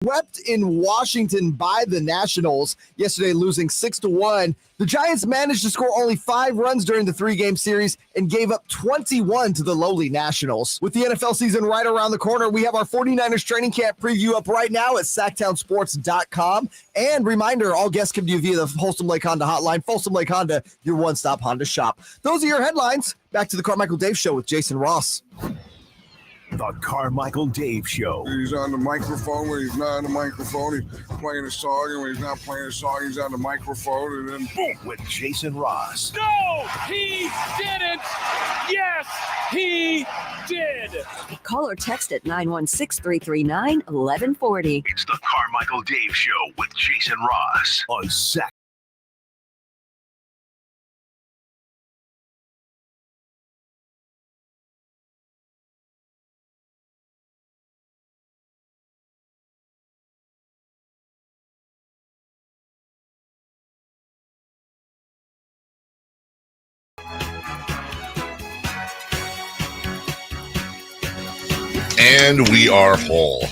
Swept in Washington by the Nationals yesterday, losing 6-1. The Giants managed to score only 5 runs during the 3-game series and gave up 21 to the lowly Nationals. With the NFL season right around the corner, we have our 49ers training camp preview up right now at SactownSports.com. And reminder, all guests come to you via the Folsom Lake Honda hotline. Folsom Lake Honda, your one-stop Honda shop. Those are your headlines. Back to the Carmichael Dave Show with Jason Ross. The Carmichael Dave Show. He's on the microphone when he's not on the microphone. He's playing a song, and when he's not playing a song, he's on the microphone, and then boom with Jason Ross. No, he didn't. Yes, he did. Call or text at 916-339-1140. It's the Carmichael Dave Show with Jason Ross on Sactown. And we are whole.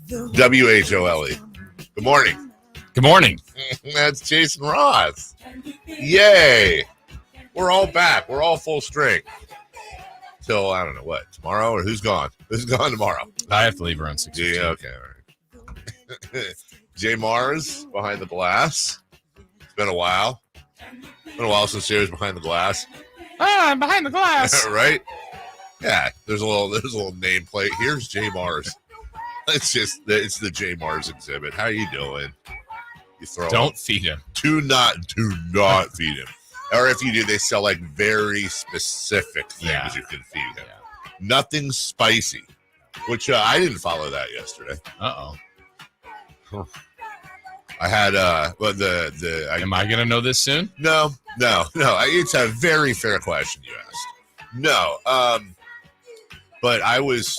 WHOLE. Good morning. Good morning. That's Jason Ross. Yay. We're all back. We're all full strength. Till, I don't know what, tomorrow? Or who's gone? Who's gone tomorrow? I have to leave around 6. Yeah, okay. All right. Jay Mars behind the glass. It's been a while. Been a while since Jay was behind the glass. I'm behind the glass. Right? Yeah, there's a little nameplate. Here's Jay Mars. It's the Jay Mars exhibit. How you doing? You throw Don't feed him. Do not feed him. Or if you do, they sell like very specific things you can feed him. Yeah. Nothing spicy, which I didn't follow that yesterday. Uh-oh. I had am I gonna know this soon? No. It's a very fair question you asked. No. But I was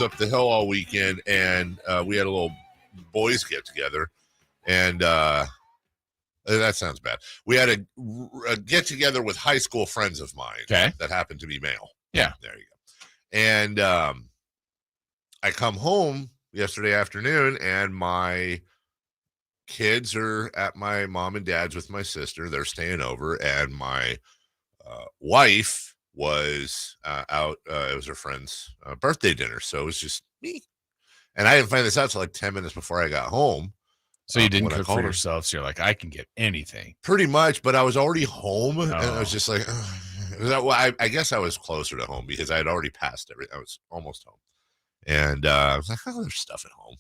up the hill all weekend, and we had a little boys get together, and that sounds bad. We had a get together with high school friends of mine that happened to be male. Yeah, there you go. And I come home yesterday afternoon, and my kids are at my mom and dad's with my sister. They're staying over, and my wife was out. It was her friend's birthday dinner, so it was just me. And I didn't find this out till like 10 minutes before I got home. So you didn't cook for yourself, so you're like, I can get anything. Pretty much, but I was already home, and I was just like, I guess I was closer to home because I had already passed everything. I was almost home. And I was like, oh, there's stuff at home.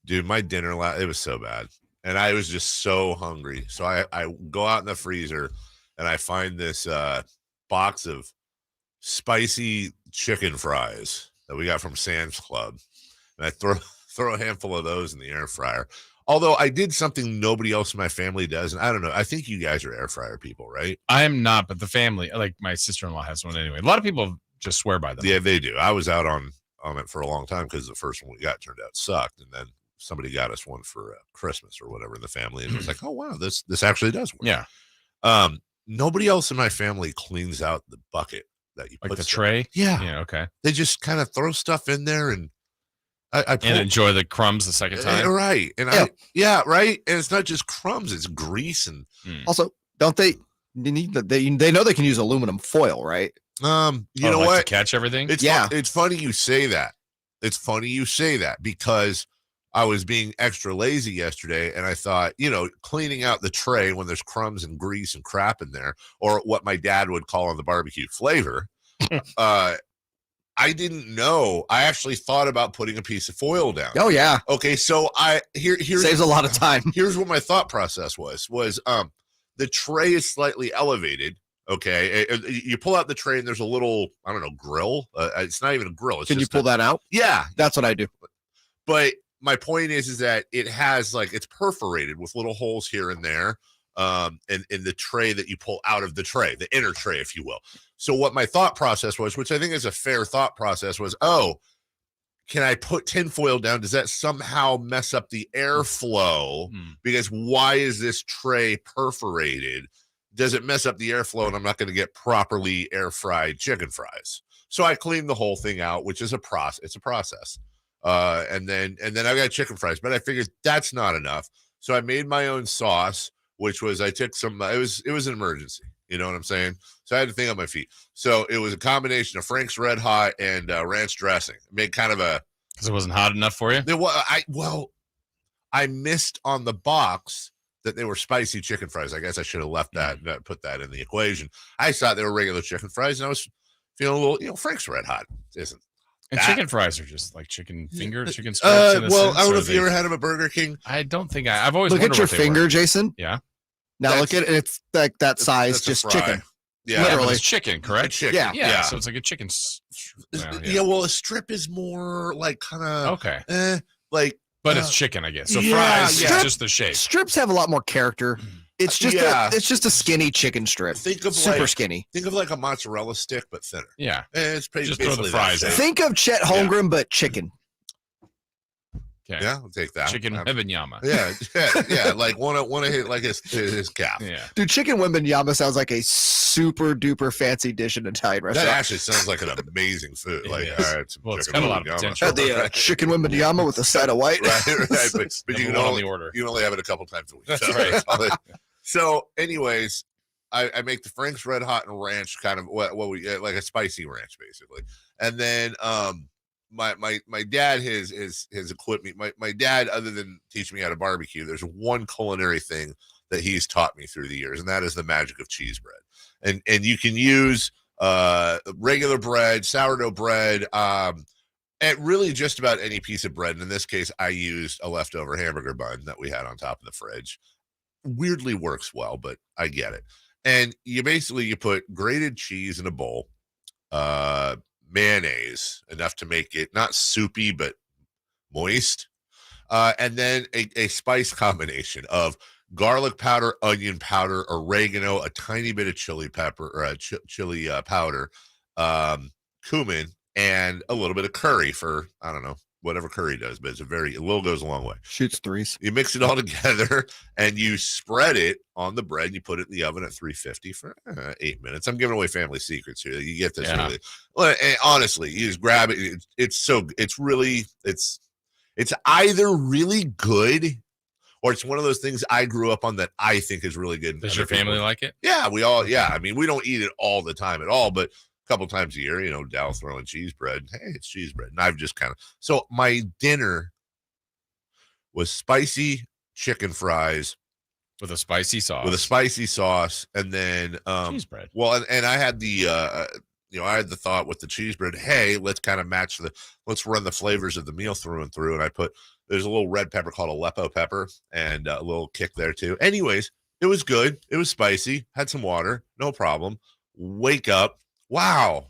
Dude, my dinner, it was so bad. And I was just so hungry. So I go out in the freezer, and I find this box of spicy chicken fries that we got from Sam's Club. And I throw a handful of those in the air fryer. Although I did something nobody else in my family does. And I don't know. I think you guys are air fryer people, right? I am not, but the family, like my sister-in-law has one anyway. A lot of people just swear by them. Yeah, they do. I was out on it for a long time because the first one we got turned out sucked. And then somebody got us one for Christmas or whatever in the family. And it was like, oh, wow, this actually does work. Yeah. Nobody else in my family cleans out the bucket that you put like the tray. Yeah. Okay. They just kind of throw stuff in there and and enjoy the crumbs the second time. Right. And right. And it's not just crumbs; it's grease and also don't they need they know they can use aluminum foil, right? You know what? To catch everything. It's funny you say that. It's funny you say that because I was being extra lazy yesterday, and I thought, cleaning out the tray when there's crumbs and grease and crap in there, or what my dad would call on the barbecue flavor. I didn't know. I actually thought about putting a piece of foil down. Oh yeah. Okay, so here's saves a lot of time. Here's what my thought process was the tray is slightly elevated. Okay, you pull out the tray and there's a little, I don't know, grill. It's not even a grill. Can you pull that out? Yeah, that's what I do. But my point is that it has it's perforated with little holes here and there. In the tray that you pull out of the tray, the inner tray, if you will. So what my thought process was, which I think is a fair thought process, was, can I put tinfoil down? Does that somehow mess up the airflow? Because why is this tray perforated? Does it mess up the airflow and I'm not going to get properly air fried chicken fries? So I cleaned the whole thing out, which is a process. It's a process. And then I got chicken fries, but I figured that's not enough. So I made my own sauce, which was I took some. It was an emergency. You know what I'm saying? So I had to think on my feet. So it was a combination of Frank's Red Hot and ranch dressing. It made kind of a. Because it wasn't hot enough for you. I missed on the box that they were spicy chicken fries. I guess I should have left that, put that in the equation. I thought they were regular chicken fries, and I was feeling a little, Frank's Red Hot isn't. And that. Chicken fries are just like chicken finger, chicken strips. I don't know if you ever had them at Burger King. I don't think I've always look at your finger, Jason. Yeah. Now look at it. It's like that size, just chicken. Yeah, literally. It's chicken, correct? Chicken. Yeah. So it's like a chicken. Well, a strip is more like kind of okay. But it's chicken, I guess. So fries, is just the shape. Strips have a lot more character. It's just a skinny chicken strip. Think of super skinny. Think of like a mozzarella stick, but thinner. Yeah, it's just throw the fries in. Think of Chet Holmgren, but chicken. Okay. Yeah, I'll take that. Chicken Wembenyama. Yeah. Like want to hit like his calf. Yeah, dude. Chicken Wembenyama sounds like a super duper fancy dish in an Italian restaurant. That actually sounds like an amazing food. Like, it's got a lot of potential. The chicken Wembenyama with a side of white. right. But you can only have it a couple times a week. That's right. So, anyways, I make the Frank's Red Hot and ranch kind of what we like a spicy ranch basically, and then my dad has equipped me. My dad, other than teaching me how to barbecue, there's one culinary thing that he's taught me through the years, and that is the magic of cheese bread. And you can use regular bread, sourdough bread, and really just about any piece of bread. And in this case, I used a leftover hamburger bun that we had on top of the fridge. Weirdly works well, but I get it. And you put grated cheese in a bowl, mayonnaise, enough to make it not soupy, but moist. And then a spice combination of garlic powder, onion powder, oregano, a tiny bit of chili pepper or chili powder, cumin, and a little bit of curry for, I don't know, whatever curry does, but a little goes a long way. Shoots threes. You mix it all together and you spread it on the bread. And you put it in the oven at 350 for 8 minutes. I'm giving away family secrets here. You get this really. Well, and honestly, you just grab it. It's either really good or it's one of those things I grew up on that I think is really good. Does your family like it? Yeah, I mean, we don't eat it all the time at all, but couple times a year, Dal throwing cheese bread. Hey, it's cheese bread. And I've just so my dinner was spicy chicken fries with a spicy sauce. And then cheese bread. Well, and I had the I had the thought with the cheese bread, hey, let's kind of let's run the flavors of the meal through and through. And there's a little red pepper called Aleppo pepper and a little kick there too. Anyways, it was good. It was spicy, had some water, no problem. Wake up. Wow.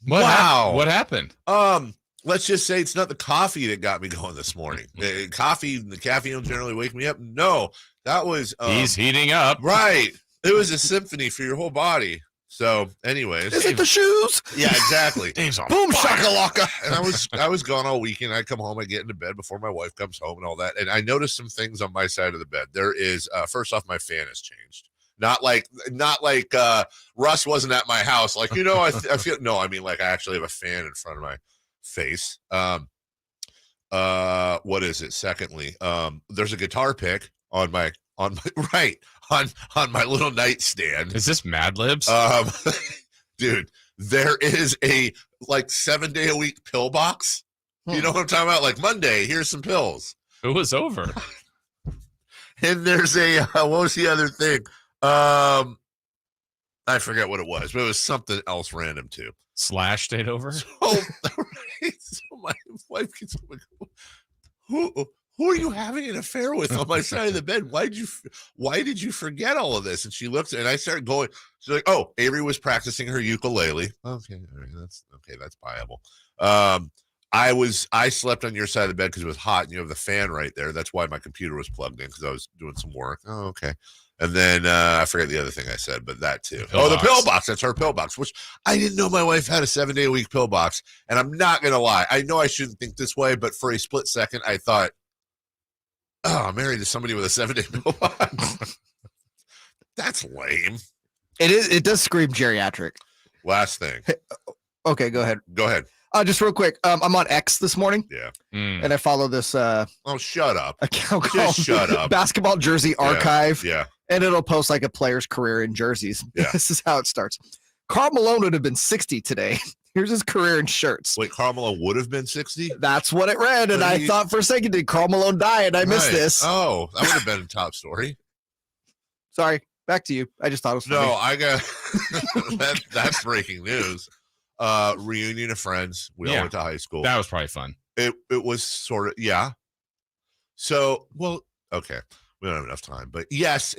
What happened? Let's just say it's not the coffee that got me going this morning. The caffeine will generally wake me up. No, that was he's heating up. Right. It was a symphony for your whole body. So, anyways, is it the shoes? Yeah, exactly. Dave's on boom shakalaka. And I was gone all weekend. I come home, I get into bed before my wife comes home and all that. And I noticed some things on my side of the bed. There is first off, my fan has changed. Not like Russ wasn't at my house. Like, I feel no, I mean, like I actually have a fan in front of my face. What is it? Secondly, there's a guitar pick on my right on my little nightstand. Is this Mad Libs? Dude, there is a 7-day-a-week pill box. You know what I'm talking about? Like Monday, here's some pills. It was over. And there's what was the other thing? I forget what it was, but it was something else random too. Slash stayed over. So my wife gets who are you having an affair with on my side of the bed? Why did you forget all of this? And she looks and I started going. She's like, "Oh, Avery was practicing her ukulele." Okay, all right, that's viable. I slept on your side of the bed because it was hot and you have the fan right there. That's why my computer was plugged in because I was doing some work. Oh, okay. And then I forget the other thing I said, but that too. The pill box. That's her pill box, which I didn't know my wife had a 7-day-a-week pill box. And I'm not going to lie. I know I shouldn't think this way, but for a split second, I thought, oh, I'm married to somebody with a 7-day pill box. That's lame. It is. It does scream geriatric. Last thing. Okay, go ahead. Go ahead. Just real quick, I'm on X this morning. Yeah. And I follow this Oh, shut up. account Just called shut up. Basketball Jersey Archive. Yeah. And it'll post like a player's career in jerseys. Yeah. This is how it starts. Karl Malone would have been 60 today. Here's his career in shirts. Wait, Karl Malone would have been 60? That's what it read. And But I thought for a second, did Karl Malone die? And I missed Right. this. Oh, that would have been a top story. Sorry. Back to you. I just thought it was funny. No, I got that's breaking news. Reunion of friends. We all Yeah. went to high school. That was probably fun. It was sort of, yeah. So, well, okay. We don't have enough time, but yes.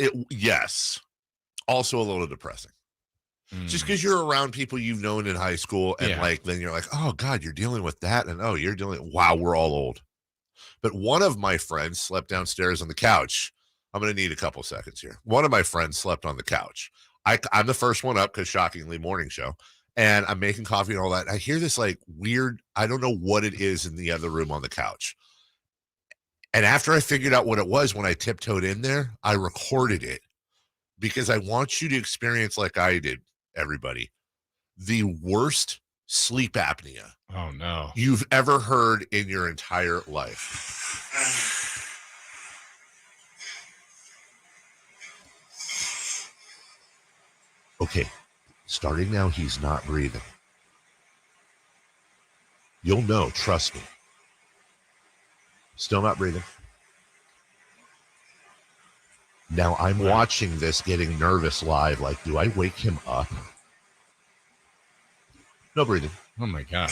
Also a little depressing. Just because you're around people you've known in high school and then you're like, oh God, you're dealing with that. And oh, wow, we're all old. But one of my friends slept downstairs on the couch. I'm going to need a couple seconds here. One of my friends slept on the couch. I'm the first one up because shockingly morning show. And I'm making coffee and all that. I hear this like weird, I don't know what it is in the other room on the couch. And after I figured out what it was, when I tiptoed in there, I recorded it because I want you to experience, like I did, everybody, the worst sleep apnea Oh, no. you've ever heard in your entire life. Okay, starting now, he's not breathing. You'll know, trust me. Still not breathing. Now I'm watching this, getting nervous live. Like, do I wake him up? No breathing. Oh, my God.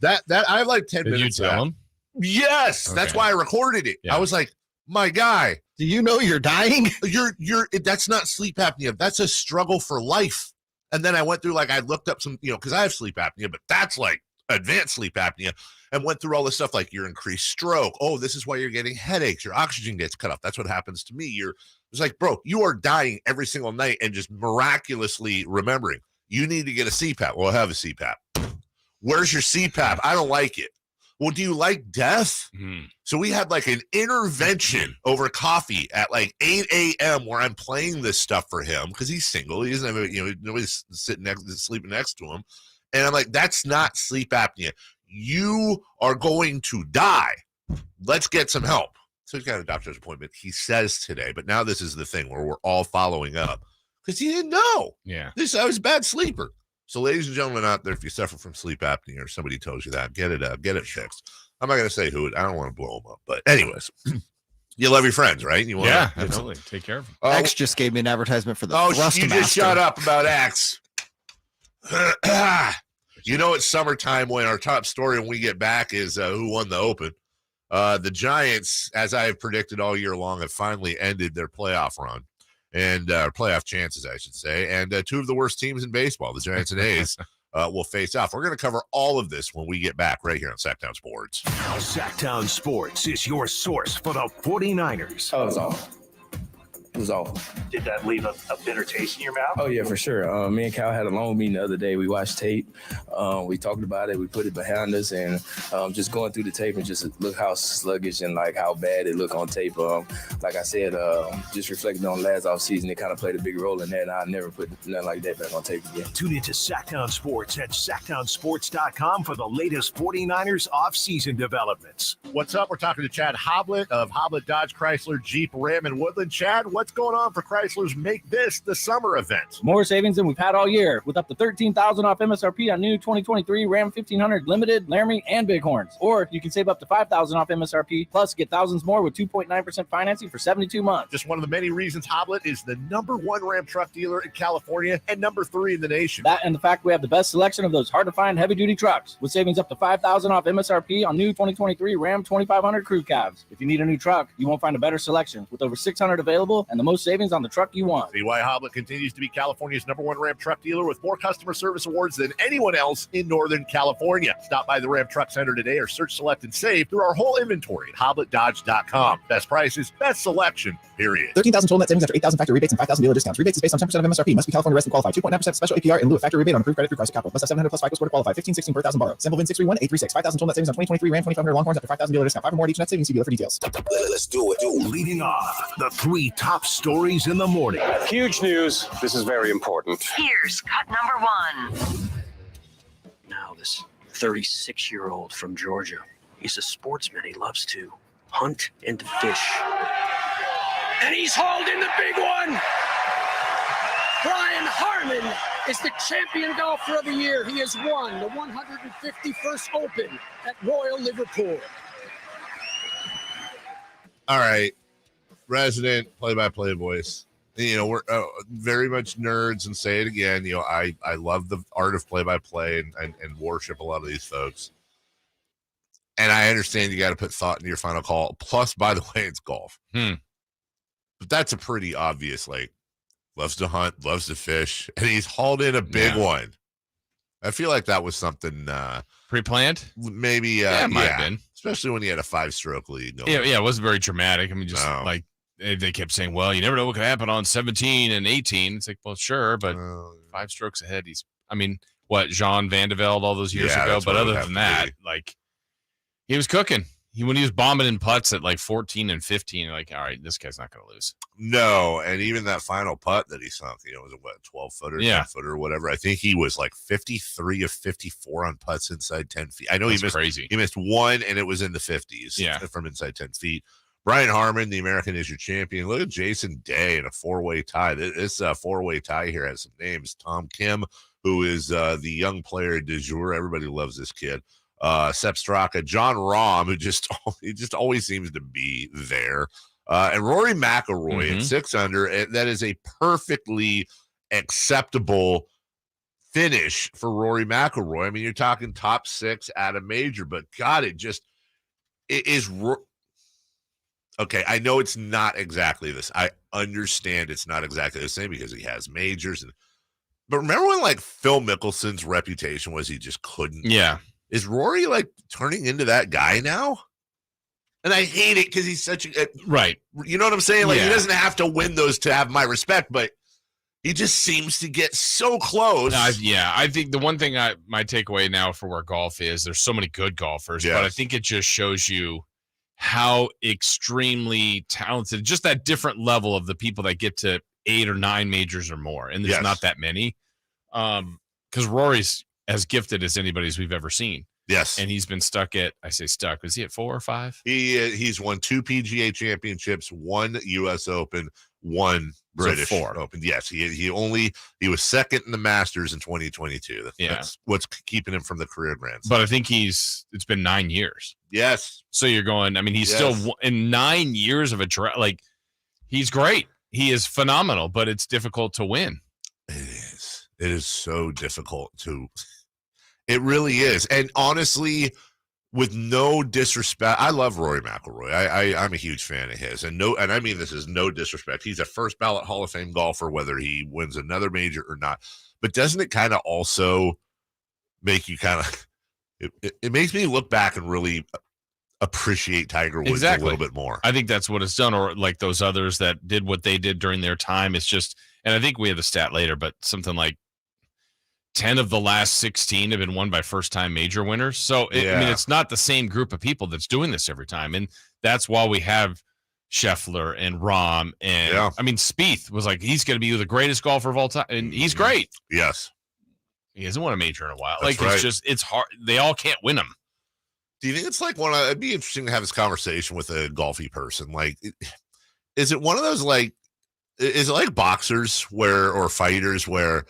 That I have like 10 Did you minutes. tell him? Yes, that's Okay. why I recorded it. Yeah. I was like, my guy, Do you know you're dying? you're that's not sleep apnea. That's a struggle for life. And then I went through, like, I looked up some, because I have sleep apnea, but that's like advanced sleep apnea, and went through all this stuff like your increased stroke. Oh, this is why you're getting headaches. Your oxygen gets cut off. That's what happens to me. It's like, bro, you are dying every single night and just miraculously remembering you need to get a CPAP. Well, I have a CPAP. Where's your CPAP? I don't like it. Well, do you like death? So we had like an intervention over coffee at like 8 a.m. where I'm playing this stuff for him because he's single. He doesn't have, nobody's sleeping next to him. And I'm like, that's not sleep apnea. You are going to die. Let's get some help. So he's got a doctor's appointment, he says today. But now this is the thing where we're all following up because he didn't know. Yeah. I was a bad sleeper. So, ladies and gentlemen out there, if you suffer from sleep apnea or somebody tells you that, get it fixed. I'm not going to say who. I don't want to blow them up. But anyways, you love your friends, right? You want absolutely. Take care of them. X just gave me an advertisement for the Oh, Thrustmaster. you just shut up about X. It's summertime when our top story when we get back is who won the Open. The Giants, as I have predicted all year long, have finally ended their playoff run. And playoff chances, I should say. And two of the worst teams in baseball, the Giants and A's, will face off. We're going to cover all of this when we get back right here on Sactown Sports. Sactown Sports is your source for the 49ers. Oh, it was awful. It was awful. Did that leave a bitter taste in your mouth? Oh, yeah, for sure. Me and Cal had a long meeting the other day. We watched tape. We talked about it. We put it behind us. And just going through the tape and just look how sluggish and, like, how bad it looked on tape. Like I said, just reflecting on last offseason, it kind of played a big role in that. And I'll never put nothing like that back on tape again. Tune into Sactown Sports at SactownSports.com for the latest 49ers offseason developments. What's up? We're talking to Chad Hoblet of Hoblet Dodge Chrysler Jeep Ram and Woodland. Chad, what's going on for Chrysler's Make This the Summer event? More savings than we've had all year, with up to $13,000 off MSRP on new 2023 Ram 1500 Limited, Laramie, and Bighorns. Or you can save up to $5,000 off MSRP, plus get thousands more with 2.9% financing for 72 months. Just one of the many reasons Hoblet is the #1 Ram truck dealer in California and #3 in the nation. That and the fact we have the best selection of those hard-to-find heavy-duty trucks, with savings up to $5,000 off MSRP on new 2023 Ram 2500 Crew Cabs. If you need a new truck, you won't find a better selection, with over 600 available and and the most savings on the truck you want. CY Hoblet continues to be California's #1 Ram truck dealer with more customer service awards than anyone else in Northern California. Stop by the Ram Truck Center today or search, select, and save through our whole inventory at hobletdodge.com. Best prices, best selection, period. 13,000 total net savings after 8,000 factory rebates and 5,000 dealer discounts. Rebates is based on 10% of MSRP. Must be California resident qualified. 2.9% special APR in lieu of factory rebate on approved credit through Chrysler Capital. Must have 700 plus FICO score to qualify. 1516 per thousand borrow. Sample VIN 631836. 5,000 total net savings on 2023 Ram 2500 Longhorns after 5,000 dealer discount. 5 or more at each net savings. See dealer for details. Let's do it. Leading off, the 3 top stories in the morning. Huge news. This is very important. Here's cut number 1. Now, this 36-year-old from Georgia, he's a sportsman. He loves to hunt and to fish. And he's hauled in the big one. Brian Harmon is the champion golfer of the year. He has won the 151st Open at Royal Liverpool. All right. Resident play-by-play voice. You know, we're very much nerds, and say it again. You know, I love the art of play-by-play and worship a lot of these folks. And I understand you got to put thought into your final call. Plus, by the way, it's golf. But that's a pretty obvious, like, loves to hunt, loves to fish, and he's hauled in a big one. I feel like that was something pre-planned. Maybe, it might have been, especially when he had a 5-stroke lead. Yeah, it wasn't very dramatic. I mean, just like they kept saying, "Well, you never know what could happen on 17 and 18." It's like, well, sure, but 5 strokes ahead. What Jean Van de Velde all those years ago. But other than that, like, he was cooking. When he was bombing in putts at like 14 and 15, you're like, all right, this guy's not going to lose. No, and even that final putt that he sunk, you know, was a 12-footer, 10-footer, or whatever. I think he was like 53 of 54 on putts inside 10 feet. I know he missed crazy. He missed one, and it was in the 50s from inside 10 feet. Brian Harmon, the American is your champion. Look at Jason Day in a 4-way tie. This 4-way tie here has some names. Tom Kim, who is the young player du jour. Everybody loves this kid. Sepp Straka, John Rahm, who just always seems to be there, and Rory McIlroy at 6 under. And that is a perfectly acceptable finish for Rory McIlroy. I mean, you're talking top 6 at a major, but God, it is okay. I know it's not exactly this. I understand it's not exactly the same because he has majors, but remember when like Phil Mickelson's reputation was he just couldn't. Yeah. Is Rory like turning into that guy now? And I hate it because he's such a right. You know what I'm saying? Like he doesn't have to win those to have my respect, but he just seems to get so close. I think the one thing my takeaway now for where golf is, there's so many good golfers, but I think it just shows you how extremely talented, just that different level of the people that get to 8 or 9 majors or more, and there's not that many. Because Rory's as gifted as anybody's we've ever seen. Yes. And he's been stuck at, I say stuck, was he at 4 or 5? He's won 2 PGA championships, 1 US Open, 1 British Open. Yes. He was second in the Masters in 2022. That's what's keeping him from the career Grand Slam. But I think it's been 9 years. Yes. So you're going, I mean, he's still in 9 years of like, he's great. He is phenomenal, but it's difficult to win. It is so difficult to. It really is. And honestly, with no disrespect, I love Rory McIlroy. I'm a huge fan of his. And I mean this is no disrespect. He's a first ballot Hall of Fame golfer, whether he wins another major or not. But doesn't it kind of also make you kind of it makes me look back and really appreciate Tiger Woods a little bit more. I think that's what it's done, or like those others that did what they did during their time. It's just, and I think we have the stat later, but something like 10 of the last 16 have been won by first-time major winners. So, I mean, it's not the same group of people that's doing this every time. And that's why we have Scheffler and Rahm. And, I mean, Spieth was like, he's going to be the greatest golfer of all time. And he's great. Yes. He hasn't won a major in a while. That's like, it's just, it's hard. They all can't win them. Do you think it's like it'd be interesting to have this conversation with a golfy person? Like, is it one of those, like, is it like boxers or fighters where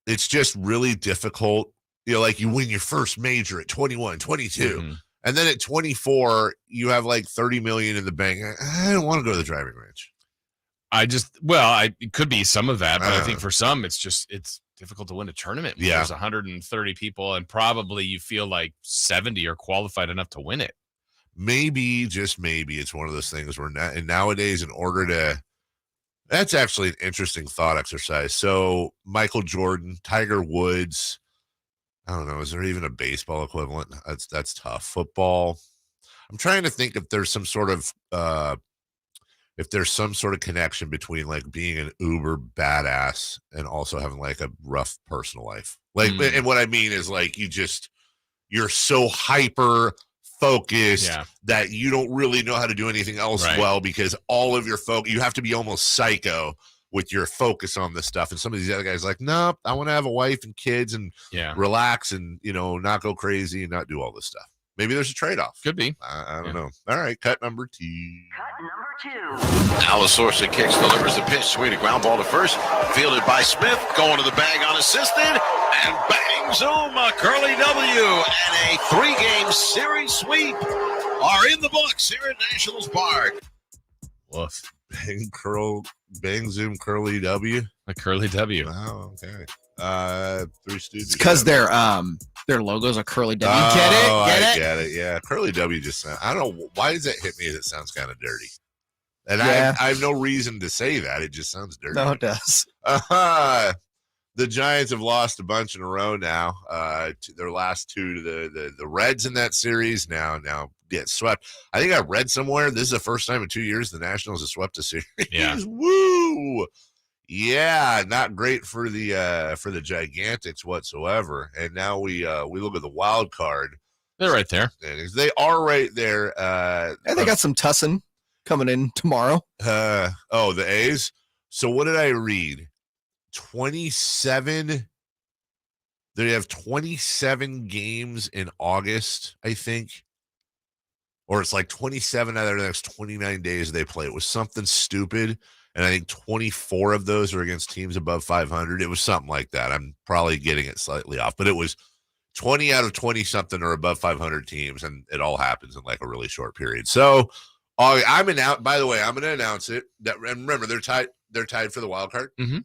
it's just really difficult, you know, like you win your first major at 21, 22, and then at 24, you have like 30 million in the bank. I don't want to go to the driving range. It could be some of that, but I think for some, it's difficult to win a tournament. Yeah. There's 130 people, and probably you feel like 70 are qualified enough to win it. Maybe, just maybe, it's one of those things where nowadays, in order to That's actually an interesting thought exercise. So Michael Jordan, Tiger Woods, I don't know. Is there even a baseball equivalent? That's tough. Football. I'm trying to think if there's some sort of connection between like being an uber badass and also having like a rough personal life. Like, and what I mean is like you're so hyper focused that you don't really know how to do anything else well because all of your you have to be almost psycho with your focus on this stuff. And some of these other guys like, nope, I want to have a wife and kids and relax and, not go crazy and not do all this stuff. Maybe there's a trade-off. Could be. I don't know. All right, cut number 2. Cut number 2. Alasorsa kicks, delivers the pitch, swing, a ground ball to first, fielded by Smith, going to the bag unassisted, and bang, zoom, a curly W, and a 3-game series sweep are in the books here at Nationals Park. Woof. Bang, zoom, curly W. A curly W. Wow, okay. Three Stooges. Because their logos are curly W. I get it. Yeah, curly W just I don't know why does that hit me. It sounds kind of dirty, and I have no reason to say that. It just sounds dirty. No, it does. The Giants have lost a bunch in a row now. Their last 2 to the Reds in that series. Now get swept. I think I read somewhere this is the first time in 2 years the Nationals have swept a series. Yeah. Woo! Yeah, not great for the Gigantics whatsoever. And now we look at the wild card. They're right there. They are right there. And they got some Tussin coming in tomorrow. The A's. So what did I read? 27. They have 27 games in August, I think. Or it's like 27 out of the next 29 days they play. It was something stupid. And I think 24 of those are against teams above 500. It was something like that. I'm probably getting it slightly off, but it was 20 out of 20 something or above 500 teams, and it all happens in like a really short period. So I'm by the way, I'm going to announce it. That remember they're tied. They're tied for the wild card. Mm-hmm.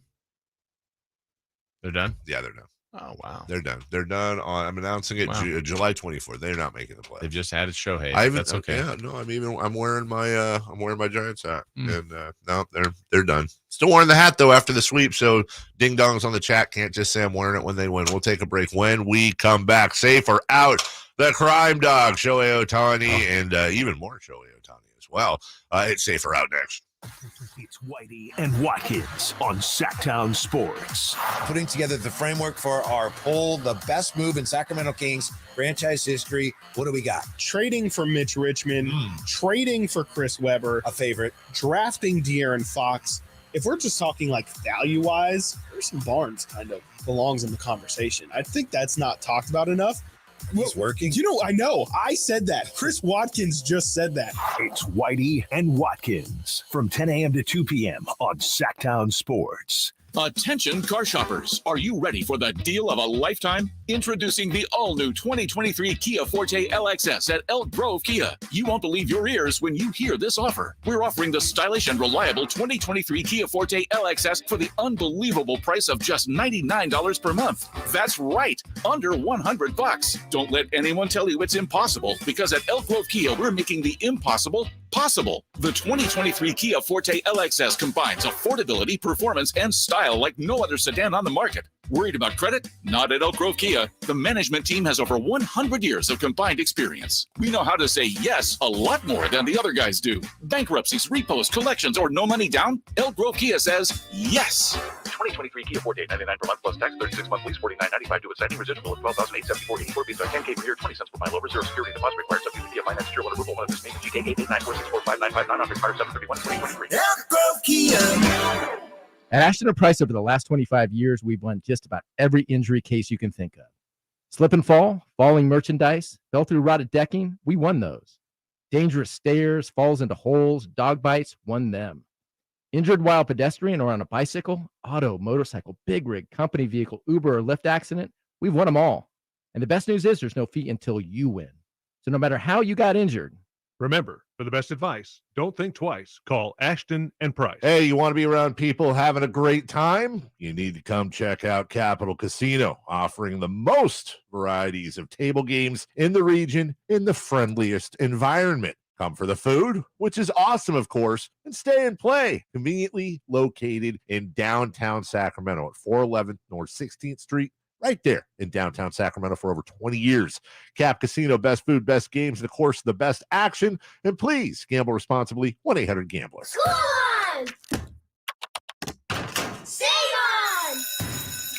They're done. Yeah, they're done. Oh wow, they're done. They're done. I'm announcing it July 24th. They're not making the play. They've just added Shohei. That's okay. Yeah, no, I'm wearing my Giants hat, and no, they're done. Still wearing the hat though after the sweep. So ding dongs on the chat can't just say I'm wearing it when they win. We'll take a break when we come back. Safe or out the crime dog Shohei Ohtani and even more Shohei Ohtani as well. It's Safe or Out next. It's Whitey and Watkins on Sactown Sports. Putting together the framework for our poll, the best move in Sacramento Kings franchise history. What do we got? Trading for Mitch Richmond, trading for Chris Webber, a favorite, drafting De'Aaron Fox. If we're just talking like value-wise, Harrison Barnes kind of belongs in the conversation. I think that's not talked about enough. He's working. I know. I said that. Chris Watkins just said that. It's Whitey and Watkins from 10 a.m. to 2 p.m. on Sactown Sports. Attention car shoppers, are you ready for the deal of a lifetime? Introducing the all-new 2023 Kia Forte LXS at Elk Grove Kia. You won't believe your ears when you hear this offer. We're offering the stylish and reliable 2023 Kia Forte LXS for the unbelievable price of just $99 per month. That's right, under $100. Don't let anyone tell you it's impossible, because at Elk Grove Kia, we're making the impossible possible. The 2023 Kia Forte LXS combines affordability, performance, and style like no other sedan on the market. Worried about credit? Not at Elk Grove Kia. The management team has over 100 years of combined experience. We know how to say yes a lot more than the other guys do. Bankruptcies, repos, collections, or no money down? Elk Grove Kia says yes. 2023 Kia Forte, $99 per month plus tax, 36-month lease, $49.95 due at signing, residual of $12,874.84, based on 10K per year, 20 cents per mile over, zero security deposit required, subject to Kia finance, sure, approval, one of this name, GK 889464595, non-required, 731-2023. Elk Grove Kia. At Ashton & Price, over the last 25 years, we've won just about every injury case you can think of. Slip and fall, falling merchandise, fell through rotted decking, we won those. Dangerous stairs, falls into holes, dog bites, won them. Injured while pedestrian or on a bicycle, auto, motorcycle, big rig, company vehicle, Uber, or Lyft accident, we've won them all. And the best news is there's no fee until you win. So no matter how you got injured, remember, for the best advice, don't think twice. Call Ashton & Price. Hey, you want to be around people having a great time? You need to come check out Capital Casino, offering the most varieties of table games in the region in the friendliest environment. Come for the food, which is awesome, of course, and stay and play. Conveniently located in downtown Sacramento at 411 North 16th Street, right there in downtown Sacramento for over 20 years. Cap Casino, best food, best games, and of course, the best action. And please gamble responsibly. 1-800-GAMBLER.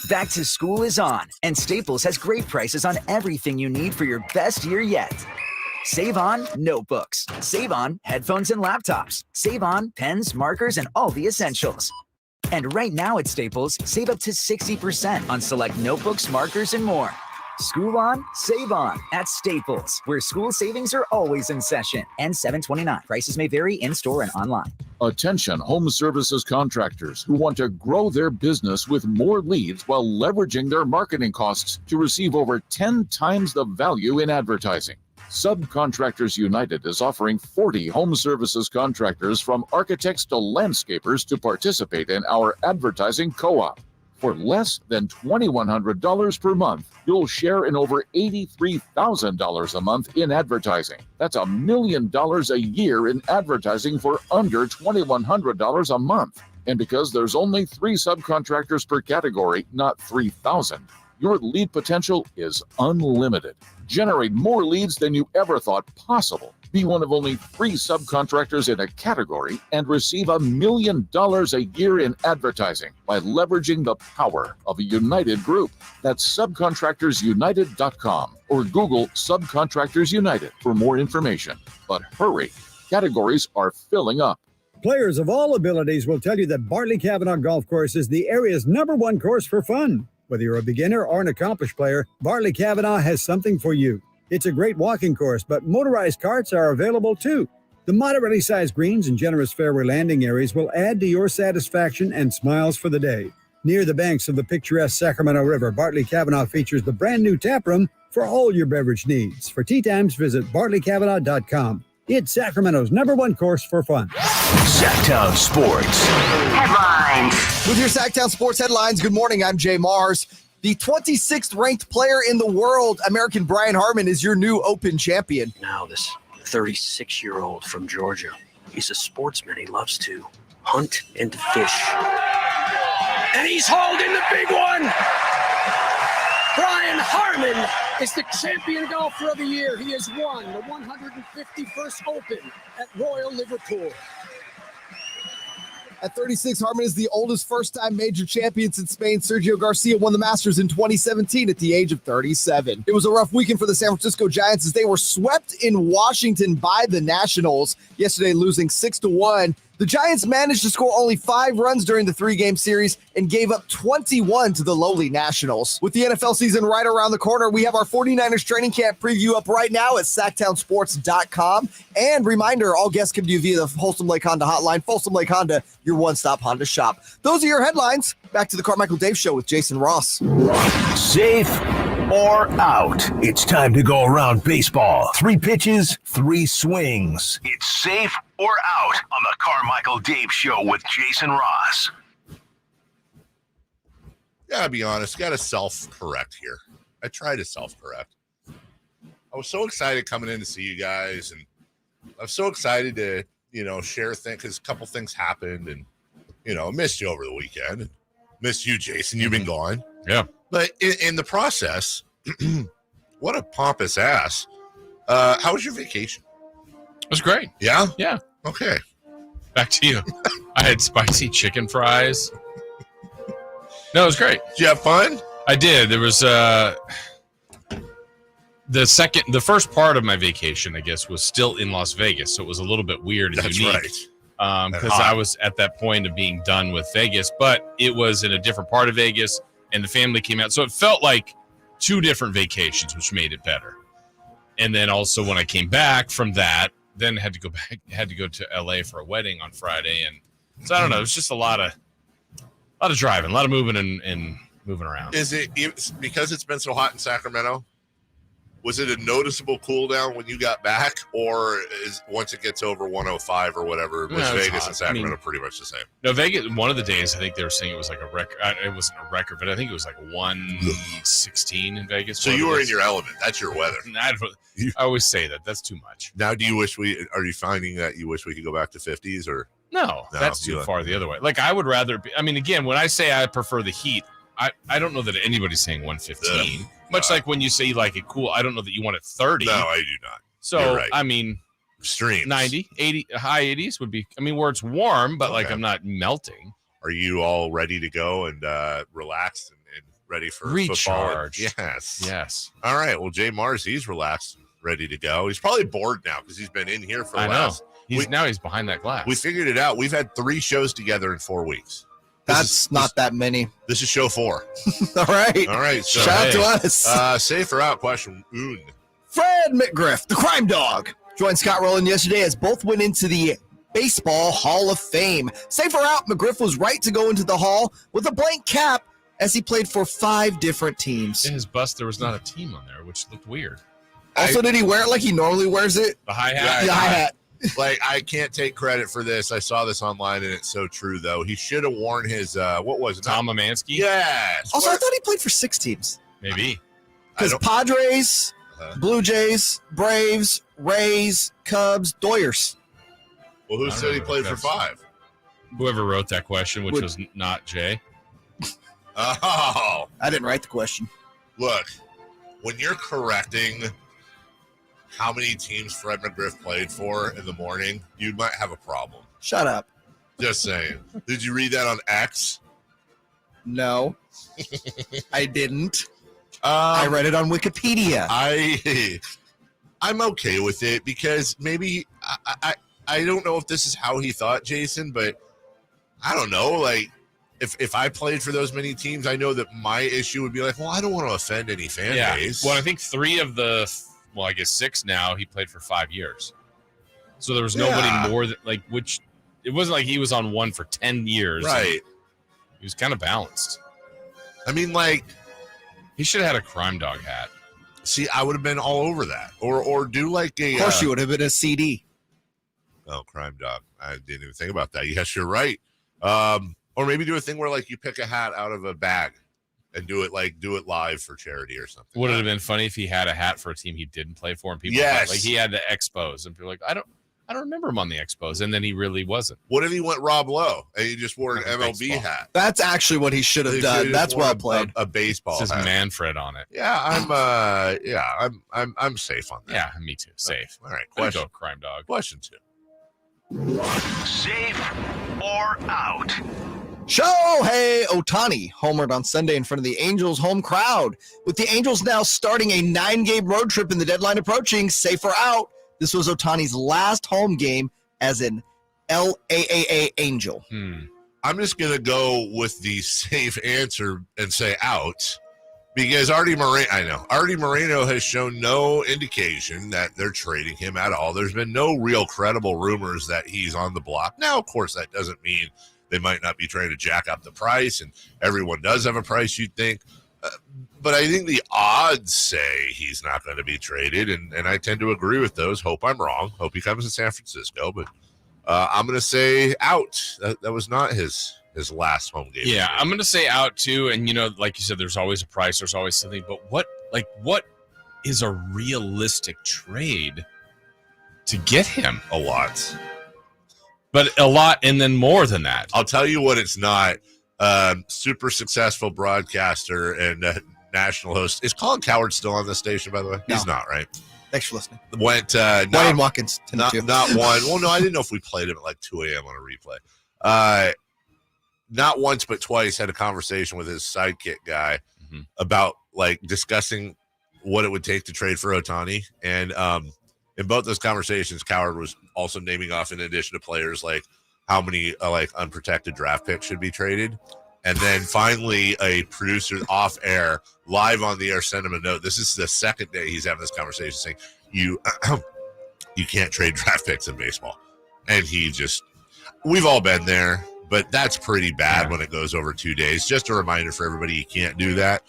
Back to school is on, and Staples has great prices on everything you need for your best year yet. Save on notebooks. Save on headphones and laptops. Save on pens, markers, and all the essentials. And right now at Staples, save up to 60% on select notebooks, markers, and more. School on, save on at Staples, where school savings are always in session. And $7.29. Prices may vary in-store and online. Attention home services contractors who want to grow their business with more leads while leveraging their marketing costs to receive over 10 times the value in advertising. Subcontractors United is offering 40 home services contractors from architects to landscapers to participate in our advertising co-op. For less than $2,100 per month, you'll share in over $83,000 a month in advertising. That's $1 million a year in advertising for under $2,100 a month. And because there's only 3 subcontractors per category, not 3,000, your lead potential is unlimited. Generate more leads than you ever thought possible. Be one of only 3 subcontractors in a category and receive $1 million a year in advertising by leveraging the power of a united group. That's subcontractorsunited.com or Google Subcontractors United for more information. But hurry, categories are filling up. Players of all abilities will tell you that Bartley Kavanaugh Golf Course is the area's #1 course for fun. Whether you're a beginner or an accomplished player, Bartley Kavanaugh has something for you. It's a great walking course, but motorized carts are available too. The moderately sized greens and generous fairway landing areas will add to your satisfaction and smiles for the day. Near the banks of the picturesque Sacramento River, Bartley Kavanaugh features the brand new tap room for all your beverage needs. For tee times, visit bartleycavanaugh.com. It's Sacramento's #1 course for fun. Sactown Sports Headlines. With your Sactown Sports headlines, good morning. I'm Jay Mars. The 26th ranked player in the world, American Brian Harman, is your new Open champion. Now this 36-year-old from Georgia, he's a sportsman. He loves to hunt and fish. And he's holding the big one. Brian Harman is the champion golfer of the year. He has won the 151st Open at Royal Liverpool. At 36, Harman is the oldest first-time major champion since Spain. Sergio Garcia won the Masters in 2017 at the age of 37. It was a rough weekend for the San Francisco Giants as they were swept in Washington by the Nationals yesterday, losing 6-1. The Giants managed to score only 5 runs during the 3-game series and gave up 21 to the lowly Nationals. With the NFL season right around the corner, we have our 49ers training camp preview up right now at SactownSports.com. And reminder, all guests come to you via the Folsom Lake Honda hotline. Folsom Lake Honda, your one-stop Honda shop. Those are your headlines. Back to the Carmichael Dave Show with Jason Ross. Safe or out? It's time to go around baseball. 3 pitches, 3 swings. It's safe or out on the Carmichael Dave Show with Jason Ross. Gotta be honest, gotta self-correct here. I try to self-correct. I was so excited coming in to see you guys, and I was so excited to, share things, because a couple things happened, and, I missed you over the weekend. Missed you, Jason. You've been gone. Yeah. But in the process, what a pompous ass. How was your vacation? It was great. Yeah? Yeah. Okay. Back to you. I had spicy chicken fries. No, it was great. Did you have fun? I did. There was the first part of my vacation, I guess, was still in Las Vegas, so it was a little bit weird and That's unique. Right. Because I was at that point of being done with Vegas, but it was in a different part of Vegas, and the family came out, so it felt like 2 different vacations, which made it better. And then also when I came back from that, then had to go to LA for a wedding on Friday, and so I don't know. It was just a lot of driving, a lot of moving and moving around. Is it because it's been so hot in Sacramento? Was it a noticeable cool down when you got back, or is once it gets over 105 or whatever, was Vegas and Sacramento pretty much the same? No, Vegas, one of the days, I think they were saying it was like a record. It wasn't a record, but I think it was like 116 in Vegas. So you were in your element. That's your weather. I always say that. That's too much. Now, are you finding that you wish we could go back to 50s or? No, that's too far the other way. Like, I would rather be, I mean, again, when I say I prefer the heat, I don't know that anybody's saying 115. Much like when you say you like it cool, I don't know that you want it 30. No, I do not. So, right. I mean, extremes. 90, 80, high 80s would be, I mean, where it's warm, but like I'm not melting. Are you all ready to go and relaxed and ready for recharge? Football? Yes. All right. Well, Jay Mars, he's relaxed and ready to go. He's probably bored now because he's been in here for the last. Now he's behind that glass. We figured it out. We've had 3 shows together in 4 weeks. That's not that many. This is show 4. All right. So, shout out to us. Safe or out question. Fred McGriff, the crime dog, joined Scott Rowland yesterday as both went into the Baseball Hall of Fame. Safe or out, McGriff was right to go into the Hall with a blank cap as he played for 5 different teams. In his bust, there was not a team on there, which looked weird. Also, did he wear it like he normally wears it? The high hat? The high hat. Like, I can't take credit for this. I saw this online, and it's so true, though. He should have worn his, what was it? Tom Amansky? Yes. Also, I thought he played for 6 teams. Maybe. Because Padres, Blue Jays, Braves, Rays, Cubs, Doyers. Well, who said he played for 5? Whoever wrote that question, which was not Jay. Oh. I didn't write the question. Look, when you're correcting how many teams Fred McGriff played for in the morning, you might have a problem. Shut up. Just saying. Did you read that on X? No, I didn't. I read it on Wikipedia. I'm okay with it because maybe I don't know if this is how he thought, Jason, but I don't know. Like, if I played for those many teams, I know that my issue would be like, well, I don't want to offend any fan base. Well, I think 3 of the, well, I guess 6 now, he played for 5 years. So there was nobody more than, like, which, it wasn't like he was on one for 10 years. Right. He was kind of balanced. I mean, like, he should have had a crime dog hat. See, I would have been all over that. Or do like a... Of course you would have been a CD. Oh, crime dog. I didn't even think about that. Yes, you're right. Or maybe do a thing where, like, you pick a hat out of a bag and do it live for charity or something. Would it have been funny if he had a hat for a team he didn't play for and people Yes. like he had the Expos and people were like, I don't remember him on the Expos, and then he really wasn't. What if he went Rob Lowe and he just wore an MLB baseball hat? That's actually what he should have done. That's well played. A baseball It says hat. Manfred on it. Yeah, I'm safe on that. Yeah, me too. Safe. All right, There you question. go, crime dog. Question 2. Safe or out? Shohei Ohtani homered on Sunday in front of the Angels home crowd. With the Angels now starting a 9-game road trip and the deadline approaching, safe or out, this was Ohtani's last home game as an LAAA Angel. I'm just going to go with the safe answer and say out because Artie Moreno has shown no indication that they're trading him at all. There's been no real credible rumors that he's on the block. Now, of course, that doesn't mean they might not be trying to jack up the price, and everyone does have a price, you'd think. But I think the odds say he's not going to be traded, and I tend to agree with those. Hope I'm wrong. Hope he comes to San Francisco, but I'm going to say out. That was not his last home game. Yeah, I'm going to say out too. And, like you said, there's always a price. There's always something. But what is a realistic trade to get him? A lot. But a lot and then more than that. I'll tell you what it's not. Super successful broadcaster and national host. Is Colin Cowherd still on this station, by the way? No. He's not, right? Thanks for listening. Went Wayne Watkins. Not one. Well, no, I didn't know if we played him at like 2 a.m. on a replay. Not once but twice had a conversation with his sidekick guy about like discussing what it would take to trade for Ohtani. And in both those conversations, Cowherd was also naming off, in addition to players, like how many like unprotected draft picks should be traded. And then finally, a producer off air, live on the air, sent him a note. This is the second day he's having this conversation saying, you can't trade draft picks in baseball. And we've all been there, but that's pretty bad when it goes over 2 days. Just a reminder for everybody, you can't do that.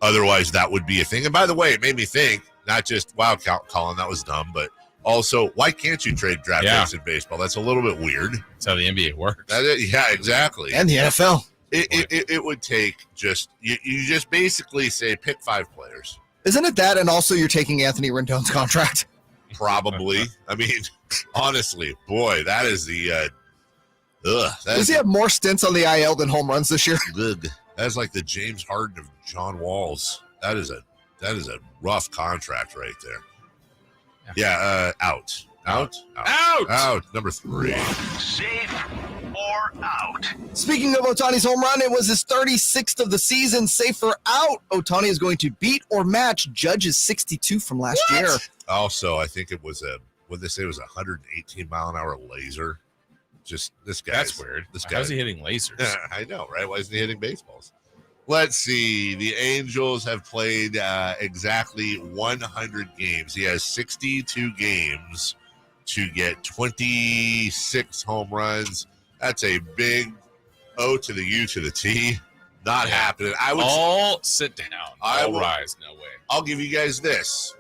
Otherwise, that would be a thing. And by the way, it made me think, Not just, wow, Colin, that was dumb, but also, why can't you trade draft picks in baseball? That's a little bit weird. That's how the NBA works. Yeah, exactly. And the NFL. It would take just, you just basically say pick 5 players. Isn't it that? And also you're taking Anthony Rendon's contract. Probably. I mean, honestly, boy, that is the, Does he have more stints on the IL than home runs this year? That's like the James Harden of John Walls. That is a rough contract right there. Yeah, out. Number 3. Safe or out? Speaking of Ohtani's home run, it was his 36th of the season. Safe or out, Ohtani is going to beat or match Judge's 62 from last year. Also, I think it was what they say was a 118-mile-an-hour laser. Just this guy. That's weird. How's he hitting lasers? I know, right? Why isn't he hitting baseballs? Let's see. The Angels have played exactly 100 games. He has 62 games to get 26 home runs. That's a big O to the U to the T. Not happening. Sit down. All rise. No way. I'll give you guys this.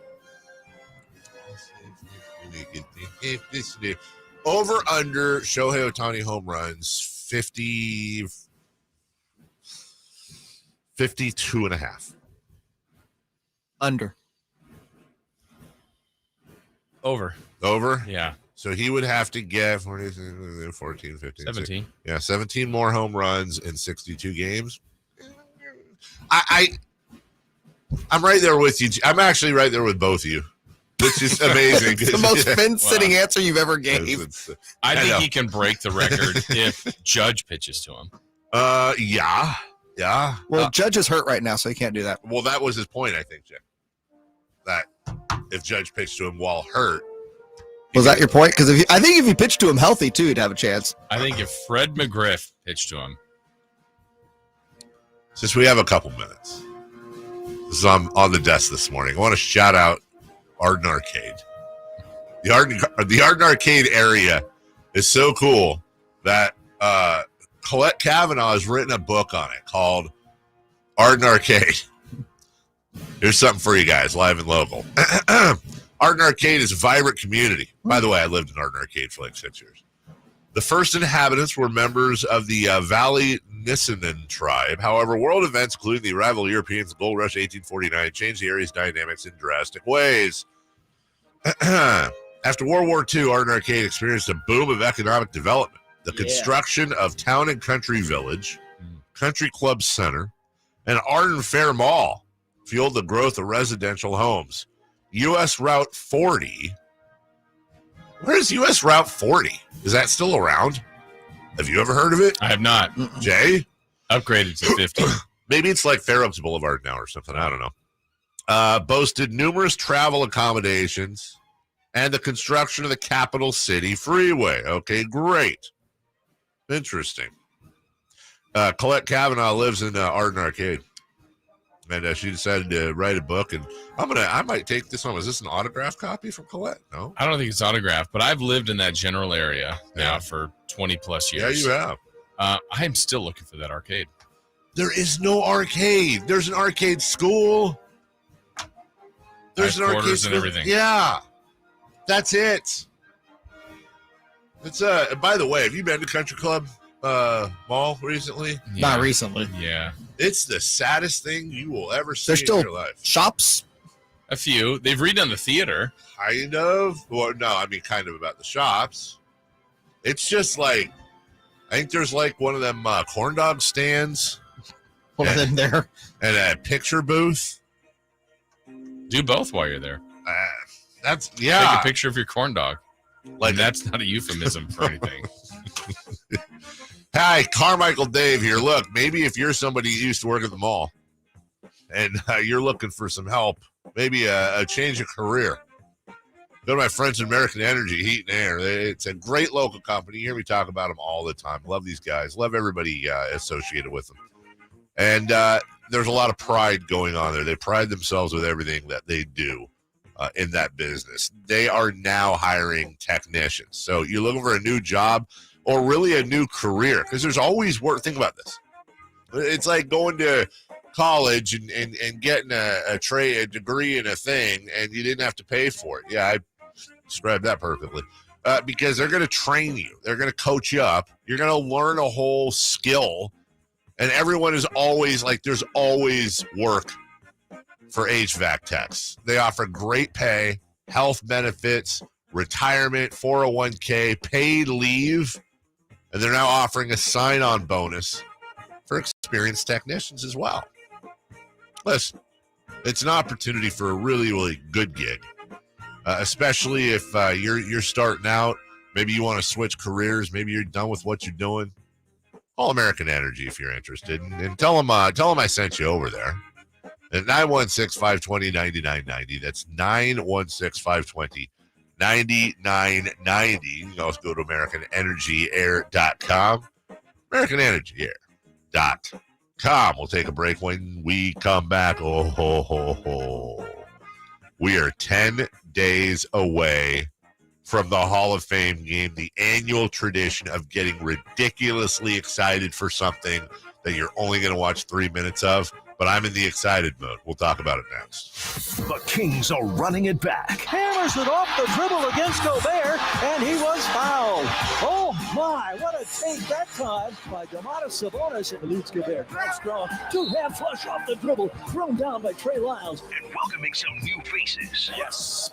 Over under Shohei Ohtani home runs 52.5. Under. Over? Yeah. So he would have to get 14, 15, 17. 16. Yeah, 17 more home runs in 62 games. I'm right there with you. I'm actually right there with both of you. Which is amazing. It's the most fence-sitting answer you've ever gave. I think he can break the record if Judge pitches to him. Yeah. Well, Judge is hurt right now, so he can't do that. Well, that was his point, I think, Jim. That if Judge pitched to him while hurt. Was that your point? Because I think if he pitched to him healthy, too, he'd have a chance. I think if Fred McGriff pitched to him. Since we have a couple minutes, this is on the desk this morning. I want to shout out Arden Arcade. The Arden Arcade area is so cool that Colette Kavanaugh has written a book on it called Arden Arcade. Here's something for you guys, live and local. Arden Arcade is a vibrant community. By the way, I lived in Arden Arcade for like 6 years. The first inhabitants were members of the Valley Nissinan tribe. However, world events, including the arrival of Europeans, the Gold Rush 1849, changed the area's dynamics in drastic ways. After World War II, Arden Arcade experienced a boom of economic development. The construction of Town and Country Village, Country Club Center, and Arden Fair Mall fueled the growth of residential homes. U.S. Route 40. Where's U.S. Route 40? Is that still around? Have you ever heard of it? I have not. Jay? Upgraded to 50. Maybe it's like Fair Oaks Boulevard now or something. I don't know. Boasted numerous travel accommodations and the construction of the Capital City Freeway. Okay, great. Interesting. Colette Kavanaugh lives in Arden Arcade. And she decided to write a book, and I might take this home. Is this an autographed copy from Colette? No, I don't think it's autographed, but I've lived in that general area now for 20 plus years. Yeah, you have. I am still looking for that arcade. There is no arcade. There's an arcade school. There's an arcade school. And everything. Yeah, that's it. It's by the way, have you been to Country Club Mall recently? Yeah. Not recently. Yeah. It's the saddest thing you will ever see in your life. Shops? A few. They've redone the theater. Kind of. Well, no, I mean kind of about the shops. It's just like, I think there's like one of them corn dog stands. One of them there. And a picture booth. Do both while you're there. Take a picture of your corn dog. Like that's not a euphemism for anything. Hi, Carmichael Dave here. Look, maybe if you're somebody who used to work at the mall and you're looking for some help, maybe a change of career, go to my friends at American Energy Heat and Air. It's a great local company. You hear me talk about them all the time. Love these guys. Love everybody associated with them. And there's a lot of pride going on there. They pride themselves with everything that they do in that business. They are now hiring technicians. So you're looking for a new job or really a new career, because there's always work. Think about this. It's like going to college and getting a degree in a thing, and you didn't have to pay for it. Yeah, I described that perfectly. Because they're going to train you. They're going to coach you up. You're going to learn a whole skill. And everyone is always like, there's always work for HVAC techs. They offer great pay, health benefits, retirement, 401k, paid leave. And they're now offering a sign-on bonus for experienced technicians as well. Listen, it's an opportunity for a really, really good gig. Especially if you're starting out, maybe you want to switch careers, maybe you're done with what you're doing. Call American Energy if you're interested, and tell them I sent you over there at 916-520-9990. That's 916-520-9990. You can also go to AmericanEnergyAir.com. AmericanEnergyAir.com. We'll take a break. When we come back, we are 10 days away from the Hall of Fame game, the annual tradition of getting ridiculously excited for something that you're only going to watch 3 minutes of. But I'm in the excited mode. We'll talk about it next. The Kings are running it back. Hammers it off the dribble against Gobert, and he was fouled. Oh, my, what a take that time by Domantas Sabonis, and leads Gobert. Drive strong, two-hand flush off the dribble, thrown down by Trey Lyles. And welcoming some new faces. Yes.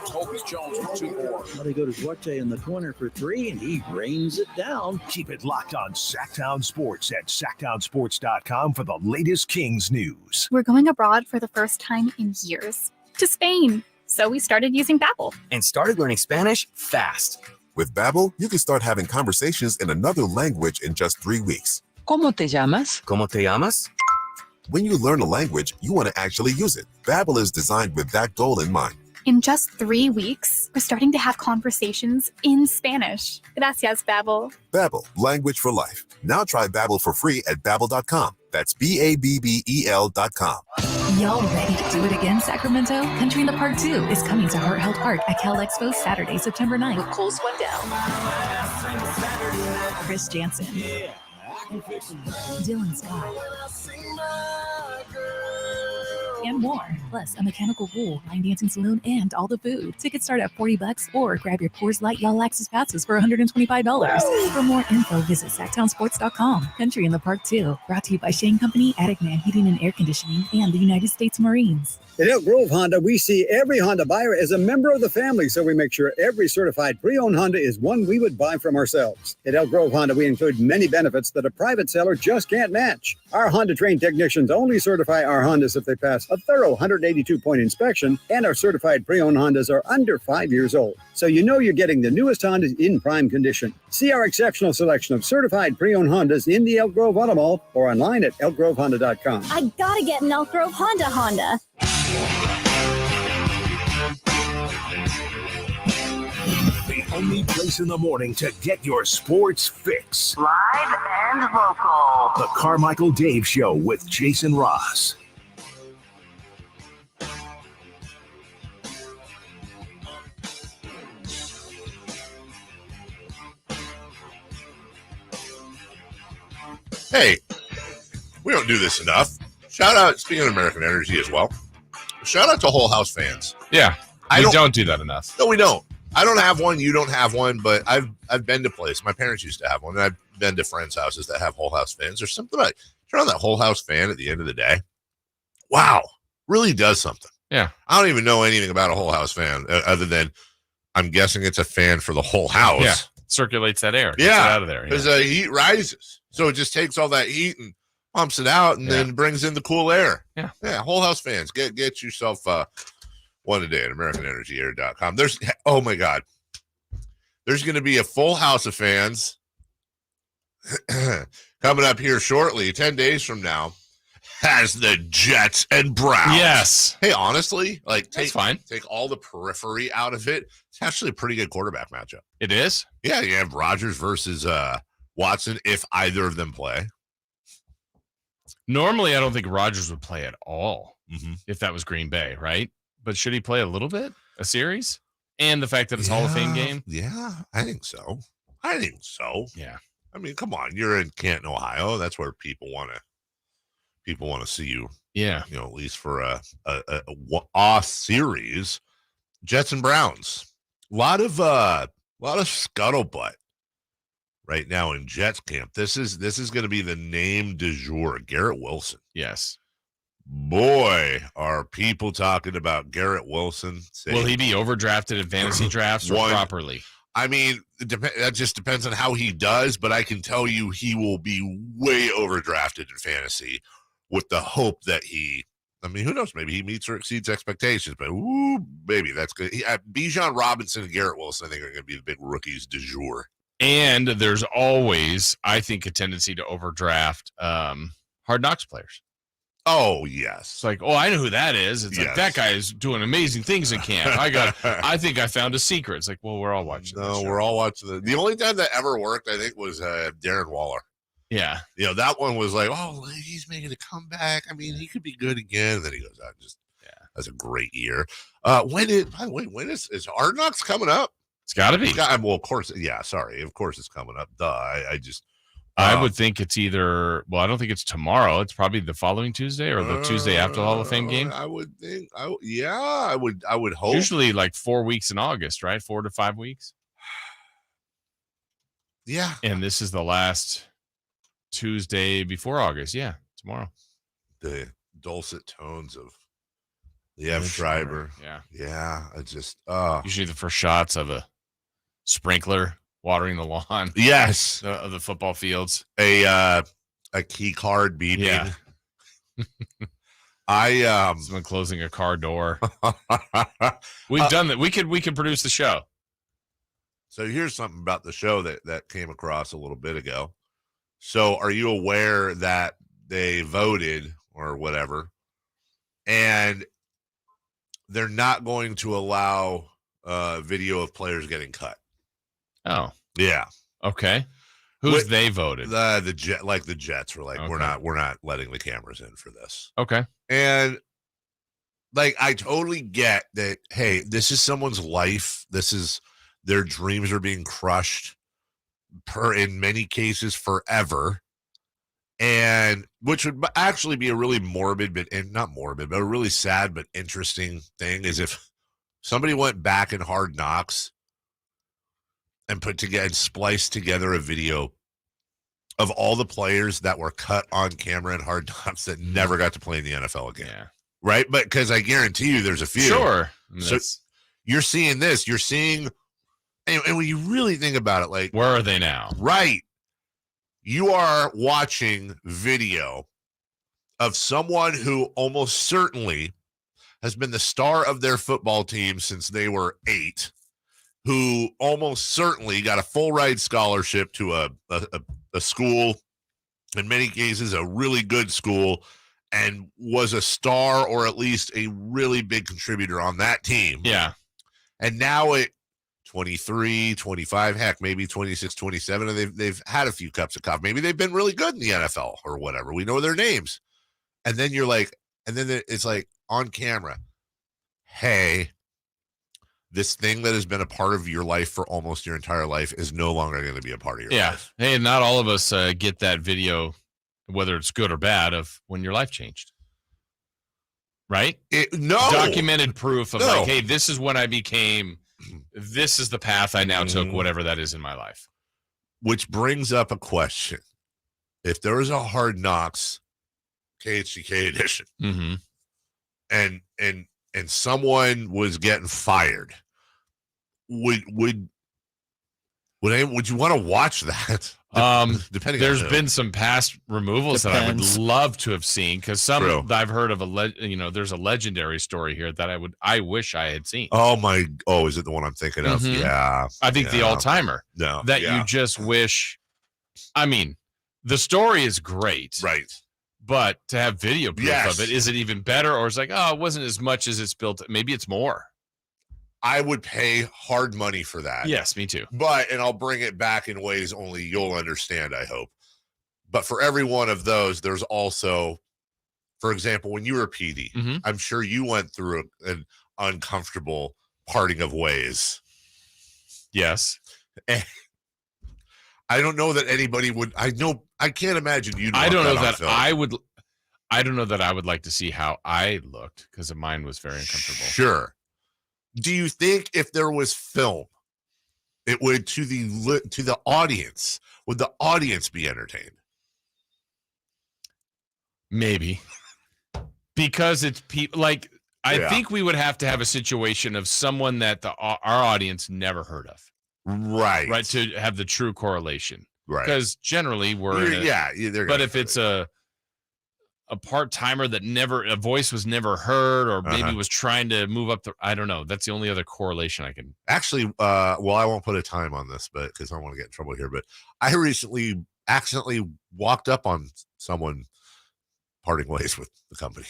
Toby Jones with 2 more. Now they go to Duarte in the corner for 3, and he rains it down. Keep it locked on Sactown Sports at SactownSports.com for the latest Kings news. We're going abroad for the first time in years, to Spain. So we started using Babbel. And started learning Spanish fast. With Babbel, you can start having conversations in another language in just 3 weeks. ¿Cómo te llamas? ¿Cómo te llamas? When you learn a language, you want to actually use it. Babbel is designed with that goal in mind. In just 3 weeks, we're starting to have conversations in Spanish. Gracias, Babbel. Babbel, language for life. Now try Babbel for free at Babbel.com. That's Babbel.com. Y'all ready to do it again, Sacramento? Country in the Park 2 is coming to Heart Health Park at Cal Expo Saturday, September 9th with Cole Swindell, Chris Jansen, Dylan Scott, and more. Plus, a mechanical bull, line dancing saloon, and all the food. Tickets start at $40 or grab your Coors Light Y'all Access passes for $125. For more info, visit SactownSports.com. Country in the Park 2. Brought to you by Shane Company, Attic Man Heating and Air Conditioning, and the United States Marines. At Elk Grove Honda, we see every Honda buyer as a member of the family, so we make sure every certified pre-owned Honda is one we would buy from ourselves. At Elk Grove Honda, we include many benefits that a private seller just can't match. Our Honda-trained technicians only certify our Hondas if they pass a thorough 182-point inspection, and our certified pre-owned Hondas are under 5 years old. So you know you're getting the newest Hondas in prime condition. See our exceptional selection of certified pre-owned Hondas in the Elk Grove Auto Mall or online at elkgrovehonda.com. I gotta get an Elk Grove Honda. The only place in the morning to get your sports fix. Live and local. The Carmichael Dave Show with Jason Ross. Hey, we don't do this enough. Shout out, speaking of American Energy as well, shout out to Whole House fans. Yeah, we don't do that enough. No, we don't. I don't have one. You don't have one, but I've been to places. My parents used to have one, and I've been to friends' houses that have Whole House fans. There's something like turn on that Whole House fan at the end of the day. Wow, really does something. Yeah, I don't even know anything about a Whole House fan other than I'm guessing it's a fan for the whole house. Yeah, circulates that air. Yeah, gets it out of there. Because the heat rises, so it just takes all that heat and pumps it out, and then brings in the cool air. Yeah. Whole House fans, get yourself one today at AmericanEnergyAir.com. There's, oh my God, there's going to be a full house of fans coming up here shortly, 10 days from now, has the Jets and Browns. Yes. Hey, honestly, like That's fine. Take all the periphery out of it. It's actually a pretty good quarterback matchup. It is? Yeah, you have Rodgers versus Watson if either of them play. Normally, I don't think Rodgers would play at all if that was Green Bay, right? But should he play a little bit? A series? And the fact that it's Hall of Fame game? Yeah, I think so. Yeah. I mean, come on. You're in Canton, Ohio. That's where people want to people want to see you. Yeah. At least for a series. Jets and Browns. A lot of scuttlebutt right now in Jets camp. This is going to be the name du jour, Garrett Wilson. Yes. Boy, are people talking about Garrett Wilson. Will he be overdrafted in fantasy drafts or properly? I mean, that just depends on how he does, but I can tell you he will be way overdrafted in fantasy with the hope that who knows? Maybe he meets or exceeds expectations, but baby, that's good. Bijan Robinson and Garrett Wilson, I think, are going to be the big rookies du jour. And there's always, I think, a tendency to overdraft Hard Knocks players. Oh, yes. It's like, I know who that is. It's like, that guy is doing amazing things in camp. I think I found a secret. It's like, well, we're all watching. No, we're all watching. The only time that ever worked, I think, was Darren Waller. Yeah. That one was like, he's making a comeback. I mean, he could be good again. And then he goes out that's a great year. When is Hard Knocks coming up? It's got to be. Well, of course. Yeah, sorry. Of course it's coming up. Duh. I would think it's either, I don't think it's tomorrow. It's probably the following Tuesday or the Tuesday after the Hall of Fame game. I would think. I would hope. Usually like 4 weeks in August, right? 4 to 5 weeks. Yeah. And this is the last Tuesday before August. Yeah, tomorrow. The dulcet tones of the F. Schreiber. Yeah. Yeah. Usually the first shots of a sprinkler watering the lawn. Yes. Of the football fields. A key card beeping. Yeah. Someone closing a car door. We've done that. We could produce the show. So here's something about the show that came across a little bit ago. So are you aware that they voted or whatever, and they're not going to allow video of players getting cut? Oh, yeah. Okay. They voted? The Jets were like, okay, we're not letting the cameras in for this. Okay. And like, I totally get that. Hey, this is someone's life. Their dreams are being crushed in many cases forever. And which would actually be a really but a really sad but interesting thing is if somebody went back in Hard Knocks and spliced together a video of all the players that were cut on camera in Hard Knocks that never got to play in the NFL again. Yeah. Right? But because I guarantee you there's a few. Sure. So you're seeing this. You're seeing, and when you really think about it, like, where are they now? Right. You are watching video of someone who almost certainly has been the star of their football team since they were 8, who almost certainly got a full ride scholarship to a school, in many cases a really good school, and was a star or at least a really big contributor on that team. Yeah. And now at 23, 25, heck, maybe 26, 27, and they've had a few cups of coffee. Maybe they've been really good in the NFL or whatever. We know their names. And then you're like, and then it's like on camera, hey, this thing that has been a part of your life for almost your entire life is no longer going to be a part of your life. Hey, not all of us get that video, whether it's good or bad, of when your life changed. Right? No. Documented proof of like, hey, this is when I became, this is the path I now took, whatever that is in my life. Which brings up a question. If there was a Hard Knocks KHTK edition and someone was getting fired, would you want to watch that? Depending, there's been some past removals that I would love to have seen, because some I've heard of there's a legendary story here that I wish I had seen. Is it the one I'm thinking of? Yeah, I think the all timer. No, that you just wish. I mean, the story is great, right? But to have video proof of it, is it even better, or is it like, it wasn't as much as it's built? Maybe it's more. I would pay hard money for that. Yes, me too. And I'll bring it back in ways only you'll understand, I hope. But for every one of those, there's also, for example, when you were PD, I'm sure you went through an uncomfortable parting of ways. Yes. I don't know that anybody would. I can't imagine you'd. I don't know that I would. I don't know that I would like to see how I looked because mine was very uncomfortable. Sure. Do you think if there was film, it would to the audience? Would the audience be entertained? Maybe. Because it's people like I think we would have to have a situation of someone that our audience never heard of. Right, to have the true correlation. Right. Because generally we're but if it's a part-timer that a voice was never heard or maybe was trying to move up I don't know. That's the only other correlation I can. Actually, I won't put a time on this, but because I don't want to get in trouble here, but I recently accidentally walked up on someone parting ways with the company.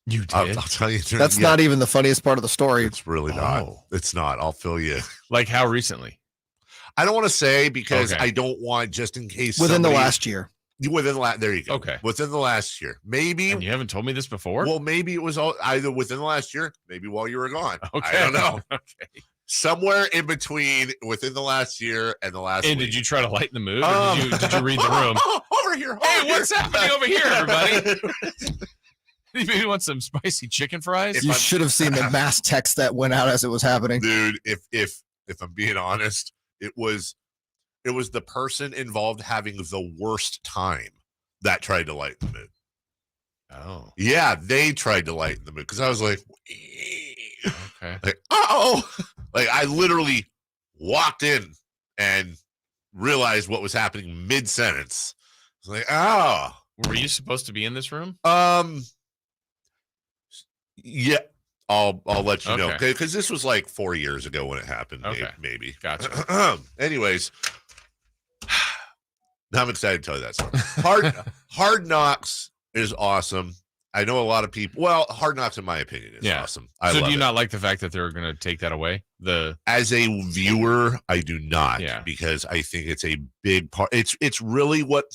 You did? I'll tell you. That's not even the funniest part of the story. It's really not. It's not. I'll fill you. Like how recently? I don't want to say because I don't want, just in case. Within the last year. There you go. Okay. Within the last year. Maybe. And you haven't told me this before? Well, maybe it was either within the last year, maybe while you were gone. Okay. I don't know. Okay. Somewhere in between within the last year and the last week. Did you try to lighten the mood or did you read the room? Over here. Hey, what's happening over here, everybody? Maybe want some spicy chicken fries? You should have seen the mass text that went out as it was happening. Dude, if I'm being honest, it was the person involved having the worst time that tried to lighten the mood. Oh. Yeah, they tried to lighten the mood because I was like, okay. Like, like I literally walked in and realized what was happening mid-sentence. I was like, were you supposed to be in this room? Yeah, I'll let you know Okay. because this was like 4 years ago when it happened. Okay. Maybe. Gotcha. Anyways, I'm excited to tell you that story. Hard Knocks is awesome. I know a lot of people. Well, Hard Knocks, in my opinion, is awesome. So do you not like the fact that they're going to take that away? As a viewer, I do not. Yeah. Because I think it's a big part. It's really what.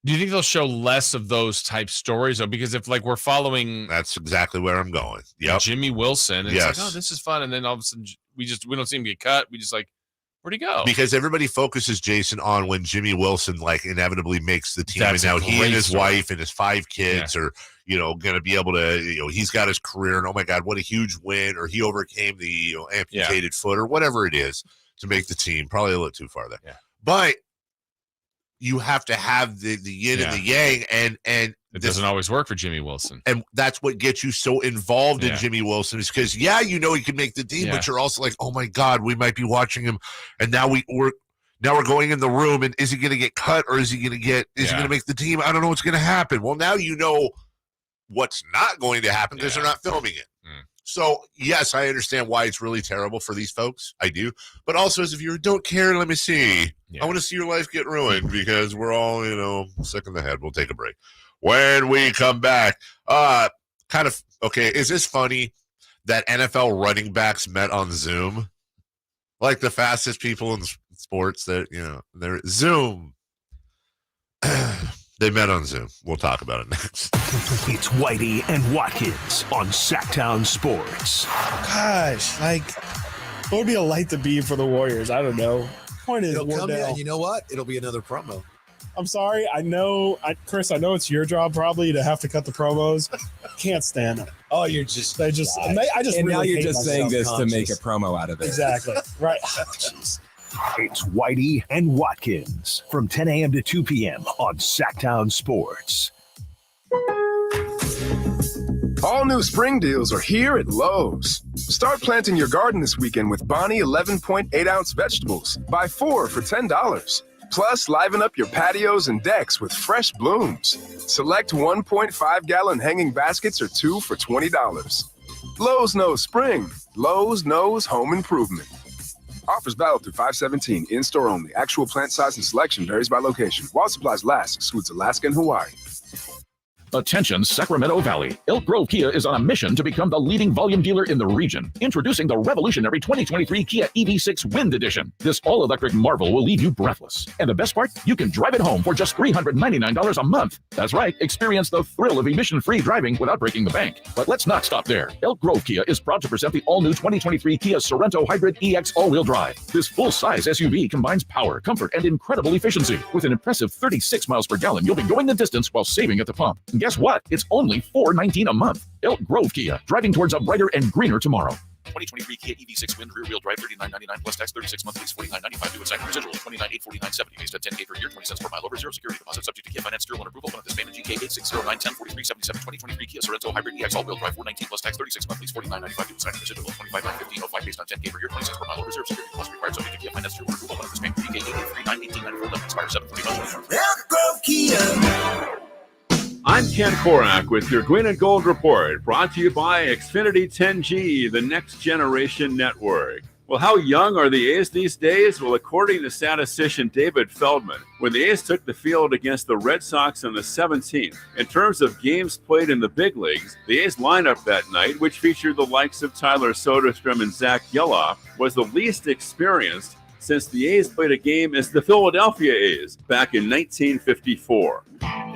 Do you think they'll show less of those type stories? Or because if like we're following, that's exactly where I'm going. Yep. Jimmy Wilson, and Yes. it's like, oh, this is fun, and then all of a sudden we don't see him get cut. We just like, where'd he go? Because everybody focuses, Jason, on when Jimmy Wilson like inevitably makes the team, That's and now a he and great his story. wife and his 5 kids are going to be able to. He's got his career, and oh my God, what a huge win! Or he overcame the amputated foot, or whatever it is, to make the team. Probably a little too far there. Yeah. But you have to have the yin and the yang, and it doesn't always work for Jimmy Wilson. And that's what gets you so involved in Jimmy Wilson, is because he can make the team, but you're also like, oh my God, we might be watching him, and now we're going in the room, and is he going to get cut, or is he going to make the team? I don't know what's going to happen. Well, now you know what's not going to happen because they're not filming it. So yes, I understand why it's really terrible for these folks. I do, but also as a viewer, don't care. Let me see. I want to see your life get ruined because we're all sick in the head. We'll take a break. When we come back, is this funny that NFL running backs met on Zoom? Like the fastest people in sports that, they're Zoom. They met on Zoom. We'll talk about it next. It's Whitey and Watkins on Sactown Sports. Gosh, what would be a light to be for the Warriors? I don't know. Point is, It'll come in, Wardell. and you know what? It'll be another promo. I'm sorry. I know, Chris. I know it's your job probably to have to cut the promos. Can't stand them. Oh, you're just. I just. And really now you're hate just myself. saying this to make a promo out of it. Exactly. Right. Oh, jeez. It's Whitey and Watkins from 10 a.m. to 2 p.m. on Sactown Sports. All new spring deals are here at Lowe's. Start planting your garden this weekend with Bonnie 11.8-ounce vegetables. Buy 4 for $10. Plus, liven up your patios and decks with fresh blooms. Select 1.5-gallon hanging baskets or 2 for $20. Lowe's knows spring. Lowe's knows home improvement. Offers valid through 5/17. In-store only. Actual plant size and selection varies by location. While supplies last, excludes Alaska and Hawaii. Attention Sacramento Valley. Elk Grove Kia is on a mission to become the leading volume dealer in the region. Introducing the revolutionary 2023 Kia EV6 Wind Edition. This all-electric marvel will leave you breathless. And the best part? You can drive it home for just $399 a month. That's right. Experience the thrill of emission-free driving without breaking the bank. But let's not stop there. Elk Grove Kia is proud to present the all-new 2023 Kia Sorento Hybrid EX all-wheel drive. This full-size SUV combines power, comfort, and incredible efficiency. With an impressive 36 miles per gallon, you'll be going the distance while saving at the pump. Get Guess what? It's only $419 a month. Elk Grove Kia, driving towards a brighter and greener tomorrow. 2023 Kia EV6 Wind rear-wheel drive, $39.99 plus tax, 36 monthly lease, $49.95 due at signing. Residual $29,849.70 based on $10K per year, 20 cents per mile over, 0 security deposit, subject to Kia finance, zero loan approval. One of this payment GK 860910377 2023 Kia Sorento hybrid EX all-wheel drive, $419 plus tax, 36 monthly lease, $49.95 due at signing. Residual $25,915.05 based on $10K per year, 20 cents per mile over, 0 security deposit required, subject to Kia finance, zero loan approval. One of this payment GK 883911894 expires 7/31. Elk Grove Kia. I'm Ken Korak with your Green and Gold Report, brought to you by Xfinity 10G, the next generation network. Well, how young are the A's these days? Well, according to statistician David Feldman, when the A's took the field against the Red Sox on the 17th, in terms of games played in the big leagues, the A's lineup that night, which featured the likes of Tyler Soderstrom and Zach Geloff, was the least experienced since the A's played a game as the Philadelphia A's back in 1954.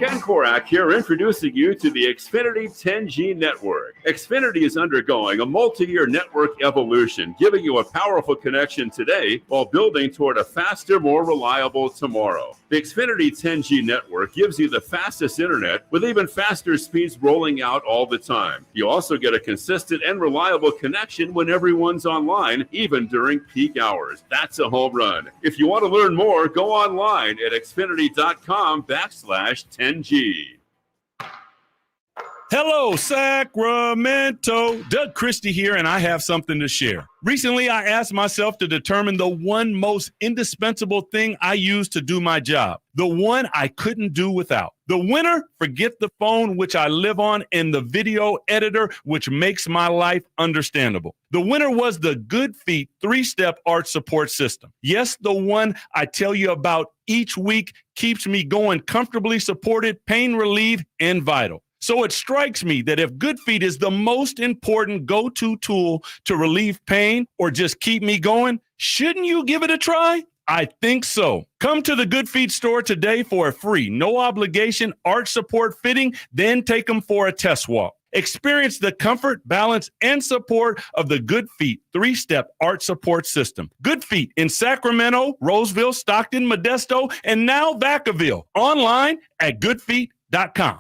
Ken Korak here, introducing you to the Xfinity 10G network. Xfinity is undergoing a multi-year network evolution, giving you a powerful connection today while building toward a faster, more reliable tomorrow. The Xfinity 10G network gives you the fastest internet with even faster speeds rolling out all the time. You also get a consistent and reliable connection when everyone's online, even during peak hours. That's a home run. If you want to learn more, go online at xfinity.com/10G. Hello, Sacramento. Doug Christie here, and I have something to share. Recently, I asked myself to determine the one most indispensable thing I use to do my job, the one I couldn't do without. The winner, forget the phone, which I live on, and the video editor, which makes my life understandable. The winner was the Good Feet 3-step arch support system. Yes, the one I tell you about each week keeps me going comfortably supported, pain relieved, and vital. So it strikes me that if Good Feet is the most important go-to tool to relieve pain or just keep me going, shouldn't you give it a try? I think so. Come to the Good Feet store today for a free, no obligation arch support fitting, then take them for a test walk. Experience the comfort, balance, and support of the Good Feet 3-step arch support system. Good Feet in Sacramento, Roseville, Stockton, Modesto, and now Vacaville. Online at goodfeet.com.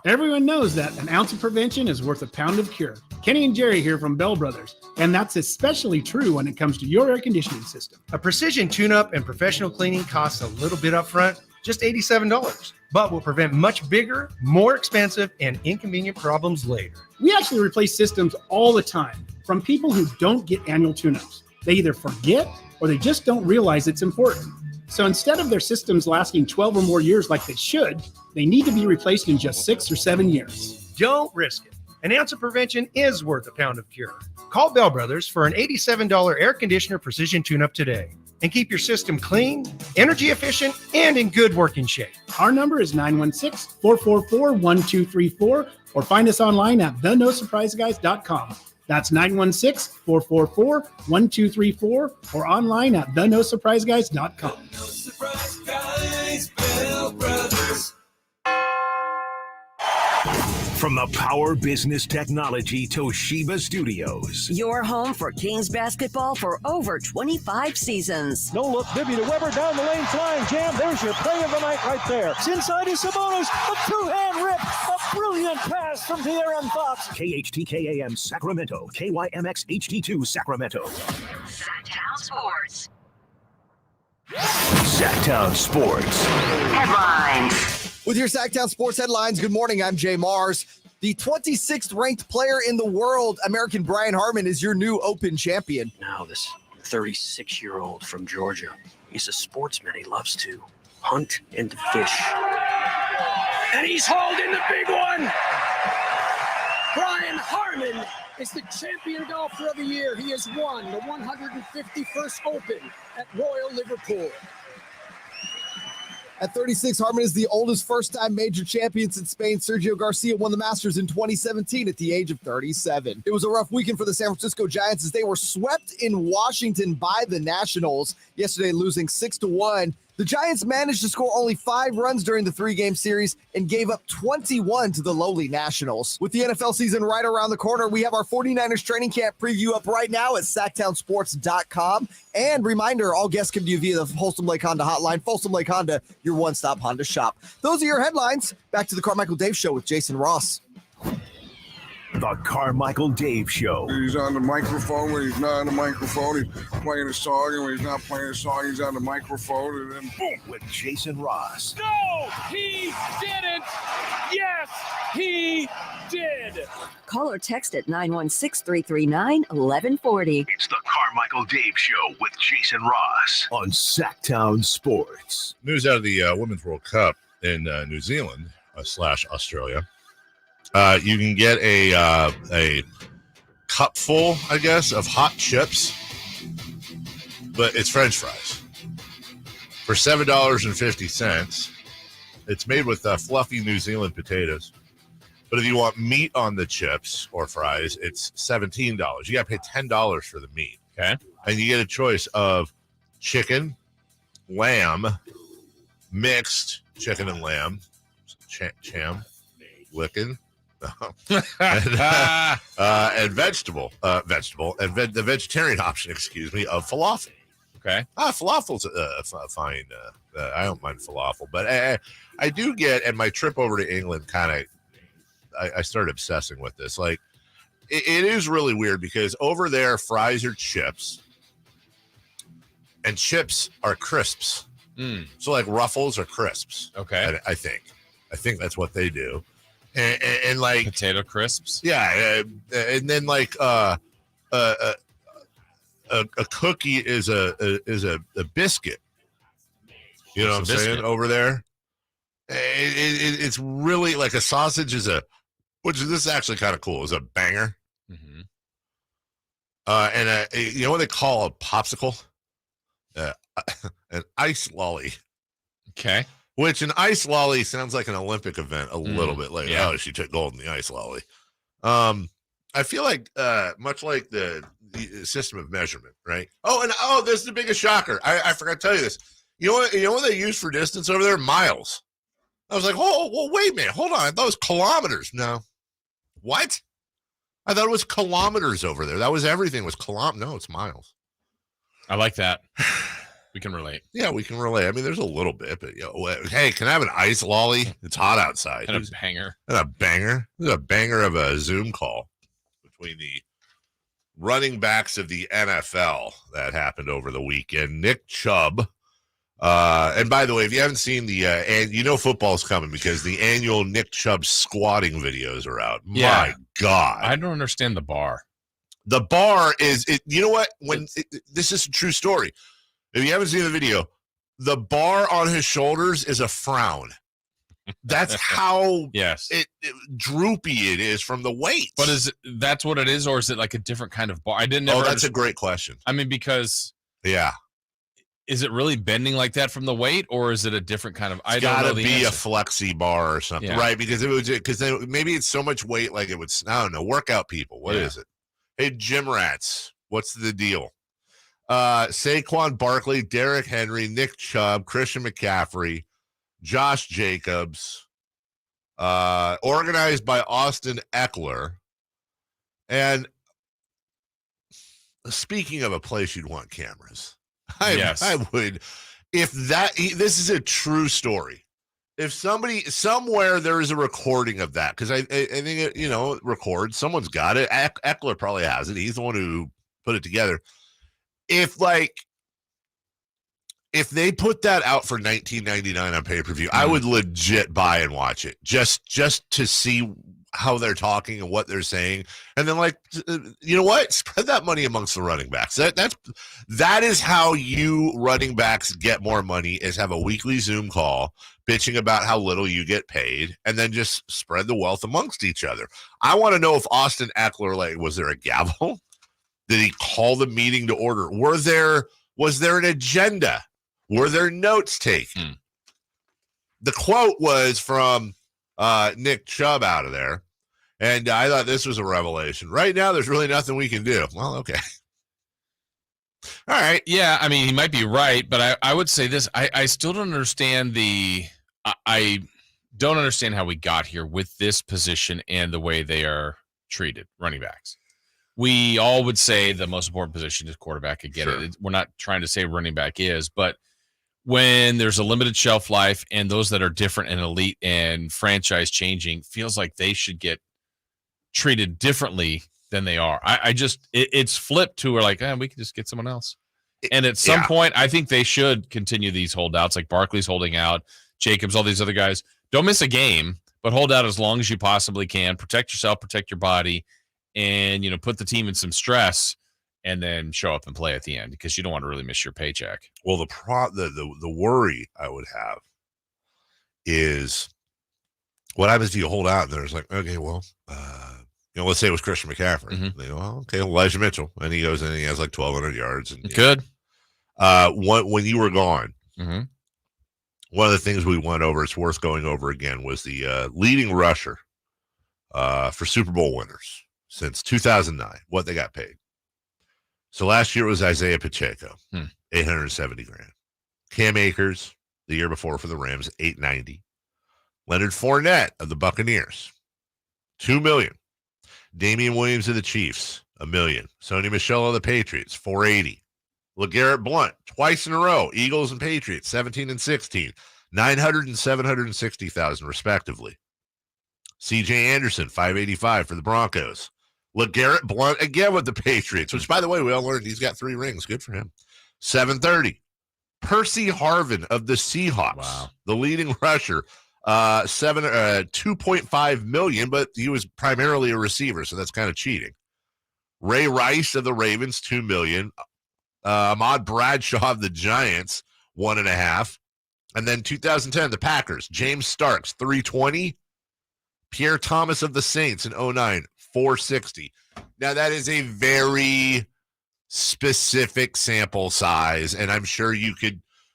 Everyone knows that an ounce of prevention is worth a pound of cure. Kenny and Jerry here from Bell Brothers, and that's especially true when it comes to your air conditioning system. A precision tune-up and professional cleaning costs a little bit up front, just $87, but will prevent much bigger, more expensive, and inconvenient problems later. We actually replace systems all the time from people who don't get annual tune-ups. They either forget or they just don't realize it's important. So instead of their systems lasting 12 or more years like they should, they need to be replaced in just 6 or 7 years. Don't risk it. An ounce of prevention is worth a pound of cure. Call Bell Brothers for an $87 air conditioner precision tune-up today and keep your system clean, energy efficient, and in good working shape. Our number is 916-444-1234 or find us online at thenosurpriseguys.com. That's 916-444-1234 or online at thenosurpriseguys.com. No surprise guys, Bell Brothers. From the Power Business Technology Toshiba Studios. Your home for Kings basketball for over 25 seasons. No look, Bibby to Weber, down the lane, flying jam. There's your play of the night right there. It's inside is Sabonis, a two-hand rip, a brilliant pass from De'Aaron Fox. KHTKAM Sacramento, KYMX HD2 Sacramento. Sactown Sports. Sactown Sports. Headlines. With your Sactown Sports headlines, good morning. I'm Jay Mars. The 26th ranked player in the world, American Brian Harmon, is your new Open champion. Now this 36-year-old from Georgia, he's a sportsman. He loves to hunt and to fish. And he's hauled in the big one. Brian Harmon is the champion golfer of the year. He has won the 151st Open at Royal Liverpool. At 36, Harmon is the oldest first-time major champion since Spain. Sergio Garcia won the Masters in 2017 at the age of 37. It was a rough weekend for the San Francisco Giants as they were swept in Washington by the Nationals yesterday, losing 6-1. The Giants managed to score only 5 runs during the 3-game series and gave up 21 to the lowly Nationals. With the NFL season right around the corner, we have our 49ers training camp preview up right now at SactownSports.com. And reminder, all guests come to you via the Folsom Lake Honda hotline. Folsom Lake Honda, your one-stop Honda shop. Those are your headlines. Back to the Carmichael Dave Show with Jason Ross. The Carmichael Dave Show. He's on the microphone when he's not on the microphone. He's playing a song, and when he's not playing a song, he's on the microphone, and then boom. With Jason Ross. No, he didn't. Yes, he did. Call or text at 916-339-1140. It's the Carmichael Dave Show with Jason Ross on Sactown Sports. News out of the Women's World Cup in New Zealand / Australia. You can get a cupful, I guess, of hot chips, but it's French fries for $7.50. It's made with fluffy New Zealand potatoes. But if you want meat on the chips or fries, it's $17. You got to pay $10 for the meat. Okay. And you get a choice of chicken, lamb, mixed chicken and lamb, cham, licking. and vegetable, and the vegetarian option, of falafel. Okay. Falafel's fine. I don't mind falafel, but I do get, and my trip over to England I started obsessing with this. Like, it is really weird because over there, fries are chips, and chips are crisps. So like Ruffles are crisps. Okay. I think that's what they do. And like potato crisps, yeah, and then like a cookie is a biscuit. You know what I'm saying over there? It's really like a sausage which this is actually kind of cool. Is a banger. Mm-hmm. And you know what they call a popsicle? An ice lolly. Okay. Which an ice lolly sounds like an Olympic event a little bit. Like, oh, she took gold in the ice lolly. I feel like much like the system of measurement, right? Oh, this is the biggest shocker. I forgot to tell you this. You know what they use for distance over there? Miles. I was like, well, wait a minute. Hold on. I thought it was kilometers. No. What? I thought it was kilometers over there. That was everything was kilometers. No, it's miles. I like that. We can relate. Yeah, we can relate. I mean, there's a little bit, but hey, can I have an ice lolly? It's hot outside. And a banger. And a banger. There's a banger of a Zoom call between the running backs of the NFL that happened over the weekend. Nick Chubb. And by the way, if you haven't seen and football's coming because the annual Nick Chubb squatting videos are out. Yeah. My God. I don't understand the bar. The bar is, you know what? This is a true story. If you haven't seen the video, the bar on his shoulders is a frown. That's how droopy it is from the weight. But that's what it is, or is it like a different kind of bar? I didn't. That's a great question. I mean, because is it really bending like that from the weight, or is it a different kind of? I don't know the answer. A flexi bar or something, right? Because maybe it's so much weight, like it would. I don't know. Workout people, what is it? Hey, gym rats, what's the deal? Saquon Barkley, Derrick Henry, Nick Chubb, Christian McCaffrey, Josh Jacobs, organized by Austin Eckler. And speaking of a place you'd want cameras, I would, this is a true story. If somewhere there is a recording of that, because I think it records, someone's got it. Eckler probably has it. He's the one who put it together. If they put that out for $19.99 on pay-per-view, I would legit buy and watch it just to see how they're talking and what they're saying. And then, you know what? Spread that money amongst the running backs. That is how you running backs get more money, is have a weekly Zoom call bitching about how little you get paid, and then just spread the wealth amongst each other. I want to know if Austin Eckler, was there a gavel? Did he call the meeting to order? Was there an agenda? Were there notes taken? The quote was from Nick Chubb out of there, and I thought this was a revelation. Right now, there's really nothing we can do. Well, okay. All right. Yeah, I mean, he might be right, but I would say this. I still don't understand I don't understand how we got here with this position and the way they are treated, running backs. We all would say the most important position is quarterback. I get it. We're not trying to say running back is, but when there's a limited shelf life and those that are different and elite and franchise changing, feels like they should get treated differently than they are. It's flipped to where like, we can just get someone else. And at some point, I think they should continue these holdouts, like Barkley's holding out, Jacobs, all these other guys. Don't miss a game, but hold out as long as you possibly can. Protect yourself, protect your body, and put the team in some stress, and then show up and play at the end because you don't want to really miss your paycheck. Well, the worry I would have is what happens if you hold out and there's like, okay, well, let's say it was Christian McCaffrey. Mm-hmm. They go, okay, Elijah Mitchell, and he goes in and he has like 1,200 yards. And good. When you were gone, mm-hmm. one of the things we went over, it's worth going over again, was the leading rusher for Super Bowl winners since 2009, what they got paid. So last year was Isaiah Pacheco, $870,000. Cam Akers, the year before for the Rams, $890,000. Leonard Fournette of the Buccaneers, $2 million. Damian Williams of the Chiefs, $1 million. Sony Michel of the Patriots, $480,000. LeGarrette Blount, twice in a row, Eagles and Patriots, 17 and 16, $900,000 and $760,000 respectively. CJ Anderson, $585,000 for the Broncos. LeGarrette Blount again with the Patriots, which, by the way, we all learned he's got 3 rings. Good for him. $730,000. Percy Harvin of the Seahawks, the leading rusher, $2.5 million, but he was primarily a receiver, so that's kind of cheating. Ray Rice of the Ravens, $2 million. Ahmad Bradshaw of the Giants, $1.5 million. And then 2010, the Packers, James Starks, $320,000. Pierre Thomas of the Saints in 2009, $460,000. Now, that is a very specific sample size, and I'm sure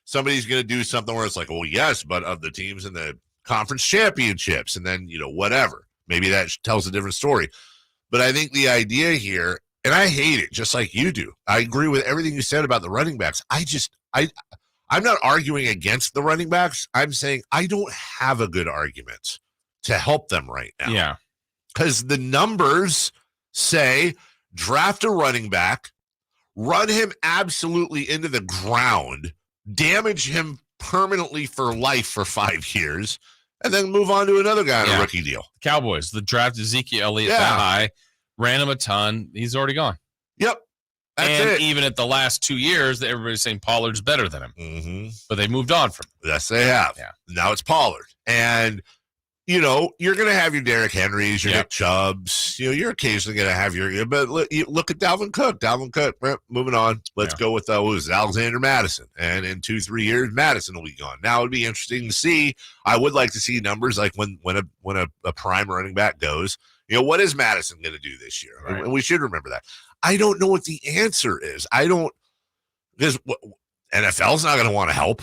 somebody's going to do something where it's like, well, yes, but of the teams in the conference championships, and then, whatever. Maybe that tells a different story. But I think the idea here, and I hate it just like you do. I agree with everything you said about the running backs. I'm not arguing against the running backs. I'm saying I don't have a good argument to help them right now. Yeah. Because the numbers say draft a running back, run him absolutely into the ground, damage him permanently for life for 5 years, and then move on to another guy on a rookie deal. Cowboys, the draft Ezekiel Elliott that high, ran him a ton. He's already gone. Yep. That's it. Even at the last 2 years, everybody's saying Pollard's better than him. Mm-hmm. But they moved on from him. Yes, they have. Yeah. Now it's Pollard. And, you're going to have your Derrick Henrys, your Nick Chubbs. You're occasionally going to have but look at Dalvin Cook. Dalvin Cook, moving on. Let's go with Alexander Madison. And in 2-3 years, Madison will be gone. Now, it would be interesting to see. I would like to see numbers like when a prime running back goes. What is Madison going to do this year? Right. And we should remember that. I don't know what the answer is. Because NFL's not going to want to help.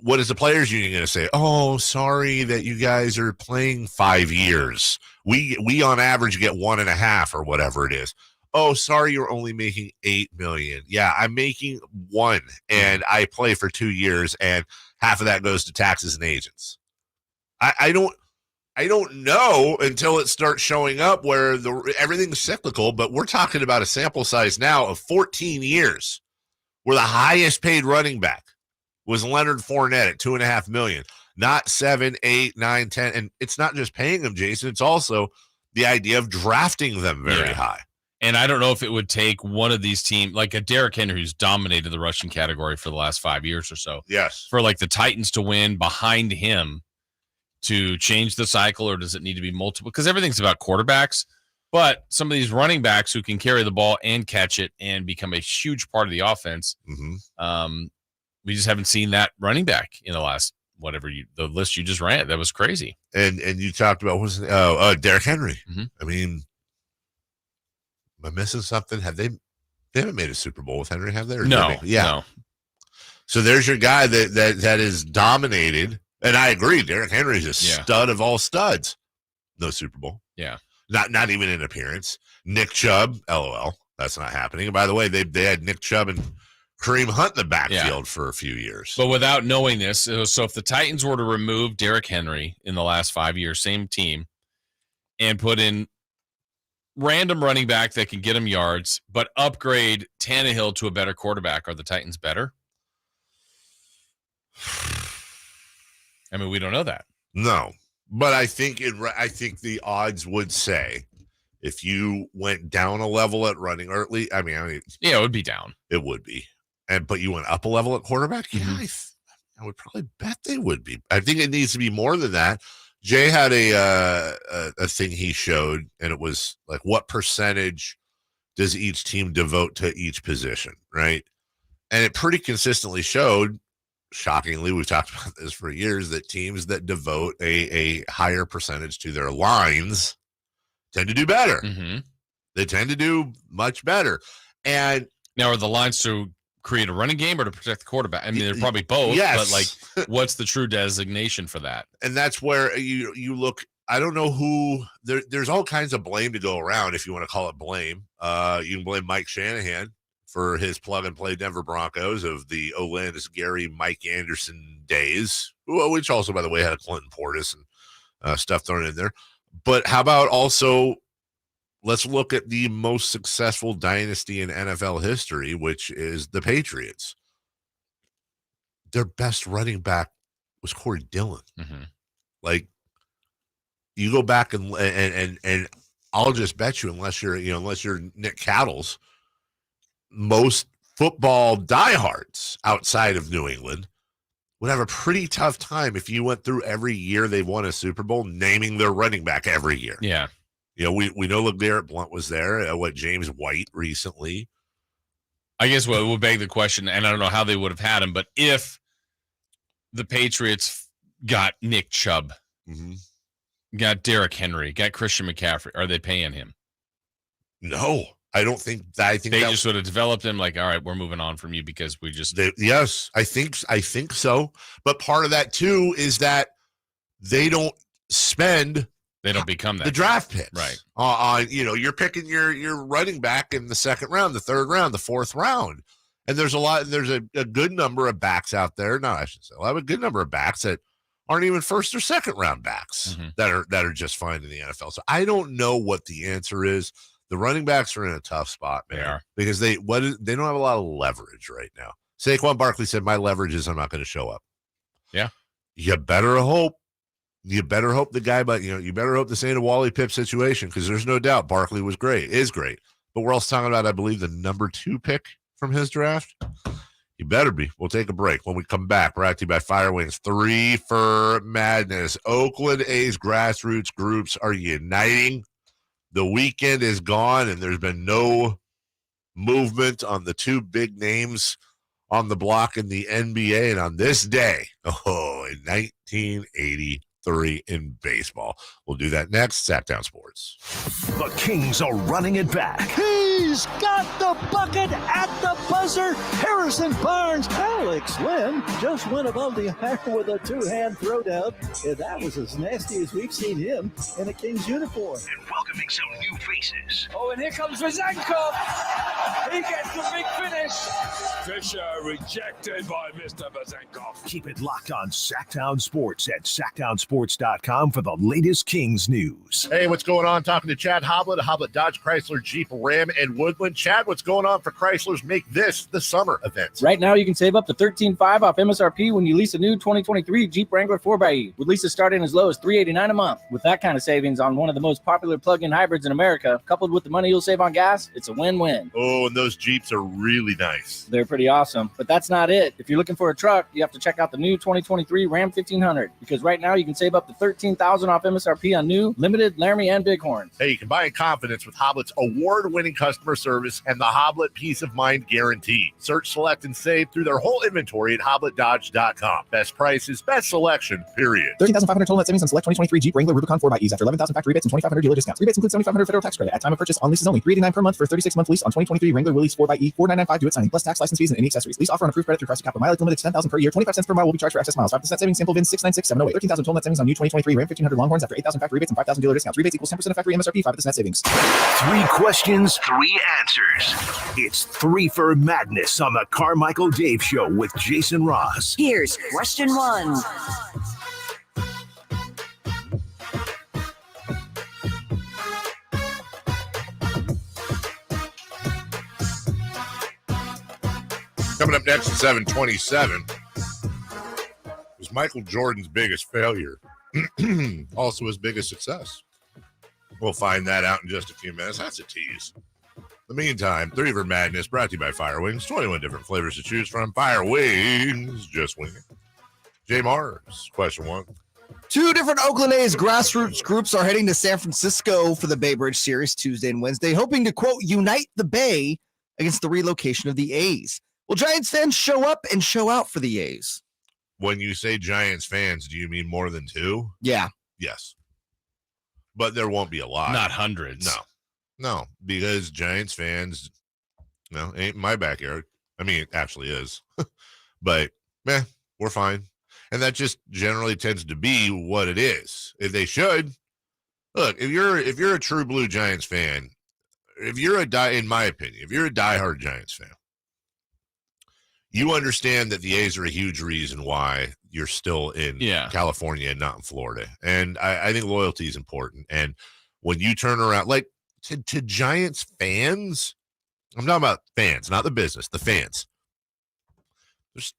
What is the players union going to say? Oh, sorry that you guys are playing 5 years. We on average get 1.5 or whatever it is. Oh, sorry, you're only making $8 million. Yeah, I'm making 1, and I play for 2 years, and half of that goes to taxes and agents. I don't know until it starts showing up where everything's cyclical, but we're talking about a sample size now of 14 years where the highest paid running back was Leonard Fournette at $2.5 million, not 7, 8, 9, 10. And it's not just paying them, Jason. It's also the idea of drafting them very high. And I don't know if it would take one of these teams, like a Derrick Henry who's dominated the rushing category for the last 5 years or so. Yes. For like the Titans to win behind him to change the cycle, or does it need to be multiple? Because everything's about quarterbacks. But some of these running backs who can carry the ball and catch it and become a huge part of the offense, we just haven't seen that running back in the last the list you just ran. That was crazy. And you talked about Derrick Henry. Mm-hmm. I mean, am I missing something? They haven't made a Super Bowl with Henry, have they? No. So there's your guy that is dominated, and I agree. Derrick Henry is a stud of all studs. No Super Bowl. Yeah. Not even an appearance. Nick Chubb, LOL. That's not happening. And by the way, they had Nick Chubb and Kareem Hunt in the backfield for a few years. But without knowing this, so if the Titans were to remove Derrick Henry in the last 5 years, same team, and put in random running back that can get him yards, but upgrade Tannehill to a better quarterback, are the Titans better? I mean, we don't know that. No, but I think the odds would say if you went down a level at running, or at least, I mean, yeah, it would be down. It would be. But you went up a level at quarterback? Yeah, I would probably bet they would be. I think it needs to be more than that. Jay had a thing he showed, and it was like, what percentage does each team devote to each position, right? And it pretty consistently showed, shockingly, we've talked about this for years, that teams that devote a higher percentage to their lines tend to do better. Mm-hmm. They tend to do much better. And now, are the lines to create a running game or to protect the quarterback? I mean, they're probably both, yes. But like, what's the true designation for that? And that's where you look. I don't know who there's all kinds of blame to go around, if you want to call it blame. You can blame Mike Shanahan for his plug and play Denver Broncos of the Olandis Gary, Mike Anderson days, which also, by the way, had a Clinton Portis and stuff thrown in there. But how about also, let's look at the most successful dynasty in NFL history, which is the Patriots. Their best running back was Corey Dillon. Mm-hmm. Like, you go back and I'll just bet you, unless you're Nick Cattles, most football diehards outside of New England would have a pretty tough time if you went through every year they've won a Super Bowl naming their running back every year. Yeah. You know, we know LeGarrette Blount was there. James White recently. I guess what would beg the question, and I don't know how they would have had him, but if the Patriots got Nick Chubb, got Derrick Henry, got Christian McCaffrey, are they paying him? No, I don't think. I think they just would have developed him. Like, all right, we're moving on from you because we just. Yes, I think so. But part of that too is that they don't spend. They don't become that the draft picks, right? You're picking your running back in the second round, the third round, the fourth round, and there's a good number of backs out there. No, I should say, I have a good number of backs that aren't even first or second round backs that are just fine in the NFL. So I don't know what the answer is. The running backs are in a tough spot, man, they are. Because they don't have a lot of leverage right now. Saquon Barkley said, "My leverage is I'm not going to show up." Yeah, you better hope. You better hope the guy, but you better hope this ain't a Wally Pipp situation, because there's no doubt Barkley is great. But we're also talking about, I believe, the number 2 pick from his draft. You better be. We'll take a break. When we come back, brought to you by Fire Wings 3 for Madness. Oakland A's grassroots groups are uniting. The weekend is gone, and there's been no movement on the 2 big names on the block in the NBA. And on this day, in 1983 in baseball. We'll do that next. Sactown Sports. The Kings are running it back. He's got the bucket at the buzzer. Harrison Barnes. Alex Lynn just went above the iron with a 2-hand throwdown. And that was as nasty as we've seen him in a Kings uniform. And welcoming some new faces. Oh, and here comes Vezenkov. He gets the big finish. Fisher rejected by Mr. Vezenkov. Keep it locked on Sactown Sports at SactownSports.com for the latest Kings news. Hey, what's going on? Talking to Chad Hoblet, Hoblet Dodge, Chrysler, Jeep, Ram, and Woodland. Chad, what's going on for Chrysler's Make This the Summer event? Right now, you can save up to $13,500 off MSRP when you lease a new 2023 Jeep Wrangler 4xe, with leases starting as low as $389 a month. With that kind of savings on one of the most popular plug-in hybrids in America, coupled with the money you'll save on gas, it's a win-win. Oh, and those Jeeps are really nice. They're pretty awesome, but that's not it. If you're looking for a truck, you have to check out the new 2023 Ram 1500, because right now you can save up to $13,000 off MSRP on new, limited, Laramie, and Bighorn. Hey, you can buy in confidence with Hoblet's award-winning customer service and the Hoblet Peace of Mind Guarantee. Search, select, and save through their whole inventory at HobletDodge.com. Best prices, best selection, period. $13,500 total net savings on select 2023 Jeep Wrangler Rubicon 4xEs after $11,000 factory rebates and $2,500 dealer discounts. Rebates include $7,500 federal tax credit at time of purchase on leases only. $389 per month for 36-month lease on 2023 Wrangler Willys 4xe, $4,995 due at signing, plus tax, license fees, and any accessories. Lease offer on approved credit through Price to Capital. Mileage limited to 10,000 per year. 25 cents per mile will be charged for excess miles. 5% savings. Sample VIN 696-708. 13,000 total net savings on new 2023 Ram 1500 Longhorns after 8,000 factory rebates and 5,000 dealer discounts. Rebates equals 10% of factory MSRP. 5% net savings. 3 questions, 3 answers. It's 3 for Madness on the Carmichael Dave Show with Jason Ross. Here's question 1. Coming up next at 7:27 was Michael Jordan's biggest failure, also his biggest success. We'll find that out in just a few minutes. That's a tease. In the meantime, 3 for Madness brought to you by Fire Wings. 21 different flavors to choose from. Fire Wings, just wing it. J. Mars, question 1. 2 different Oakland A's grassroots groups are heading to San Francisco for the Bay Bridge Series Tuesday and Wednesday, hoping to, quote, unite the Bay against the relocation of the A's. Will Giants fans show up and show out for the A's? When you say Giants fans, do you mean more than 2? Yeah. Yes. But there won't be a lot. Not hundreds. No, because Giants fans, ain't in my backyard. I mean, it actually is. But, we're fine. And that just generally tends to be what it is. If they should, look, if you're a true blue Giants fan, in my opinion, if you're a diehard Giants fan, you understand that the A's are a huge reason why you're still in California and not in Florida. And I think loyalty is important. And when you turn around, like to Giants fans, I'm talking about fans, not the business, the fans. There's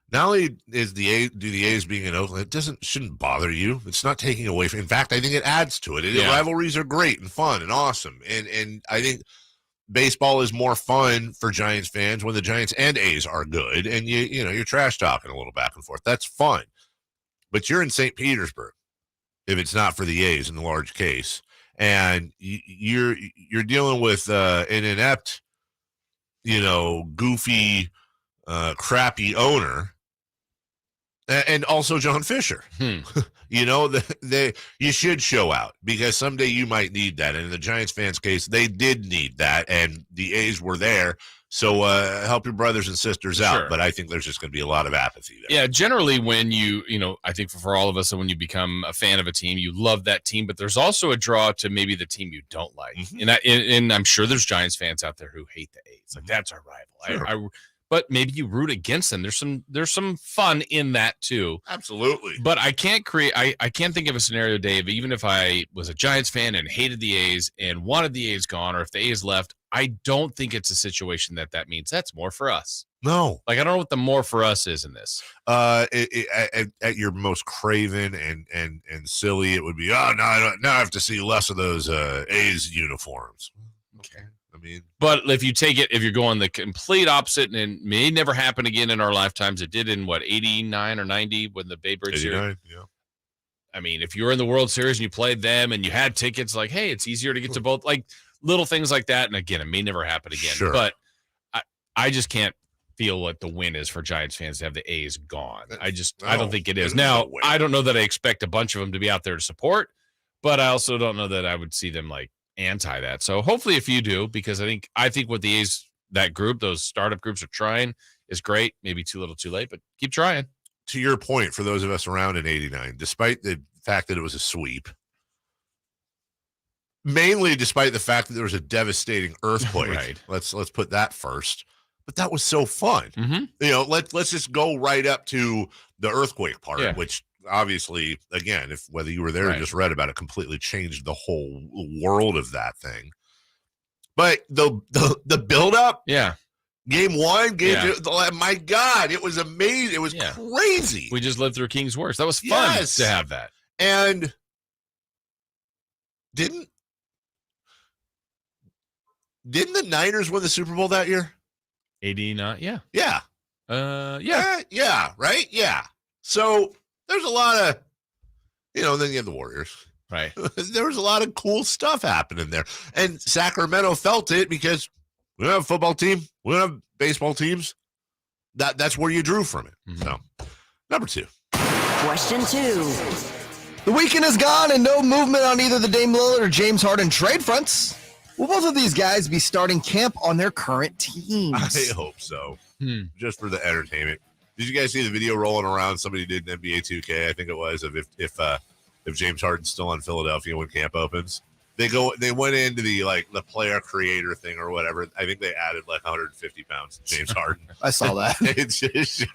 not only is the A's being in Oakland, it shouldn't bother you. It's not taking away from. In fact, I think it adds to it. The rivalries are great and fun and awesome. And I think baseball is more fun for Giants fans when the Giants and A's are good, and you're trash talking a little back and forth. That's fun. But you're in St. Petersburg if it's not for the A's in the large case, and you're dealing with an inept, goofy, crappy owner, and also John Fisher. You should show out because someday you might need that. And in the Giants fans' case, they did need that, and the A's were there. So help your brothers and sisters out. Sure. But I think there's just going to be a lot of apathy there. Yeah, generally when I think for all of us, when you become a fan of a team, you love that team, but there's also a draw to maybe the team you don't like. Mm-hmm. And I'm sure there's Giants fans out there who hate the A's. Like, that's our rival. Sure. But maybe you root against them. There's some fun in that too. Absolutely. But I can't think of a scenario, Dave, even if I was a Giants fan and hated the A's and wanted the A's gone, or if the A's left, I don't think it's a situation that means that's more for us. No. Like, I don't know what the more for us is in this. At your most craven and silly, it would be, now I have to see less of those A's uniforms. Okay. But if you're going the complete opposite, and it may never happen again in our lifetimes. It did in 89 or 90 when the Bay Bridge Series. Yeah. I mean, if you were in the World Series and you played them and you had tickets, like, hey, it's easier to get to both, like little things like that. And again, it may never happen again. Sure. But I just can't feel what the win is for Giants fans to have the A's gone. I don't think it is. Now, I don't know that I expect a bunch of them to be out there to support, but I also don't know that I would see them like anti that. So hopefully if you do, because I think what the A's, that group, those startup groups are trying is great. Maybe too little too late, but keep trying. To your point, for those of us around in 89, despite the fact that it was a sweep, mainly despite the fact that there was a devastating earthquake, right. Let's put that first. But that was so fun. Mm-hmm. Let's just go right up to the earthquake part, which obviously, again, if whether you were there or just read about it, completely changed the whole world of that thing. But the build up, game 1, game 2, my God, it was amazing. It was crazy. We just lived through King's Worst. That was fun to have that. And didn't the Niners win the Super Bowl that year? 89, yeah. Right? Yeah. So there's a lot of, then you have the Warriors. Right. There was a lot of cool stuff happening there. And Sacramento felt it because we don't have a football team. We don't have baseball teams. That's where you drew from it. Mm-hmm. So, number 2. Question 2. The weekend is gone and no movement on either the Dame Lillard or James Harden trade fronts. Will both of these guys be starting camp on their current teams? I hope so. Just for the entertainment. Did you guys see the video rolling around? Somebody did an NBA 2K, I think it was, of if James Harden's still in Philadelphia when camp opens. They went into the player creator thing or whatever. I think they added 150 pounds to James Harden. I saw that. It's just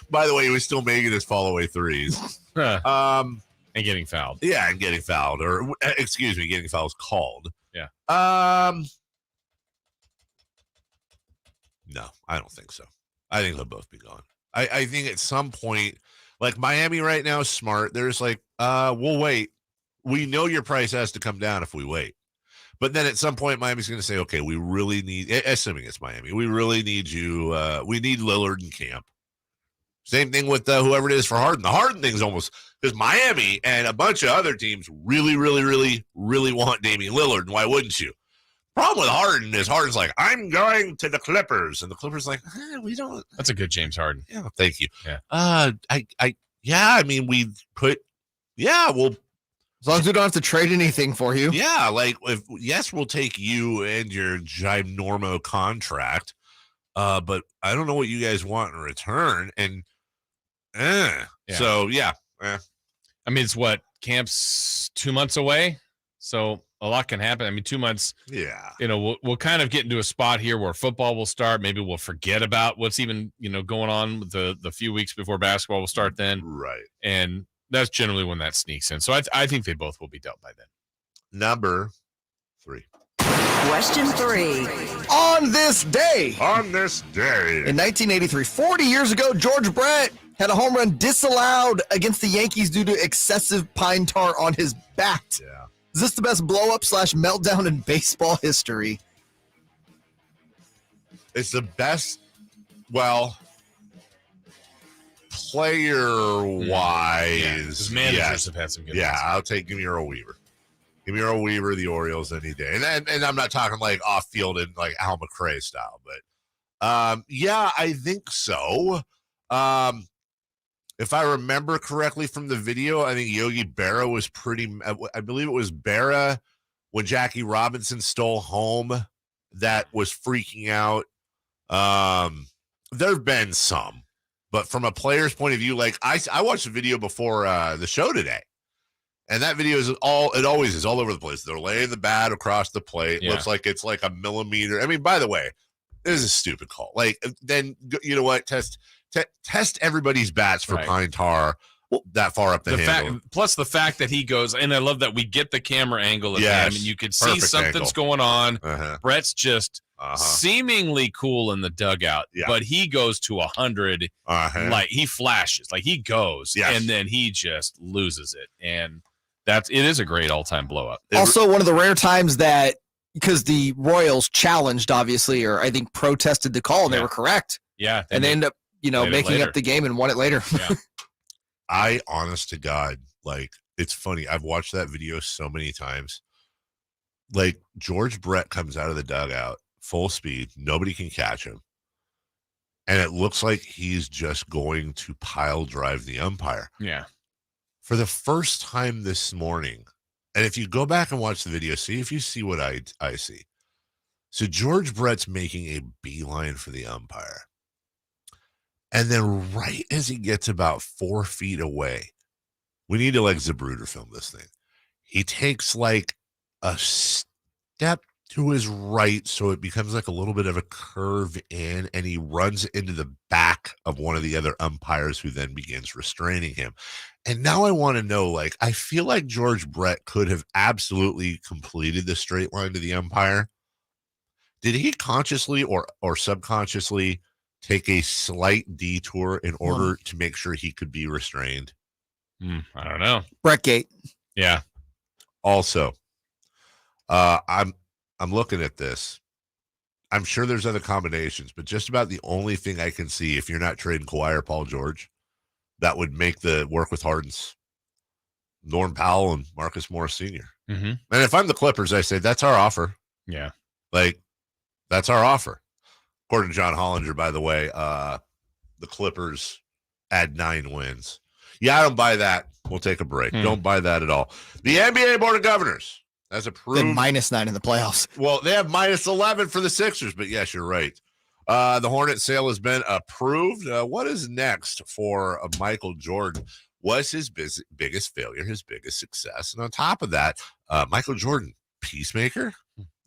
by the way, he was still making his fall away threes. And getting fouled. Yeah, and getting fouled, or excuse me, getting fouls called. Yeah. No, I don't think so. I think they'll both be gone. I think at some point, like Miami right now is smart. There's we'll wait. We know your price has to come down if we wait. But then at some point, Miami's going to say, okay, we really need, assuming it's Miami, we really need you. We need Lillard in camp. Same thing with whoever it is for Harden. The Harden thing's almost, because Miami and a bunch of other teams really, really, really, really want Damian Lillard. And why wouldn't you? Problem with Harden is Harden's like, I'm going to the Clippers. And the Clippers like, we don't. That's a good James Harden. Yeah, thank you. Yeah. I mean, we'll. As long as we don't have to trade anything for you. Yeah, we'll take you and your ginormo contract, but I don't know what you guys want in return. And so yeah. I mean, it's what, camp's 2 months away, so a lot can happen. I mean, 2 months. Yeah. We'll kind of get into a spot here where football will start. Maybe we'll forget about what's even going on with the few weeks before basketball will start. Then right, and that's generally when that sneaks in. So I think they both will be dealt by then. Number 3. Question 3. On this day. In 1983, 40 years ago, George Brett had a home run disallowed against the Yankees due to excessive pine tar on his bat. Yeah. Is this the best blow-up / meltdown in baseball history? It's the best, player-wise. Managers have had some good ones. I'll take, give me Earl Weaver. Give me Earl Weaver, the Orioles any day. And I'm not talking off-field and Al McRae style, but I think so. If I remember correctly from the video, I think Yogi Berra was I believe it was Berra when Jackie Robinson stole home that was freaking out. There have been some, but from a player's point of view, I watched the video before the show today, and that video it always is all over the place. They're laying the bat across the plate. Yeah. Looks like it's like a millimeter. I mean, by the way, this is a stupid call. Then you know what? Test everybody's bats for pine tar that far up the handle. Plus the fact that he goes, and I love that we get the camera angle of him, and you could see something's going on. Brett's just seemingly cool in the dugout, but he goes to 100, like he flashes, like he goes, and then he just loses it, and it is a great all-time blow-up. Also, one of the rare times that, because the Royals challenged, obviously, or I think protested the call, and they were correct. Yeah, and they end up making up the game and won it later. Yeah. I, honest to God, it's funny. I've watched that video so many times. George Brett comes out of the dugout, full speed. Nobody can catch him. And it looks like he's just going to pile drive the umpire. Yeah. For the first time this morning, and if you go back and watch the video, see if you see what I see. So George Brett's making a beeline for the umpire. And then right as he gets about 4 feet away, we need to Zapruder film this thing. He takes a step to his right, so it becomes a little bit of a curve in, and he runs into the back of one of the other umpires, who then begins restraining him. And now I want to know, I feel like George Brett could have absolutely completed the straight line to the umpire. Did he consciously or subconsciously take a slight detour in order to make sure he could be restrained? I don't know. Brettgate. Yeah. Also, I'm looking at this. I'm sure there's other combinations, but just about the only thing I can see, if you're not trading Kawhi or Paul George, that would make the work with Harden's Norm Powell and Marcus Morris Sr. Mm-hmm. And if I'm the Clippers, I say that's our offer. Yeah. That's our offer. According to John Hollinger, by the way, the Clippers add 9 wins. Yeah, I don't buy that. We'll take a break. Don't buy that at all. The NBA Board of Governors has approved. Then -9 in the playoffs. Well, they have -11 for the Sixers, but yes, you're right. The Hornet sale has been approved. What is next for Michael Jordan? Was his biggest failure his biggest success? And on top of that, Michael Jordan, peacemaker?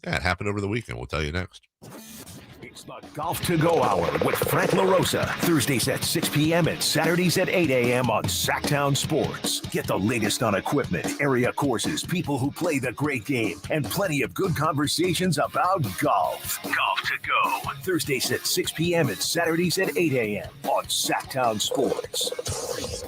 Yeah, it happened over the weekend. We'll tell you next. It's the Golf to Go Hour with Frank LaRosa. Thursdays at 6 p.m. and Saturdays at 8 a.m. on Sactown Sports. Get the latest on equipment, area courses, people who play the great game, and plenty of good conversations about golf. Golf to Go. Thursdays at 6 p.m. and Saturdays at 8 a.m. on Sactown Sports.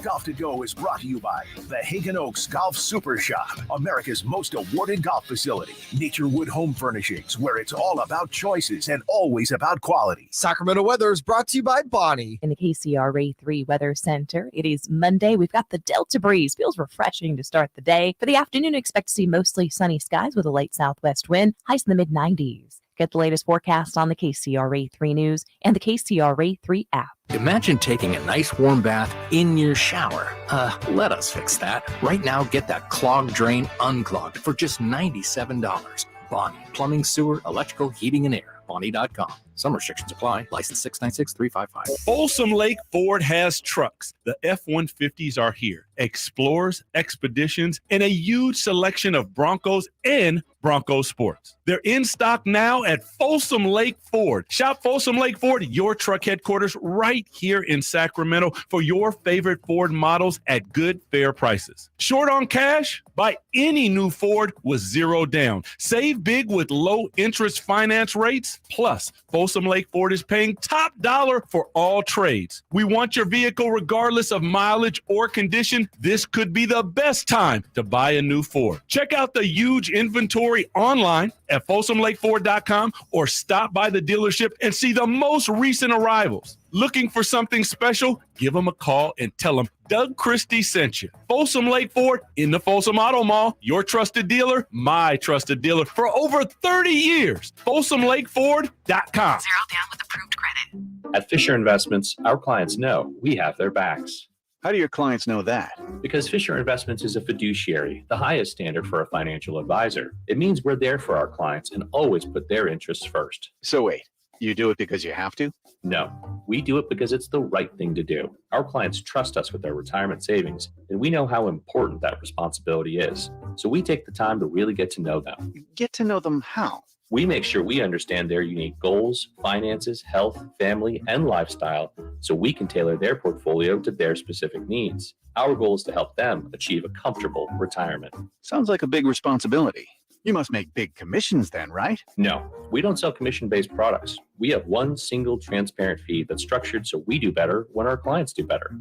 Golf to Go is brought to you by the Hagen Oaks Golf Super Shop, America's most awarded golf facility. Naturewood Home Furnishings, where it's all about choices and always about quality. Sacramento weather is brought to you by Bonnie. In the KCRA 3 Weather Center, it is Monday. We've got the Delta breeze. Feels refreshing to start the day. For the afternoon, expect to see mostly sunny skies with a light southwest wind, highs in the mid-90s. Get the latest forecast on the KCRA 3 News and the KCRA 3 app. Imagine taking a nice warm bath in your shower. Let us fix that. Right now, get that clogged drain unclogged for just $97. Bonnie, plumbing, sewer, electrical, heating, and air. Bonnie.com. Some restrictions apply. License 696-355. Folsom Lake Ford has trucks. The F-150s are here. Explorers, Expeditions, and a huge selection of Broncos and Bronco Sports. They're in stock now at Folsom Lake Ford. Shop Folsom Lake Ford, your truck headquarters, right here in Sacramento for your favorite Ford models at good, fair prices. Short on cash? Buy any new Ford with 0 down. Save big with low interest finance rates. Plus, Folsom Lake Ford is paying top dollar for all trades. We want your vehicle regardless of mileage or condition. This could be the best time to buy a new Ford. Check out the huge inventory online at folsomlakeford.com or stop by the dealership and see the most recent arrivals. Looking for something special? Give them a call and tell them Doug Christie sent you. Folsom Lake Ford in the Folsom Auto Mall, your trusted dealer, my trusted dealer for over 30 years. FolsomLakeFord.com. 0 down with approved credit. At Fisher Investments, our clients know we have their backs. How do your clients know that? Because Fisher Investments is a fiduciary, the highest standard for a financial advisor. It means we're there for our clients and always put their interests first. So wait, you do it because you have to? No, we do it because it's the right thing to do. Our clients trust us with their retirement savings, and we know how important that responsibility is. So we take the time to really get to know them. Get to know them how? We make sure we understand their unique goals, finances, health, family, and lifestyle so we can tailor their portfolio to their specific needs. Our goal is to help them achieve a comfortable retirement. Sounds like a big responsibility. You must make big commissions then, right? No, we don't sell commission-based products. We have one single transparent fee that's structured so we do better when our clients do better.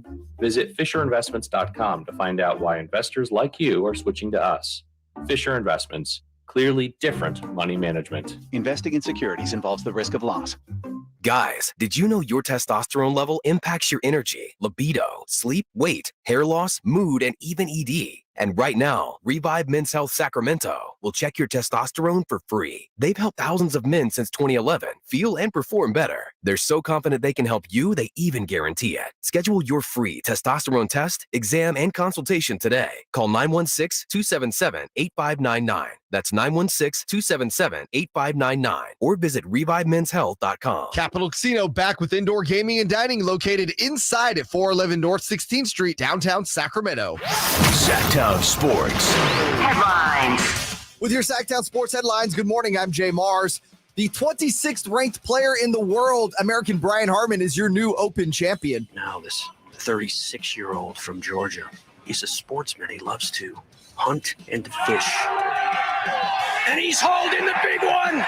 Visit FisherInvestments.com to find out why investors like you are switching to us. Fisher Investments. Clearly different money management. Investing in securities involves the risk of loss. Guys, did you know your testosterone level impacts your energy, libido, sleep, weight, hair loss, mood, and even ED? And right now, Revive Men's Health Sacramento will check your testosterone for free. They've helped thousands of men since 2011 feel and perform better. They're so confident they can help you, they even guarantee it. Schedule your free testosterone test, exam, and consultation today. Call 916-277-8599. That's 916-277-8599. Or visit ReviveMen'sHealth.com. Capital Casino back with indoor gaming and dining located inside at 411 North 16th Street, downtown Sacramento. Sactown Sports. Headlines. With your Sactown Sports headlines, good morning. I'm Jay Mars. The 26th ranked player in the world, American Brian Harman, is your new Open champion. Now this 36-year-old from Georgia, he's a sportsman. He loves to hunt and fish. And he's hauled in the big one.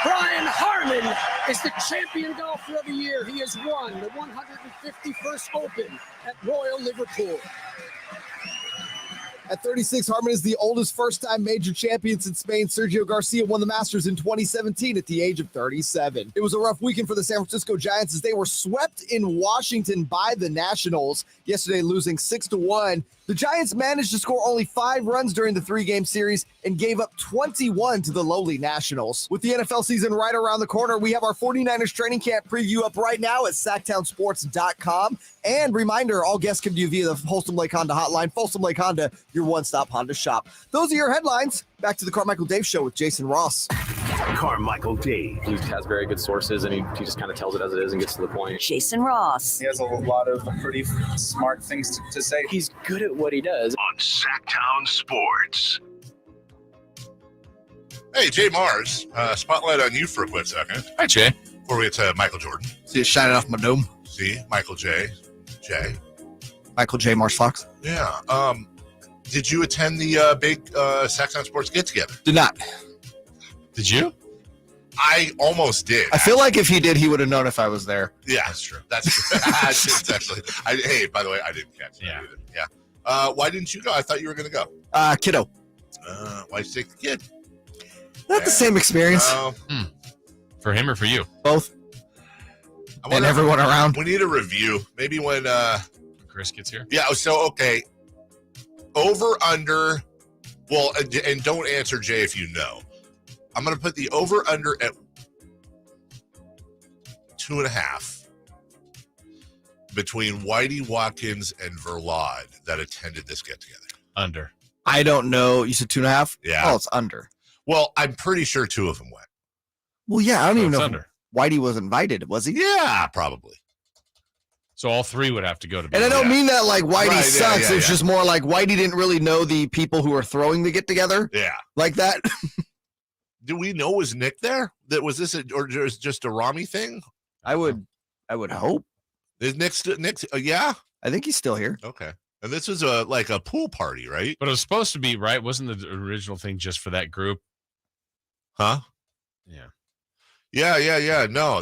Brian Harman is the champion golfer of the year. He has won the 151st Open at Royal Liverpool. At 36, Harmon is the oldest first-time major champion since Spain. Sergio Garcia won the Masters in 2017 at the age of 37. It was a rough weekend for the San Francisco Giants as they were swept in Washington by the Nationals, yesterday losing 6-1. The Giants managed to score only 5 runs during the 3-game series and gave up 21 to the lowly Nationals. With the NFL season right around the corner, we have our 49ers training camp preview up right now at SactownSports.com. And reminder, all guests come to you via the Folsom Lake Honda hotline. Folsom Lake Honda, your one-stop Honda shop. Those are your headlines. Back to the Carmichael Dave Show with Jason Ross. Carmichael Dave. He has very good sources, and he just kind of tells it as it is and gets to the point. Jason Ross. He has a lot of pretty smart things to say. He's good at what he does. On Sactown Sports. Hey, Jay Mars, spotlight on you for a quick second. Hi, Jay. Before we get to Michael Jordan. See it shining off my dome. See, Michael J. Michael J. Mars Fox. Yeah. Did you attend the big Sactown Sports get-together? Did not. Did you? I almost did. I feel like if he did, he would have known if I was there. Yeah, that's true. That's true. It's actually. Hey, by the way, I didn't catch that either. Yeah. Why didn't you go? I thought you were going to go. Kiddo. Why'd you take the kid? Not the same experience. For him or for you? Both. And everyone around. We need a review. Maybe when Chris gets here. Yeah. So okay. Over under. Well, and don't answer Jay if you know. I'm going to put the over under at 2.5 between Whitey Watkins and Verlaud that attended this get together. Under. I don't know. You said 2.5? Yeah. Oh, it's under. Well, I'm pretty sure 2 of them went. Well, yeah, I don't even know under. if Whitey was invited, was he? Yeah, probably. So all 3 would have to go to. And I don't mean that like Whitey sucks. Yeah, it's just more like Whitey didn't really know the people who were throwing the get together. Yeah. Like that. Do we know, was Nick there? That was this or just a Rami thing? I would hope. Is Nick yeah? I think he's still here. Okay. And this was a pool party, right? But it was supposed to be, right? Wasn't the original thing just for that group? Huh? Yeah. Yeah. No,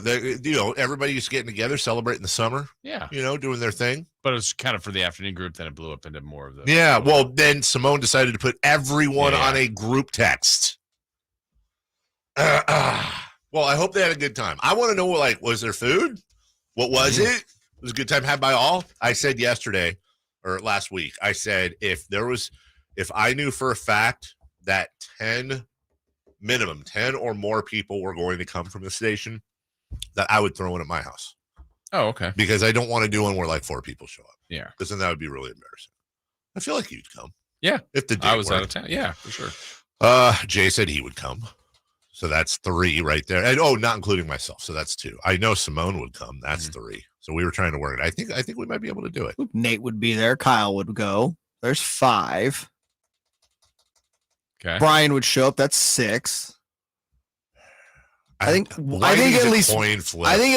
everybody's getting together, celebrating the summer. Yeah. Doing their thing. But it was kind of for the afternoon group, then it blew up into more of the. Yeah. Well, then Simone decided to put everyone on a group text. Well, I hope they had a good time. I want to know, was there food? What was it? It was a good time had by all. I said yesterday or last week, I said, if I knew for a fact that 10 or more people were going to come from the station, that I would throw one at my house. Oh, okay. Because I don't want to do one where 4 people show up. Yeah. Because then that would be really embarrassing. I feel like you'd come. Yeah. If the day I was worked. out of town. Yeah, for sure. Jay said he would come. So that's 3 right there. And not including myself. So that's 2. I know Simone would come. That's 3. So we were trying to work it. I think we might be able to do it. Nate would be there. Kyle would go. There's 5. Okay. Brian would show up. That's 6. I think at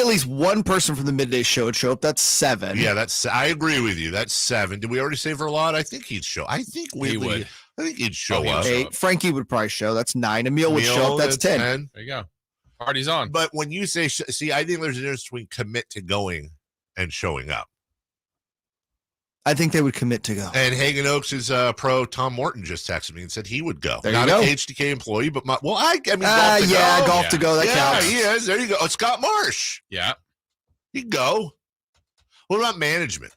least one person from the midday show would show up. That's 7. Yeah, I agree with you. That's 7. Did we already say Verlaud? I think he'd show. I think he would. I think he'd show up. 8. Frankie would probably show. That's 9. Emil would show up. That's 10. There you go. Party's on. But when you say, I think there's a difference between commit to going and showing up. I think they would commit to go. And Hagen Oaks' pro Tom Morton just texted me and said he would go. There Not you go. an HDK employee, but golf to go. That counts. He is. There you go. Oh, Scott Marsh. Yeah. He'd go. What about management?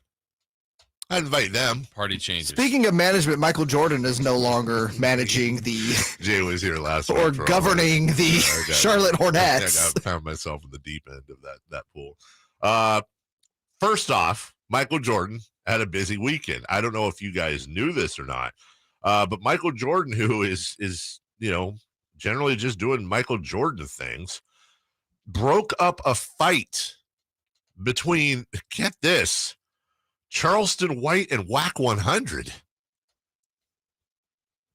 I'd invite them. Party changes. Speaking of management, Michael Jordan is no longer managing the Jay was here last or week governing the Charlotte Hornets. I found myself in the deep end of that pool. First off, Michael Jordan had a busy weekend. I don't know if you guys knew this or not, but Michael Jordan, who is generally just doing Michael Jordan things, broke up a fight between, get this, Charleston White and Whack 100.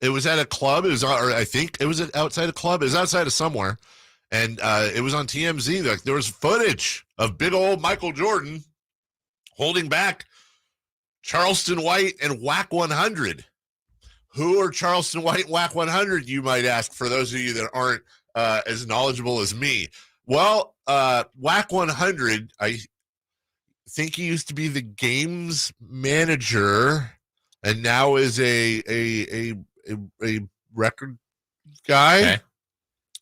It was at a club. I think it was outside a club. It was outside of somewhere, and it was on TMZ. Like, there was footage of big old Michael Jordan holding back Charleston White and Whack 100. Who are Charleston White and Whack 100, you might ask, for those of you that aren't as knowledgeable as me? Well, Whack 100, I think he used to be the games manager and now is a record guy. Okay.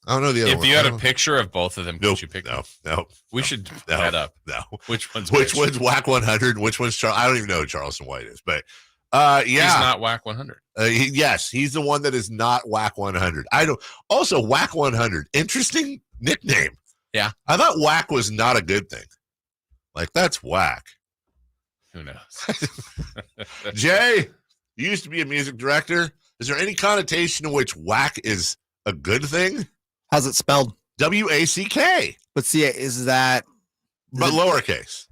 I don't know the other If one. you had a picture of both of them, could you pick? No. We should add up. No. Which one's Whack 100 and which one's Charles? I don't even know who Charleston White is, but yeah, he's not Whack 100. Yes, he's the one that is not Whack 100. I don't. Also, Whack 100, interesting nickname. Yeah, I thought Whack was not a good thing. Like that's whack. Who knows? Jay, you used to be a music director. Is there any connotation in which whack is a good thing? How's it spelled? W-A-C-K. But see, is that... But lowercase.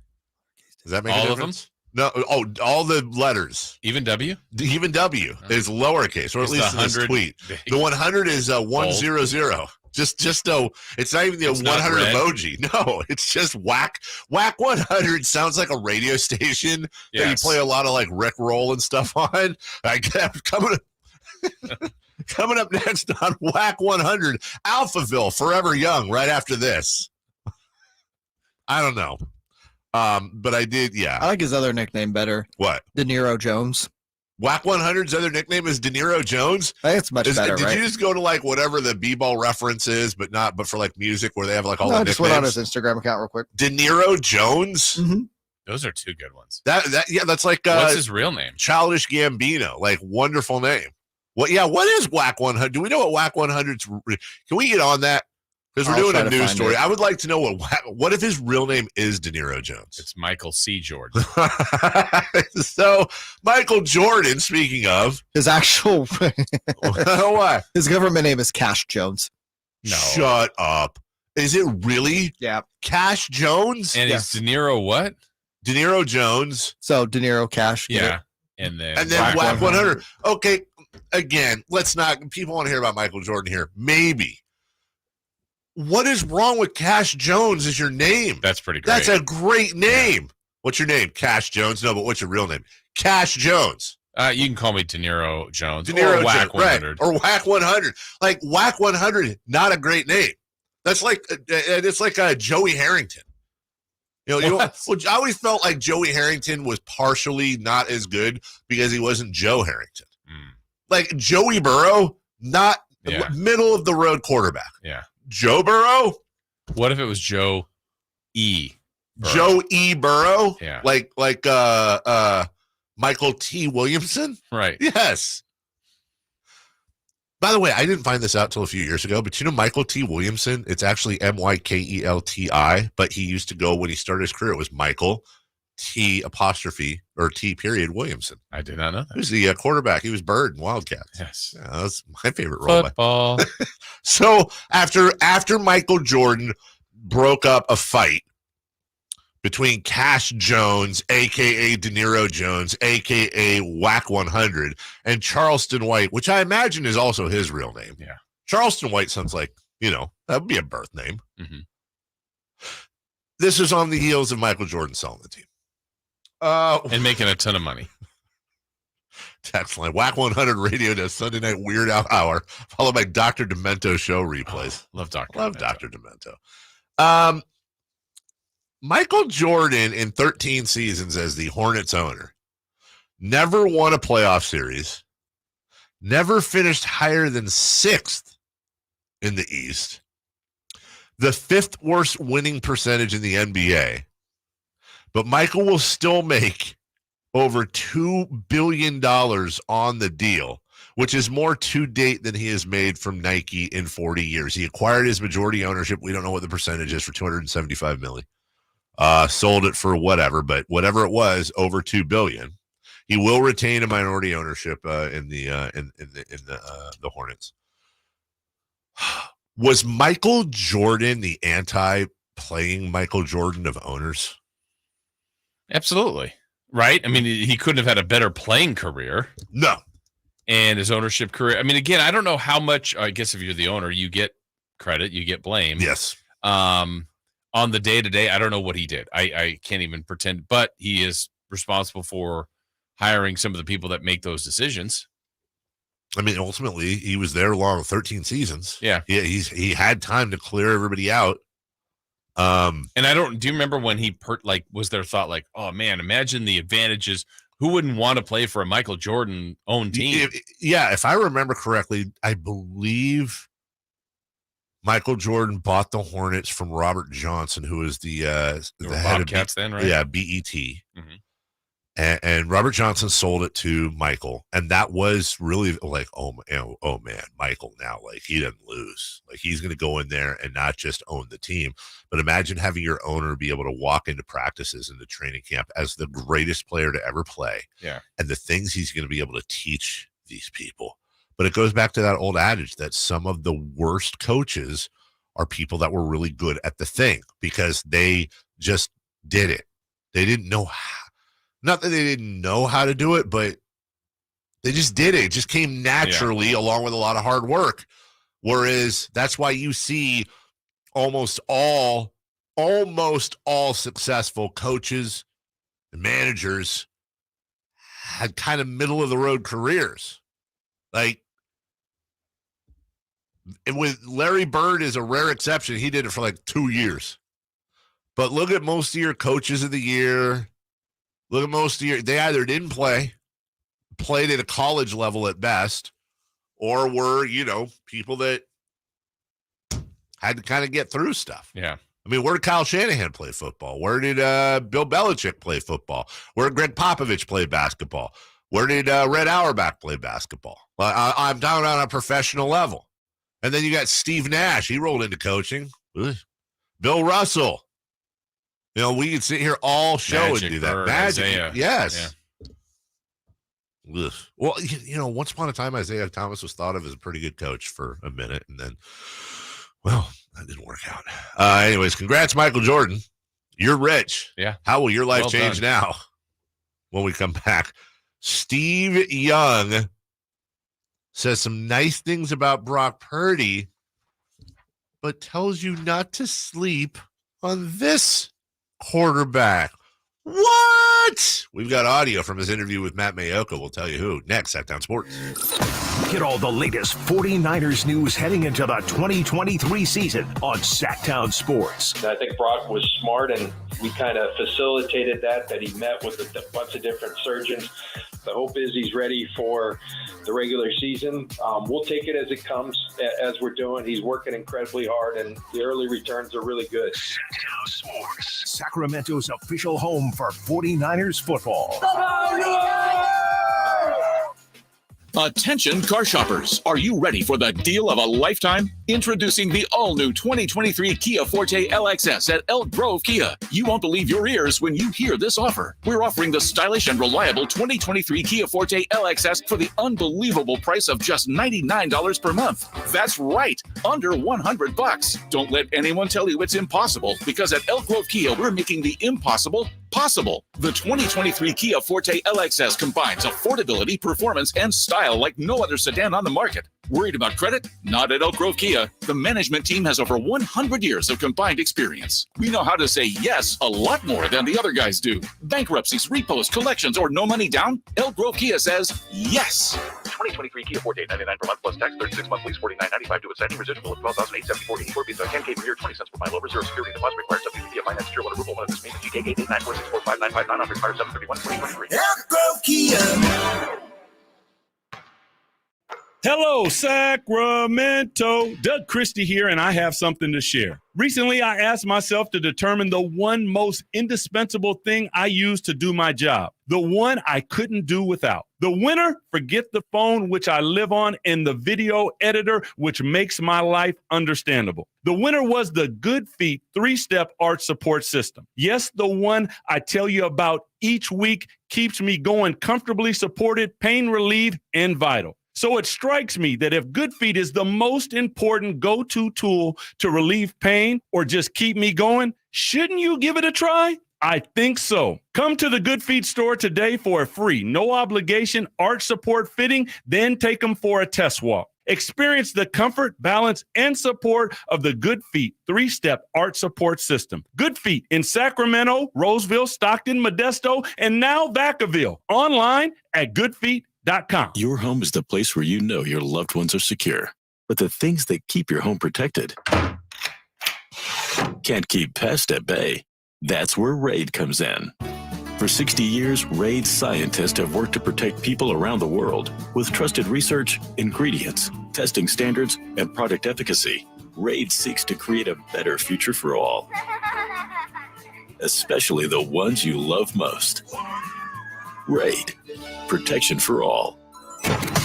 Does that make all a of them? difference? No. Oh, all the letters. Even W? Even W is lowercase, or at Is least the in this 100 tweet. big? The 100 is 100. Just so it's not even the It's not 100 red? emoji. No, it's just whack. Whack 100 sounds like a radio station that you Yes. play a lot of like Rick Roll and stuff on. I kept coming up next on Whack 100, Alphaville, Forever Young. Right after this, I don't know, but I did. Yeah, I like his other nickname better. What? De Niro Jones. Whack 100's other nickname is De Niro Jones. I think it's much better, Did right? you just go to like whatever the b-ball reference is, but for like music where they have like all the I nicknames? just went on his Instagram account real quick. De Niro Jones. Mm-hmm. Those are two good ones. That's like What's his real name? Childish Gambino. Like wonderful name. What is Whack 100? Do we know what Whack 100's? Can we get on that? Because we're doing a news story. I would like to know what if his real name is De Niro Jones? It's Michael C. Jordan. So Michael Jordan, speaking of his actual what? His government name is Cash Jones. No. Shut up. Is it really? Yeah. Cash Jones? And is De Niro what? De Niro Jones. So De Niro Cash. Yeah. And then Whack 100. Okay. Again, people want to hear about Michael Jordan here. Maybe. What is wrong with Cash Jones is your name? That's pretty great. That's a great name. Yeah. What's your name? Cash Jones? No, but what's your real name? Cash Jones. You can call me De Niro Jones. De Niro or Whack Jones, 100. Right. Or Whack 100. Like Whack 100, not a great name. That's like it's like Joey Harrington. I always felt like Joey Harrington was partially not as good because he wasn't Joe Harrington. Like Joey Burrow, not middle of the road quarterback. Yeah. Joe Burrow? What if it was Joe E. Burrow? Joe E. Burrow? Yeah. Like Michael T. Williamson? Right. Yes. By the way, I didn't find this out till a few years ago, but Michael T. Williamson, it's actually Mykelti, but he used to go, when he started his career, it was Michael T apostrophe or T period Williamson. I did not know that. He was the quarterback. He was Bird in Wildcats. Yes. Yeah, that was my favorite role. Football. So after Michael Jordan broke up a fight between Cash Jones, a.k.a. De Niro Jones, a.k.a. Whack 100, and Charleston White, which I imagine is also his real name. Yeah. Charleston White sounds like, that would be a birth name. Mm-hmm. This is on the heels of Michael Jordan selling the team. And making a ton of money. Text line. Whack 100 Radio does Sunday Night Weird Hour, followed by Dr. Demento show replays. Love Dr. Love Demento. Dr. Demento. Michael Jordan, in 13 seasons as the Hornets owner, never won a playoff series, never finished higher than 6th in the East, the 5th worst winning percentage in the NBA. But Michael will still make over $2 billion on the deal, which is more to date than he has made from Nike in 40 years. He acquired his majority ownership. We don't know what the percentage is for $275 million. Sold it for whatever, but whatever it was, over $2 billion. He will retain a minority ownership in the Hornets. Was Michael Jordan the anti-playing Michael Jordan of owners? Absolutely. Right? I mean, he couldn't have had a better playing career. No. And his ownership career. I mean, again, I don't know how much, I guess if you're the owner, you get credit, you get blame. Yes. On the day-to-day, I don't know what he did. I can't even pretend, but he is responsible for hiring some of the people that make those decisions. I mean, ultimately, he was there long 13 seasons. Yeah. He had time to clear everybody out. And do you remember when he was there thought like, oh man, imagine the advantages Who wouldn't want to play for a Michael Jordan owned team? If I remember correctly, I believe Michael Jordan bought the Hornets from Robert Johnson, who is the head Bobcats of then, right? Yeah, BET. Mm-hmm. And Robert Johnson sold it to Michael, and that was really like, oh man, Michael now, like, he doesn't lose. Like, he's going to go in there and not just own the team, but imagine having your owner be able to walk into practices, into training camp as the greatest player to ever play. Yeah. And the things he's going to be able to teach these people. But it goes back to that old adage that some of the worst coaches are people that were really good at the thing because they just did it. They didn't know how. Not that they didn't know how to do it, but they just did it. It just came naturally along with a lot of hard work. Whereas that's why you see almost all successful coaches and managers had kind of middle of the road careers. Like, with Larry Bird is a rare exception. He did it for like 2 years. But look at most of your coaches of the year. Look at most of your, they either didn't played at a college level at best, or were, people that had to kind of get through stuff. Yeah. I mean, where did Kyle Shanahan play football? Where did Bill Belichick play football? Where did Greg Popovich play basketball? Where did Red Auerbach play basketball? I'm down on a professional level. And then you got Steve Nash. He rolled into coaching. Ugh. Bill Russell. We could sit here all show and do that. Magic. Isaiah. Yes. Yeah. Ugh. Well, once upon a time, Isaiah Thomas was thought of as a pretty good coach for a minute. And then, well, that didn't work out. Anyways, congrats, Michael Jordan. You're rich. Yeah. How will your life change now when we come back? Steve Young says some nice things about Brock Purdy, but tells you not to sleep on this quarterback. What? We've got audio from his interview with Matt Mayoka. We'll tell you who next. Sactown Sports. Get all the latest 49ers news heading into the 2023 season on Sactown Sports. I think Brock was smart, and we kind of facilitated that he met with a bunch of different surgeons. The hope is he's ready for the regular season. We'll take it as it comes, as we're doing. He's working incredibly hard, and the early returns are really good. Sactown Sports, Sacramento's official home for 49ers football. Attention car shoppers, are you ready for the deal of a lifetime? Introducing the all-new 2023 Kia Forte LXS at Elk Grove Kia. You won't believe your ears when you hear this offer. We're offering the stylish and reliable 2023 Kia Forte LXS for the unbelievable price of just $99 per month. That's right, under $100. Don't let anyone tell you it's impossible, because at Elk Grove Kia, we're making the impossible possible. The 2023 Kia Forte LXS combines affordability, performance, and style like no other sedan on the market. Worried about credit? Not at Elk Grove Kia. The management team has over 100 years of combined experience. We know how to say yes a lot more than the other guys do. Bankruptcies, repos, collections, or no money down? Elk Grove Kia says yes. 2023 Kia Forte, $99 per month plus tax, 36-month lease, $49.95 due at signing, residual of $12,874, 84 Visa, 10K per year, 20 cents per mile over, 0 security deposit required, subject to Kia finance, tier 1 approval, 1 of this means GK 889464595 required 731-2023. Elk Grove Kia. Hello, Sacramento. Doug Christie here, and I have something to share. Recently, I asked myself to determine the one most indispensable thing I use to do my job, the one I couldn't do without. The winner, forget the phone, which I live on, and the video editor, which makes my life understandable. The winner was the Good Feet 3-step arch support system. Yes, the one I tell you about each week keeps me going comfortably supported, pain relieved, and vital. So it strikes me that if Good Feet is the most important go-to tool to relieve pain or just keep me going, shouldn't you give it a try? I think so. Come to the Good Feet store today for a free, no obligation arch support fitting, then take them for a test walk. Experience the comfort, balance, and support of the Good Feet 3-step arch support system. Good Feet in Sacramento, Roseville, Stockton, Modesto, and now Vacaville. Online at goodfeet.com. Your home is the place where you know your loved ones are secure. But the things that keep your home protected can't keep pests at bay. That's where Raid comes in. For For 60 years, Raid's scientists have worked to protect people around the world. With trusted research, ingredients, testing standards, and product efficacy, Raid seeks to create a better future for all, especially the ones you love most. Raid, protection for all.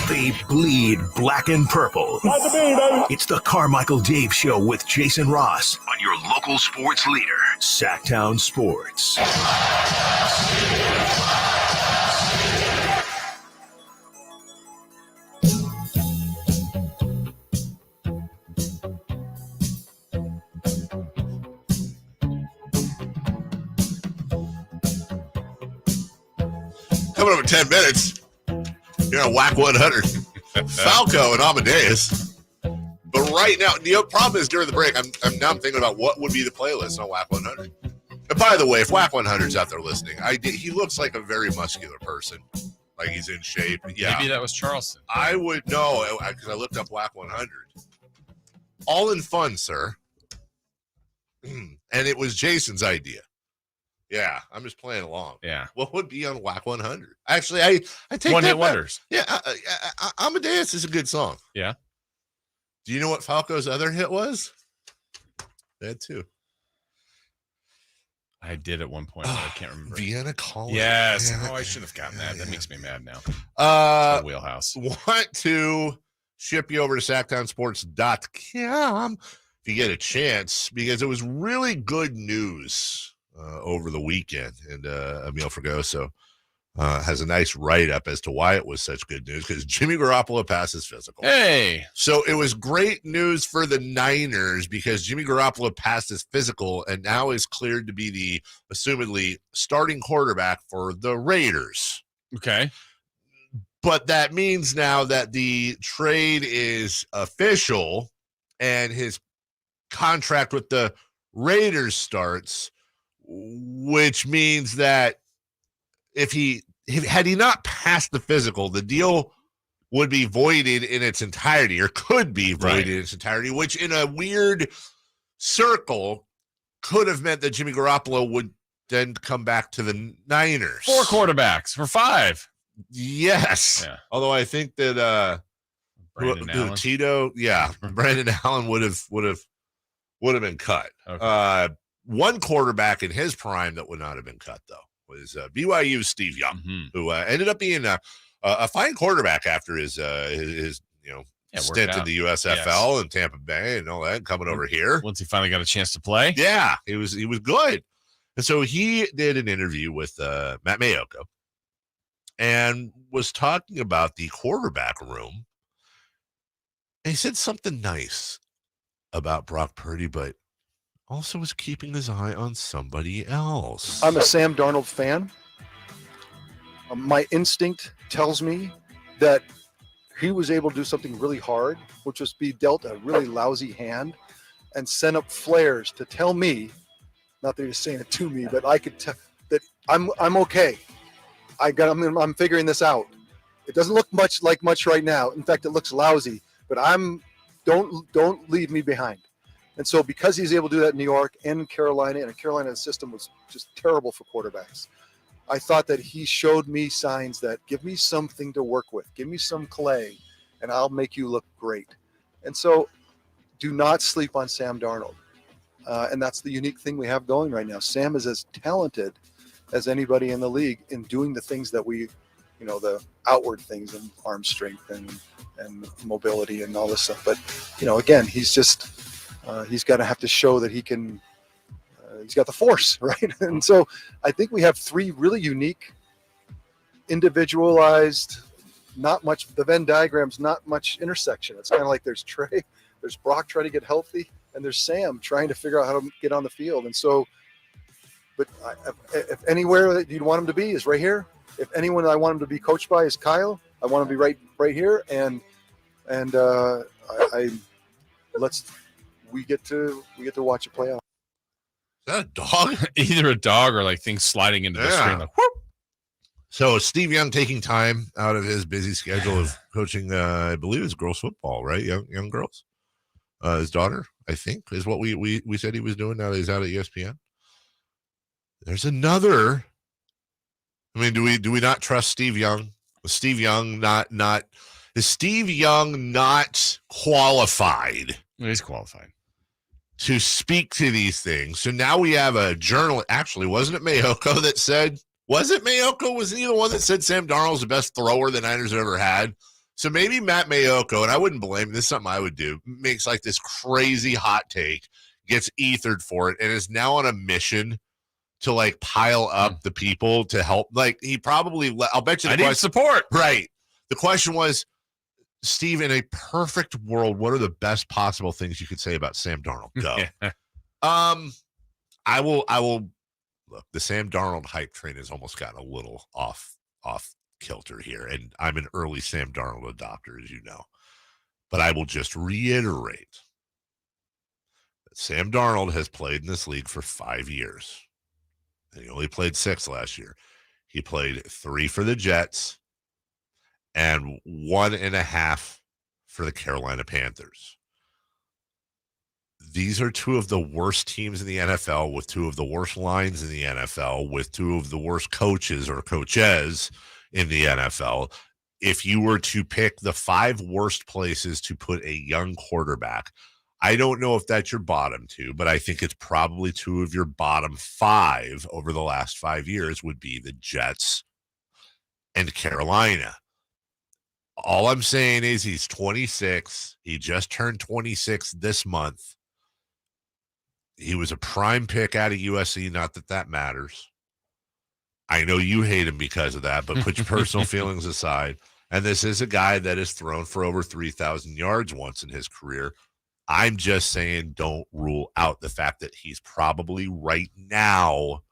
They bleed black and purple. It's the Carmichael Dave Show with Jason Ross on your local sports leader, Sactown Sports. Coming up in 10 minutes, you're on Whack 100. Falco and Amadeus. But right now, the problem is during the break, I'm thinking about what would be the playlist on Whack 100. And by the way, if Whack 100's out there listening, he looks like a very muscular person. Like he's in shape. Yeah. Maybe that was Charleston. I would know because I looked up Whack 100. All in fun, sir. And it was Jason's idea. Yeah, I'm just playing along. Yeah. What would be on Whack 100? Actually, I take One that hit back. wonders. Yeah, Amadeus is a good song. Yeah. Do you know what Falco's other hit was? They had two. I did at one point, but I can't remember. Vienna Calling. Yes. Oh, I should have gotten that. That makes me mad now. Wheelhouse. Want to ship you over to SactownSports.com if you get a chance, because it was really good news over the weekend. And Emil Fregoso has a nice write-up as to why it was such good news, because Jimmy Garoppolo passes physical. Hey! So it was great news for the Niners because Jimmy Garoppolo passed his physical and now is cleared to be the, assumedly, starting quarterback for the Raiders. Okay. But that means now that the trade is official and his contract with the Raiders starts, which means that had he not passed the physical, the deal would be voided in its entirety, or could be voided in its entirety, which in a weird circle could have meant that Jimmy Garoppolo would then come back to the Niners. 4 quarterbacks for 5. Yes. Yeah. Although I think that Brandon Allen. Tito, Brandon Allen would have been cut. Okay. One quarterback in his prime that would not have been cut, though, was BYU's Steve Young, who ended up being a fine quarterback after his stint in the USFL and Tampa Bay and all that, coming over here. Once he finally got a chance to play. Yeah, he was good. And so he did an interview with Matt Mayoko and was talking about the quarterback room. And he said something nice about Brock Purdy, but also was keeping his eye on somebody else. I'm a Sam Darnold fan. My instinct tells me that he was able to do something really hard, which was be dealt a really lousy hand and send up flares to tell me, not that he was saying it to me, but I could tell that I'm okay. I'm figuring this out. It doesn't look much right now. In fact, it looks lousy, but don't leave me behind. And so because he's able to do that in New York and Carolina, and Carolina's system was just terrible for quarterbacks, I thought that he showed me signs that give me something to work with, give me some clay, and I'll make you look great. And so do not sleep on Sam Darnold. And that's the unique thing we have going right now. Sam is as talented as anybody in the league in doing the things that we, the outward things and arm strength and mobility and all this stuff. But, again, he's just, he's got to have to show that he can, he's got the force, right? And so I think we have 3 really unique, individualized, not much, the Venn diagram's not much intersection. It's kind of like there's Trey, there's Brock trying to get healthy, and there's Sam trying to figure out how to get on the field. And so, but if anywhere that you'd want him to be is right here. If anyone I want him to be coached by is Kyle, I want him to be right here. And we get to watch it play out. Is that a dog? Either a dog or like things sliding into the screen. Like, whoop. So Steve Young taking time out of his busy schedule of coaching, I believe it's girls football, right? Young girls. His daughter, I think, is what we said he was doing now that he's out at ESPN. There's another I mean, do we not trust Steve Young? Was Steve Young is Steve Young not qualified? He's qualified to speak to these things. So now we have a journalist. Actually, wasn't it Mayoko that said? Was it Mayoko? Was he the one that said Sam Darnold's the best thrower the Niners have ever had? So maybe Matt Mayoko, and I wouldn't blame him, this is something I would do, makes like this crazy hot take, gets ethered for it, and is now on a mission to like pile up the people to help. Like he probably, I'll bet you I need support. Right. The question was, Steve, in a perfect world, what are the best possible things you could say about Sam Darnold? Go. I will look, the Sam Darnold hype train has almost gotten a little off kilter here, and I'm an early Sam Darnold adopter, as you know. But I will just reiterate that Sam Darnold has played in this league for 5 years. And he only played 6 last year. He played 3 for the Jets and 1.5 for the Carolina Panthers. These are 2 of the worst teams in the NFL, with 2 of the worst lines in the NFL, with 2 of the worst coaches or coaches in the NFL. If you were to pick the 5 worst places to put a young quarterback, I don't know if that's your bottom 2, but I think it's probably 2 of your bottom 5 over the last 5 years would be the Jets and Carolina. All I'm saying is he's 26. He just turned 26 this month. He was a prime pick out of USC. Not that that matters. I know you hate him because of that, but put your personal feelings aside. And this is a guy that has thrown for over 3,000 yards once in his career. I'm just saying don't rule out the fact that he's probably right now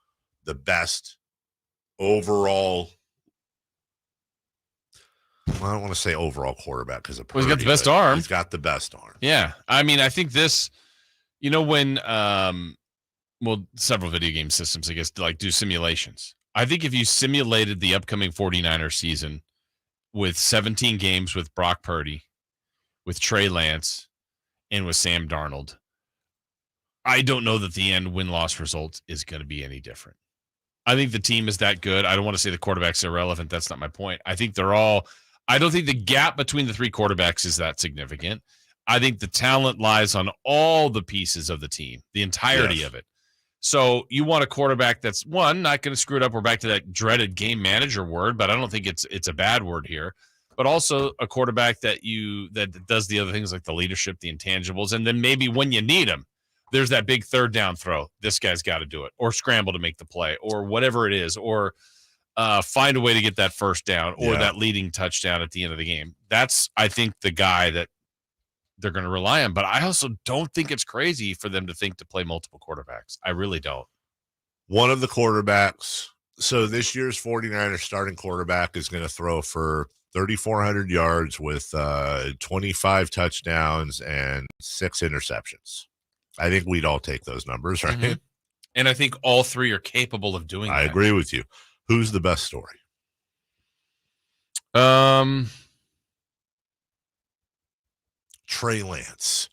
the best overall. I don't want to say overall quarterback because he's got the best arm. He's got the best arm. Yeah. I mean, I think this, when, several video game systems, I guess, like do simulations. I think if you simulated the upcoming 49ers season with 17 games with Brock Purdy, with Trey Lance, and with Sam Darnold, I don't know that the end win-loss result is going to be any different. I think the team is that good. I don't want to say the quarterback's irrelevant. That's not my point. I think I don't think the gap between the 3 quarterbacks is that significant. I think the talent lies on all the pieces of the team, the entirety of it. So you want a quarterback that's, one, not going to screw it up. We're back to that dreaded game manager word, but I don't think it's a bad word here. But also a quarterback that does the other things like the leadership, the intangibles, and then maybe when you need him, there's that big 3rd down throw. This guy's got to do it, or scramble to make the play, or whatever it is, or find a way to get that 1st down or that leading touchdown at the end of the game. That's, I think, the guy that they're going to rely on. But I also don't think it's crazy for them to think to play multiple quarterbacks. I really don't. One of the quarterbacks. So this year's 49ers starting quarterback is going to throw for 3,400 yards with 25 touchdowns and 6 interceptions. I think we'd all take those numbers, right? Mm-hmm. And I think all 3 are capable of doing that. I agree with you. Who's the best story? Trey Lance,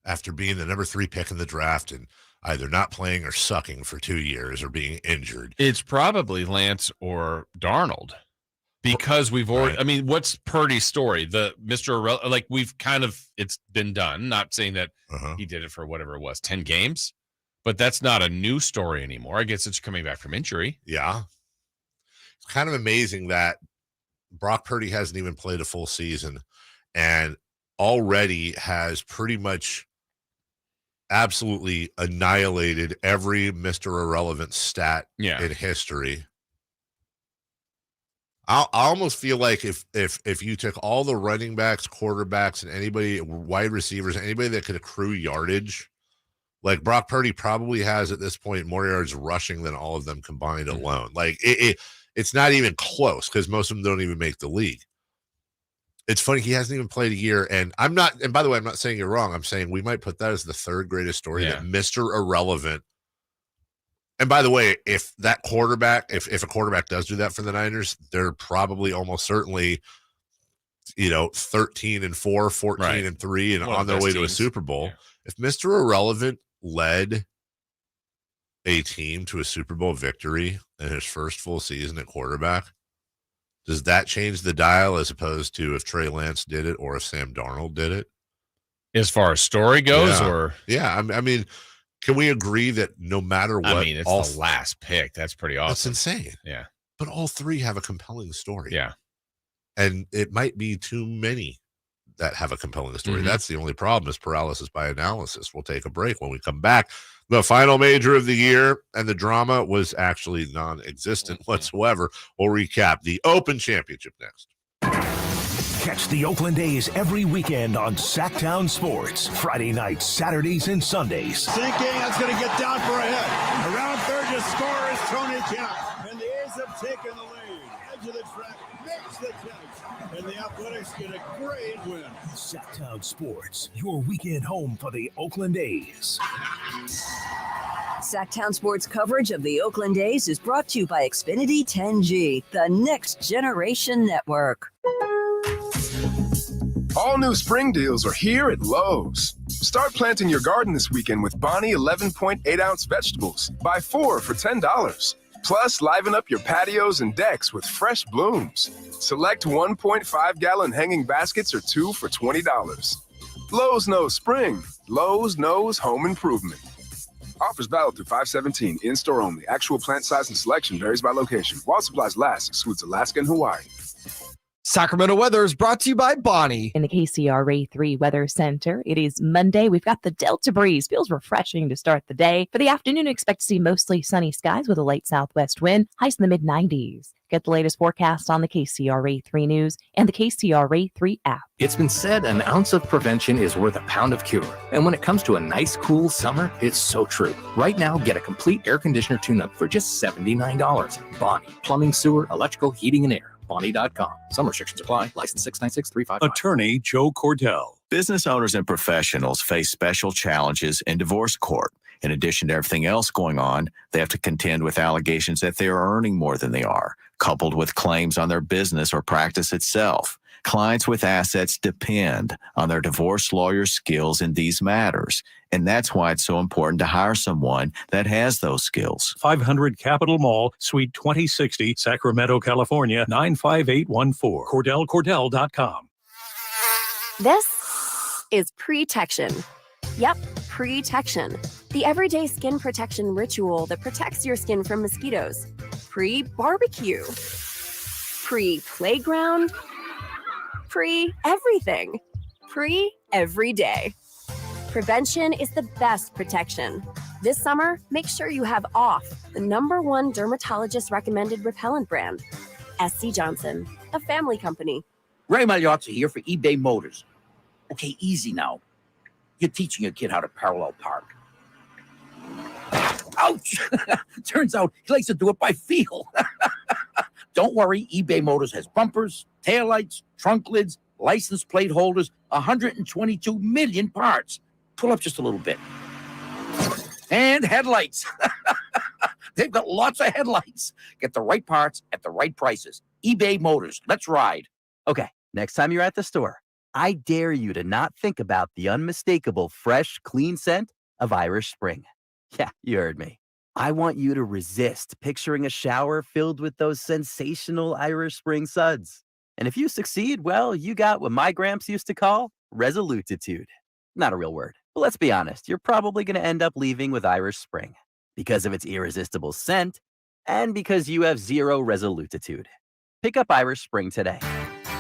after being the number 3 pick in the draft and either not playing or sucking for 2 years or being injured. It's probably Lance or Darnold, because we've already, I mean, what's Purdy's story? The Mr. Like we've kind of, it's been done, not saying that he did it for whatever it was, 10 games, but that's not a new story anymore. I guess it's coming back from injury. Yeah. It's kind of amazing that Brock Purdy hasn't even played a full season and already has pretty much absolutely annihilated every Mr. Irrelevant stat in history. I almost feel like if you took all the running backs, quarterbacks, and anybody, wide receivers, anybody that could accrue yardage, like Brock Purdy probably has at this point more yards rushing than all of them combined alone. Like it's not even close because most of them don't even make the league. It's funny, he hasn't even played a year, and by the way, I'm not saying you're wrong. I'm saying we might put that as the 3rd greatest story, that Mr. Irrelevant. And by the way, if that quarterback, if a quarterback does do that for the Niners, they're probably almost certainly, 13-4, 14-3, and on their way to a Super Bowl. Yeah. If Mr. Irrelevant led a team to a Super Bowl victory in his first full season at quarterback, does that change the dial as opposed to if Trey Lance did it or if Sam Darnold did it? As far as story goes, Yeah. or I mean, can we agree that no matter what, I mean, it's the last pick. That's pretty awesome. That's insane. Yeah. But all three have a compelling story. Yeah. And it might be too many that have a compelling story. Mhm. That's the only problem is paralysis by analysis. We'll take a break. When we come back, the final major of the year and the drama was actually non-existent whatsoever. We'll recap the Open Championship next. Catch the Oakland A's every weekend on Sactown Sports. Friday nights, Saturdays, and Sundays. Sinking, that's going to get down for a hit. Around third, your scorer is Tony Kemp. And the A's have taken the lead. Edge of the track, makes the catch. And the Athletics get a great win. Sactown Sports, your weekend home for the Oakland A's. Sactown Sports coverage of the Oakland A's is brought to you by Xfinity 10G, the next generation network. All new spring deals are here at Lowe's. Start planting your garden this weekend with Bonnie 11.8-ounce vegetables. Buy 4 for $10. Plus, liven up your patios and decks with fresh blooms. Select 1.5-gallon hanging baskets or 2 for $20. Lowe's knows spring. Lowe's knows home improvement. Offers valid through 5/17. In-store only. Actual plant size and selection varies by location. While supplies last, excludes Alaska and Hawaii. Sacramento weather is brought to you by Bonnie. In the KCRA 3 Weather Center, it is Monday. We've got the Delta breeze. Feels refreshing to start the day. For the afternoon, expect to see mostly sunny skies with a light southwest wind, highs in the mid-90s. Get the latest forecast on the KCRA 3 News and the KCRA 3 app. It's been said an ounce of prevention is worth a pound of cure. And when it comes to a nice, cool summer, it's so true. Right now, get a complete air conditioner tune-up for just $79. Bonnie, plumbing, sewer, electrical, heating, and air. Bonnie.com. Some restrictions apply. License 696-355. Attorney Joe Cordell. Business owners and professionals face special challenges in divorce court. In addition to everything else going on, they have to contend with allegations that they are earning more than they are, coupled with claims on their business or practice itself. Clients with assets depend on their divorce lawyer's skills in these matters, and that's why it's so important to hire someone that has those skills. 500 Capitol Mall, Suite 2060, Sacramento, California, 95814. CordellCordell.com. This is Protection. Yep, Protection. The everyday skin protection ritual that protects your skin from mosquitoes. Pre-barbecue. Pre-playground. Pre-everything. Pre-every day. Prevention is the best protection. This summer, make sure you have OFF, the #1 dermatologist recommended repellent brand. SC Johnson, a family company. Ray Magliozzi here for eBay Motors. Okay, easy now. You're teaching a kid how to parallel park. Ouch! Turns out he likes to do it by feel. Don't worry, eBay Motors has bumpers, taillights, trunk lids, license plate holders, 122 million parts. Pull up just a little bit. And headlights. They've got lots of headlights. Get the right parts at the right prices. eBay Motors. Let's ride. Okay, next time you're at the store, I dare you to not think about the unmistakable fresh, clean scent of Irish Spring. Yeah, you heard me. I want you to resist picturing a shower filled with those sensational Irish Spring suds. And if you succeed, well, you got what my gramps used to call resolutitude. Not a real word, but let's be honest, you're probably going to end up leaving with Irish Spring because of its irresistible scent and because you have zero resolutitude. Pick up Irish Spring today.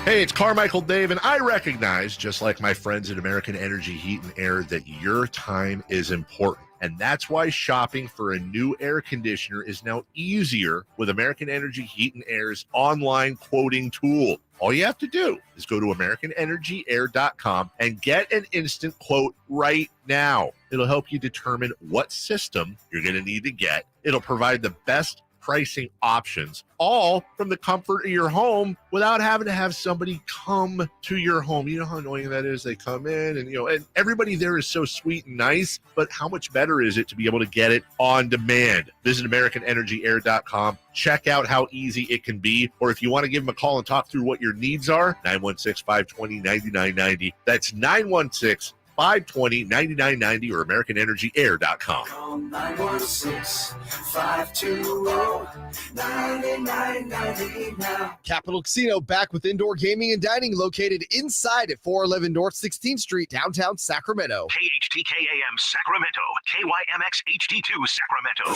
Hey, it's Carmichael Dave, and I recognize, just like my friends at American Energy Heat and Air, that your time is important. And that's why shopping for a new air conditioner is now easier with American Energy Heat and Air's online quoting tool. All you have to do is go to AmericanEnergyAir.com and get an instant quote right now. It'll help you determine what system you're going to need to get. It'll provide the best pricing options, all from the comfort of your home without having to have somebody come to your home. You know how annoying that is? They come in and everybody there is so sweet and nice, but how much better is it to be able to get it on demand? Visit AmericanEnergyAir.com. Check out how easy it can be. Or if you want to give them a call and talk through what your needs are, 916-520-9990. That's 916 520-9990 or AmericanEnergyAir.com. Call 916-520-9990 now. Capital Casino back with indoor gaming and dining located inside at 411 North 16th Street, downtown Sacramento. KHTKAM Sacramento, KYMX HD2 Sacramento.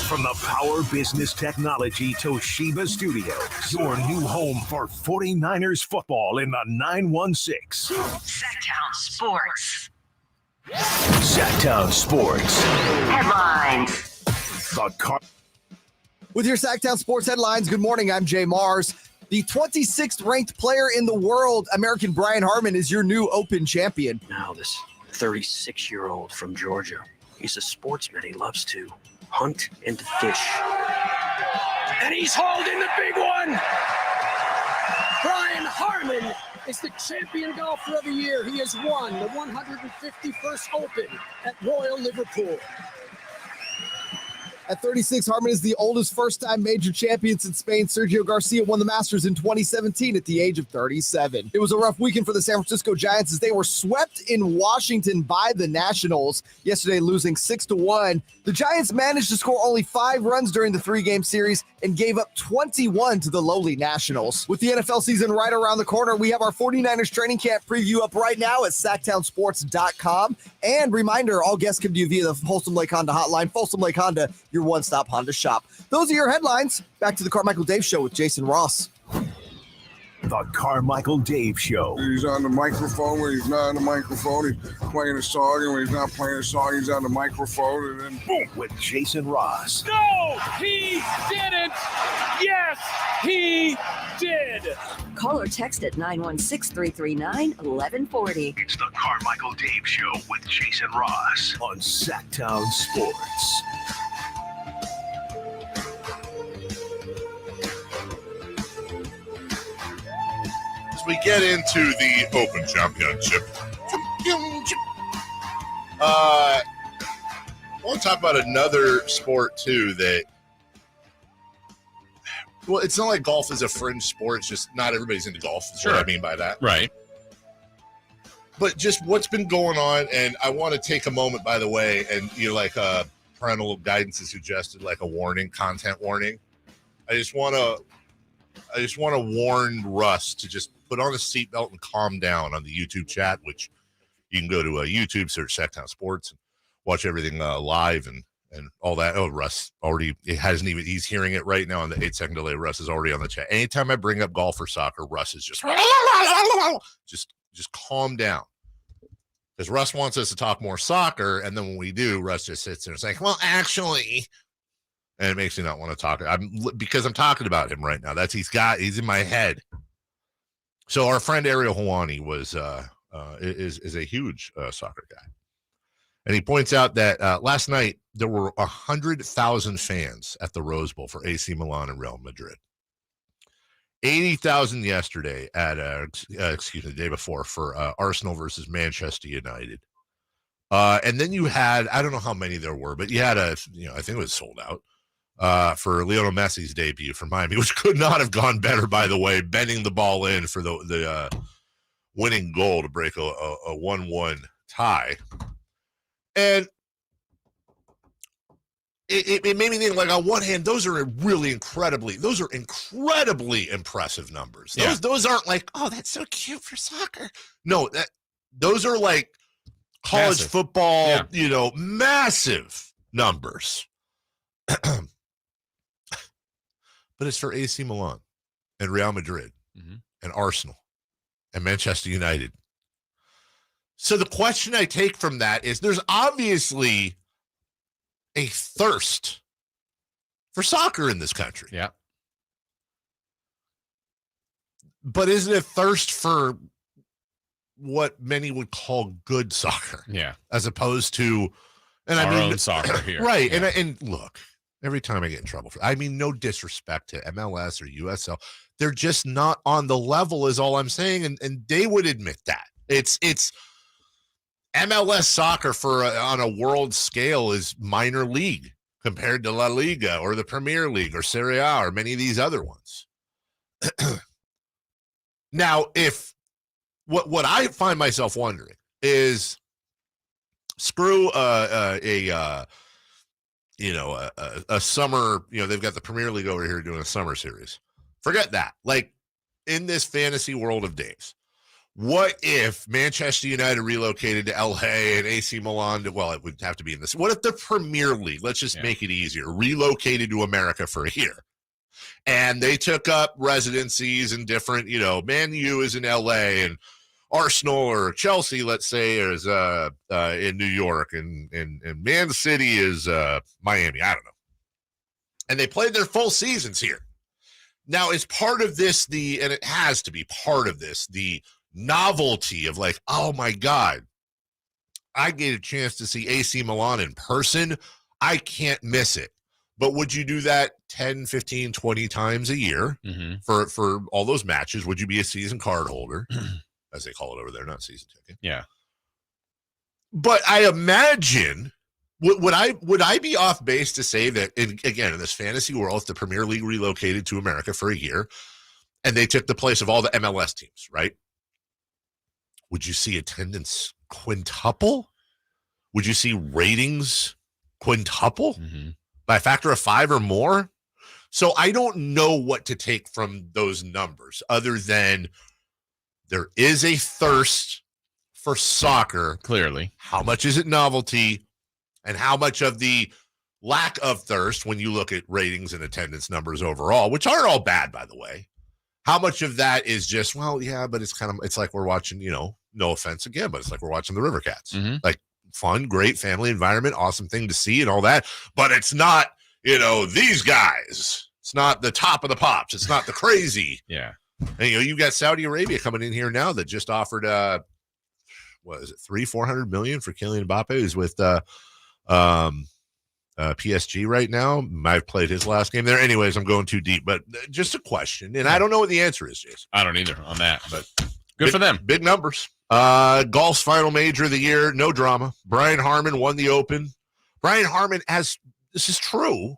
From the Power Business Technology Toshiba Studios, your new home for 49ers football in the 916. Sactown Sports. Sactown Sports. Headlines. With your Sactown Sports headlines, good morning. I'm Jay Mars. The 26th ranked player in the world, American Brian Harmon, is your new Open champion. Now this 36-year-old from Georgia, he's a sportsman. He loves to hunt and to fish. And he's hauled in the big one. Brian Harmon is the champion golfer of the year. He has won the 151st Open at Royal Liverpool. At 36, Harmon is the oldest first-time major champion since Spain. Sergio Garcia won the Masters in 2017 at the age of 37. It was a rough weekend for the San Francisco Giants as they were swept in Washington by the Nationals, yesterday losing 6-1. The Giants managed to score only 5 runs during the 3-game series and gave up 21 to the lowly Nationals. With the NFL season right around the corner, we have our 49ers training camp preview up right now at SactownSports.com. And reminder, all guests come to you via the Folsom Lake Honda hotline. Folsom Lake Honda, your one-stop Honda shop. Those are your headlines. Back to the Carmichael Dave Show with Jason Ross. The Carmichael Dave Show. He's on the microphone when he's not on the microphone. He's playing a song, and when he's not playing a song, he's on the microphone, and then boom. With Jason Ross. No, he didn't. Yes, he did. Call or text at 916-339-1140. It's the Carmichael Dave Show with Jason Ross on Sactown Sports. We get into the Open Championship. I want to talk about another sport, too, that, well, it's not like golf is a fringe sport. It's just not everybody's into golf. That's what I mean by that. Right. But just what's been going on, and I want to take a moment, by the way, and parental guidance is suggested, like a warning, content warning. I just want to warn Russ to just put on a seatbelt and calm down on the YouTube chat, which you can go to YouTube, search Sactown Sports, and watch everything live and all that. Oh, Russ already, he's hearing it right now on the 8-second delay. Russ is already on the chat. Anytime I bring up golf or soccer, Russ is just calm down. Because Russ wants us to talk more soccer, and then when we do, Russ just sits there and is like, well, actually, and it makes me not want to talk. Because I'm talking about him right now. He's in my head. So our friend Ariel Hawani is a huge soccer guy. And he points out that last night there were 100,000 fans at the Rose Bowl for AC Milan and Real Madrid. 80,000 yesterday at the day before for Arsenal versus Manchester United. And then you had, I don't know how many there were, but you had I think it was sold out for Lionel Messi's debut for Miami, which could not have gone better, by the way, bending the ball in for the winning goal to break a 1-1 tie. And it made me think, like, on one hand, those are incredibly impressive numbers. Those aren't like, oh, that's so cute for soccer. No, those are like college football, massive numbers. But it's for AC Milan and Real Madrid and Arsenal and Manchester United. So the question I take from that is there's obviously a thirst for soccer in this country. Yeah. But is it a thirst for what many would call good soccer? Yeah. As opposed to, and our own soccer here. Right. Yeah. And look, every time I get in trouble no disrespect to MLS or USL. They're just not on the level is all I'm saying. And they would admit that. It's MLS soccer on a world scale is minor league compared to La Liga or the Premier League or Serie A or many of these other ones. Now, if what I find myself wondering is screw a summer, they've got the Premier League over here doing a summer series. Forget that. Like, in this fantasy world of Dave's, what if Manchester United relocated to LA and AC Milan, well, it would have to be in this. What if the Premier League, let's just make it easier, relocated to America for a year? And they took up residencies in different, Man U is in LA and Arsenal or Chelsea, let's say, is in New York, and Man City is Miami. I don't know. And they played their full seasons here. Now, as part of this, and it has to be part of this, the novelty of like, oh my God, I get a chance to see AC Milan in person. I can't miss it. But would you do that 10, 15, 20 times a year for all those matches? Would you be a season card holder, as they call it over there, not season ticket? Yeah. But I imagine, would I be off base to say that, in this fantasy world, if the Premier League relocated to America for a year and they took the place of all the MLS teams, right? Would you see attendance quintuple? Would you see ratings quintuple by a factor of 5 or more? So I don't know what to take from those numbers other than there is a thirst for soccer. Clearly. How much is it novelty, and how much of the lack of thirst, when you look at ratings and attendance numbers overall, which aren't all bad, by the way, how much of that is just, well, yeah, but it's like we're watching, no offense again, but it's like we're watching the River Cats. Like, fun, great family environment, awesome thing to see and all that. But it's not, these guys. It's not the top of the pops. It's not the crazy. Yeah. And, you've got Saudi Arabia coming in here now that just offered, what is it, $400 million for Kylian Mbappe, who's with PSG right now. I've played his last game there. Anyways, I'm going too deep, but just a question, and I don't know what the answer is, Jason. I don't either on that, but good for them. Big numbers. Golf's final major of the year, no drama. Brian Harman won the Open. Brian Harman, this is true,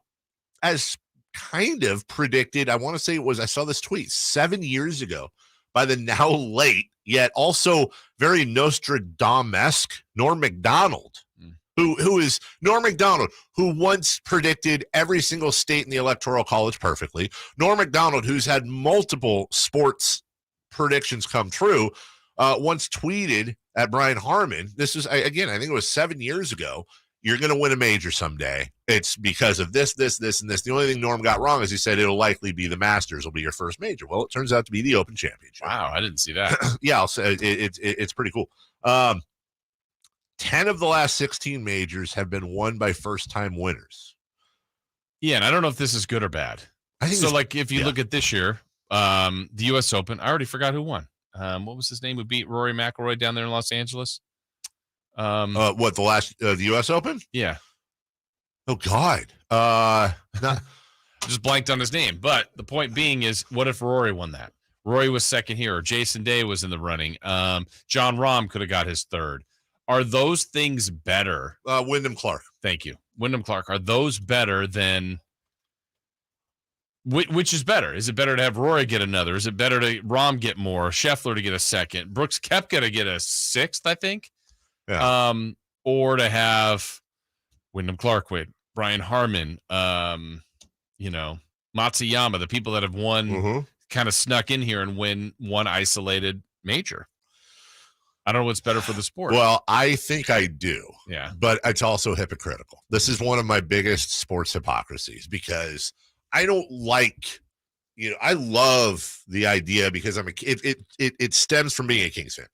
as kind of predicted, I want to say I saw this tweet 7 years ago by the now late, yet also very Nostradamus-esque Norm Macdonald, who is Norm Macdonald, who once predicted every single state in the Electoral College perfectly. Norm Macdonald, who's had multiple sports predictions come true, once tweeted at Brian Harman, this is, again, I think it was 7 years ago, you're going to win a major someday. It's because of this, this, this, and this. The only thing Norm got wrong is he said it'll likely be the Masters will be your first major. Well, it turns out to be the Open Championship. Wow, I didn't see that. Yeah, I'll say it's pretty cool. 10 of the last 16 majors have been won by first-time winners. Yeah, and I don't know if this is good or bad. I think so. Like, if you look at this year, the U.S. Open, I already forgot who won. What was his name? Who beat Rory McIlroy down there in Los Angeles? What, the U.S. Open? Yeah. Oh God, just blanked on his name. But the point being is, what if Rory won that? Rory was second here, or Jason Day was in the running. John Rahm could have got his third. Are those things better? Wyndham Clark. Thank you, Wyndham Clark. Are those better than? Which is better? Is it better to have Rory get another? Is it better to Rahm get more? Scheffler to get a second? Brooks Koepka to get a sixth? I think. Yeah. Or to have Wyndham Clark with Brian Harman, Matsuyama, the people that have won kind of snuck in here and win one isolated major. I don't know what's better for the sport. Well, I think I do. Yeah. But it's also hypocritical. This is one of my biggest sports hypocrisies because I don't like, I love the idea because it stems from being a Kings fan.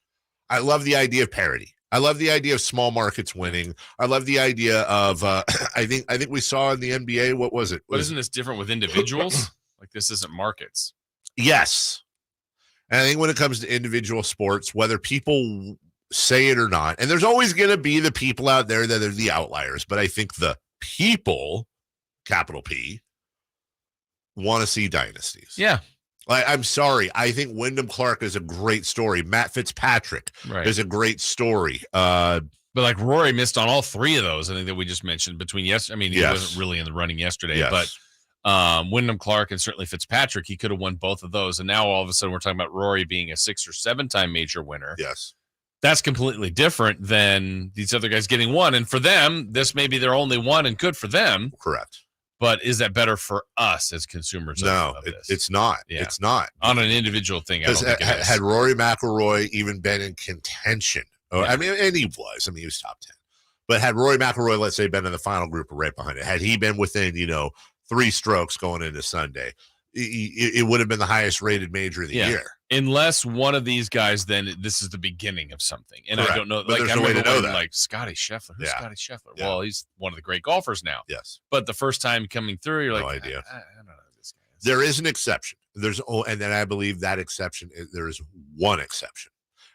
I love the idea of parity. I love the idea of small markets winning. I love the idea of I think we saw in the NBA, what was it? But isn't this different with individuals? Like, this isn't markets. Yes. And I think when it comes to individual sports, whether people say it or not, and there's always going to be the people out there that are the outliers, but I think the people, capital P, want to see dynasties. Yeah. I'm sorry. I think Wyndham Clark is a great story. Matt Fitzpatrick is a great story. But like Rory missed on all three of those, I think, that we just mentioned between yesterday. I mean, he wasn't really in the running yesterday, but Wyndham Clark and certainly Fitzpatrick, he could have won both of those. And now all of a sudden we're talking about Rory being a 6 or 7 time major winner. Yes. That's completely different than these other guys getting one. And for them, this may be their only one and good for them. Correct. But is that better for us as consumers? No, it's not. Yeah. It's not. On an individual thing, I don't think it is. Had Rory McIlroy even been in contention, I mean, and he was top 10. But had Rory McIlroy, let's say, been in the final group or right behind it, had he been within, 3 strokes going into Sunday, it would have been the highest rated major of the year. Unless one of these guys, then this is the beginning of something. And Correct. I don't know. But there's no way to know that. Like Scotty Scheffler. Who's Scotty Scheffler? Yeah. Well, he's one of the great golfers now. Yes. But the first time coming through, you're like, no idea. I don't know who this guy is. There is an exception. And then I believe that exception, there is one exception,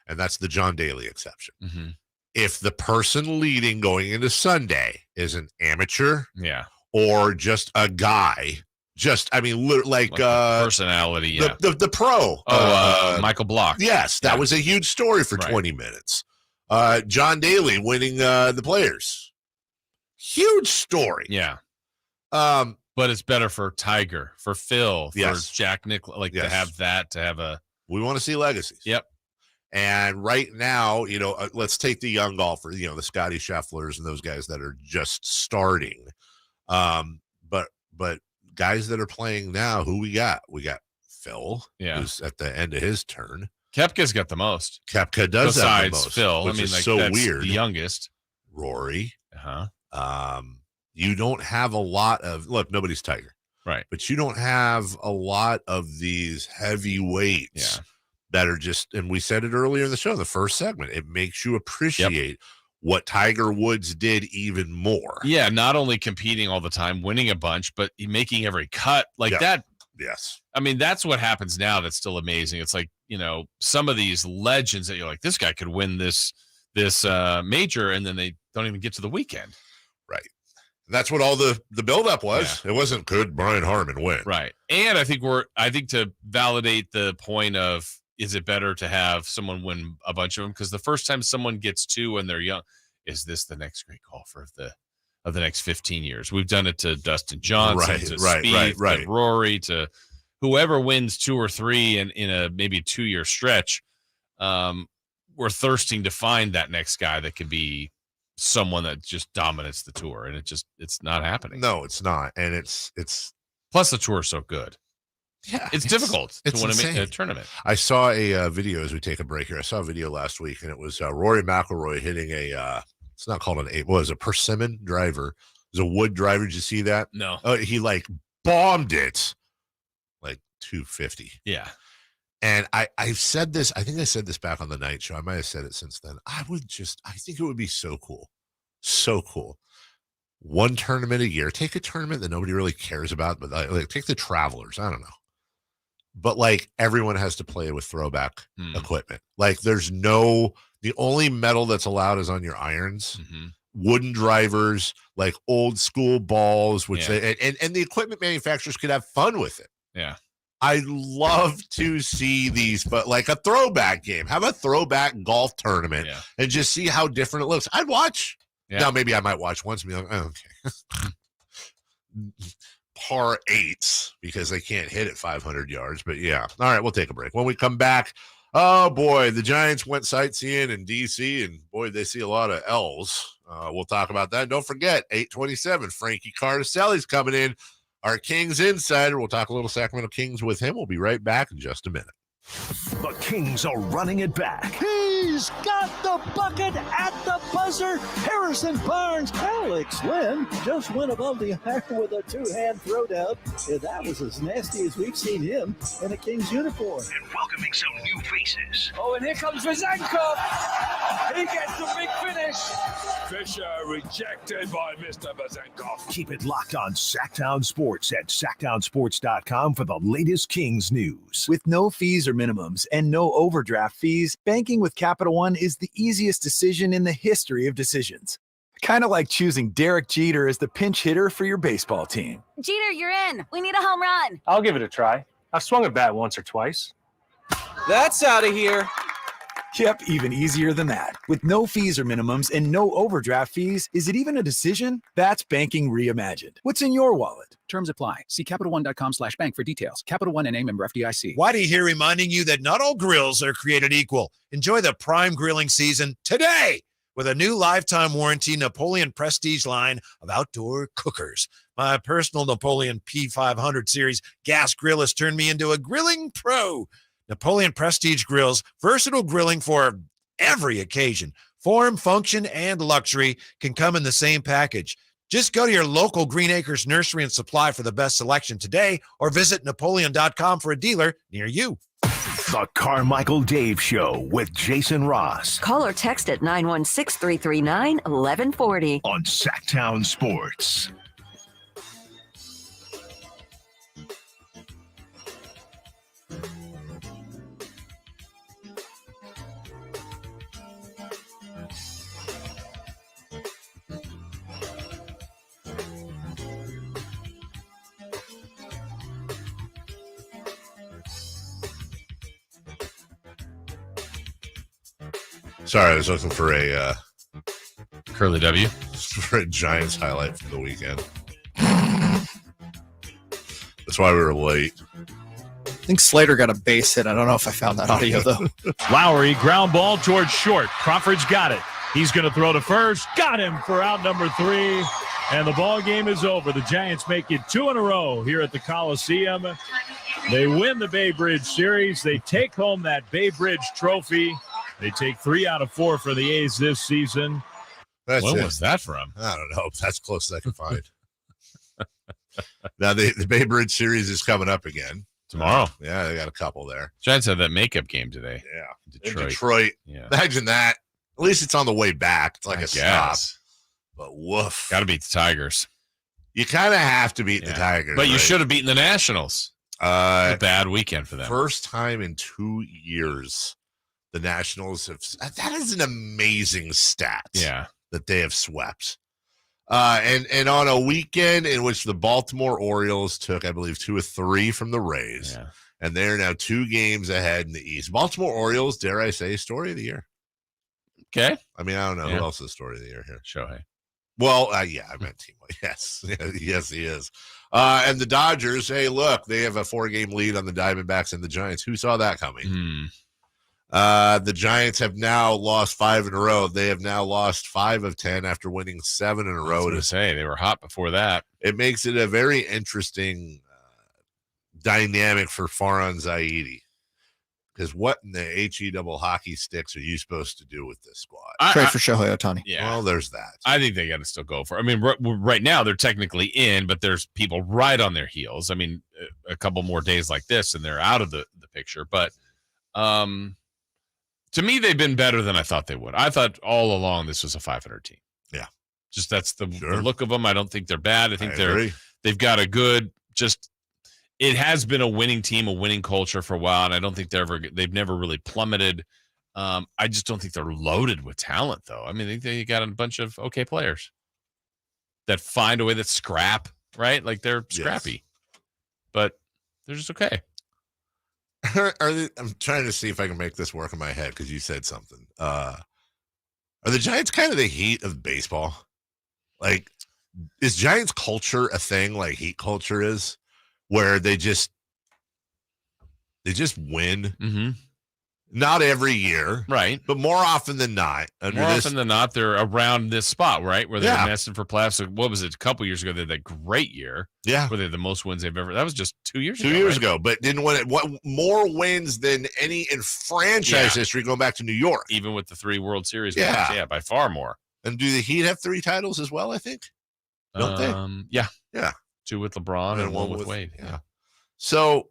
and that's the John Daly exception. Mm-hmm. If the person leading going into Sunday is an amateur, or just a guy, like personality, the pro, Michael Block. Yes, that was a huge story for 20 minutes. John Daly winning the Players, huge story. Yeah. But it's better for Tiger, for Phil, for Jack Nicklaus, to have that, to have a. We want to see legacies. Yep. And right now, let's take the young golfers, the Scotty Schefflers and those guys that are just starting. But guys that are playing now, who we got? We got Phil, who's at the end of his turn. Koepka's got the most. Koepka does have the most. Phil. Which is that's so weird. The youngest. Rory. Uh-huh. You don't have a lot of nobody's Tiger. Right. But you don't have a lot of these heavyweights that are just, and we said it earlier in the show, the first segment, it makes you appreciate what Tiger Woods did even more. Yeah, not only competing all the time, winning a bunch, but making every cut that. Yes. I mean, that's what happens now. That's still amazing. It's like, some of these legends that you're like, this guy could win this major, and then they don't even get to the weekend. Right. That's what all the buildup was. It wasn't, could Brian Harman win? Right. And I think to validate the point of, is it better to have someone win a bunch of them? Because the first time someone gets 2 when they're young, is this the next great golfer of the next 15 years? We've done it to Dustin Johnson, to Spieth, to Rory, to whoever wins 2 or 3 in a maybe 2-year stretch. We're thirsting to find that next guy that could be someone that just dominates the tour, and it's not happening. No, it's not. And it's plus the tour is so good. Yeah, it's difficult to win a tournament. I saw a video as we take a break here. I saw a video last week, and it was Rory McIlroy hitting it's not called a persimmon driver. It was a wood driver. Did you see that? No. He bombed it 250. Yeah. And I've said this, I think I said this back on the night show. I might have said it since then. I think it would be so cool. So cool. One tournament a year. Take a tournament that nobody really cares about, but take the Travelers. I don't know. But everyone has to play with throwback equipment. The only metal that's allowed is on your irons, wooden drivers, old school balls, which and the equipment manufacturers could have fun with it. Yeah. I love to see these, but a throwback game. Have a throwback golf tournament and just see how different it looks. I'd watch. Yeah. Now, maybe I might watch once and be like, oh, okay. Par 8s because they can't hit it 500 yards. But yeah. All right, we'll take a break. When we come back, oh boy, the Giants went sightseeing in DC, and boy, they see a lot of L's. We'll talk about that. And don't forget, 8:27, Frankie Cartoscelli's coming in, our Kings insider. We'll talk a little Sacramento Kings with him. We'll be right back in just a minute. The Kings are running it back. He's got the bucket at the buzzer. Harrison Barnes. Alex Lynn just went above the iron with a 2-hand throwdown. And that was as nasty as we've seen him in a Kings uniform. And welcoming some new faces. Oh, and here comes Vezenkov. He gets the big finish. Fisher rejected by Mr. Vezenkov. Keep it locked on Sactown Sports at SactownSports.com for the latest Kings news. With no fees or minimums and no overdraft fees, banking with Capital One is the easiest decision in the history of decisions. Kind of like choosing Derek Jeter as the pinch hitter for your baseball team. Jeter, you're in. We need a home run. I'll give it a try. I've swung a bat once or twice. That's out of here. Yep, even easier than that. With no fees or minimums and no overdraft fees, is it even a decision? That's banking reimagined. What's in your wallet? Terms apply. See CapitalOne.com/bank for details. Capital One NA, member FDIC. Whitey here reminding you that not all grills are created equal. Enjoy the prime grilling season today with a new lifetime warranty Napoleon Prestige line of outdoor cookers. My personal Napoleon P500 series gas grill has turned me into a grilling pro. Napoleon Prestige grills, versatile grilling for every occasion. Form, function, and luxury can come in the same package. Just go to your local Green Acres Nursery and Supply for the best selection today, or visit Napoleon.com for a dealer near you. The Carmichael Dave Show with Jason Ross. Call or text at 916-339-1140. On Sactown Sports. Sorry, I was looking for a Curly W. For a Giants highlight from the weekend. That's why we were late. I think Slater got a base hit. I don't know if I found that audio, though. Lowry, ground ball towards short. Crawford's got it. He's going to throw to first. Got him for out number 3. And the ball game is over. The Giants make it 2 in a row here at the Coliseum. They win the Bay Bridge Series. They take home that Bay Bridge trophy. They take 3 out of 4 for the A's this season. When was that from? I don't know. That's close as I can find. Now, the Bay Bridge Series is coming up again. Tomorrow. Yeah, they got a couple there. Giants have that makeup game today. Yeah. Detroit. Detroit. Yeah. Imagine that. At least it's on the way back. It's like I a stop. guess. But woof. Got to beat the Tigers. You kind of have to beat the Tigers. But you right? should have beaten the Nationals. A bad weekend for them. First time in 2 years the Nationals have. That is an amazing stat. Yeah. That they have swept. And on a weekend in which the Baltimore Orioles took, I believe, 2 or 3 from the Rays. Yeah. And they're now 2 games ahead in the East. Baltimore Orioles, dare I say, story of the year. Okay. I mean, I don't know who else is the story of the year here. Shohei. Well, yeah, I meant Timo. Yes. Yes, he is. And the Dodgers, hey, look, they have a 4-game lead on the Diamondbacks and the Giants. Who saw that coming? The Giants have now lost 5 in a row. They have now lost 5 of 10 after winning 7 in a row. I was going to say, they were hot before that. It makes it a very interesting dynamic for Farhan Zaidi. Because what in the HE double hockey sticks are you supposed to do with this squad? Trade for Shohei Ohtani. Yeah. Well, there's that. I think they got to still go for it. I mean, right now they're technically in, but there's people right on their heels. I mean, a couple more days like this and they're out of the picture. But to me, they've been better than I thought they would. I thought all along this was a 500 team. Yeah. Just that's the look of them. I don't think they're bad. I think agree. They've got a good it has been a winning team, a winning culture for a while, and I don't think they've never really plummeted. I just don't think they're loaded with talent, though. I mean, they got a bunch of okay players that find a way that scrap, right? Like they're scrappy, but they're just okay. I'm trying to see if I can make this work in my head because you said something. Are the Giants kind of the Heat of baseball? Like, is Giants culture a thing like Heat culture is? Where they just win, not every year, right? But more often than not, often than not, they're around this spot, right? Where they're nesting for playoffs. So what was it? A couple years ago, they had that great year, where they had the most wins they've ever. That was just 2 years ago. 2 years ago, but didn't win it. What more wins than any in franchise history going back to New York, even with the 3 World Series. Yeah, wins, by far more. And do the Heat have 3 titles as well? I think, don't they? Yeah. 2 with LeBron and 1 with Wade. Yeah. So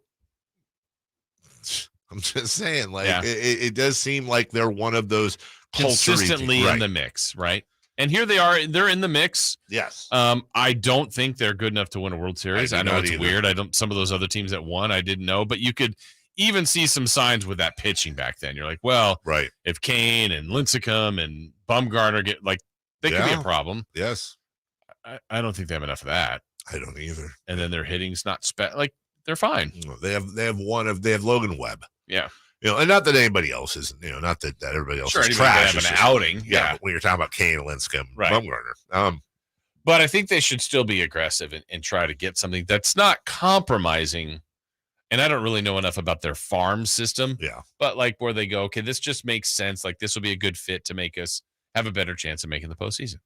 I'm just saying, like, it does seem like they're one of those consistently in the mix, right? And here they are. They're in the mix. Yes. I don't think they're good enough to win a World Series. I know it's weird. Some of those other teams that won, I didn't know, but you could even see some signs with that pitching back then. You're like, well, right. If Kane and Lincecum and Bumgarner get they could be a problem. Yes. I don't think they have enough of that. I don't either. And then their hitting's not they're fine. They have Logan Webb. Yeah. And not that anybody else isn't, not that everybody else is anybody trash. can have It's an just, outing. Yeah. When you're talking about Kane, Lincecum, Right. Bumgarner. But I think they should still be aggressive and try to get something that's not compromising. And I don't really know enough about their farm system. Yeah. But like where they go, okay, this just makes sense. Like this will be a good fit to make us have a better chance of making the postseason.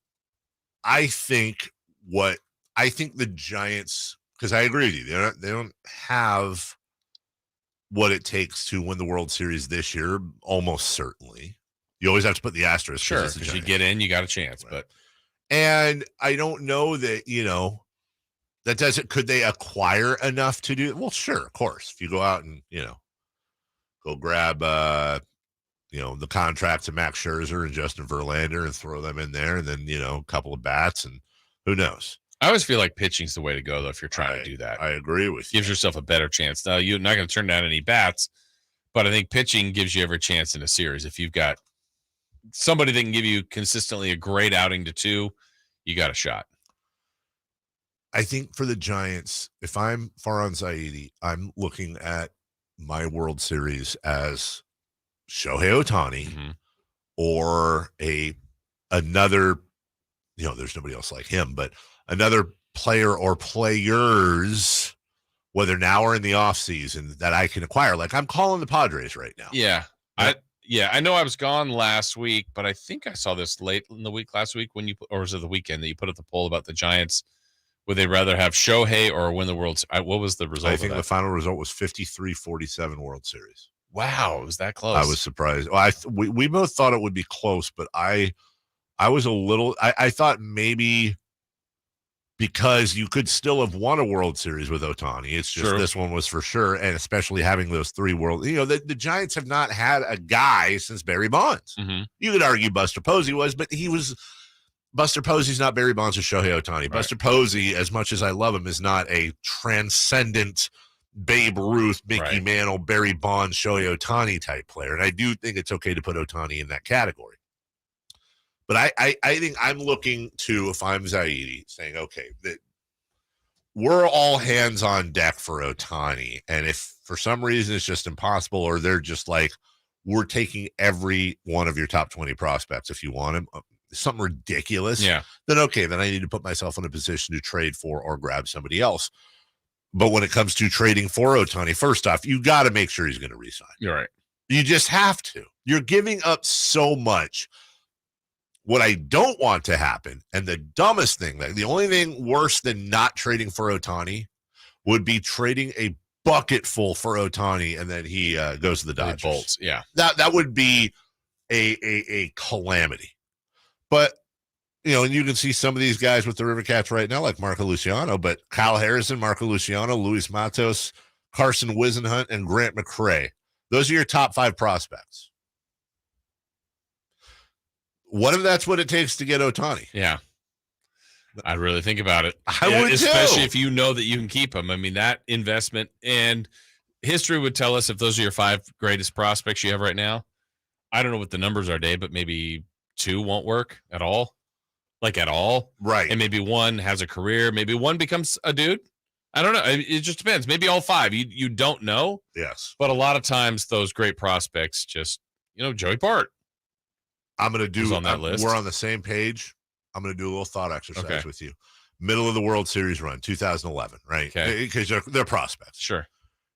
I think the Giants, because I agree with you, they don't have what it takes to win the World Series this year, almost certainly. You always have to put the asterisk. Sure, because you get in, you got a chance. Right. But and I don't know that, that doesn't, could they acquire enough to do it? Well, sure, of course. If you go out and, go grab, the contracts of Max Scherzer and Justin Verlander and throw them in there and then, a couple of bats and who knows? I always feel like pitching's the way to go, though, if you're trying to do that. I agree with you. Gives yourself a better chance. Now, you're not going to turn down any bats, but I think pitching gives you every chance in a series. If you've got somebody that can give you consistently a great outing to 2, you got a shot. I think for the Giants, if I'm Farhan Zaidi, I'm looking at my World Series as Shohei Ohtani or another, there's nobody else like him, but another player or players, whether now or in the offseason, that I can acquire. Like I'm calling the Padres right now. Yeah. I know I was gone last week, but I think I saw this late in the week last week or was it the weekend that you put up the poll about the Giants? Would they rather have Shohei or win the World Series? What was the result? I think the final result was 53-47 World Series. Wow, it was that close. I was surprised. Well, we both thought it would be close, but I was a little. I thought maybe because you could still have won a World Series with Ohtani. It's just this one was for sure, and especially having those 3 world. The Giants have not had a guy since Barry Bonds. Mm-hmm. You could argue Buster Posey was, but he was. Buster Posey's not Barry Bonds or Shohei Ohtani. Right. Buster Posey, as much as I love him, is not a transcendent Babe Ruth, Mickey Mantle, Barry Bonds, Shohei Ohtani type player. And I do think it's okay to put Ohtani in that category. But I think I'm looking to, if I'm Zaidi, saying, okay, that we're all hands on deck for Ohtani. And if for some reason it's just impossible, or they're just like, we're taking every one of your top 20 prospects if you want him, something ridiculous, then okay, then I need to put myself in a position to trade for or grab somebody else. But when it comes to trading for Ohtani, first off, you got to make sure he's going to resign. You're right. You just have to. You're giving up so much. What I don't want to happen, and the dumbest thing, like the only thing worse than not trading for Ohtani would be trading a bucket full for Ohtani and then he goes to the Dodgers. Bolts. Yeah. That would be a calamity. But, and you can see some of these guys with the River Cats right now, like Marco Luciano, but Kyle Harrison, Marco Luciano, Luis Matos, Carson Wisenhunt, and Grant McCray. Those are your top 5 prospects. What if that's what it takes to get Ohtani? Yeah. I'd really think about it. I would especially too. if you know that you can keep him. I mean, that investment, and history would tell us if those are your 5 greatest prospects you have right now. I don't know what the numbers are, Dave, but maybe 2 won't work at all. Like at all. Right. And maybe 1 has a career. Maybe 1 becomes a dude. I don't know. It just depends. Maybe all 5. You don't know. Yes. But a lot of times those great prospects just, Joey Bart. I'm going to do on that list. We're on the same page. I'm going to do a little thought exercise with you. Middle of the World Series run, 2011, right? Okay. Because they're prospects. Sure.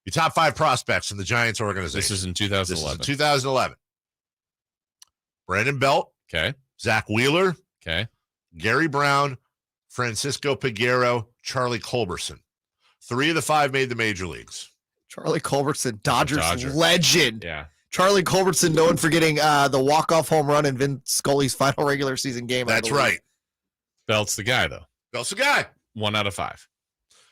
Your top 5 prospects in the Giants organization. This is in 2011. 2011. Brandon Belt. Okay. Zach Wheeler. Okay. Gary Brown, Francisco Peguero, Charlie Culberson. 3 of the 5 made the major leagues. Charlie Culberson, Dodgers Dodger. legend. Yeah. Charlie Culberson, known for getting the walk-off home run in Vin Scully's final regular season game. That's right. Belt's the guy, though. Belt's the guy. 1 out of 5.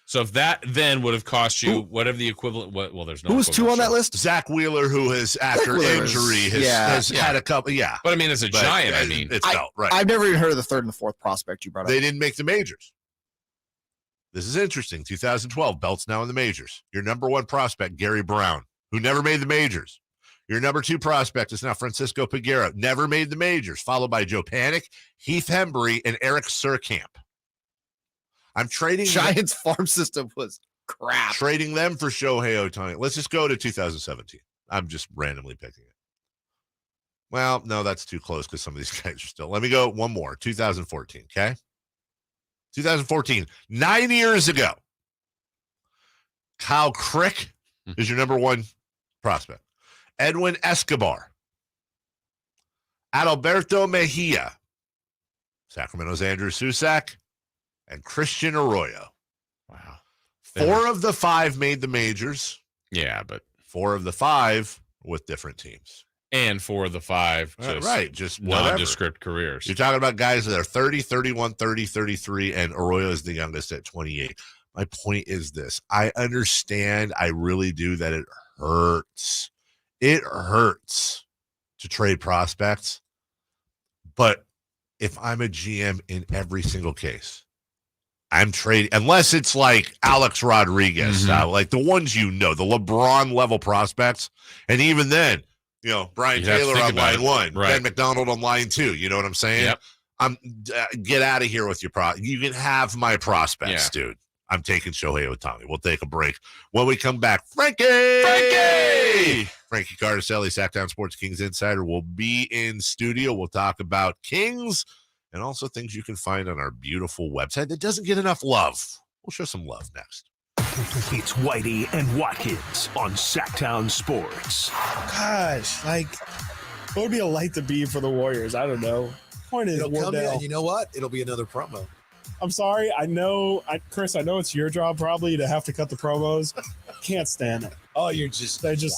So if that then would have cost you whatever the equivalent, well, there's no. Who was 2 on that list? Zach Wheeler, who has after injury has had a couple. Yeah, but I mean, as a Giant, I mean, it's Belt, right? I've never even heard of the 3rd and the 4th prospect you brought up. They didn't make the majors. This is interesting. 2012, Belt's now in the majors. Your number 1 prospect, Gary Brown, who never made the majors. Your number 2 prospect is now Francisco Peguero, never made the majors, followed by Joe Panik, Heath Hembree, and Eric Surkamp. I'm trading Giants farm system was crap. Trading them for Shohei Ohtani. Let's just go to 2017. I'm just randomly picking it. Well, no, that's too close because some of these guys are still. Let me go one more. 2014, okay? 2014, 9 years ago. Kyle Crick is your number one prospect. Edwin Escobar. Adalberto Mejia. Sacramento's Andrew Susak. And Christian Arroyo. Wow. 4 of the 5 made the majors. Yeah, but 4 of the 5 with different teams. And 4 of the 5 just nondescript careers. You're talking about guys that are 30, 31, 30, 33, and Arroyo is the youngest at 28. My point is this. I understand, I really do, that it hurts. It hurts to trade prospects. But if I'm a GM in every single case, I'm trading, unless it's like Alex Rodriguez style, like the ones the LeBron level prospects. And even then, Brian Taylor on line 1, right. Ben McDonald on line 2. You know what I'm saying? Yep. Get out of here with your You can have my prospects, dude. I'm taking Shohei Ohtani. We'll take a break. When we come back, Frankie Cartoscelli, Sactown Sports Kings Insider, will be in studio. We'll talk about Kings and also things you can find on our beautiful website that doesn't get enough love. We'll show some love next. It's Whitey and Watkins on Sactown Sports. Gosh, what would be a light to be for the Warriors? I don't know. Point is, it'll come in, and you know what? It'll be another promo. I'm sorry. I know, Chris, I know it's your job probably to have to cut the promos. Can't stand it. Oh, I just and really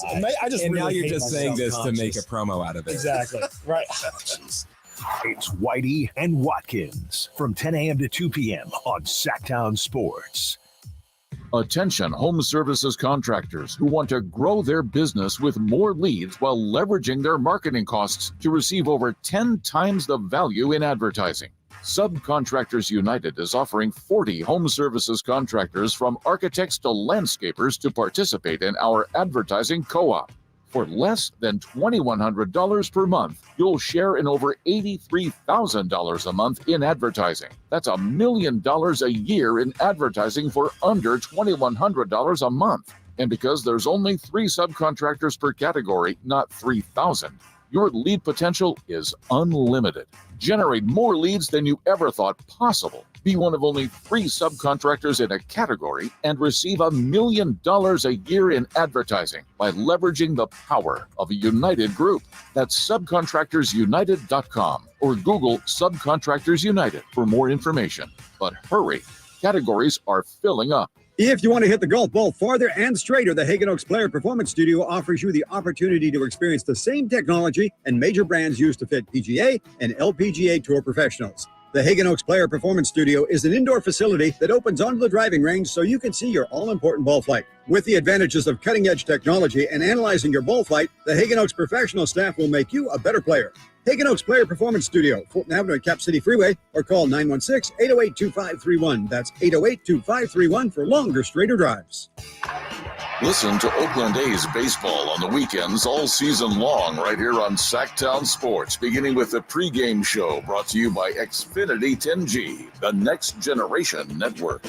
now you're hate just saying this to make a promo out of it. Exactly. Right. It's Whitey and Watkins from 10 a.m. to 2 p.m. on Sactown Sports. Attention home services contractors who want to grow their business with more leads while leveraging their marketing costs to receive over 10 times the value in advertising. Subcontractors United is offering 40 home services contractors from architects to landscapers to participate in our advertising co-op. For less than $2,100 per month, you'll share in over $83,000 a month in advertising. That's $1 million a year in advertising for under $2,100 a month. And because there's only 3 subcontractors per category, not 3,000, your lead potential is unlimited. Generate more leads than you ever thought possible. Be one of only 3 subcontractors in a category and receive $1 million a year in advertising by leveraging the power of a united group. That's subcontractorsunited.com or Google Subcontractors United for more information. But hurry, categories are filling up. If you want to hit the golf ball farther and straighter, the Hagen Oaks Player Performance Studio offers you the opportunity to experience the same technology and major brands used to fit PGA and LPGA Tour professionals. The Hagen Oaks Player Performance Studio is an indoor facility that opens onto the driving range so you can see your all-important ball flight. With the advantages of cutting-edge technology and analyzing your ball flight, the Hagen Oaks professional staff will make you a better player. Hagen Oaks Player Performance Studio, Fulton Avenue at Cap City Freeway, or call 916-808-2531. That's 808-2531 for longer, straighter drives. Listen to Oakland A's baseball on the weekends all season long right here on Sactown Sports, beginning with the pregame show brought to you by Xfinity 10G, the next generation network.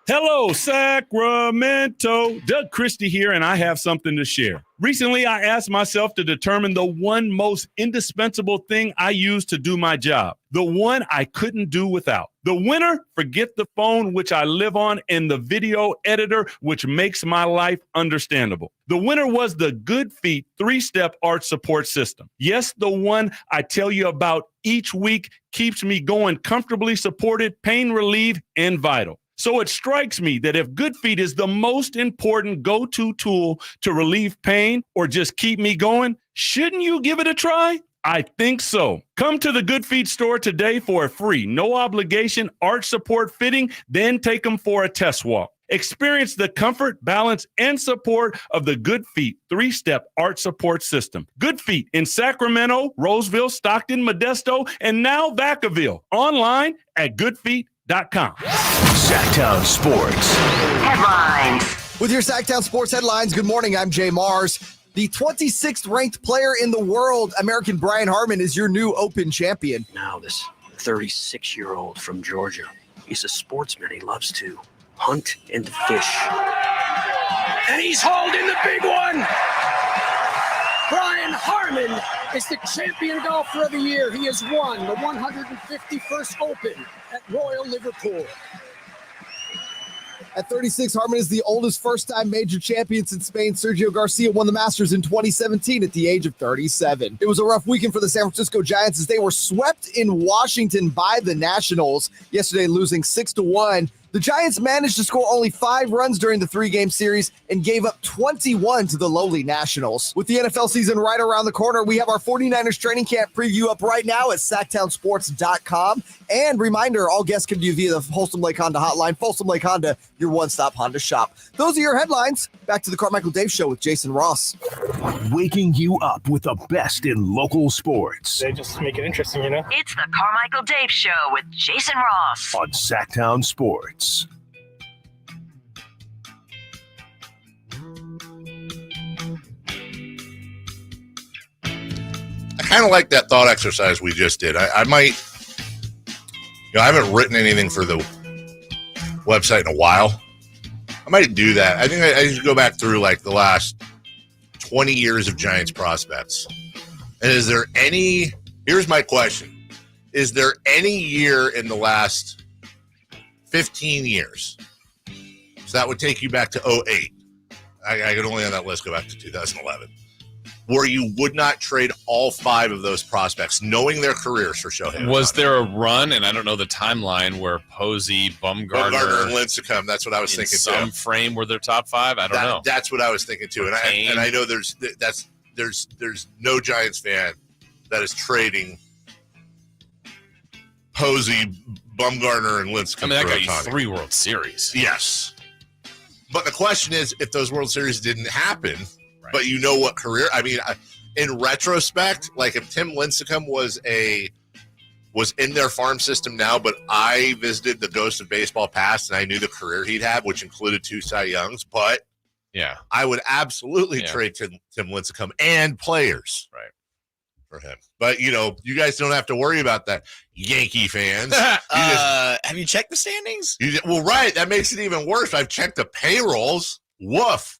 Hello, Sacramento. Doug Christie here, and I have something to share. Recently, I asked myself to determine the one most indispensable thing I use to do my job, the one I couldn't do without. The winner, forget the phone, which I live on, and the video editor, which makes my life understandable. The winner was the Good Feet 3-step arch support system. Yes, the one I tell you about each week keeps me going comfortably supported, pain relieved, and vital. So it strikes me that if Good Feet is the most important go-to tool to relieve pain or just keep me going, shouldn't you give it a try? I think so. Come to the Good Feet store today for a free, no obligation arch support fitting, then take them for a test walk. Experience the comfort, balance, and support of the Good Feet 3-step arch support system. Good Feet in Sacramento, Roseville, Stockton, Modesto, and now Vacaville. Online at goodfeet.com. Sactown Sports Headlines. With your Sactown Sports headlines, good morning. I'm Jay Mars. The 26th ranked player in the world, American Brian Harman, is your new Open champion. Now this 36-year-old from Georgia. He's a sportsman. He loves to hunt and fish. And he's hauled in the big one. Brian Harmon is the champion golfer of the year. He has won the 151st Open at Royal Liverpool. At 36, Harmon is the oldest first-time major champion since Spain. Sergio Garcia won the Masters in 2017 at the age of 37. It was a rough weekend for the San Francisco Giants as they were swept in Washington by the Nationals yesterday, losing 6-1. The Giants managed to score only 5 runs during the 3-game series and gave up 21 to the lowly Nationals. With the NFL season right around the corner, we have our 49ers training camp preview up right now at SactownSports.com. And reminder, all guests can view via the Folsom Lake Honda hotline. Folsom Lake Honda, your one-stop Honda shop. Those are your headlines. Back to the Carmichael Dave Show with Jason Ross. Waking you up with the best in local sports. They just make it interesting, you know? It's the Carmichael Dave Show with Jason Ross on Sactown Sports. I kind of like that thought exercise we just did. I might, I haven't written anything for the website in a while. I might do that. I think I should go back through like the last 20 years of Giants prospects. And is there any, here's my question. Is there any year in the last 15 years? So that would take you back to 08. I could only on that list go back to 2011. Where you would not trade all 5 of those prospects, knowing their careers for Shohei. Was there a run, and I don't know the timeline, where Posey, Bumgarner, and Lincecum, that's what I was thinking some too. frame were their top 5? I don't know. That's what I was thinking too. And I know there's no Giants fan that is trading Posey, Bumgarner, and Lincecum. I mean, that got you Ohtani. 3 World Series. Yes. But the question is, if those World Series didn't happen, but you know what career, I mean, in retrospect, like if Tim Lincecum was in their farm system now, but I visited the Ghost of Baseball Past and I knew the career he'd have, which included 2 Cy Youngs, but yeah, I would absolutely trade Tim Lincecum and players for him. But, you guys don't have to worry about that, Yankee fans. Have you checked the standings? Well, right. That makes it even worse. I've checked the payrolls. Woof.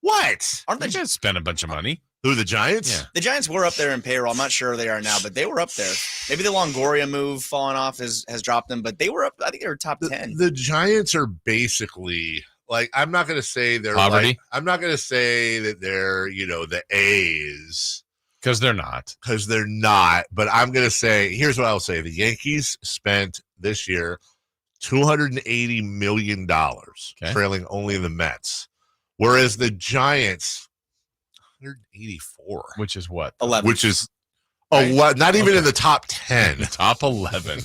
What? Aren't they going to spend a bunch of money? Who, the Giants? Yeah. The Giants were up there in payroll. I'm not sure they are now, but they were up there. Maybe the Longoria move falling off has dropped them, but they were up. I think they were top 10. The Giants are basically like, I'm not going to say they're poverty. I'm not going to say that they're, the A's. Because they're not. But I'm going to say, here's what I'll say. The Yankees spent this year $280 million, trailing only the Mets. Whereas the Giants, 184. Which is what? 11. Which is not even in the top 10. Top 11.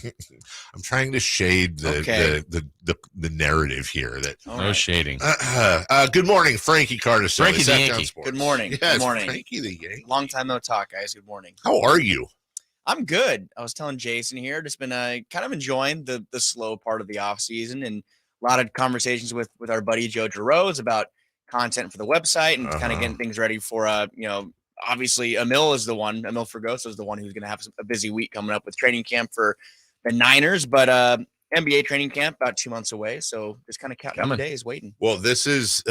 I'm trying to shade the narrative here. No shading. Good morning, Frankie Cartoscelli. Frankie the Yankee. Good morning. Yes, Good morning. Frankie the Yankee. Long time no talk, guys. Good morning. How are you? I'm good. I was telling Jason here, just been kind of enjoying the slow part of the off season and a lot of conversations with our buddy Joe Giroux about content for the website and kind of getting things ready for obviously Emil Fergoso is the one who's going to have a busy week coming up with training camp for the Niners, but NBA training camp about 2 months away, so just kind of counting the days waiting. Well, this is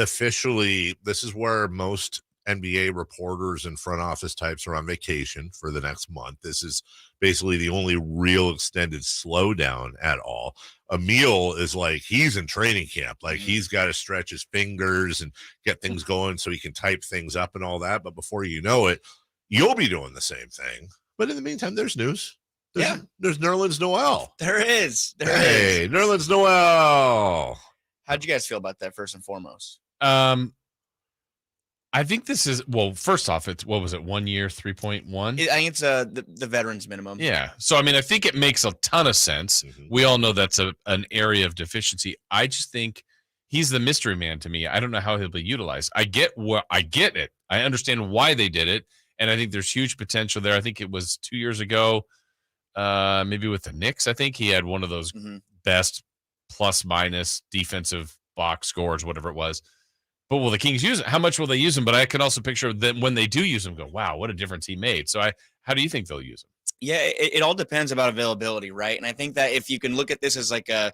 where most NBA reporters and front office types are on vacation for the next month. This is basically the only real extended slowdown at all. Emil is like, he's in training camp. Like he's got to stretch his fingers and get things going so he can type things up and all that. But before you know it, you'll be doing the same thing. But in the meantime, there's news. There's Nerlens Noel. There is. Hey, Nerlens Noel. How'd you guys feel about that first and foremost? I think this is, first off, it's, what was it, 1 year, 3.1? I think it's the veterans minimum. Yeah. So, I mean, I think it makes a ton of sense. We all know that's an area of deficiency. I just think he's the mystery man to me. I don't know how he'll be utilized. I get it. I understand why they did it. And I think there's huge potential there. I think it was 2 years ago, maybe with the Knicks. I think he had one of those best plus minus defensive box scores, whatever it was. But will the Kings use it? How much will they use him? But I can also picture that when they do use him, go, wow, what a difference he made. So how do you think they'll use him? Yeah, it all depends about availability, right? And I think that if you can look at this as like a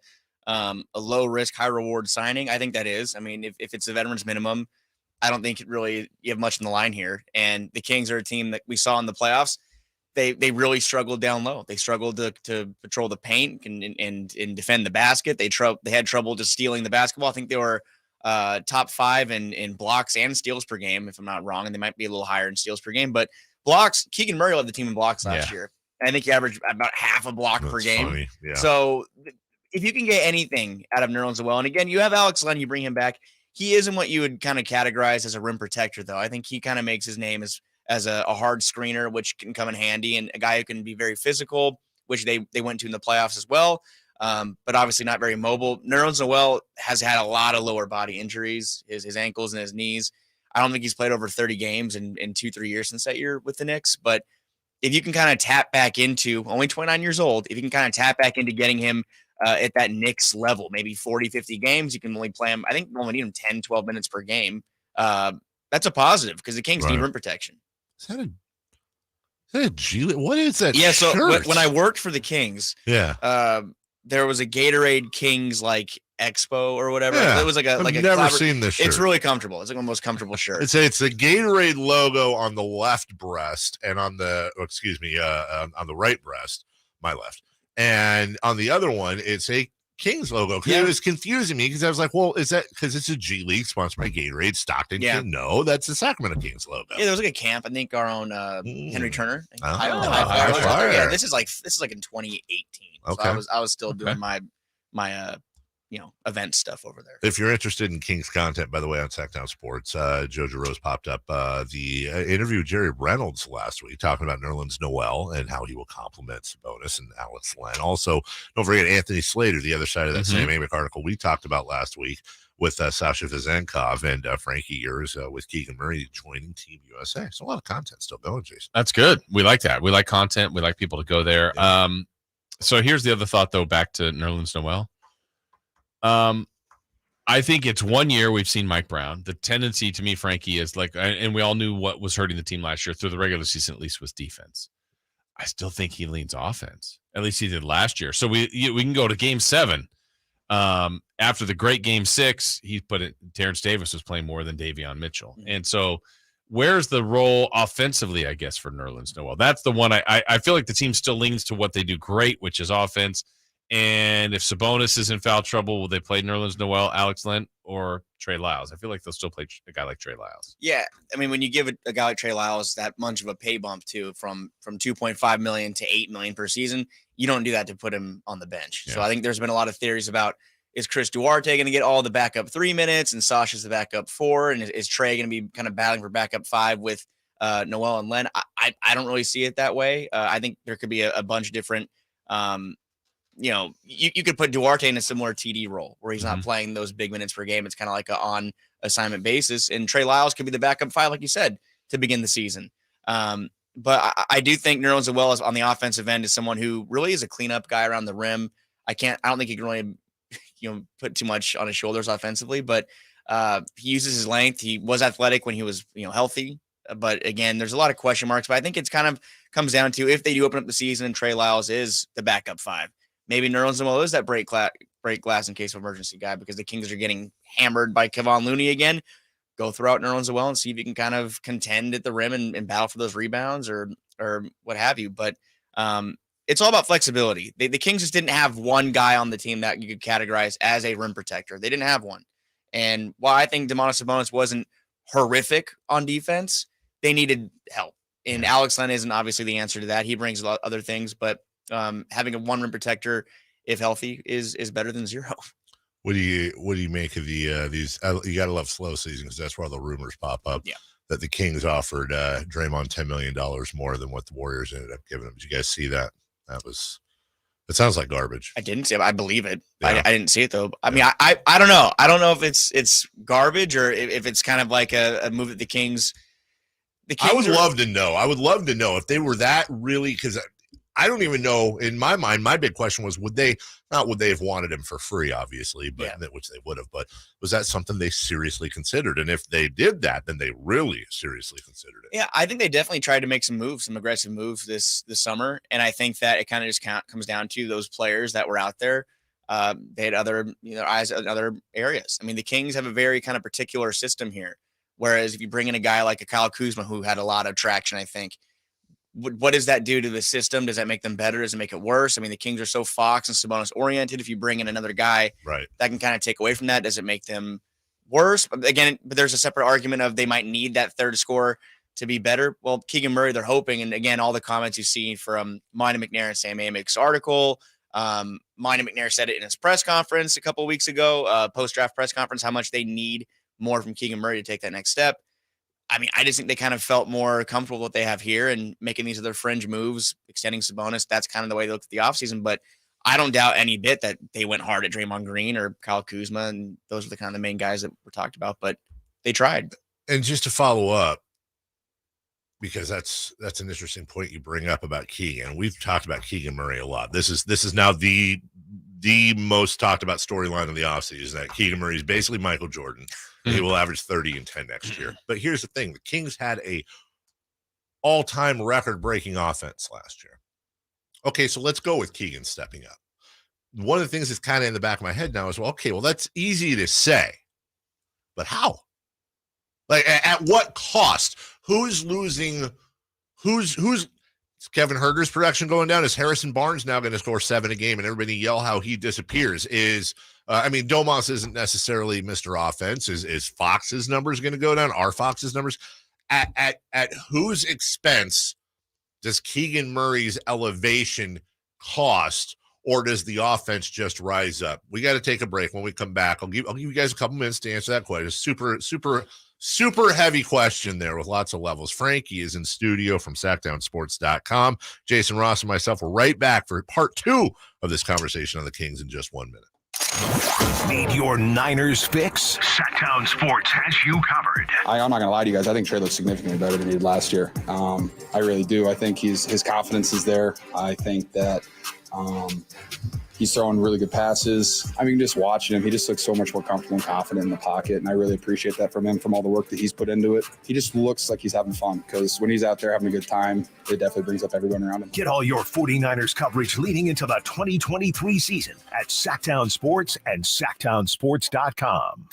a low risk, high reward signing? I think that is. I mean, if it's a veterans minimum, I don't think you have much in the line here. And the Kings are a team that we saw in the playoffs. They really struggled down low. They struggled to patrol the paint and defend the basket. They had trouble just stealing the basketball. I think they were top 5 in blocks and steals per game, if I'm not wrong. And they might be a little higher in steals per game. But blocks, Keegan Murray led the team in blocks last year. I think he averaged about half a block per game. Funny. Yeah. So if you can get anything out of Nerlens Noel, and again, you have Alex Len, you bring him back. He isn't what you would kind of categorize as a rim protector, though. I think he kind of makes his name as a hard screener, which can come in handy, and a guy who can be very physical, which they went to in the playoffs as well, but obviously not very mobile. Nerlens Noel has had a lot of lower body injuries, his ankles and his knees. I don't think he's played over 30 games in 2-3 years since that year with the Knicks, but if you can kind of tap back into, only 29 years old, if you can kind of tap back into getting him at that Knicks level, maybe 40, 50 games, you can only play him. I think you only need him 10, 12 minutes per game. That's a positive because the Kings need rim protection. Is that a G? What is that? Yeah. So shirt? when I worked for the Kings, there was a Gatorade Kings like expo or whatever. Yeah. It was I've never seen this shirt. It's really comfortable. It's like the most comfortable shirt. It's a Gatorade logo on the left breast and on the on the right breast, my left, and on the other one it's a Kings logo. It was confusing me because I was like, well, is that because it's a G League sponsored by Gatorade Stockton? Yeah. No, that's the Sacramento Kings logo. Yeah, there was like a camp. I think our own Henry Turner. High flyer. Yeah, this is like in 2018. Okay. So I was still doing my event stuff over there. If you're interested in Kings content, by the way, on Sactown Sports, Jojo Rose popped up the interview with Jerry Reynolds last week, talking about Nerlens Noel and how he will complement Sabonis and Alex Len. Also, don't forget Anthony Slater, the other side of that same AMIC article we talked about last week with Sasha Vezenkov and Frankie Years with Keegan Murray joining Team USA. So a lot of content still going, Jason. That's good. We like that. We like content. We like people to go there. Yeah. So here's the other thought, though, back to Nerlens Noel. I think it's 1 year we've seen Mike Brown. The tendency to me, Frankie, is like, and we all knew what was hurting the team last year through the regular season, at least, was defense. I still think he leans offense. At least he did last year. So we can go to Game 7. After the great Game 6, he put it. Terrence Davis was playing more than Davion Mitchell, and so where's the role offensively? I guess for Nerlens Noel, that's the one. I feel like the team still leans to what they do great, which is offense. And if Sabonis is in foul trouble, will they play Nerlens Noel, Alex Len, or Trey Lyles? I feel like they'll still play a guy like Trey Lyles. Yeah, I mean, when you give a guy like Trey Lyles that much of a pay bump too, from $2.5 million to $8 million per season, you don't do that to put him on the bench. Yeah. So I think there's been a lot of theories about, is Chris Duarte going to get all the backup 3 minutes and Sasha's the backup 4, and is Trey going to be kind of battling for backup 5 with Noel and Len? I don't really see it that way. I think there could be a bunch of different. You could put Duarte in a similar TD role where he's not playing those big minutes per game. It's kind of like a on assignment basis. And Trey Lyles could be the backup 5, like you said, to begin the season. But I do think Nerlens Noel is on the offensive end is someone who really is a cleanup guy around the rim. I don't think he can really, put too much on his shoulders offensively, but he uses his length. He was athletic when he was, healthy. But again, there's a lot of question marks, but I think it's kind of comes down to if they do open up the season and Trey Lyles is the backup 5. Maybe Nerlens Noel is that break glass in case of emergency guy because the Kings are getting hammered by Kevon Looney again. Go throw out Nerlens Noel and see if you can kind of contend at the rim and battle for those rebounds or what have you. But it's all about flexibility. The Kings just didn't have one guy on the team that you could categorize as a rim protector. They didn't have one. And while I think Domantas Sabonis wasn't horrific on defense, they needed help. And Alex Len isn't obviously the answer to that. He brings a lot of other things, but having a one rim protector, if healthy, is better than 0. What do you make of these? You gotta love slow season because that's where all the rumors pop up. Yeah. That the Kings offered Draymond $10 million more than what the Warriors ended up giving him. Did you guys see that? It sounds like garbage. I didn't see it. I believe it. Yeah. I didn't see it though. I mean, I don't know. I don't know if it's garbage or if it's kind of like a move that the Kings. I would love to know. I would love to know if they were that really, because I don't even know. In my mind, my big question was, would they have wanted him for free, obviously, but which they would have, but was that something they seriously considered? And if they did that, then they really seriously considered it. Yeah, I think they definitely tried to make some aggressive moves this summer. And I think that it kind of just comes down to those players that were out there They had other, eyes in other areas. I mean, the Kings have a very kind of particular system here. Whereas if you bring in a guy like a Kyle Kuzma, who had a lot of traction, I think, what does that do to the system? Does that make them better? Does it make it worse? I mean, the Kings are so Fox and Sabonis oriented. If you bring in another guy, right, that can kind of take away from that. Does it make them worse? But again, there's a separate argument of they might need that third scorer to be better. Well, Keegan Murray, they're hoping, and again, all the comments you've seen from Monty McNair and Sam Amick's article. Monty McNair said it in his press conference a couple of weeks ago, post-draft press conference, how much they need more from Keegan Murray to take that next step. I mean, I just think they kind of felt more comfortable with what they have here and making these other fringe moves, extending Sabonis. That's kind of the way they looked at the offseason. But I don't doubt any bit that they went hard at Draymond Green or Kyle Kuzma, and those are the kind of the main guys that were talked about. But they tried. And just to follow up, because that's an interesting point you bring up about Keegan. We've talked about Keegan Murray a lot. This is now the most talked about storyline of the offseason, is that Keegan Murray is basically Michael Jordan. He will average 30 and 10 next year. But here's the thing. The Kings had a all-time record-breaking offense last year. Okay, so let's go with Keegan stepping up. One of the things that's kind of in the back of my head now is, well, that's easy to say. But how? Like, at what cost? Who's losing? Who's is Kevin Herter's production going down? Is Harrison Barnes now going to score 7 a game and everybody yell how he disappears? Domas isn't necessarily Mr. Offense. Is Fox's numbers going to go down? Are Fox's numbers? At whose expense does Keegan Murray's elevation cost, or does the offense just rise up? We got to take a break. When we come back, I'll give you guys a couple minutes to answer that question. Super heavy question there with lots of levels. Frankie is in studio from SactownSports.com. Jason Ross and myself are right back for part 2 of this conversation on the Kings in just 1 minute. Need your Niners fix? Sactown Sports has you covered. I'm not going to lie to you guys. I think Trey looks significantly better than he did last year. I really do. I think his confidence is there. I think that he's throwing really good passes. I mean, just watching him, he just looks so much more comfortable and confident in the pocket, and I really appreciate that from him, from all the work that he's put into it. He just looks like he's having fun, because when he's out there having a good time, it definitely brings up everyone around him. Get all your 49ers coverage leading into the 2023 season at Sactown Sports and SactownSports.com.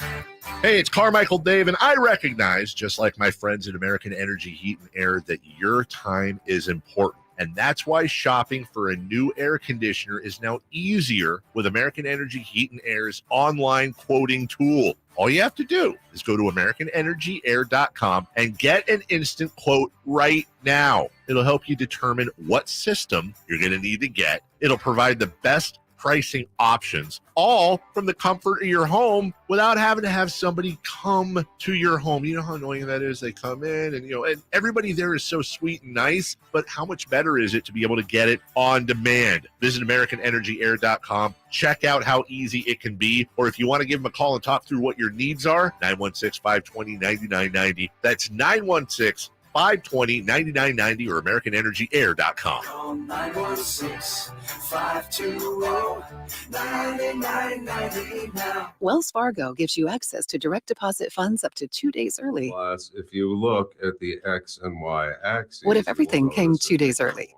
Hey, it's Carmichael Dave, and I recognize, just like my friends at American Energy Heat and Air, that your time is important. And that's why shopping for a new air conditioner is now easier with American Energy Heat and Air's online quoting tool. All you have to do is go to AmericanEnergyAir.com and get an instant quote right now. It'll help you determine what system you're going to need to get. It'll provide the best pricing options, all from the comfort of your home without having to have somebody come to your home. You know how annoying that is? They come in and everybody there is so sweet and nice, but how much better is it to be able to get it on demand? Visit AmericanEnergyAir.com. Check out how easy it can be. Or if you want to give them a call and talk through what your needs are, 916-520-9990. That's 916-520-9990 or AmericanEnergyAir.com. Call 916-520-9990 now. Wells Fargo gives you access to direct deposit funds up to 2 days early. Plus, if you look at the X and Y axis. What if everything came 2 days early?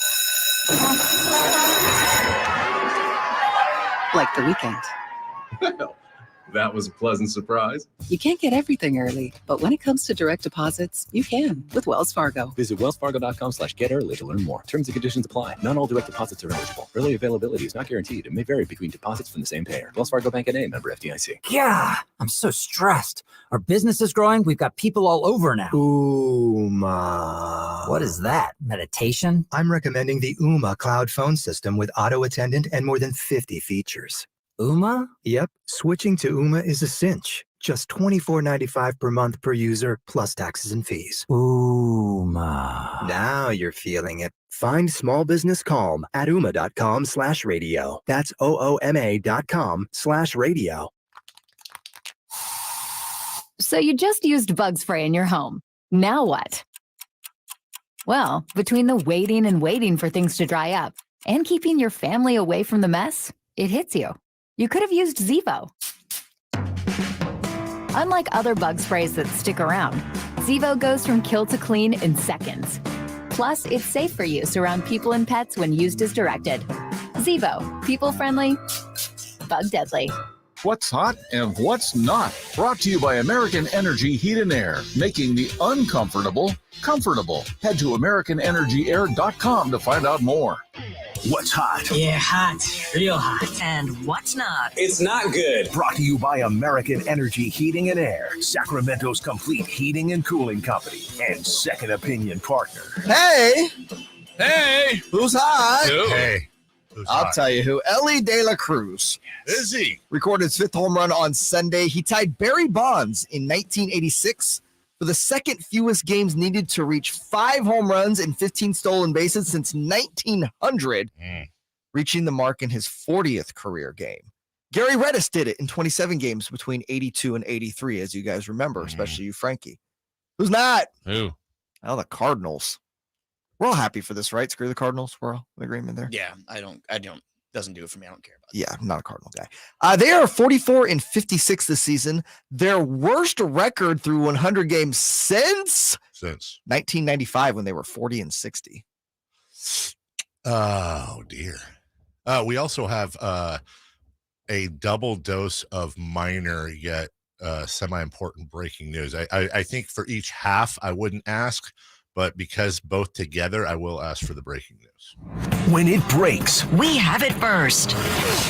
Like the weekend. Well, that was a pleasant surprise. You can't get everything early, but when it comes to direct deposits, you can with Wells Fargo. Visit wellsfargo.com/getearly to learn more. Terms and conditions apply. Not all direct deposits are eligible. Early availability is not guaranteed and may vary between deposits from the same payer. Wells Fargo Bank N.A., member FDIC. Yeah, I'm so stressed. Our business is growing. We've got people all over now. Ooma. What is that? Meditation? I'm recommending the Ooma cloud phone system with auto attendant and more than 50 features. Ooma? Yep. Switching to Ooma is a cinch. Just $24.95 per month per user, plus taxes and fees. Ooma. Now you're feeling it. Find small business calm at ooma.com/radio. That's OOMA.com/radio. So you just used bug spray in your home. Now what? Well, between the waiting for things to dry up and keeping your family away from the mess, it hits you. You could have used Zevo. Unlike other bug sprays that stick around, Zevo goes from kill to clean in seconds. Plus, it's safe for use around people and pets when used as directed. Zevo, people-friendly, bug deadly. What's hot and what's not. Brought to you by American Energy Heat and Air, making the uncomfortable comfortable. Head to AmericanEnergyAir.com to find out more. What's hot? Yeah, hot. Real hot. And what's not? It's not good. Brought to you by American Energy Heating and Air, Sacramento's complete heating and cooling company, and second opinion partner. Hey, who's hot? Hey. I'll tell you who. Ellie De La Cruz. Is he? Recorded his 5th home run on Sunday. He tied Barry Bonds in 1986 for the second fewest games needed to reach 5 home runs and 15 stolen bases since 1900, reaching the mark in his 40th career game. Gary Reddish did it in 27 games between 82 and 83, as you guys remember, especially you, Frankie. Who's not? Who? Oh, the Cardinals. We're all happy for this, right? Screw the Cardinals. We're all in agreement there. Yeah, I don't. Doesn't do it for me. I don't care about it. Yeah, I'm not a Cardinal guy. They are 44-56 this season. Their worst record through 100 games since 1995 when they were 40-60. Oh dear. We also have a double dose of minor yet semi-important breaking news. I think for each half I wouldn't ask, but because both together, I will ask for the breaking news. When it breaks, we have it first.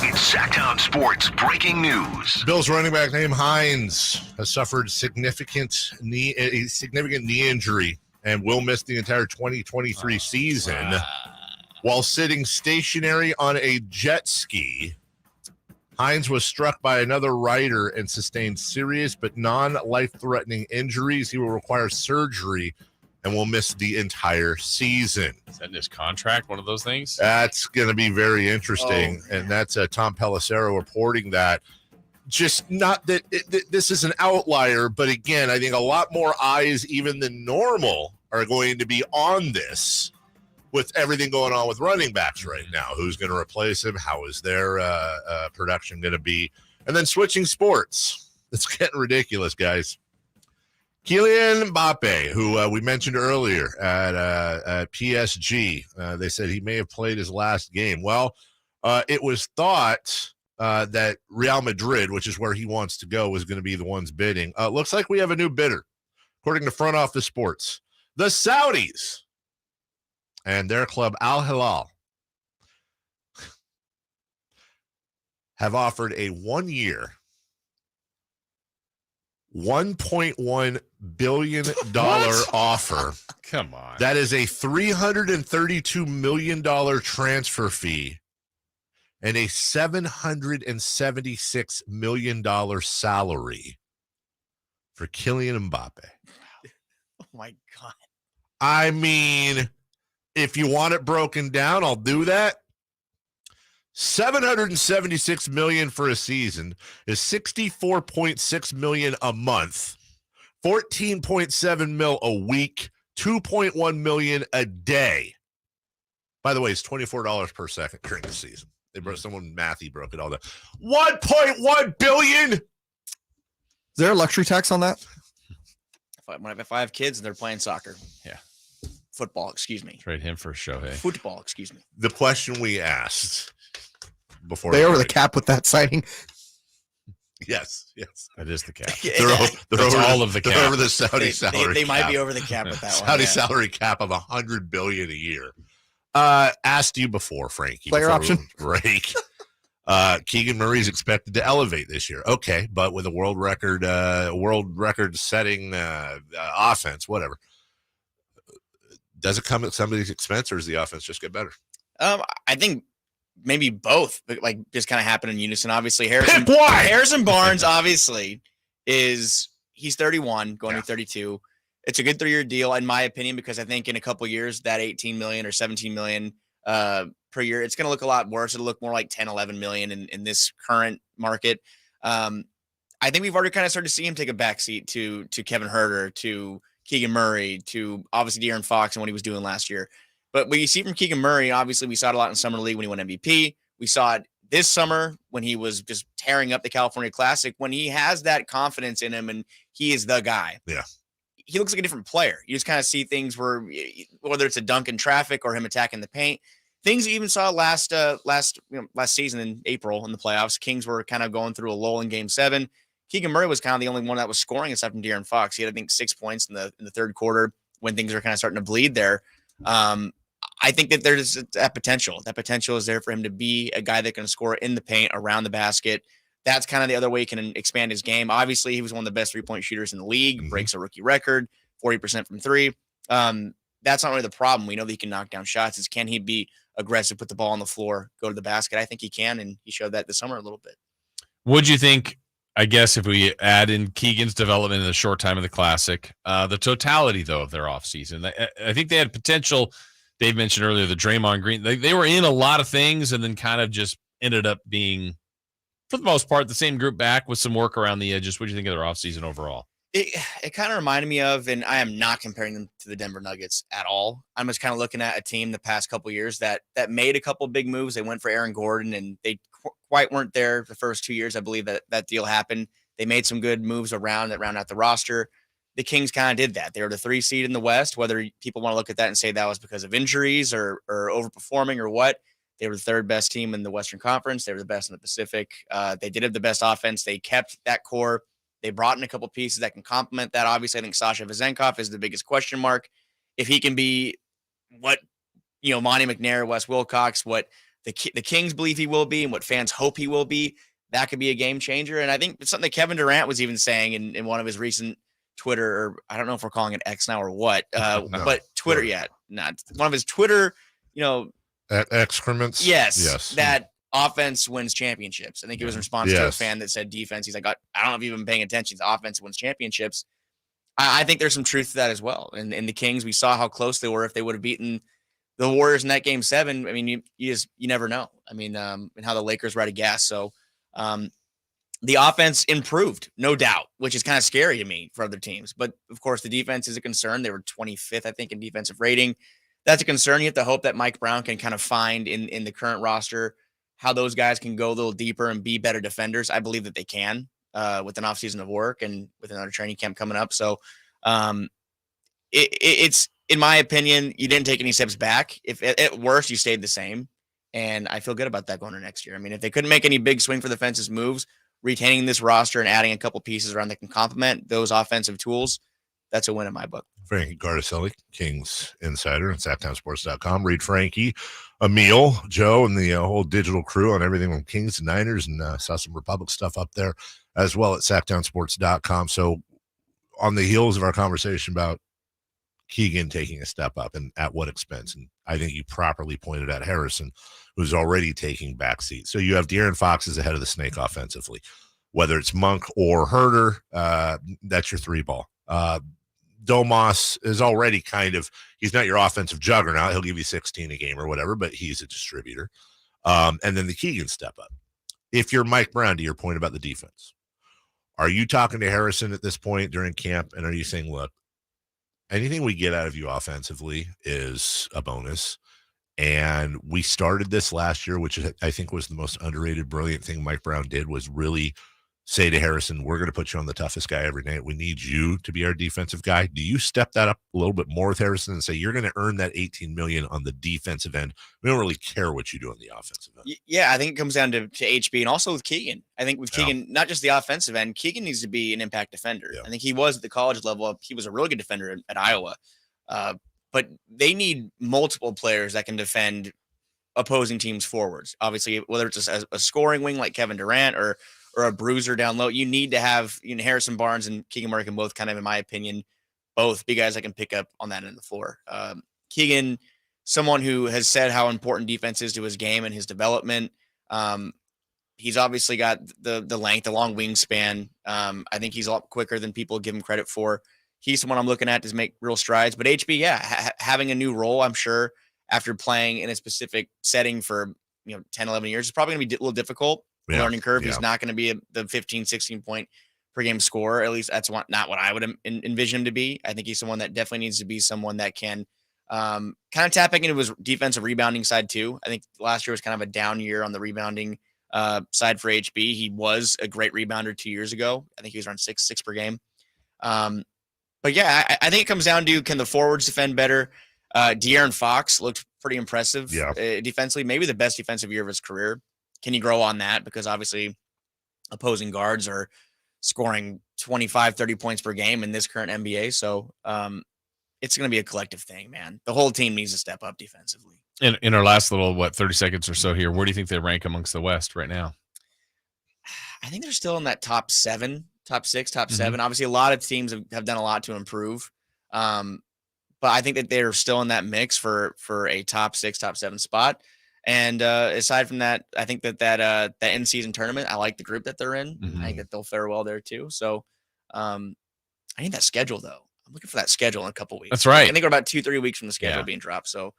It's Sactown Sports breaking news. Bills running back named Hines has suffered a significant knee injury and will miss the entire 2023 season while sitting stationary on a jet ski. Hines was struck by another rider and sustained serious but non-life-threatening injuries. He will require surgery and will miss the entire season. Is that in his contract, one of those things? That's going to be very interesting. And that's Tom Pelissero reporting that. Just not that this is an outlier, but again, I think a lot more eyes even than normal are going to be on this with everything going on with running backs right now. Who's going to replace him? How is their production going to be? And then switching sports. It's getting ridiculous, guys. Kylian Mbappe, who we mentioned earlier at PSG, they said he may have played his last game. Well, it was thought that Real Madrid, which is where he wants to go, was going to be the ones bidding. Looks like we have a new bidder, according to Front Office Sports. The Saudis and their club Al Hilal have offered a 1-year, $1.1 billion offer. Come on. That is a $332 million transfer fee and a $776 million salary for Kylian Mbappe. Oh, my God. I mean, if you want it broken down, I'll do that. $776 million for a season is $64.6 million a month, $14.7 million a week, $2.1 million a day. By the way, it's $24 per second during the season. They broke Matthew broke it all down. $1.1 billion. Is there a luxury tax on that? If I have kids and they're playing soccer, football, excuse me. Trade him for Shohei. Football, excuse me. The question we asked before they over the cap with that signing. Yes. That is the cap. They're over all of the cap. They're over the Saudi salary. They might cap. be over the cap with that one. Saudi salary cap of $100 billion a year. Asked you before, Frankie. Player option break. Keegan Murray's expected to elevate this year. Okay, but with a world record setting offense, whatever. Does it come at somebody's expense, or does the offense just get better? I think maybe both, but like just kind of happen in unison. Obviously, Harrison Barnes, obviously, he's 31, going to 32. It's a good 3-year deal, in my opinion, because I think in a couple of years, that 18 million or 17 million per year, it's going to look a lot worse. It'll look more like 10, 11 million in this current market. I think we've already kind of started to see him take a backseat to Kevin Huerter, to Keegan Murray, to obviously De'Aaron Fox and what he was doing last year. But what you see from Keegan Murray, obviously we saw it a lot in Summer League when he won MVP. We saw it this summer when he was just tearing up the California Classic, when he has that confidence in him and he is the guy. Yeah. He looks like a different player. You just kind of see things where, whether it's a dunk in traffic or him attacking the paint, things you even saw last season in April in the playoffs. Kings were kind of going through a lull in Game 7. Keegan Murray was kind of the only one that was scoring aside from De'Aaron Fox. He had, I think, 6 points in the third quarter when things are kind of starting to bleed there. I think that there's that potential. That potential is there for him to be a guy that can score in the paint, around the basket. That's kind of the other way he can expand his game. Obviously, he was one of the best three-point shooters in the league, breaks a rookie record, 40% from three. That's not really the problem. We know that he can knock down shots. It's can he be aggressive, put the ball on the floor, go to the basket? I think he can, and he showed that this summer a little bit. Would you think, I guess, if we add in Keegan's development in the short time of the Classic, the totality, though, of their offseason, I think they had potential. Dave mentioned earlier the Draymond Green. They were in a lot of things and then kind of just ended up being, for the most part, the same group back with some work around the edges. What do you think of their offseason overall? It kind of reminded me of, and I am not comparing them to the Denver Nuggets at all. I'm just kind of looking at a team the past couple of years that made a couple of big moves. They went for Aaron Gordon, and they quite weren't there the first 2 years. I believe that deal happened. They made some good moves around out the roster. The Kings kind of did that. They were the 3 seed in the West, whether people want to look at that and say that was because of injuries or overperforming or what. They were the 3rd best team in the Western Conference. They were the best in the Pacific. They did have the best offense. They kept that core. They brought in a couple pieces that can complement that. Obviously, I think Sasha Vezenkov is the biggest question mark. If he can be what, Monty McNair, Wes Wilcox, what the Kings believe he will be and what fans hope he will be, that could be a game changer. And I think it's something that Kevin Durant was even saying in one of his recent Twitter, or I don't know if we're calling it X now or what, but Twitter, not one of his Twitter, excrements. Yes. That offense wins championships. I think it was in response to a fan that said defense. He's like, I don't know if you've been paying attention. The offense wins championships. I think there's some truth to that as well. And in the Kings, we saw how close they were. If they would have beaten the Warriors in that Game 7, I mean, you never know. I mean, and how the Lakers were out of gas. So the offense improved, no doubt, which is kind of scary to me for other teams. But of course, the defense is a concern. They were 25th, I think, in defensive rating. That's a concern. You have to hope that Mike Brown can kind of find in the current roster how those guys can go a little deeper and be better defenders. I believe that they can with an offseason of work and with another training camp coming up. So it's, in my opinion, you didn't take any steps back. If at worst, you stayed the same. And I feel good about that going into next year. I mean, if they couldn't make any big swing for the fences moves, retaining this roster and adding a couple pieces around that can complement those offensive tools, that's a win in my book. Frankie Cartoscelli, Kings Insider at SactownSports.com. Read Frankie, Emil, Joe, and the whole digital crew on everything from Kings to Niners, and saw some Republic stuff up there as well at SactownSports.com. So on the heels of our conversation about Keegan taking a step up and at what expense, and I think you properly pointed out Harrison, who's already taking backseat. So you have De'Aaron Fox as the head of the snake offensively. Whether it's Monk or Herter, that's your 3-ball. Domas is already he's not your offensive juggernaut. He'll give you 16 a game or whatever, but he's a distributor. And then the Keegan step up. If you're Mike Brown, to your point about the defense, are you talking to Harrison at this point during camp? And are you saying, look, anything we get out of you offensively is a bonus. And we started this last year, which I think was the most underrated, brilliant thing Mike Brown did, was really say to Harrison, we're going to put you on the toughest guy every night. We need you to be our defensive guy. Do you step that up a little bit more with Harrison and say, you're going to earn that $18 million on the defensive end? We don't really care what you do on the offensive end. Yeah, I think it comes down to HB and also with Keegan. I think with Keegan, not just the offensive end, Keegan needs to be an impact defender. I think he was at the college level. He was a really good defender at Iowa. But they need multiple players that can defend opposing teams forwards. Obviously, whether it's a scoring wing like Kevin Durant or a bruiser down low, you need to have Harrison Barnes and Keegan Murray can both kind of, in my opinion, both be guys that can pick up on that end of the floor. Keegan, someone who has said how important defense is to his game and his development. He's obviously got the length, the long wingspan. I think he's a lot quicker than people give him credit for. He's someone I'm looking at to make real strides. But HB, having a new role, I'm sure, after playing in a specific setting for 10, 11 years, it's probably going to be a little difficult. Learning curve. He's not going to be the 15, 16 point per game scorer. At least that's not what I would envision him to be. I think he's someone that definitely needs to be someone that can kind of tapping into his defensive rebounding side too. I think last year was kind of a down year on the rebounding side for HB. He was a great rebounder 2 years ago. I think he was around six per game. But yeah, I think it comes down to, can the forwards defend better? De'Aaron Fox looked pretty impressive. Yeah. Defensively, maybe the best defensive year of his career. Can he grow on that? Because obviously opposing guards are scoring 25, 30 points per game in this current NBA. So it's going to be a collective thing, man. The whole team needs to step up defensively. In our last little, 30 seconds or so here, where do you think they rank amongst the West right now? I think they're still in that top 7, top 6, top 7. Obviously, a lot of teams have done a lot to improve. But I think that they're still in that mix for a top 6, top 7 spot. And aside from that, I think that in-season tournament, I like the group that they're in. I think that they'll fare well there too. So I need that schedule, though. I'm looking for that schedule in a couple weeks. That's right. I think we're about 2-3 weeks from the schedule being dropped. So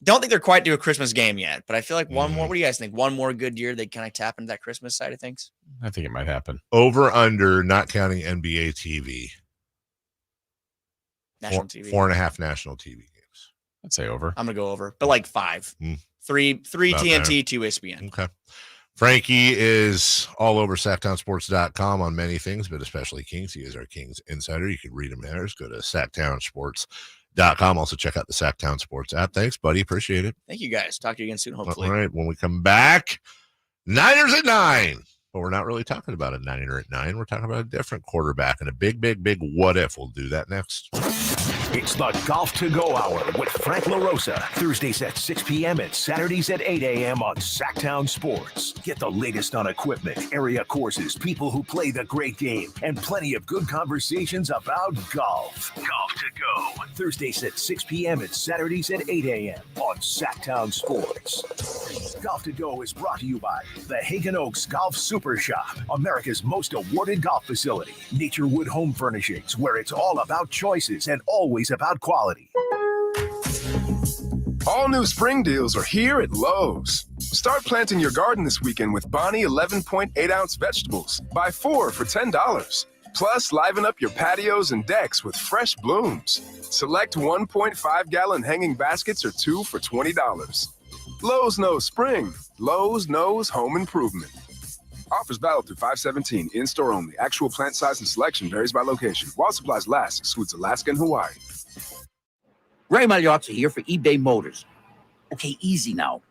don't think they're quite due a Christmas game yet, but I feel like one more. What do you guys think? One more good year, they kind of tap into that Christmas side of things. I think it might happen. Over under, not counting NBA TV. National TV. 4.5 national TV games. I'd say over. I'm gonna go over, but like 5. 3 TNT, 2 ESPN. Okay. Frankie is all over SactownSports.com on many things, but especially Kings. He is our Kings insider. You can read him there. Just go to SactownSports.com. Also check out the Sactown Sports app. Thanks, buddy. Appreciate it. Thank you, guys. Talk to you again soon, hopefully. All right. When we come back, Niners at 9. But we're not really talking about a Niner at 9. We're talking about a different quarterback and a big, big, big what if. We'll do that next. It's the Golf to Go Hour with Frank LaRosa. Thursdays at 6 p.m. and Saturdays at 8 a.m. on Sactown Sports. Get the latest on equipment, area courses, people who play the great game, and plenty of good conversations about golf. Golf to Go. Thursdays at 6 p.m. and Saturdays at 8 a.m. on Sactown Sports. Golf to Go is brought to you by the Hagen Oaks Golf Super Shop, America's most awarded golf facility. Naturewood Home Furnishings, where it's all about choices and always about quality. All new spring deals are here at Lowe's. Start planting your garden this weekend with Bonnie 11.8-ounce vegetables. Buy 4 for $10. Plus, liven up your patios and decks with fresh blooms. Select 1.5-gallon hanging baskets or 2 for $20. Lowe's knows spring. Lowe's knows home improvement. Offers valid through 5/17. In-store only. Actual plant size and selection varies by location. While supplies last, excludes Alaska and Hawaii. Ray Magliozzi here for eBay Motors. Okay, easy now.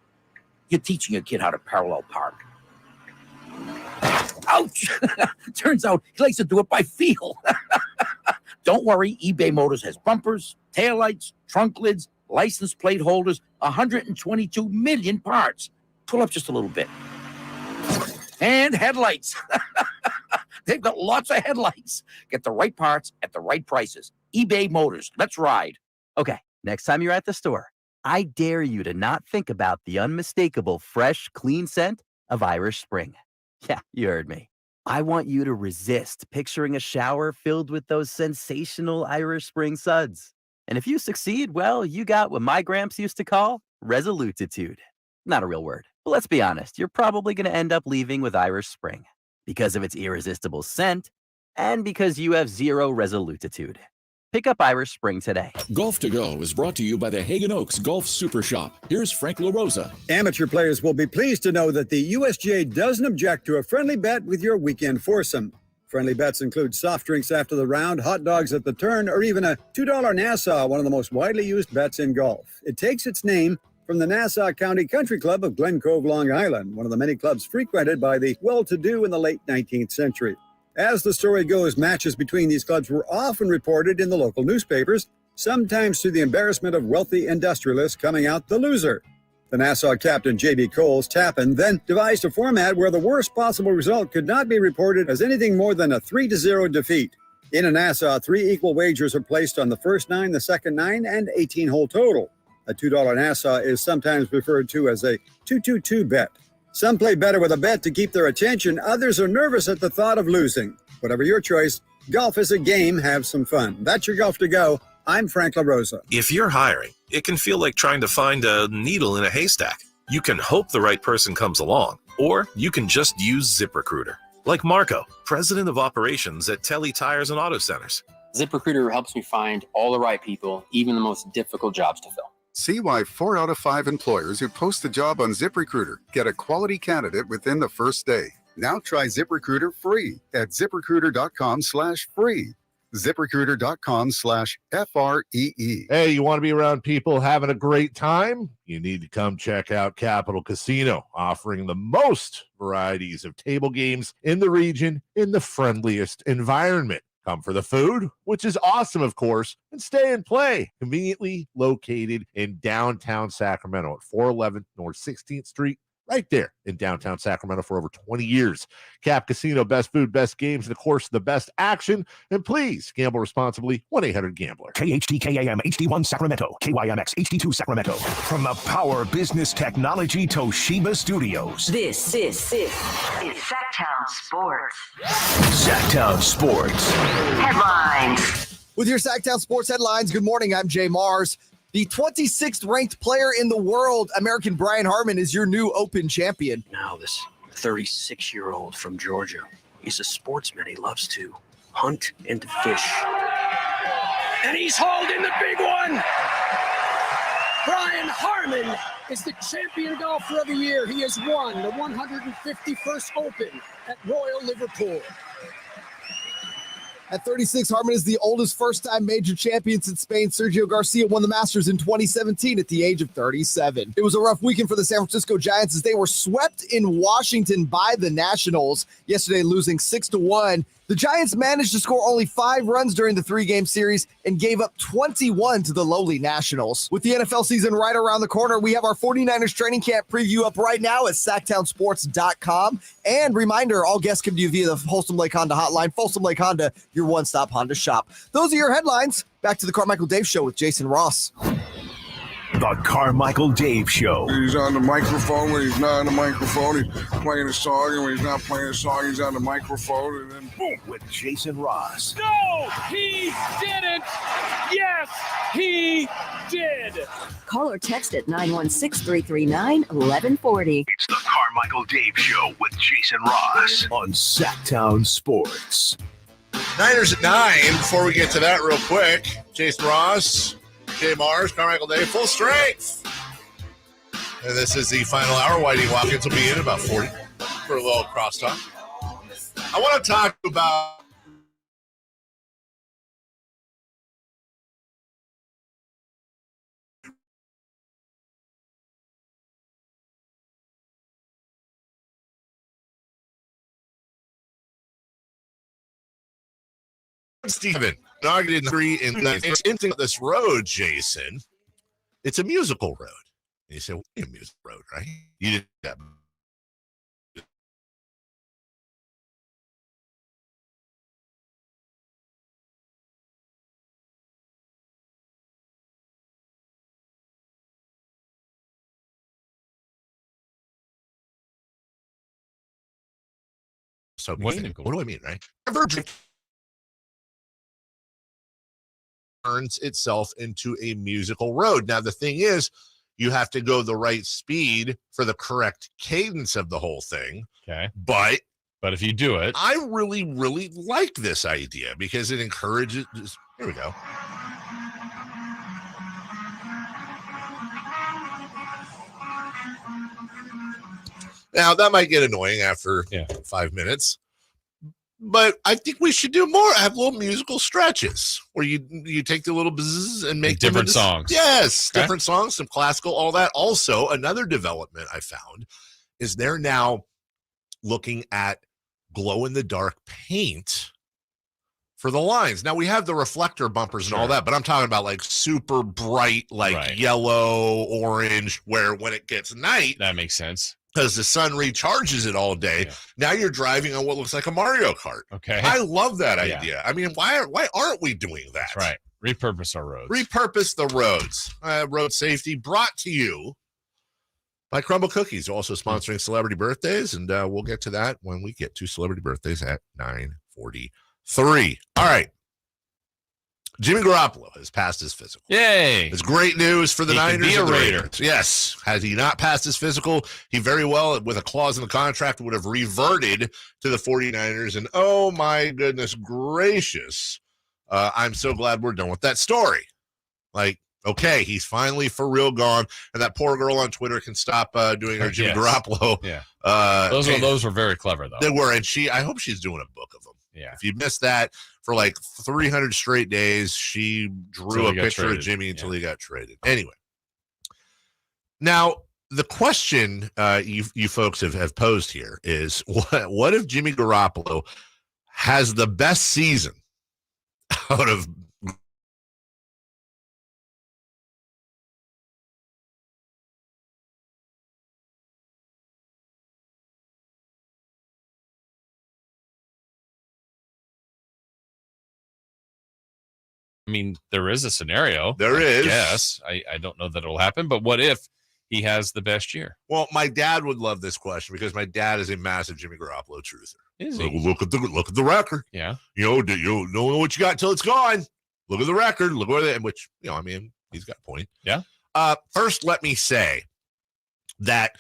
You're teaching your kid how to parallel park. Ouch! Turns out he likes to do it by feel. Don't worry, eBay Motors has bumpers, taillights, trunk lids, license plate holders, 122 million parts. Pull up just a little bit. And headlights. They've got lots of headlights. Get the right parts at the right prices. eBay Motors. Let's ride. Okay, next time you're at the store, I dare you to not think about the unmistakable fresh, clean scent of Irish Spring. Yeah, you heard me. I want you to resist picturing a shower filled with those sensational Irish Spring suds. And if you succeed, well, you got what my gramps used to call resolutitude. Not a real word, but let's be honest, you're probably going to end up leaving with Irish Spring because of its irresistible scent and because you have zero resolutitude. Pick up Irish Spring today. Golf to Go is brought to you by the Hagen Oaks Golf Super Shop. Here's Frank LaRosa. Amateur players will be pleased to know that the USGA doesn't object to a friendly bet with your weekend foursome. Friendly bets include soft drinks after the round, hot dogs at the turn, or even a $2 Nassau, one of the most widely used bets in golf. It takes its name from the Nassau County Country Club of Glen Cove, Long Island, one of the many clubs frequented by the well-to-do in the late 19th century. As the story goes, matches between these clubs were often reported in the local newspapers, sometimes to the embarrassment of wealthy industrialists coming out the loser. The Nassau captain, J.B. Coles Tappan, then devised a format where the worst possible result could not be reported as anything more than a 3-0 defeat. In a Nassau, 3 equal wagers are placed on the first 9, the second 9, and 18-hole total. A $2 Nassau is sometimes referred to as a 2-2-2 bet. Some play better with a bet to keep their attention. Others are nervous at the thought of losing. Whatever your choice, golf is a game. Have some fun. That's your Golf to Go. I'm Frank LaRosa. If you're hiring, it can feel like trying to find a needle in a haystack. You can hope the right person comes along, or you can just use ZipRecruiter. Like Marco, president of operations at Telly Tires and Auto Centers. ZipRecruiter helps me find all the right people, even the most difficult jobs to fill. See why 4 out of 5 employers who post a job on ZipRecruiter get a quality candidate within the first day. Now try ZipRecruiter free at ZipRecruiter.com/free. ZipRecruiter.com/FREE. Hey, you want to be around people having a great time? You need to come check out Capital Casino, offering the most varieties of table games in the region in the friendliest environment. Come for the food, which is awesome, of course, and stay and play. Conveniently located in downtown Sacramento at 411 North 16th Street, right there in downtown Sacramento for over 20 years. Cap Casino, best food, best games, and of course, the best action. And please gamble responsibly. 1-800-GAMBLER. KHTKAM HD1 Sacramento, KYMX HD2 Sacramento. From the Power Business Technology Toshiba Studios. This is Sactown Sports. Sactown Sports. Headlines. With your Sactown Sports headlines, good morning. I'm Jay Mars. The 26th ranked player in the world, American Brian Harman, is your new Open champion. Now this 36-year-old from Georgia, he's a sportsman. He loves to hunt and to fish. And he's hauled in the big one. Brian Harman is the champion golfer of the year. He has won the 151st Open at Royal Liverpool. At 36, Harman is the oldest first-time major champion since Spain. Sergio Garcia won the Masters in 2017 at the age of 37. It was a rough weekend for the San Francisco Giants as they were swept in Washington by the Nationals, yesterday losing 6-1. The Giants managed to score only 5 runs during the 3-game series and gave up 21 to the lowly Nationals. With the NFL season right around the corner, we have our 49ers training camp preview up right now at SactownSports.com. And reminder, all guests come to you via the Folsom Lake Honda hotline. Folsom Lake Honda, your one-stop Honda shop. Those are your headlines. Back to the Carmichael Dave Show with Jason Ross. The Carmichael Dave Show. He's on the microphone when he's not on the microphone. He's playing a song, and when he's not playing a song, he's on the microphone, and then boom. With Jason Ross. No, he didn't. Yes, he did. Call or text at 916-339-1140. It's the Carmichael Dave Show with Jason Ross on Sactown Sports. Niners at 9. Before we get to that real quick, Jason Ross, Jay Mars, Carmichael Dave, full strength. And this is the final hour. Whitey Watkins will be in about 40 for a little crosstalk. I want to talk about Steven, inaugurated 3 in into this road, Jason. It's a musical road. And you say, well, a musical road, right? You did that. So what do I mean, right? Turns itself into a musical road. Now, the thing is, you have to go the right speed for the correct cadence of the whole thing. Okay. But if you do it, I really, really like this idea because it encourages. Here we go. Now, that might get annoying after 5 minutes. But I think we should do more. Have little musical stretches where you take the little bzzz and make different songs. Yes, okay. Different songs, some classical, all that. Also, another development I found is they're now looking at glow-in-the-dark paint for the lines. Now, we have the reflector bumpers and all that, but I'm talking about like super bright, like yellow, orange, where when it gets night. That makes sense. Because the sun recharges it all day. Yeah. Now you're driving on what looks like a Mario Kart. Okay. I love that idea. I mean, why aren't we doing that? That's right. Repurpose our roads. Repurpose the roads. Road safety brought to you by Crumble Cookies, also sponsoring celebrity birthdays. And we'll get to that when we get to celebrity birthdays at 9:43. All right. Jimmy Garoppolo has passed his physical. Yay. It's great news for the Niners. Be a and the Raider. Raiders. Yes. Had he not passed his physical, he very well, with a clause in the contract, would have reverted to the 49ers. And oh my goodness gracious, I'm so glad we're done with that story. Like, okay, he's finally for real gone. And that poor girl on Twitter can stop doing her Jimmy Garoppolo. Yeah. Those were very clever, though. They were. And I hope she's doing a book of them. Yeah. If you missed that for like 300 straight days, she drew a picture of Jimmy until he got traded. Anyway. Now, the question you folks have posed here is, what if Jimmy Garoppolo has the best season out of I mean, there is a scenario. There is. Yes. I don't know that it'll happen, but what if he has the best year? Well, my dad would love this question because my dad is a massive Jimmy Garoppolo truther. Is he? Look at the record. Yeah. You don't know what you got till it's gone. Look at the record. Look where they, which, I mean, he's got a point. Yeah. First, let me say that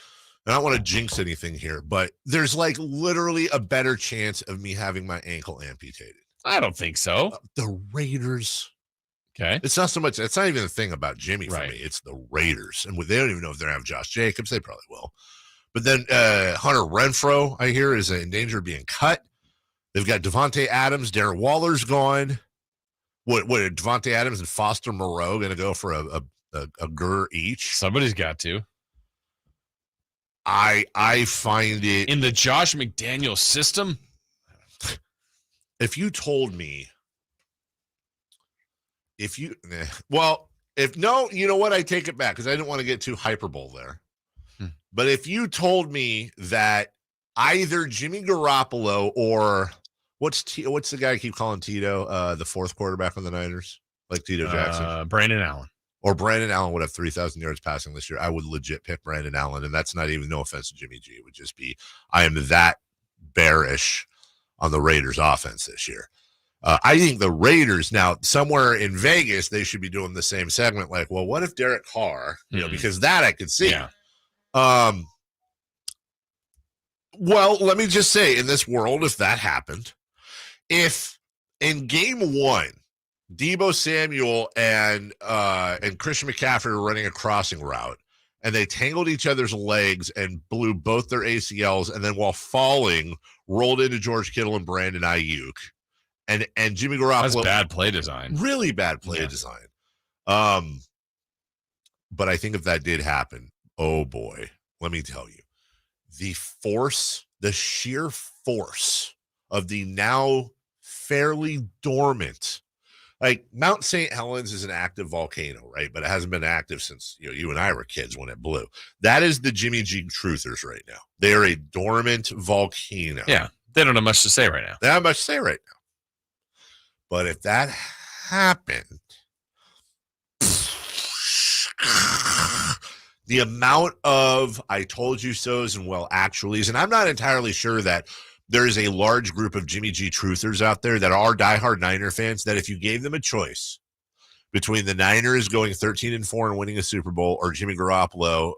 I don't want to jinx anything here, but there's like literally a better chance of me having my ankle amputated. I don't think so. The Raiders. Okay. It's not so much, it's not even a thing about Jimmy for me. It's the Raiders. And they don't even know if they're going to have Josh Jacobs. They probably will. But then Hunter Renfrow, I hear, is in danger of being cut. They've got Devontae Adams. Darren Waller's gone. What are Devontae Adams and Foster Moreau going to go for a GUR each? Somebody's got to. I find it. In the Josh McDaniels system? If you told me, you know what? I take it back because I didn't want to get too hyperbole there. But if you told me that either Jimmy Garoppolo or what's the guy I keep calling Tito, the fourth quarterback on the Niners, like Tito Jackson, Brandon Allen, or Brandon Allen would have 3,000 yards passing this year, I would legit pick Brandon Allen, and that's not even, no offense to Jimmy G. It would just be I am that bearish on the Raiders offense this year. I think the Raiders now, somewhere in Vegas, they should be doing the same segment. Like, well, what if Derek Carr, because that I could see. Yeah. Well, let me just say, in this world, if that happened, if in game one, Deebo Samuel and Christian McCaffrey were running a crossing route, and they tangled each other's legs and blew both their ACLs, and then while falling, rolled into George Kittle and Brandon Ayuk, and Jimmy Garoppolo. That's bad play design. Really bad play design. But I think if that did happen, oh boy, let me tell you, the sheer force of the now fairly dormant, like Mount St. Helens is an active volcano, right? But it hasn't been active since you and I were kids when it blew. That is the Jimmy G truthers right now. They are a dormant volcano. Yeah, they don't have much to say right now. They don't have much to say right now. But if that happened, the amount of I told you so's and well actuallys, and I'm not entirely sure that there is a large group of Jimmy G truthers out there that are diehard Niner fans that if you gave them a choice between the Niners going 13-4 and winning a Super Bowl or Jimmy Garoppolo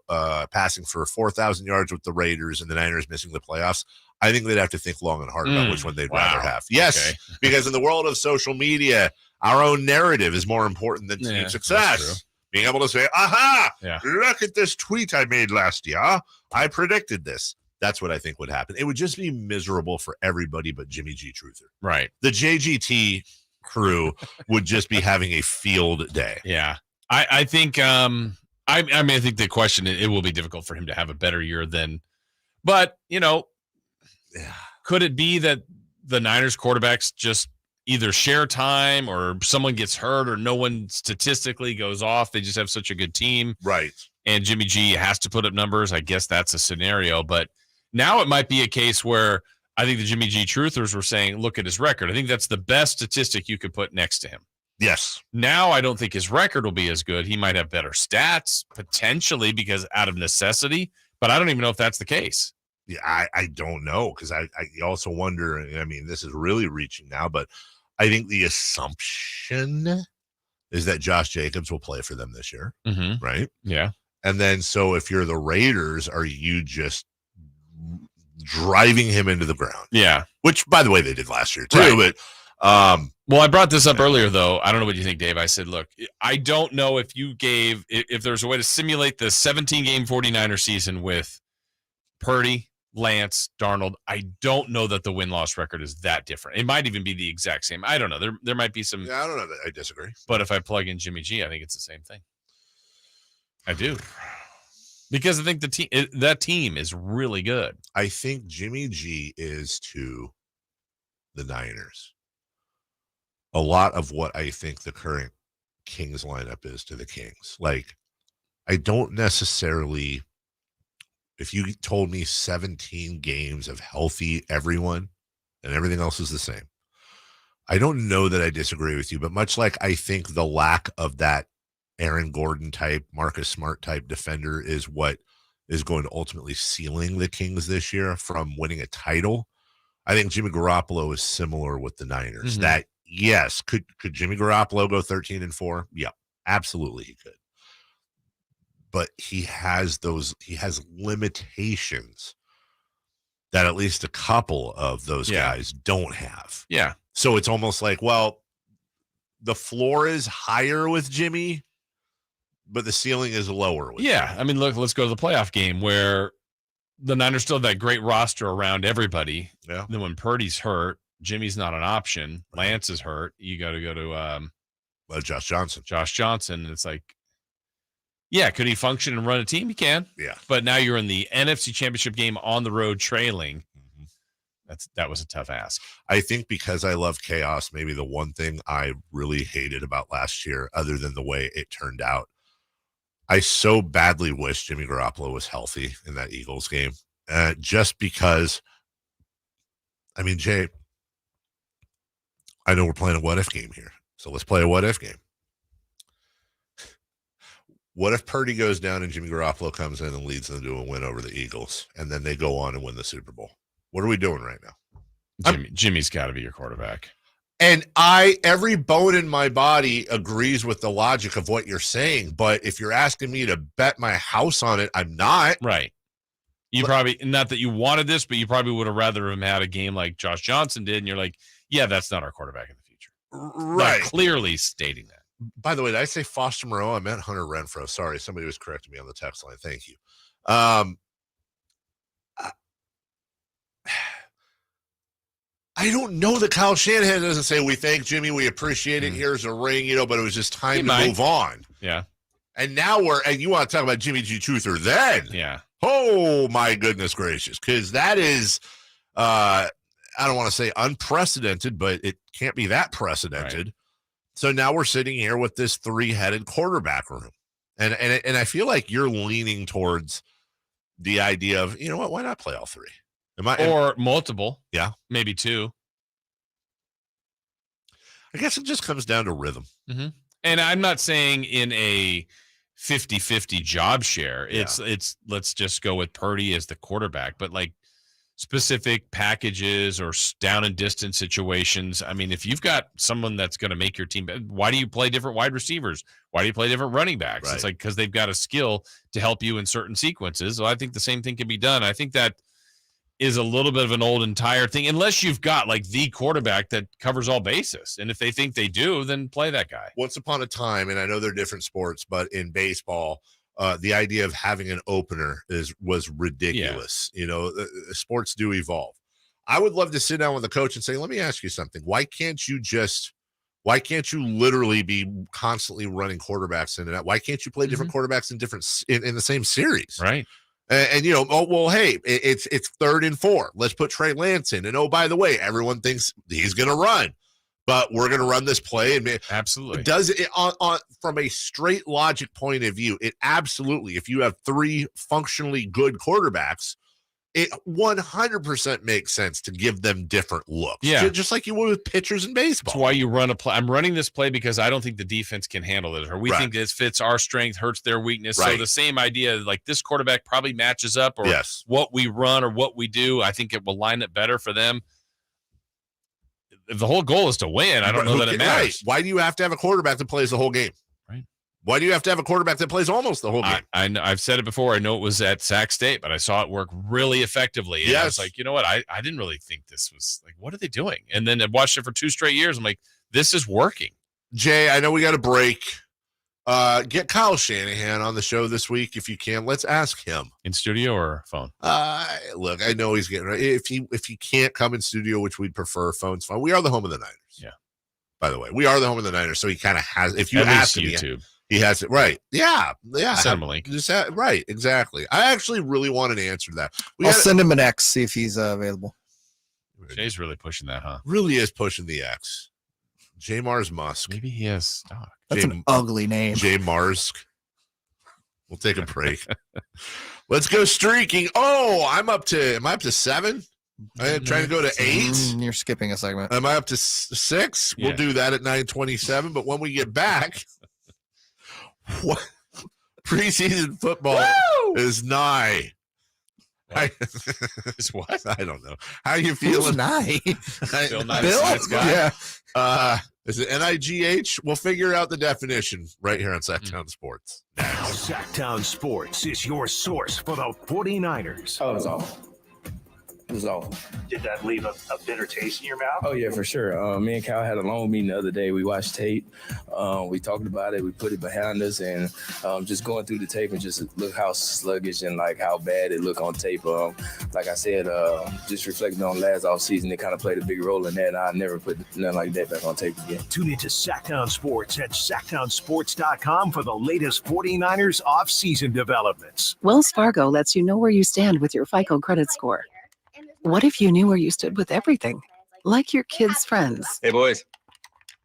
passing for 4,000 yards with the Raiders and the Niners missing the playoffs, I think they'd have to think long and hard about which one they'd rather have. Yes, okay. Because in the world of social media, our own narrative is more important than team success. Being able to say, aha, look at this tweet I made last year. I predicted this. That's what I think would happen. It would just be miserable for everybody but Jimmy G. Truther. Right. The JGT crew would just be having a field day. Yeah. I think, I think the question, it will be difficult for him to have a better year than, but, could it be that the Niners quarterbacks just either share time or someone gets hurt or no one statistically goes off? They just have such a good team. Right. And Jimmy G has to put up numbers. I guess that's a scenario. But now it might be a case where I think the Jimmy G truthers were saying, look at his record. I think that's the best statistic you could put next to him. Yes. Now I don't think his record will be as good. He might have better stats, potentially, because out of necessity. But I don't even know if that's the case. Yeah, I don't know, because I also wonder, I mean, this is really reaching now, but I think the assumption is that Josh Jacobs will play for them this year, right? Yeah. And then, so if you're the Raiders, are you just driving him into the ground? Yeah. Which, by the way, they did last year too. Right. But well, I brought this up earlier, though. I don't know what you think, Dave. I said, look, I don't know if there's a way to simulate the 17-game 49er season with Purdy, Lance, Darnold. I don't know that the win-loss record is that different. It might even be the exact same. I don't know. There might be some. Yeah, I don't know. I disagree. But if I plug in Jimmy G, I think it's the same thing. I do. Because I think that team is really good. I think Jimmy G is to the Niners a lot of what I think the current Kings lineup is to the Kings. Like, I don't necessarily, if you told me 17 games of healthy everyone and everything else is the same, I don't know that I disagree with you, but much like I think the lack of that Aaron Gordon type, Marcus Smart type defender is what is going to ultimately ceiling the Kings this year from winning a title. I think Jimmy Garoppolo is similar with the Niners. Mm-hmm. That, yes, could Jimmy Garoppolo go 13-4? Yeah, absolutely he could. But he has limitations that at least a couple of those guys don't have. Yeah. So it's almost like, well, the floor is higher with Jimmy, but the ceiling is lower with Jimmy. I mean, look, let's go to the playoff game where the Niners still have that great roster around everybody. Yeah. Then when Purdy's hurt, Jimmy's not an option. Lance is hurt. You got to go to Josh Johnson. And it's like, yeah, could he function and run a team? He can. Yeah. But now you're in the NFC Championship game on the road trailing. That was a tough ask. I think because I love chaos, maybe the one thing I really hated about last year, other than the way it turned out, I so badly wish Jimmy Garoppolo was healthy in that Eagles game. Just because, I mean, Jay, I know we're playing a what-if game here, so let's play a what-if game. What if Purdy goes down and Jimmy Garoppolo comes in and leads them to a win over the Eagles, and then they go on and win the Super Bowl? What are we doing right now? Jimmy's got to be your quarterback. And every bone in my body agrees with the logic of what you're saying. But if you're asking me to bet my house on it, I'm not. Right. Probably, not that you wanted this, but you probably would have rather him had a game like Josh Johnson did. And you're like, yeah, that's not our quarterback in the future. Right. Not clearly stating that. By the way, did I say Foster Moreau? I meant Hunter Renfrow. Sorry, somebody was correcting me on the text line. Thank you. I don't know that Kyle Shanahan doesn't say, we thank Jimmy, we appreciate it, here's a ring, but it was just time to move on. Yeah. And now and you want to talk about Jimmy G. Truther then? Yeah. Oh, my goodness gracious. Because that is, I don't want to say unprecedented, but it can't be that precedented. Right. So now we're sitting here with this three-headed quarterback room. And I feel like you're leaning towards the idea of, you know what, why not play all three? Or multiple. Yeah. Maybe two. I guess it just comes down to rhythm. Mm-hmm. And I'm not saying in a 50-50 job share. Yeah. It's let's just go with Purdy as the quarterback. But like specific packages or down and distance situations. I mean, if you've got someone that's going to make your team, why do you play different wide receivers? Why do you play different running backs? Right. It's like because they've got a skill to help you in certain sequences. So I think the same thing can be done. I think that is a little bit of an old and tired thing, unless you've got like the quarterback that covers all bases. And if they think they do, then play that guy. Once upon a time, and I know they're different sports, but in baseball, the idea of having an opener was ridiculous. Yeah. Sports do evolve. I would love to sit down with a coach and say, let me ask you something. Why can't you literally be constantly running quarterbacks in and out? Why can't you play different quarterbacks in the same series? Right. And hey, it's 3rd and 4. Let's put Trey Lance in. And by the way, everyone thinks he's going to run, but we're going to run this play. And absolutely does it on from a straight logic point of view. It absolutely, if you have 3 functionally good quarterbacks, it 100% makes sense to give them different looks. Yeah. Just like you would with pitchers in baseball. That's why you run a play. I'm running this play because I don't think the defense can handle it, or we think this fits our strength, hurts their weakness. Right. So the same idea, like this quarterback probably matches up, or what we run or what we do, I think it will line up better for them. If the whole goal is to win, I don't know that it matters. Right. Why do you have to have a quarterback that plays the whole game? Right. Why do you have to have a quarterback that plays almost the whole game? I know, I've said it before. I know it was at Sac State, but I saw it work really effectively. And I was like, you know what? I didn't really think this was like, what are they doing? And then I watched it for 2 straight years. I'm like, this is working. Jay, I know we got a break. Get Kyle Shanahan on the show this week if you can. Let's ask him in studio or phone. Look, I know he's getting if he can't come in studio, which we'd prefer, phone's fine. We are the home of the Niners. Yeah. By the way, we are the home of the Niners, so he kind of has. If you At ask least him, YouTube, he has it right. Yeah. Send him a link. Right, exactly. I actually really want an answer to that. I'll send him an X, see if he's available. Jay's really pushing that, huh? Really is pushing the X. J. Mars Musk. Maybe he has stock. That's an ugly name. J. Mars. We'll take a break. Let's go streaking. Oh, am I up to 7? I'm trying to go to 8. You're skipping a segment. Am I up to 6? Yeah. We'll do that at 9:27. But when we get back, what preseason football is nigh. Is what? I don't know. How you feeling? Nigh. Bill? Yeah. Is it NIGH? We'll figure out the definition right here on Sactown Sports. Sactown Sports is your source for the 49ers. Oh, it was awful. It was awful. Did that leave a bitter taste in your mouth? Oh, yeah, for sure. Me and Kyle had a long meeting the other day. We watched tape. We talked about it. We put it behind us. And just going through the tape and just look how sluggish and, like, how bad it looked on tape. Like I said, just reflecting on last offseason, it kind of played a big role in that. And I never put nothing like that back on tape again. Tune into Sactown Sports at SactownSports.com for the latest 49ers off-season developments. Wells Fargo lets you know where you stand with your FICO credit score. What if you knew where you stood with everything? Like your kids' friends. Hey, boys.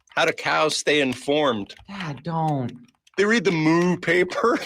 How do cows stay informed? Dad, don't. They read the Moo paper.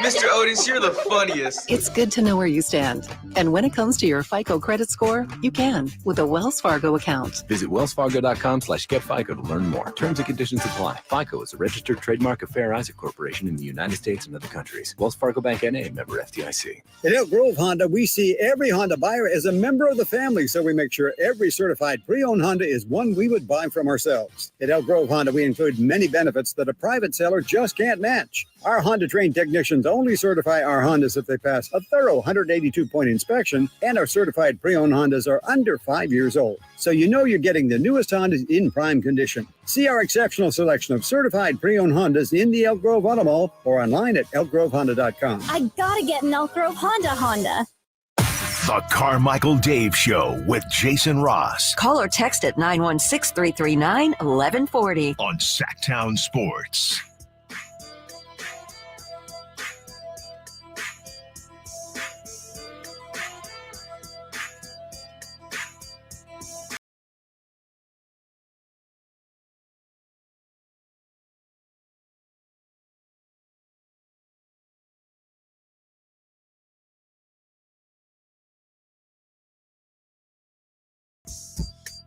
Mr. Otis, you're the funniest. It's good to know where you stand. And when it comes to your FICO credit score, you can with a Wells Fargo account. Visit wellsfargo.com/getFICO to learn more. Terms and conditions apply. FICO is a registered trademark of Fair Isaac Corporation in the United States and other countries. Wells Fargo Bank N.A. member FDIC. At Elk Grove Honda, we see every Honda buyer as a member of the family, so we make sure every certified pre-owned Honda is one we would buy from ourselves. At Elk Grove Honda, we include many benefits that a private seller just can't match. Our Honda-trained technicians only certify our Hondas if they pass a thorough 182-point inspection, and our certified pre-owned Hondas are under 5 years old. So you know you're getting the newest Hondas in prime condition. See our exceptional selection of certified pre-owned Hondas in the Elk Grove Auto Mall or online at elkgrovehonda.com. I gotta get an Elk Grove Honda. The Carmichael Dave Show with Jason Ross. Call or text at 916-339-1140. On Sactown Sports.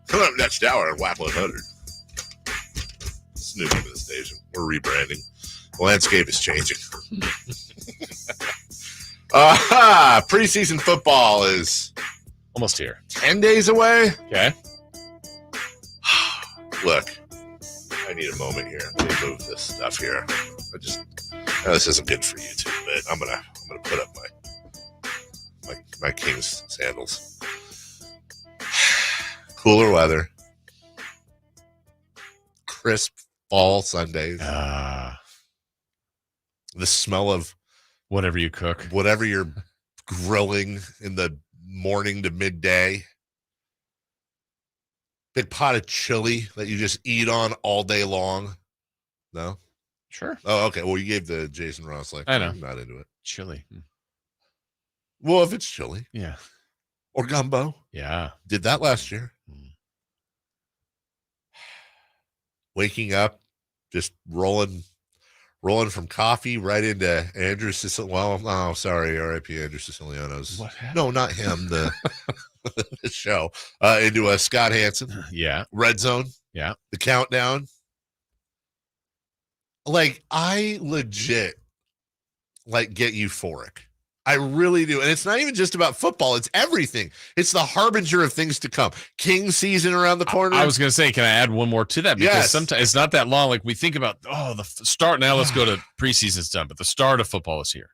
Coming up next hour on WAP 100. It's new to the station. We're rebranding. The landscape is changing. Preseason football is almost here. 10 days away. Okay. Look, I need a moment here. Let me move this stuff here. This isn't good for YouTube, but I'm gonna put up my King's sandals. Cooler weather, crisp fall Sundays. The smell of whatever you cook, whatever you're grilling in the morning to midday. Big pot of chili that you just eat on all day long. No? Sure. Oh, okay. Well, you gave the Jason Ross I know. I'm not into it. Chili. Well, if it's chili. Yeah. Or gumbo. Yeah. Did that last year. Waking up, just rolling from coffee right into Andrew Siciliano. Well, oh, sorry, R.I.P. Andrew Siciliano's. What happened? No, not him. The show into a Scott Hansen. Yeah. Red Zone. Yeah. The countdown. Like, I legit get euphoric. I really do. And it's not even just about football. It's everything. It's the harbinger of things to come. King season around the corner. I was going to say, can I add one more to that? Because sometimes it's not that long. Like we think about, the start. Now let's go to preseason's done, but the start of football is here.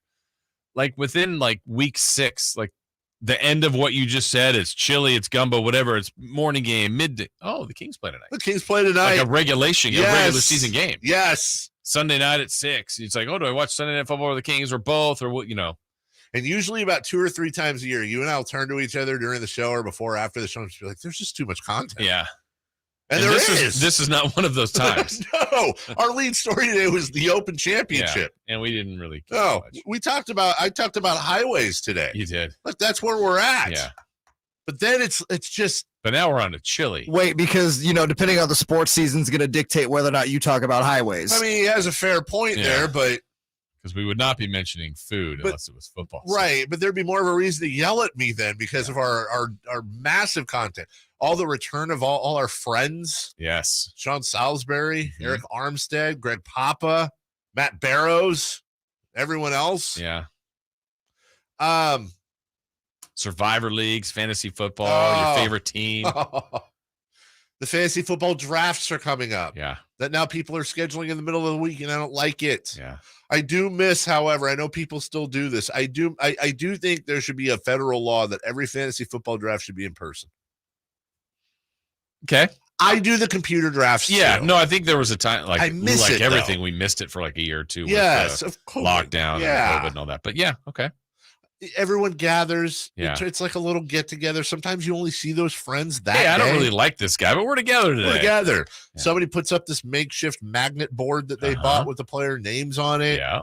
Like within week 6, like the end of what you just said, it's chili, it's gumbo, whatever. It's morning game, midday. Oh, the Kings play tonight. The Kings play tonight. Like a regular season game. Yes. Sunday night at 6. It's like, oh, do I watch Sunday Night Football or the Kings or both or what? And usually about 2 or 3 times a year, you and I will turn to each other during the show or before or after the show and just be like, there's just too much content. Yeah. And this is not one of those times. No, our lead story today was the Open Championship. Yeah, and we didn't really care No, much. I talked about highways today. You did. Look, that's where we're at. Yeah. But then it's just. But now we're on to chili. Wait, because, depending on the sports season is going to dictate whether or not you talk about highways. I mean, he has a fair point there, but. Because we would not be mentioning food unless it was football. Right, but there'd be more of a reason to yell at me then because of our massive content. All the return of all our friends. Yes. Sean Salisbury, Eric Armstead, Greg Papa, Matt Barrows, everyone else. Yeah. Survivor leagues, fantasy football, your favorite team. The fantasy football drafts are coming up. Yeah. That now people are scheduling in the middle of the week, and I don't like it. Yeah. I do miss, however, I know people still do this. I do think there should be a federal law that every fantasy football draft should be in person. Okay. I do the computer drafts. Yeah. too. No, I think there was a time I miss it, everything. though. We missed it for like a year or two. Yes, with, of course. Lockdown Yeah. and COVID and all that. But yeah, okay. Everyone gathers. Yeah. It's like a little get together. Sometimes you only see those friends that Hey, I don't day. really like this guy, but we're together today. We're together. Yeah. Somebody puts up this makeshift magnet board that they bought with the player names on it. Yeah.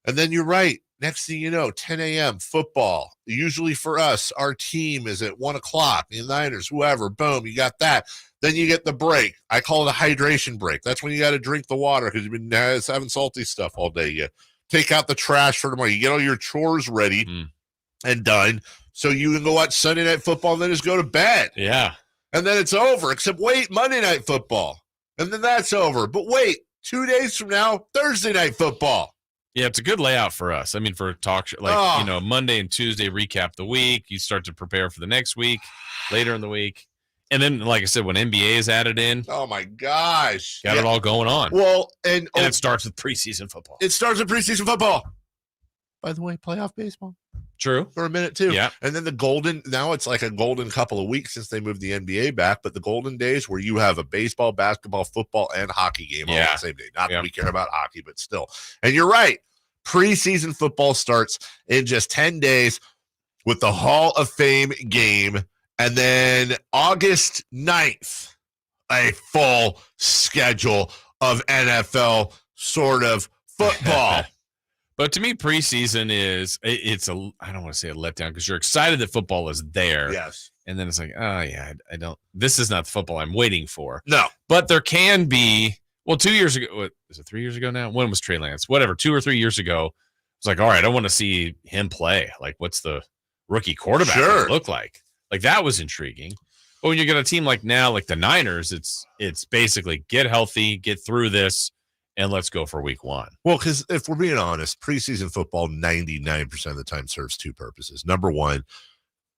And then you're right. Next thing you know, 10 a.m. football. Usually for us, our team is at 1 o'clock. The Niners, whoever, boom, you got that. Then you get the break. I call it a hydration break. That's when you got to drink the water because you've been having salty stuff all day. You take out the trash for tomorrow. You get all your chores ready and done so you can go watch Sunday Night Football and then just go to bed. Yeah. And then it's over, except wait, Monday Night Football. And then that's over. But wait, 2 days from now, Thursday Night Football. Yeah, it's a good layout for us. I mean, for a talk show, Monday and Tuesday recap the week. You start to prepare for the next week, later in the week. And then, like I said, when NBA is added in, oh my gosh, got it all going on. Well, and it starts with preseason football. It starts with preseason football. By the way, playoff baseball. True. For a minute, too. Yeah. And then now it's like a golden couple of weeks since they moved the NBA back, but the golden days where you have a baseball, basketball, football, and hockey game all on the same day. Not that we care about hockey, but still. And you're right. Preseason football starts in just 10 days with the Hall of Fame game. And then August 9th, a full schedule of NFL sort of football. But to me, preseason I don't want to say a letdown because you're excited that football is there. Yes. And then it's like, oh, yeah, this is not the football I'm waiting for. No. But there can be, 2 years ago, is it 3 years ago now? When was Trey Lance? Whatever, 2 or 3 years ago, it's like, all right, I want to see him play. Like, what's the rookie quarterback look like? Like, that was intriguing. But when you get a team like now, like the Niners, it's basically get healthy, get through this, and let's go for week 1. Well, because if we're being honest, preseason football 99% of the time serves two purposes. Number one,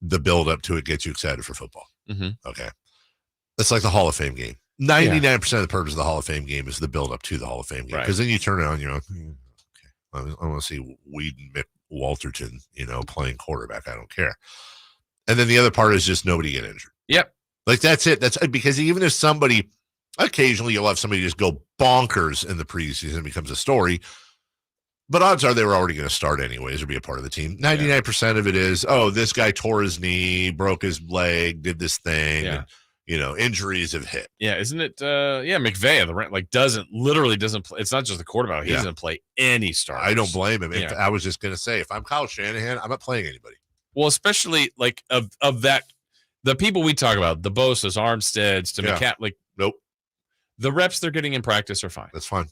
the build up to it gets you excited for football. Mm-hmm. Okay. That's like the Hall of Fame game. 99% of the purpose of the Hall of Fame game is the build up to the Hall of Fame game. Because then you turn it on, you're like, okay, I want to see Weed and Walterton, playing quarterback. I don't care. And then the other part is just nobody get injured. Yep. Like that's it. That's because even if somebody, occasionally you'll have somebody just go bonkers in the preseason, it becomes a story. But odds are they were already going to start anyways or be a part of the team. 99% of it is, this guy tore his knee, broke his leg, did this thing. Yeah. And, injuries have hit. Yeah, isn't it? McVay, doesn't play. It's not just the quarterback. He doesn't play any starters. I don't blame him. Yeah. I was just going to say, if I'm Kyle Shanahan, I'm not playing anybody. Well, especially like of that, the people we talk about, the Bosa's, Armsteads, to McCaffrey, like nope. The reps they're getting in practice are fine. That's fine.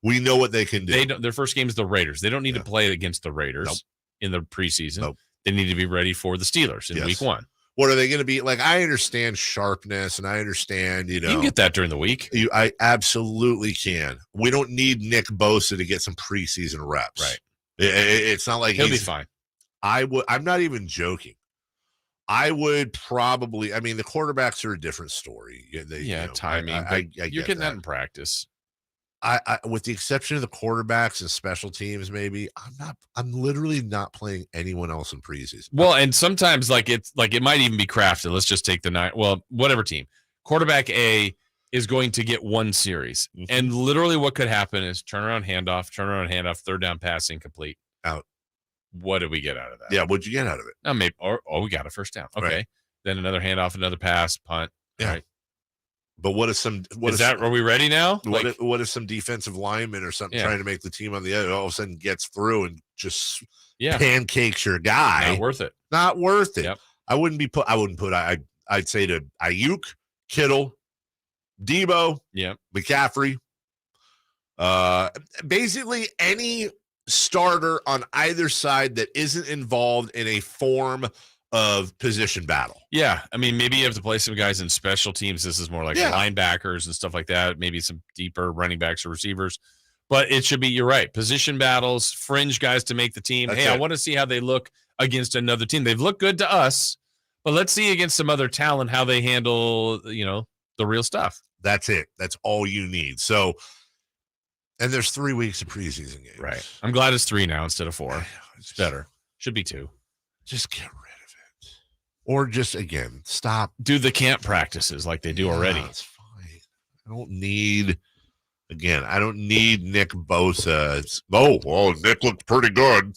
We know what they can do. Their first game is the Raiders. They don't need to play against the Raiders in the preseason. Nope. They need to be ready for the Steelers in week 1. What are they going to be? Like, I understand sharpness and I understand, You can get that during the week. I absolutely can. We don't need Nick Bosa to get some preseason reps. Right. It's not like he'll be fine. I'm not even joking. I would probably, the quarterbacks are a different story. Timing. You're getting that in practice. I with the exception of the quarterbacks and special teams, maybe I'm literally not playing anyone else in preseason. Well, and sometimes it might even be crafted. Let's just take whatever team. Quarterback A is going to get one series. And literally what could happen is turnaround handoff, third down pass incomplete. Out. What did we get out of that? Yeah, what'd you get out of it? Maybe, we got a first down. Okay. Right. Then another handoff, another pass, punt. Yeah. All right. But what is some? Are we ready now? What if some defensive lineman or something trying to make the team on the edge all of a sudden gets through and just pancakes your guy? Not worth it. Not worth it. Yep. I'd say to Ayuk, Kittle, Debo, McCaffrey, basically any starter on either side that isn't involved in a form of position battle. Yeah. I mean, maybe you have to play some guys in special teams. This is more like linebackers and stuff like that. Maybe some deeper running backs or receivers. But it should be, you're right, position battles, fringe guys to make the team. I want to see how they look against another team. They've looked good to us, but let's see against some other talent how they handle, the real stuff. That's it. That's all you need. So, and there's 3 weeks of preseason games. Right. I'm glad it's 3 now instead of 4. It's better. Should be 2. Just get rid of it. Or just, again, stop. Do the camp practices like they do already. It's fine. I don't need Nick Bosa. Nick looked pretty good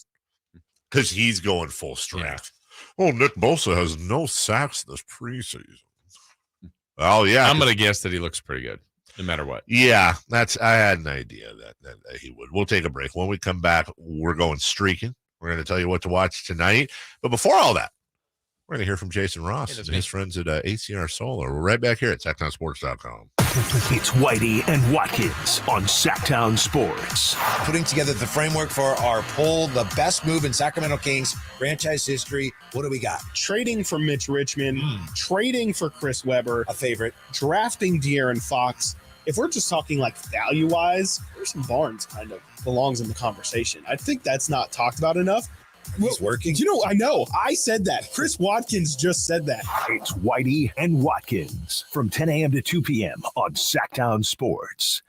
because he's going full strength. Yeah. Nick Bosa has no sacks this preseason. Oh, yeah. I'm going to guess that he looks pretty good no matter what. Yeah, I had an idea that he would. We'll take a break. When we come back, we're going streaking. We're going to tell you what to watch tonight. But before all that, we're going to hear from Jason Ross and his friends at ACR Solar. We're right back here at SactownSports.com. It's Whitey and Watkins on Sactown Sports. Putting together the framework for our poll, the best move in Sacramento Kings franchise history. What do we got? Trading for Mitch Richmond, trading for Chris Webber, a favorite, drafting De'Aaron Fox. If we're just talking like value-wise, Harrison Barnes kind of belongs in the conversation. I think that's not talked about enough. He's working. I know. I said that. Chris Watkins just said that. It's Whitey and Watkins from 10 a.m. to 2 p.m. on Sactown Sports.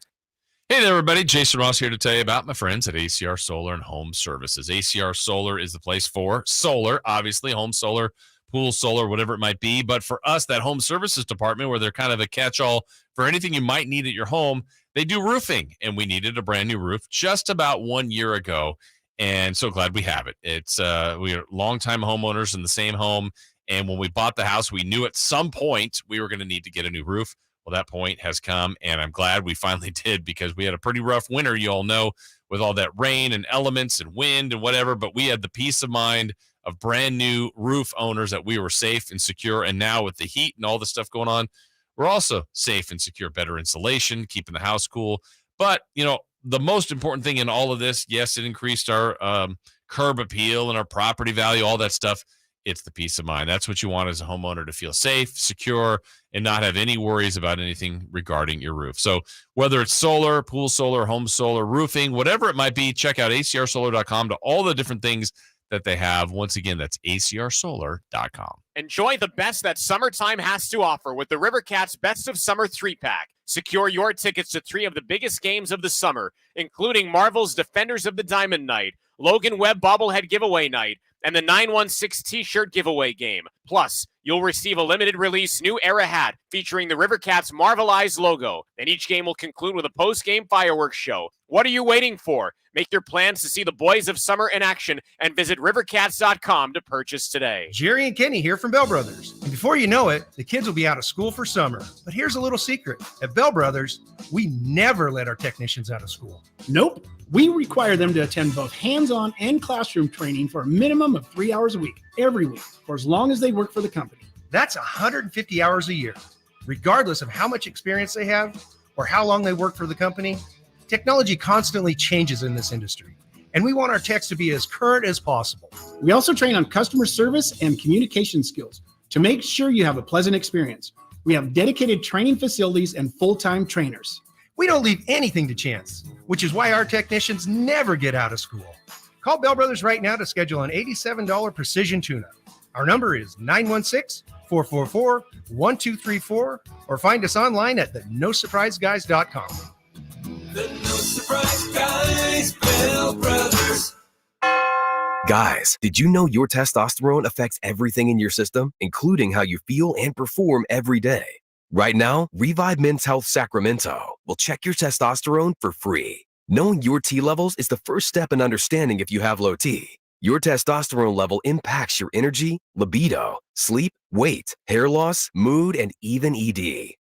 Hey there, everybody. Jason Ross here to tell you about my friends at ACR Solar and Home Services. ACR Solar is the place for solar, obviously, home solar, pool solar, whatever it might be. But for us, that home services department, where they're kind of a catch-all for anything you might need at your home, they do roofing. And we needed a brand new roof just about 1 year ago. And so glad we have it. It's we are longtime homeowners in the same home. And when we bought the house, we knew at some point we were going to need to get a new roof. Well, that point has come, and I'm glad we finally did, because we had a pretty rough winter, you all know, with all that rain and elements and wind and whatever. But we had the peace of mind of brand new roof owners that we were safe and secure. And now with the heat and all the stuff going on, we're also safe and secure, better insulation, keeping the house cool. But, the most important thing in all of this, yes, it increased our curb appeal and our property value, all that stuff. It's the peace of mind. That's what you want as a homeowner, to feel safe, secure, and not have any worries about anything regarding your roof. So whether it's solar, pool solar, home solar, roofing, whatever it might be, check out acrsolar.com to all the different things that they have. Once again, that's acrsolar.com. Enjoy the best that summertime has to offer with the RiverCats Best of Summer 3-Pack. Secure your tickets to 3 of the biggest games of the summer, including Marvel's Defenders of the Diamond Night, Logan Webb Bobblehead Giveaway Night, and the 916 T-shirt giveaway game. Plus, you'll receive a limited release new era hat featuring the RiverCats Marvelized logo. And each game will conclude with a post-game fireworks show. What are you waiting for? Make your plans to see the boys of summer in action and visit rivercats.com to purchase today. Jerry and Kenny here from Bell Brothers. And before you know it, the kids will be out of school for summer. But here's a little secret. At Bell Brothers, we never let our technicians out of school. Nope. We require them to attend both hands-on and classroom training for a minimum of 3 hours a week, every week, for as long as they work for the company. That's 150 hours a year. Regardless of how much experience they have or how long they work for the company, technology constantly changes in this industry, and we want our techs to be as current as possible. We also train on customer service and communication skills to make sure you have a pleasant experience. We have dedicated training facilities and full-time trainers. We don't leave anything to chance, which is why our technicians never get out of school. Call Bell Brothers right now to schedule an $87 precision tune-up. Our number is 916-444-1234, or find us online at theNoSurpriseGuys.com. The No Surprise Guys, Bell Brothers. Guys, did you know your testosterone affects everything in your system, including how you feel and perform every day? Right now, Revive Men's Health Sacramento will check your testosterone for free. Knowing your T levels is the first step in understanding if you have low T. Your testosterone level impacts your energy, libido, sleep, weight, hair loss, mood, and even ED.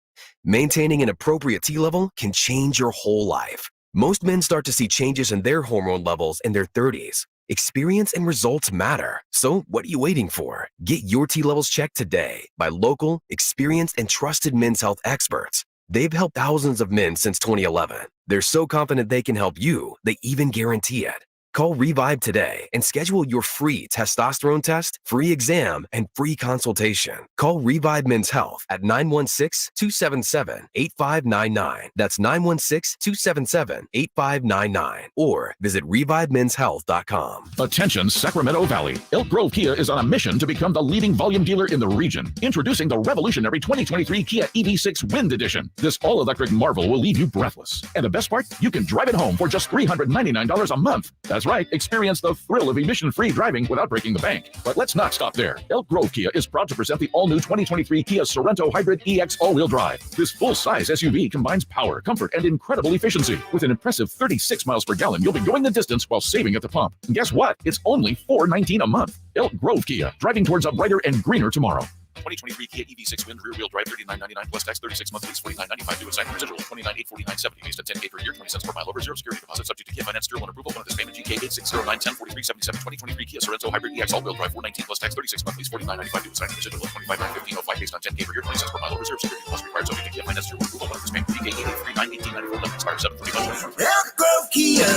Maintaining an appropriate T level can change your whole life. Most men start to see changes in their hormone levels in their 30s. Experience and results matter. So what are you waiting for? Get your T levels checked today by local, experienced, and trusted men's health experts. They've helped thousands of men since 2011. They're so confident they can help you, they even guarantee it. Call Revive today and schedule your free testosterone test, free exam, and free consultation. Call Revive Men's Health at 916-277-8599. That's 916-277-8599. Or visit ReviveMen'sHealth.com. Attention, Sacramento Valley. Elk Grove Kia is on a mission to become the leading volume dealer in the region. Introducing the revolutionary 2023 Kia EV6 Wind Edition. This all-electric marvel will leave you breathless. And the best part, you can drive it home for just $399 a month. That's right, experience the thrill of emission-free driving without breaking the bank. But let's not stop there. Elk Grove Kia is proud to present the all-new 2023 Kia Sorento Hybrid EX all-wheel drive. This full-size SUV combines power, comfort, and incredible efficiency. With an impressive 36 miles per gallon, you'll be going the distance while saving at the pump. And guess what? It's only $419 a month. Elk Grove Kia, driving towards a brighter and greener tomorrow. 2023 Kia EV6 Wind rear-wheel drive, $39.99 plus tax, 36 months lease, $49.95 due at sign, residual, $29,849.70 based on 10K per year, 20 cents per mile over, zero security deposit, subject to Kia finance, tier 1 approval, one of this payment, GK 8609104377, 2023 Kia Sorento Hybrid EX all-wheel drive, $419 plus tax, 36 months lease, $49.95 due at sign, residual, $25,915.05 based on 10K per year, 20 cents per mile over, zero security deposit required, subject to Kia finance, tier 1 approval, one of this payment, GK 88391894, expires 7/31. Elk Grove Kia.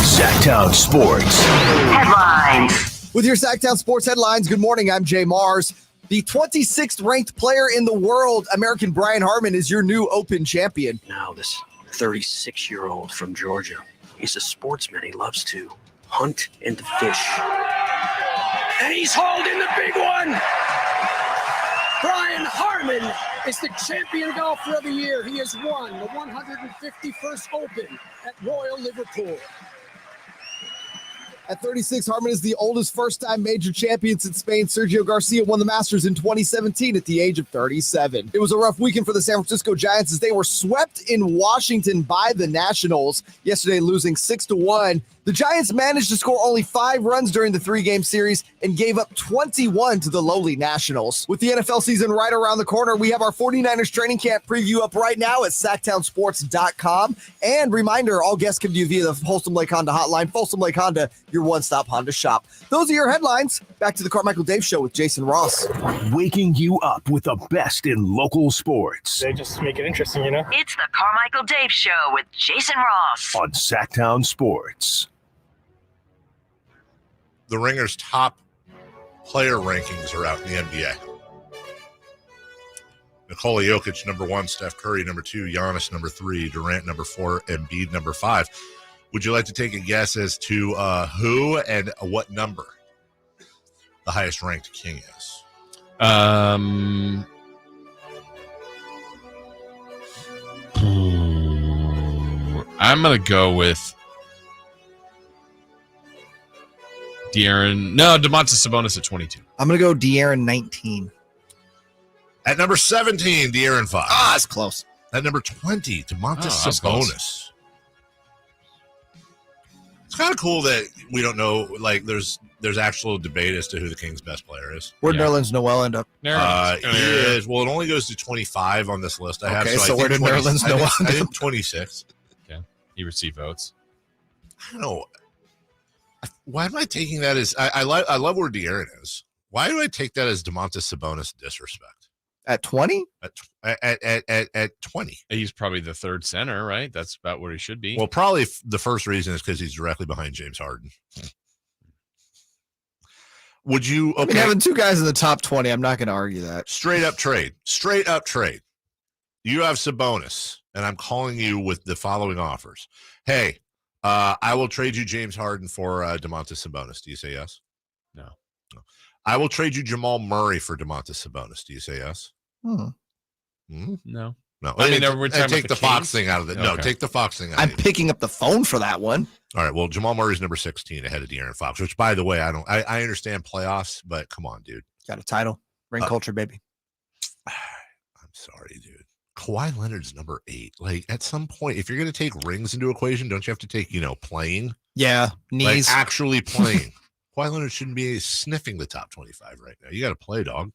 Sactown Sports. Headlines. With your Sactown Sports headlines, good morning. I'm Jay Mars. The 26th ranked player in the world, American Brian Harman, is your new Open champion. Now, this 36-year-old from Georgia, he's a sportsman. He loves to hunt and to fish. And he's hauled in the big one. Brian Harman is the champion golfer of the year. He has won the 151st Open at Royal Liverpool. At 36, Harman is the oldest first-time major champion since Spain. Sergio Garcia won the Masters in 2017 at the age of 37. It was a rough weekend for the San Francisco Giants as they were swept in Washington by the Nationals, yesterday losing 6-1. The Giants managed to score only 5 runs during the 3-game series and gave up 21 to the lowly Nationals. With the NFL season right around the corner, we have our 49ers training camp preview up right now at SactownSports.com. And reminder, all guests come to you via the Folsom Lake Honda hotline. Folsom Lake Honda, your one-stop Honda shop. Those are your headlines. Back to the Carmichael Dave Show with Jason Ross. Waking you up with the best in local sports. They just make it interesting, you know? It's the Carmichael Dave Show with Jason Ross. On Sactown Sports. The Ringer's top player rankings are out in the NBA. Nikola Jokic, number 1, Steph Curry, number 2, Giannis, number 3, Durant, number 4, Embiid, number 5. Would you like to take a guess as to who and what number the highest ranked king is? I'm going to go with Domantas Sabonis at 22. I'm going to go De'Aaron 19. At number 17, De'Aaron Fox. That's close. At number 20, Domantas Sabonis. It's kind of cool that we don't know, like, there's actual debate as to who the Kings' best player is. Where'd Nerlens Noel end up? He is, well, it only goes to 25 on this list I have. Okay, so where did Nerlens Noel end up? I think 26. Okay. He received votes. I don't know. Why am I taking that as I love where De'Aaron is. Why do I take that as Domantas Sabonis disrespect? At 20? At 20. He's probably the third center, right? That's about where he should be. Well, probably the first reason is because he's directly behind James Harden. Would you? Okay. I mean, having 2 guys in the top 20, I'm not going to argue that. Straight up trade. You have Sabonis, and I'm calling you with the following offers. Hey, I will trade you James Harden for Domantas Sabonis. Do you say yes? No. I will trade you Jamal Murray for Domantas Sabonis. Do you say yes? No. No. I mean, we're talking take about the Fox thing out of it. No, Okay. take the Fox thing out I'm of it. picking up the phone for that one. All right. Well, Jamal Murray's number 16 ahead of De'Aaron Fox, which, by the way, I understand playoffs, but come on, dude. Got a title. Ring culture, baby. sorry, dude. Kawhi Leonard's number 8. Like, at some point, if you're going to take rings into equation, don't you have to take, playing? Yeah, knees. Like, actually playing. Kawhi Leonard shouldn't be sniffing the top 25 right now. You got to play, dog.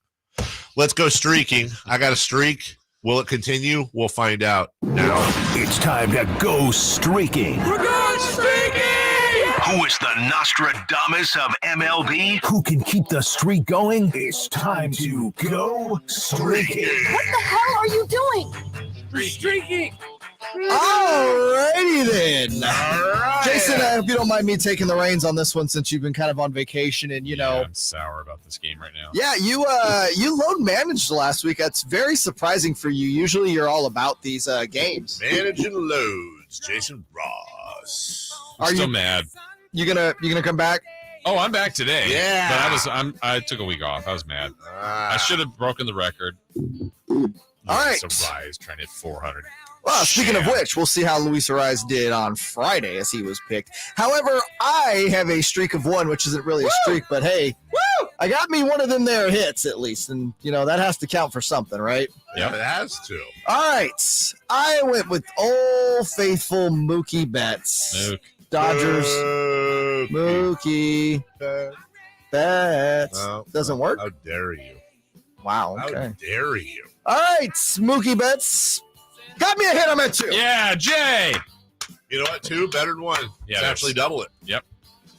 Let's go streaking. I got a streak. Will it continue? We'll find out now. It's time to go streaking. We're going streaking! Who is the Nostradamus of MLB? Who can keep the streak going? It's time to go streaking. What the hell are you doing? Streaking! Alrighty then. All right. Jason, I hope you don't mind me taking the reins on this one since you've been kind of on vacation and, I'm sour about this game right now. Yeah, you load managed last week. That's very surprising for you. Usually you're all about these games. Managing loads, Jason Ross. I'm still mad. You gonna come back? Oh, I'm back today. Yeah. But I took a week off. I was mad. I should have broken the record. All right. Surprise, trying to hit 400. Well, speaking of which, we'll see how Luis Ariz did on Friday as he was picked. However, I have a streak of 1, which isn't really a streak, but hey, I got me one of them there hits at least, and that has to count for something, right? Yeah, it has to. All right, I went with old faithful Mookie Betts. Dodgers. Mookie Betts. Oh, doesn't work. How dare you? Wow. Okay. How dare you? All right, Mookie Betts. Got me a hit. I'm at 2. Yeah, Jay. You know what? 2 better than 1. Yeah, it's actually double it. Yep.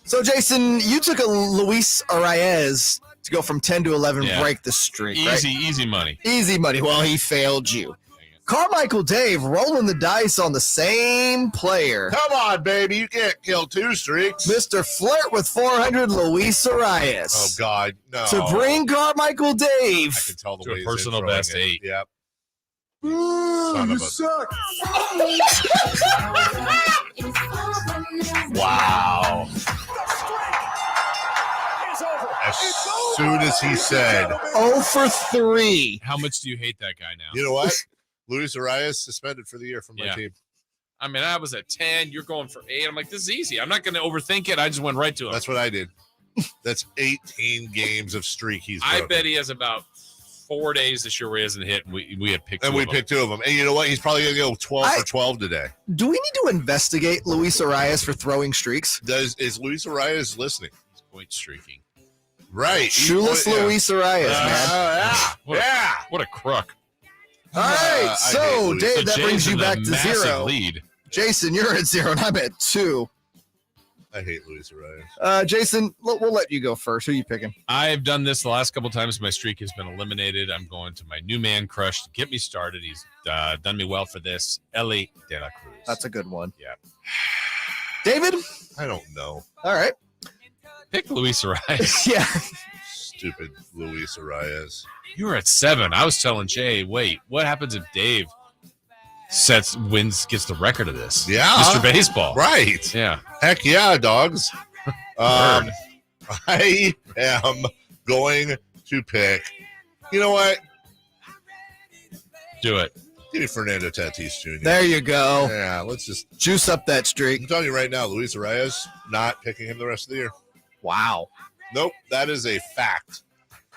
So, Jason, you took a Luis Ariz to go from 10 to 11, break the streak. Easy money. Easy money. Well, he failed you. Carmichael Dave rolling the dice on the same player. Come on, baby. You can't kill 2 streaks. Mr. Flirt with 400, Luis Ariz. Oh, God. No. To bring Carmichael Dave I can tell the to a way personal best 8. Yep. Son of a- suck. Wow. As soon as he said 0 for 3. How much do you hate that guy now? You know what? Luis Ariz suspended for the year from my team. I mean, I was at 10. You're going for 8. I'm like, this is easy. I'm not going to overthink it. I just went right to him. That's what I did. That's 18 games of streak he's I broken. bet he has about 4 days this year where he hasn't hit. And we had picked And we picked 2 of them. And you know what? He's probably going to go 12 for 12 today. Do we need to investigate Luis Ariz for throwing streaks? Is Luis Ariz listening? He's point streaking. Right. Shoeless Luis Ariz, man. What a crook. All right, so Dave, that brings you back to 0. Lead. Jason, you're at 0, and I'm at 2. I hate Luis Ariz. Jason, we'll let you go first. Who are you picking? I've done this the last couple times. My streak has been eliminated. I'm going to my new man crush to get me started. He's done me well for this. Ellie De La Cruz. That's a good one. Yeah. David? I don't know. All right. Pick Luis Ariz. Yeah. Stupid Luis Ariz. You were at 7. I was telling Jay, wait, what happens if Dave gets the record of this? Yeah. Mr. Baseball. Right. Yeah. Heck yeah, dogs. I am going to pick. You know what? Do it. Give me Fernando Tatis Jr. There you go. Yeah, let's just juice up that streak. I'm telling you right now, Luis Ariz, not picking him the rest of the year. Wow. Nope, that is a fact.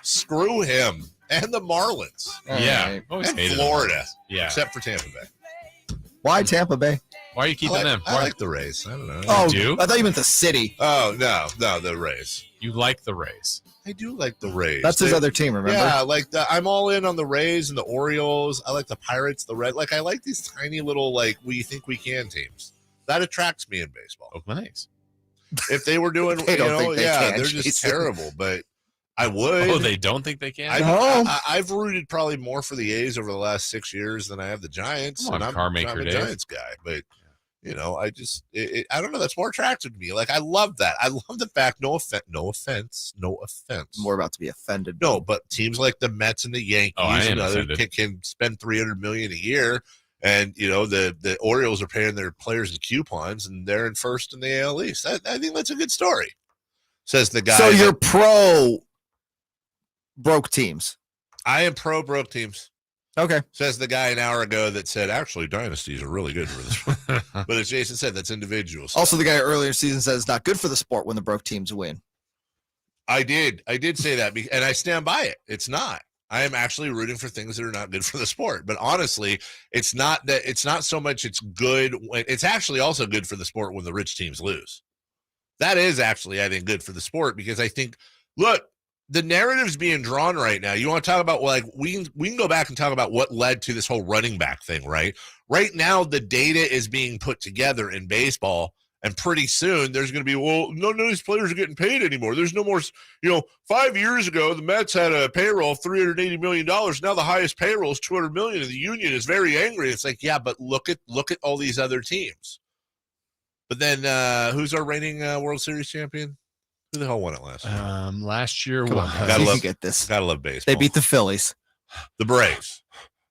Screw him and the Marlins. Yeah. And Florida. Yeah. Except for Tampa Bay. Why Tampa Bay? Why are you keeping them? I like the Rays. I don't know. Oh, do? I thought you meant the city. Oh, no, the Rays. You like the Rays. I do like the Rays. That's his other team, remember? Yeah, I'm all in on the Rays and the Orioles. I like the Pirates, the Red. I like these tiny little, we think we can teams. That attracts me in baseball. Oh, nice. If they were doing, They don't think they can, they're just Jason. terrible, but I would. Oh, they don't think they can? I've rooted probably more for the A's over the last 6 years than I have the Giants. Come on, and Carmichael I'm a Dave. Giants guy, but I just I don't know. That's more attractive to me. I love that. I love the fact. No offense. We're about to be offended. No, but teams like the Mets and the Yankees am and other offended. can spend $300 million a year, and the Orioles are paying their players in coupons, and they're in first in the AL East. I think that's a good story. Says the guy. So you're pro broke teams. I am pro broke teams. Okay. Says the guy an hour ago that said, actually, dynasties are really good for this one. But as Jason said, that's individual stuff. Also, the guy earlier season says it's not good for the sport when the broke teams win. I did say that, and I stand by it. It's not. I am actually rooting for things that are not good for the sport. But honestly, it's not so much it's good. It's actually also good for the sport when the rich teams lose. That is actually, I think, good for the sport because I think, look, the narrative's being drawn right now. You want to talk about, like, we can go back and talk about what led to this whole running back thing, right? Right now, the data is being put together in baseball. And pretty soon there's going to be, well, none of these players are getting paid anymore. There's no more, 5 years ago, the Mets had a payroll of $380 million. Now the highest payroll is $200 million. And the union is very angry. It's like, yeah, but look at all these other teams. But then who's our reigning World Series champion? Who the hell won it last year? Last year, Gotta love baseball. They beat the Phillies. The Braves.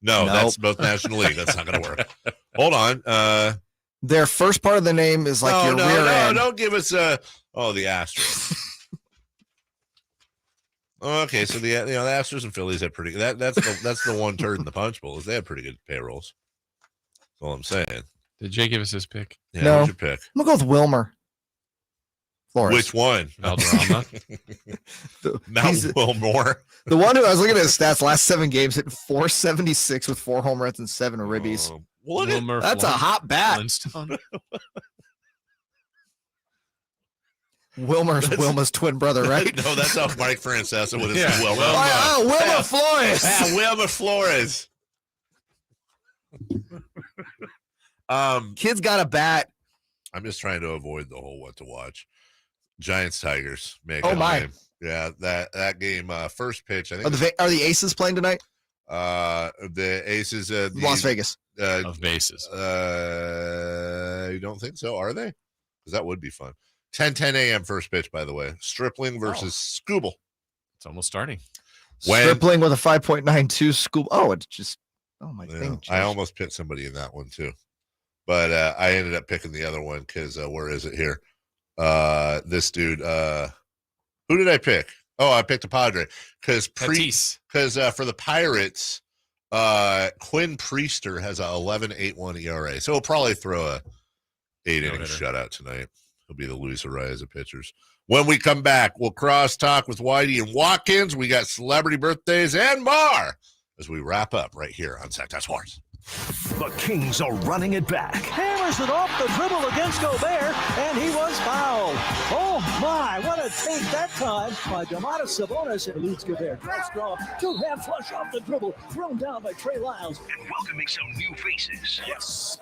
No, that's both National League. That's not going to work. Hold on. Their first part of the name is like rear end. Don't give us the Astros. Okay, so the Astros and Phillies have pretty. That's the one turd in the punch bowl is they have pretty good payrolls. That's all I'm saying. Did Jay give us his pick? Yeah, no. What's your pick? I'm gonna go with Wilmer Flores. Which one? Valderrama. Not Wilmore. The one who I was looking at his stats last 7 games hit 476 with 4 home runs and 7 ribbies. That's a hot bat. Wilma's twin brother, right? No, that's off Mike Francesa with his Wilma. Wilma Flores. Yeah, Wilma Flores. Kid's got a bat. I'm just trying to avoid the whole what to watch. Giants Tigers. Game. Yeah, that game. First pitch. I think. Are the Aces playing tonight? The Aces. Las Vegas. Of bases. You don't think so? Are they? Because that would be fun. 10 a.m. first pitch. By the way, Stripling versus Scooble. It's almost starting. Stripling with a 5.92 Scooble. Oh, it's just. Oh my thing. I almost picked somebody in that one too, but I ended up picking the other one because where is it here? This dude. Who did I pick? Oh, I picked a Padre because for the Pirates, Quinn Priester has a 11.81 ERA, so he'll probably throw a 8-inning shutout tonight. He'll be the Luis Arraez of pitchers. When we come back, we'll cross talk with Whitey and Watkins. We got celebrity birthdays and more as we wrap up right here on Sactown Sports. The Kings are running it back. Hammers it off the dribble against Gobert, and he was fouled. Oh, my, what a take that time by Domantas Sabonis. It eludes Gobert. Dressed off, two-hand flush off the dribble, thrown down by Trey Lyles. And welcoming some new faces. Yes,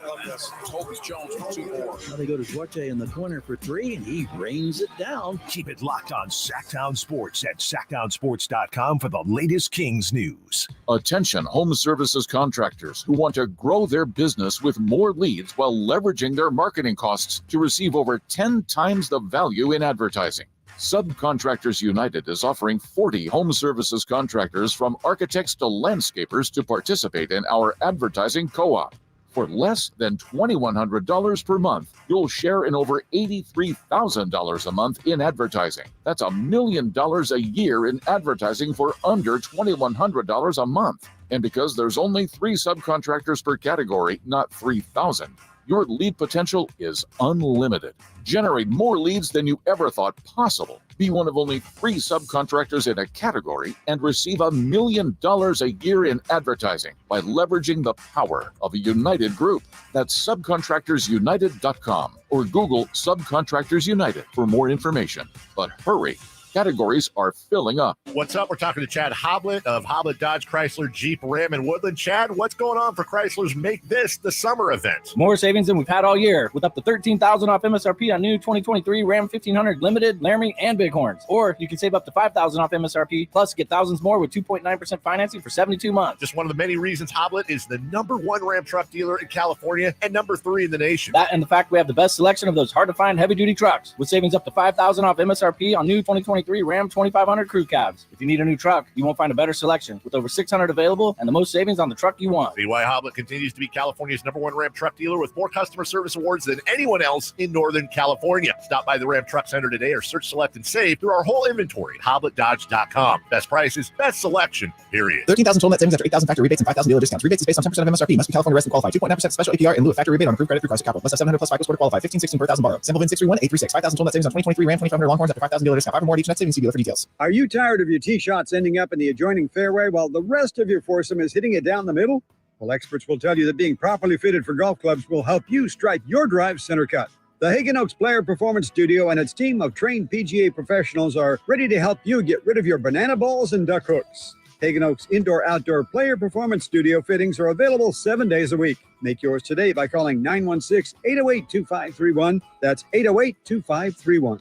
Toby Jones for 2 more. Now they go to Duarte in the corner for 3, and he rains it down. Keep it locked on Sactown Sports at SactownSports.com for the latest Kings news. Attention home services contractors who want to grow their business with more leads while leveraging their marketing costs to receive over 10 times the value in advertising. Subcontractors United is offering 40 home services contractors from architects to landscapers to participate in our advertising co-op. For less than $2,100 per month, you'll share in over $83,000 a month in advertising. That's $1 million a year in advertising for under $2,100 a month. And because there's only 3 subcontractors per category, not 3,000, your lead potential is unlimited. Generate more leads than you ever thought possible. Be one of only 3 subcontractors in a category and receive $1 million a year in advertising by leveraging the power of a united group. That's subcontractorsunited.com or Google Subcontractors United for more information. But hurry. Categories are filling up. What's up? We're talking to Chad Hoblet of Hoblet Dodge Chrysler Jeep Ram in Woodland. Chad, what's going on for Chrysler's Make This the Summer event? More savings than we've had all year, with up to $13,000 off MSRP on new 2023 Ram 1500 Limited, Laramie, and Bighorns. Or you can save up to $5,000 off MSRP, plus get thousands more with 2.9% financing for 72 months. Just one of the many reasons Hoblet is the #1 Ram truck dealer in California and #3 in the nation. That and the fact we have the best selection of those hard-to-find heavy-duty trucks, with savings up to $5,000 off MSRP on new 2023 Ram 2500 crew cabs. If you need a new truck, you won't find a better selection, with over 600 available and the most savings on the truck you want. See why Hoblet continues to be California's #1 Ram truck dealer with more customer service awards than anyone else in Northern California. Stop by the Ram Truck Center today or search, select, and save through our whole inventory at HobletDodge.com. Best prices, best selection, period. 13,000 total net savings after 8,000 factory rebates and 5,000 dealer discounts. Rebates is based on 10% of MSRP. Must be California resident qualified. 2.9% special APR in lieu of factory rebate on approved credit through Chrysler Capital. Must have 700 plus FICO score to qualify. 1516 per thousand borrow. Simple VIN 631-836. 5,000 total net savings on 2023 Ram 2500 Longhorns after 5,000 dealer discount. 5 or more at each Net savings. See dealer for details. Are you tired of your tee shots ending up in the adjoining fairway while the rest of your foursome is hitting it down the middle? Well, experts will tell you that being properly fitted for golf clubs will help you strike your drive center cut. The Hagen Oaks Player Performance Studio and its team of trained PGA professionals are ready to help you get rid of your banana balls and duck hooks. Hagen Oaks Indoor-Outdoor Player Performance Studio fittings are available 7 days a week. Make yours today by calling 916-808-2531. That's 808-2531.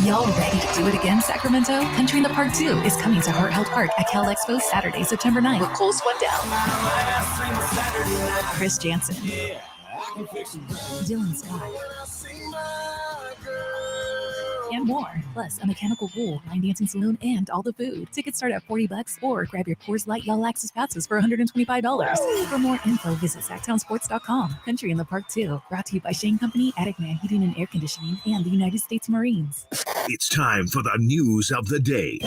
Y'all ready to do it again, Sacramento? Country in the Park 2 is coming to Hart Health Park at Cal Expo Saturday, September 9th with Cole Swindell, Chris Jansen, Dylan Scott, and more. Plus, a mechanical pool, line dancing saloon, and all the food. Tickets start at $40 or grab your Coors Light Y'all Access passes for $125. For more info, visit SactownSports.com. Country in the Park 2. Brought to you by Shane Company, Attic Man Heating and Air Conditioning, and the United States Marines. It's time for the news of the day.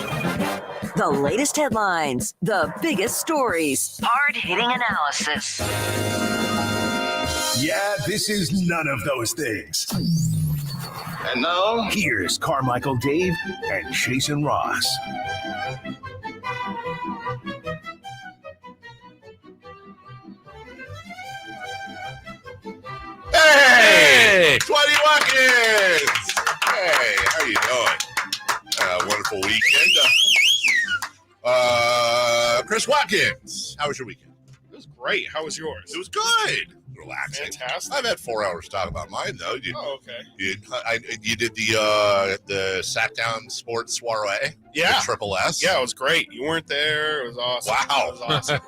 The latest headlines, the biggest stories, hard-hitting analysis. Yeah, this is none of those things. And now, here's Carmichael Dave and Jason Ross. Hey! 20 Watkins! Hey, how you doing? Wonderful weekend. Chris Watkins, how was your weekend? It was great. How was yours? It was good. Relaxing. Fantastic. I've had 4 hours to talk about mine, though. Okay. You did the Sactown Sports Soiree? Yeah. The Triple S? Yeah, it was great. You weren't there. It was awesome. Wow. It was awesome.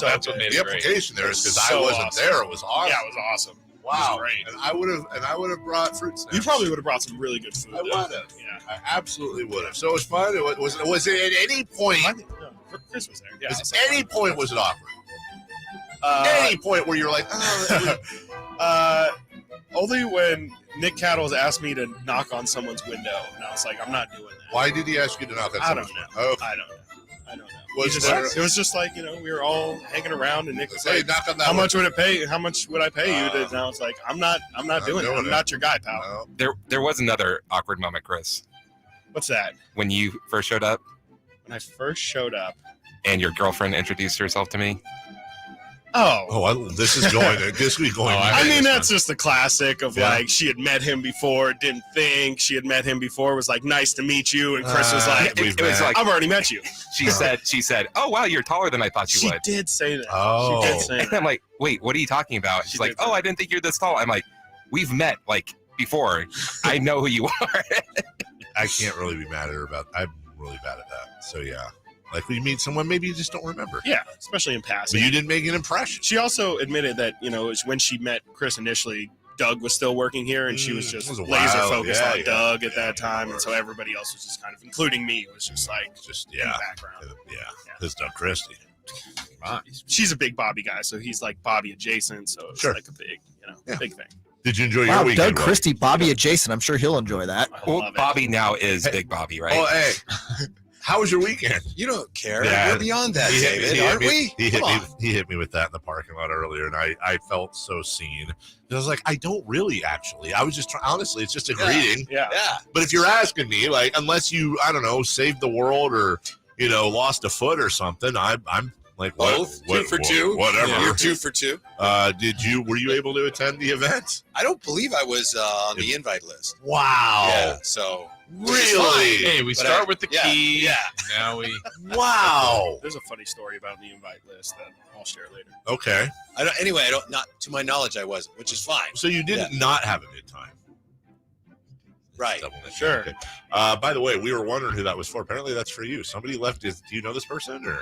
That's what made it great. The implication there is because I wasn't there. It was awesome. Yeah, it was awesome. Wow. It was great. And I would have brought fruit snacks. You probably would have brought some really good food. I would have. Yeah. I absolutely would have. So it was fun. Was it at any point? Chris was there. Yeah. At any point was it awkward? Any point where you're like, only when Nick Cattles asked me to knock on someone's window, and I was like, I'm not doing that. Why did he ask you to knock on someone's window? I don't know. It was just like, we were all hanging around, and Nick was like, knock on that how much would it pay? How much would I pay you? And I was like, I'm not doing it. I'm not your guy, pal. No. There was another awkward moment, Chris. What's that? When you first showed up. When I first showed up. And your girlfriend introduced herself to me. This is going. I mean, that's just the classic of like she had met him before, didn't think she had met him before, was like, nice to meet you, and Chris was like, it was like, I've already met you. She said, oh wow, you're taller than I thought you would. She did say that. Oh, she did say that. And I'm like, wait, what are you talking about? She's like, I didn't think you're this tall. I'm like, we've met like before. I know who you are. I can't really be mad at her about. I'm really bad at that. So yeah. Like when you meet someone, maybe you just don't remember. Yeah, especially in passing. But you didn't make an impression. She also admitted that, when she met Chris initially, Doug was still working here, and she was just laser focused on Doug at that time. And so everybody else was just kind of, including me, was just like, in the background. Yeah, because Doug Christie. She's a big Bobby guy, so he's like Bobby adjacent. So it's like a big, big thing. Did you enjoy your weekend? Doug Christie, Bobby adjacent. I'm sure he'll enjoy that. Well, Bobby now is Big Bobby, right? Oh, hey. How was your weekend? You don't care. Yeah. We're beyond that, David, aren't we? He hit me with that in the parking lot earlier, and I felt so seen. I was like, I don't really actually. I was just honestly, it's just a greeting. Yeah. But if you're asking me, like, unless you, I don't know, saved the world or lost a foot or something, I'm like, both 2 for 2. Whatever. Yeah, you're 2 for 2. Were you able to attend the event? I don't believe I was on the invite list. Wow. Yeah. So. Really? Hey, we start with the key. Yeah. Now we. Wow. There's a funny story about the invite list that I'll share later. Okay. Not to my knowledge, I wasn't, which is fine. So you did not have a good time. Right. Sure. Okay. By the way, we were wondering who that was for. Apparently, that's for you. Somebody left. Do you know this person or?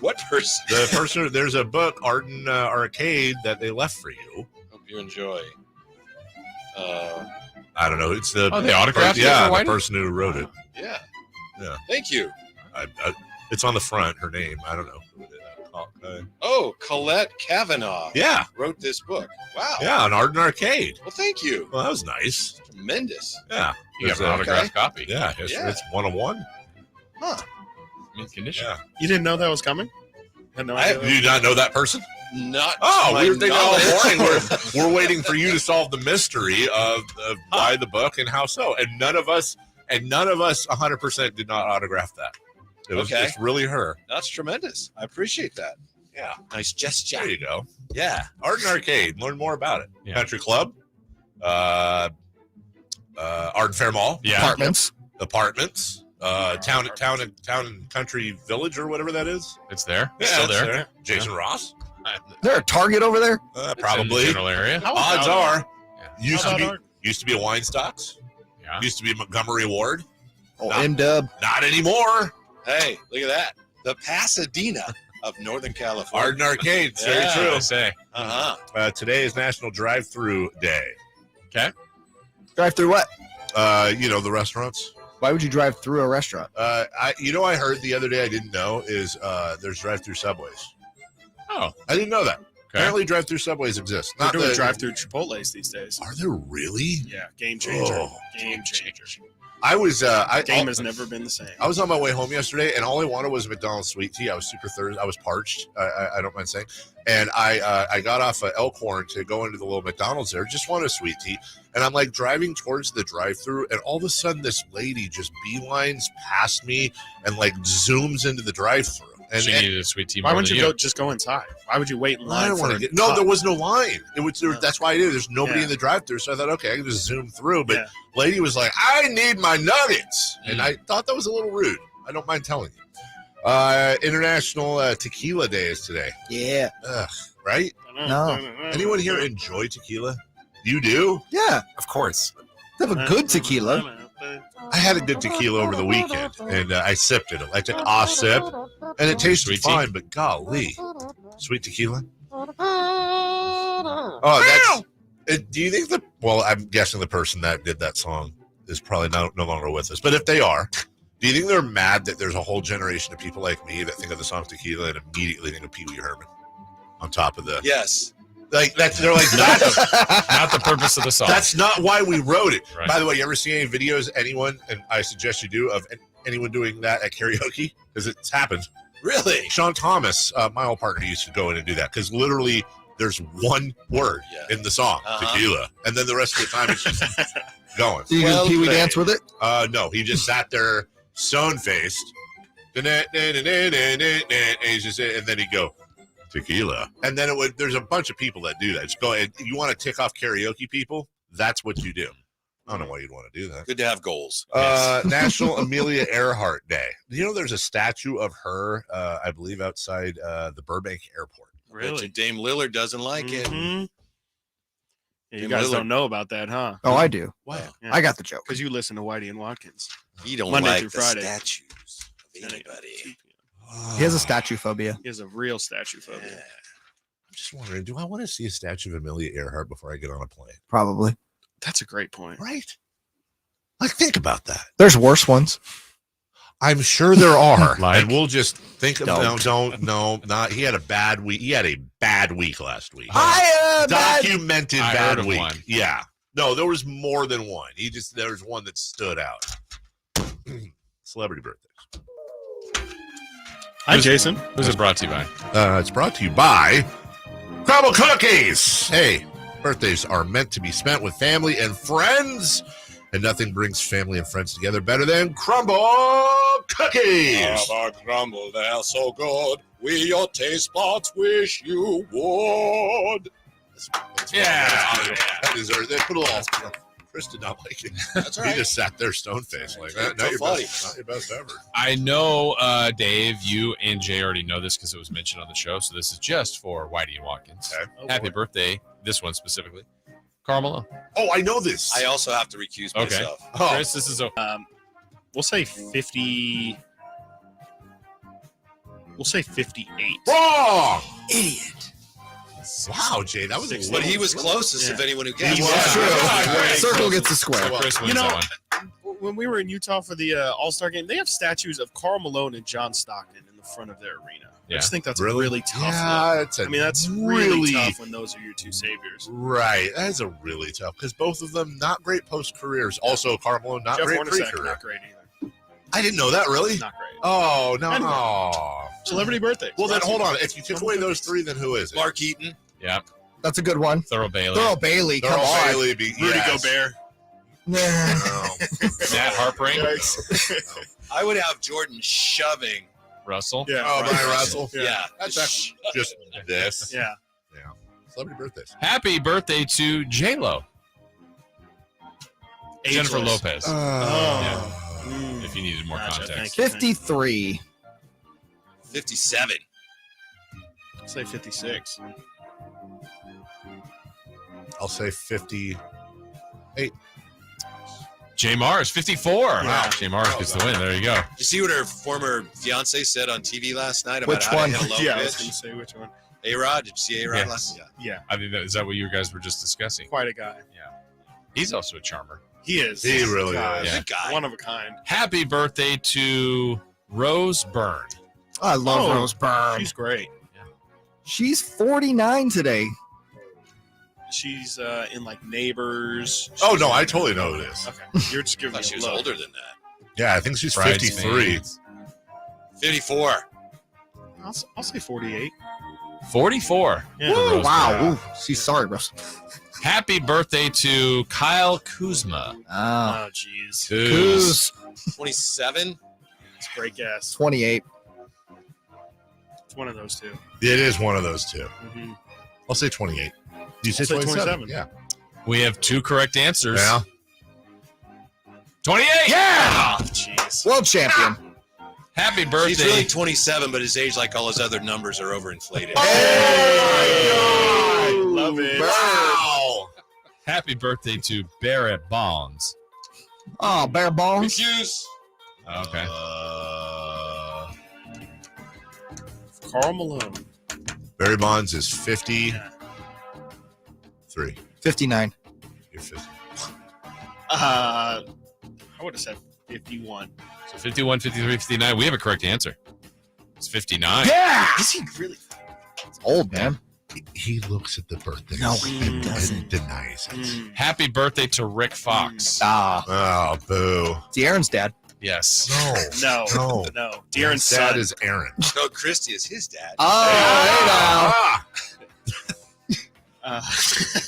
What person? The person. There's a book, Arden Arcade, that they left for you. Hope you enjoy. I don't know. It's the they autographed it. Yeah, the person who wrote it. Yeah. Yeah. Thank you. It's on the front. Her name. I don't know. Colette Kavanaugh. Yeah. Wrote this book. Wow. Yeah, on Arden Arcade. Well, thank you. Well, that was nice. Tremendous. Yeah. You have an autographed copy. Yeah. It's 101. Huh. Mint condition. Yeah. You didn't know that was coming? Do you not know that person? Not. We were thinking all morning. We're waiting for you to solve the mystery of why the book and how so. And none of us and none of us 100% did not autograph that. It was just really her. That's tremendous. I appreciate that. Yeah. Nice gesture. There you go. Yeah. Art and Arcade. Learn more about it. Yeah. Country Club. Art and Fair Mall. Yeah. Apartments. Town and Country Village or whatever that is. It's there. Yeah, It's still there. Jason Ross. Is there a Target over there? Probably. In the general area. Odds are. Yeah. Used to be a Wine Stocks. Yeah. Used to be Montgomery Ward. Oh, M-Dub. Not anymore. Hey, look at that. The Pasadena of Northern California. Art and Arcade. Yeah. Very true. I say. Today is National Drive-Through Day. Okay. Drive through what? The restaurants. Why would you drive through a restaurant? I heard the other day I didn't know is there's drive-through Subways. Oh, I didn't know that. okay. Apparently, drive-through Subways exist. They're Not doing the drive-through Chipotle's these days. Are there really? Yeah, game changer. Oh. Game changer. I was. Game has never been the same. I was on my way home yesterday, and all I wanted was a McDonald's sweet tea. I was super thirsty. I was parched. I don't mind saying. And I got off Elkhorn to go into the little McDonald's there. Just wanted a sweet tea. And I'm like driving towards the drive-through, and all of a sudden this lady just beelines past me and like zooms into the drive-through. And She needed a sweet tea. Why more wouldn't than you just go inside? Why would you wait in line? I don't want to get. No, there was no line. It was. That's why I did. There's nobody in the drive-through, so I thought, okay, I can just zoom through. But lady was like, "I need my nuggets," and I thought that was a little rude. I don't mind telling you. International Tequila Day is today. Yeah. Ugh, right? No. Anyone here enjoy tequila? You do? Yeah. Of course. They have a good tequila. I had a good tequila over the weekend, and I sipped it. I took a sip, and it tasted Sweet fine, but golly. Sweet tequila? Oh, that's... do you think I'm guessing the person that did that song is probably no longer with us, but if they are, do you think they're mad that there's a whole generation of people like me that think of the song Tequila and immediately think of Pee Wee Herman on top of the... Yes. Like they're like that's not the purpose of the song. That's not why we wrote it. Right. By the way, you ever see any videos? Anyone, and I suggest you do, of anyone doing that at karaoke because it's happened. Really? Sean Thomas, my old partner, used to go in and do that because literally there's one word in the song, tequila, and then the rest of the time it's just going. So you can Pee Wee dance with it? No, he just sat there stone faced, and he's just, and then he'd go. Tequila, and then there's a bunch of people that do that. Just go, and you want to tick off karaoke people, that's what you do. I don't know why you'd want to do that. Good to have goals. National Amelia Earhart Day. You know, there's a statue of her, I believe, outside the Burbank Airport. Really? Dame Lillard doesn't like it. Yeah, you guys don't know about that, huh? Oh, I do. Wow. I got the joke. Because you listen to Whitey and Watkins. You don't Monday like through the Friday. statues of anybody. He has a statue phobia. He has a real statue phobia. I'm just wondering, do I want to see a statue of Amelia Earhart before I get on a plane? Probably. That's a great point. Right? Like, think about that. There's worse ones. I'm sure there are. Like? And we'll just think of not. He had a bad week. He had a bad week last week. Documented bad week. One. Yeah. No, there was more than one. There's one that stood out. Celebrity birthdays. Hi, Jason. Who's it brought to you by? It's brought to you by Crumble Cookies. Hey, birthdays are meant to be spent with family and friends, and nothing brings family and friends together better than Crumble Cookies. Crumble, they're so good. We, your taste buds, wish you would. That deserves. They put a little. Chris did not like it. That's all right. He just sat there stone faced like that. Not your best ever. I know, Dave, you and Jay already know this because it was mentioned on the show. So this is just for Whitey and Watkins. Okay. Happy birthday, this one specifically, Carmelo. Oh, I know this. I also have to recuse myself. Oh. Chris, this is we'll say 50. We'll say 58. Wrong. Idiot. Wow, Jay, that was a But he was closest of anyone who He gets was. it. Circle gets a square. Chris wins You know, that one. when we were in Utah for the All-Star game, they have statues of Karl Malone and John Stockton in the front of their arena. I just think that's really tough. Yeah, that's really tough when those are your two saviors. Right. That is a really tough because both of them not great post careers. Also, Carmelo not Jeff great Hornacek, pre-career. not great either. I didn't know that. Really? Not great. Oh no. Anyway. Oh. Celebrity birthday. Well, then hold on. If you took away those three, then who is it? Mark Eaton. Yeah. That's a good one. Thurl Bailey. Thurl Bailey. Come Thurl on. Bailey. Rudy Gobert. Matt Harpering. I would have Jordan shoving Russell. Yeah. Oh, Brian Russell. Yeah. That's just this. Yeah. Yeah. Celebrity birthdays. Happy birthday to J-Lo. Jennifer Lopez. If you needed more context. 53. 57. I'll say 56. I'll say 58. J. Mars, 54. Wow. J. Mars gets the win. There you go. Did you see what her former fiance said on TV last night about Which how one? to hit a low Yeah, I pitch? was going to say which one. A-Rod? Did you see A-Rod Yes. last night? Yeah. I think is that what you guys were just discussing? Quite a guy. He's also a charmer. He is. He really God, is. Good guy. One of a kind. Happy birthday to Rose Byrne. I love Rose Byrne. She's great. She's 49 today. She's in like Neighbors. Oh, no, I totally know who it is. Okay. You're just giving I me thought she a was look. older than that. Yeah, I think she's Bridesmaids. 53. 54. I'll say 48. 44. Yeah. Woo, Rose wow. Byrne. Ooh, she's sorry, Russ. Happy birthday to Kyle Kuzma. Oh, jeez. Kuz. 27. It's a great guess. 28. It's one of those two. It is one of those two. Mm-hmm. I'll say 28. You say I'll say 27? 27. Yeah. We have two correct answers. Yeah. 28. Yeah. Oh, jeez. World champion. Happy birthday. He's really 27, but his age, like all his other numbers, are overinflated. I love it. Wow. Happy birthday to Barrett Bonds. Oh, bare bones. Refuse. Okay. Karl Malone. Barry Bonds is 53. 59. You're 50. I would have said 51. So 51, 53, 59. We have a correct answer. It's 59. Yeah. Is he really? It's old, man. He looks at the birthdays No, he doesn't. and denies it. Happy birthday to Rick Fox. Ah. Oh, boo. It's Aaron's dad. Yes. No. No. No. Darren's Dad son. is Aaron. No, Christie is his dad.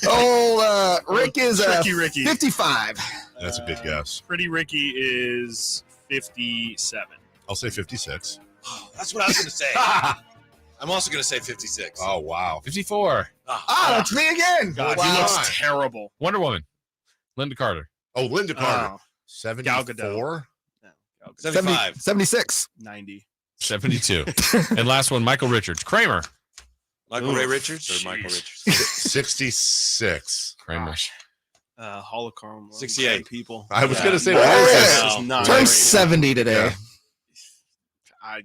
Oh, Rick is Tricky Ricky. 55. That's a good guess. Pretty Ricky is 57. I'll say 56. That's what I was going to say. I'm also going to say 56. Oh, wow. 54. Ah, that's me again. God, Wow. he looks terrible. Wonder Woman. Linda Carter. Oh, Linda Carter. Oh. 74? Gadot. 75. 76. 90. 72. And last one, Michael Richards. Kramer. Michael Ray Richards or jeez. Michael Richards? 66. Kramer. Hall of Karl Malone. 68 people. I was going to say, Yeah. what is This this? is not Turned great. 70 today. Yeah. I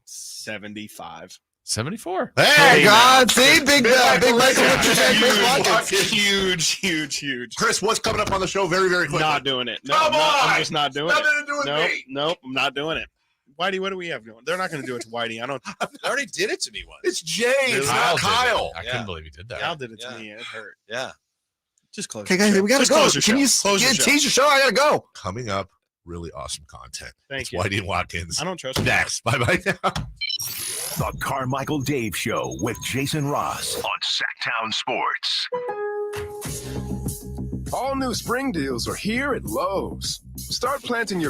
75. 74. Hey, God, see? Big Michael Richards. Huge. Chris, what's coming up on the show very, very quickly? Not doing it. No, Come I'm on! just not doing Nothing it. to do with Nope, me. nope, I'm not doing it. Whitey, what do we have going? They're not going to do it to Whitey. I don't. I already did it to me once. It's James, Kyle not did it. Kyle. I couldn't believe he did that. Kyle did it to Yeah. me. It hurt. Yeah. Just close. Okay, your guys, show. we got to Just go. close your Can show. you Close your show. tease your show? I got to go. Coming up, really awesome content. Thank It's you. Whitey and Watkins. I don't trust you. Next. Bye-bye now. The Carmichael Dave Show with Jason Ross on Sactown Sports. All new spring deals are here at Lowe's. Start planting your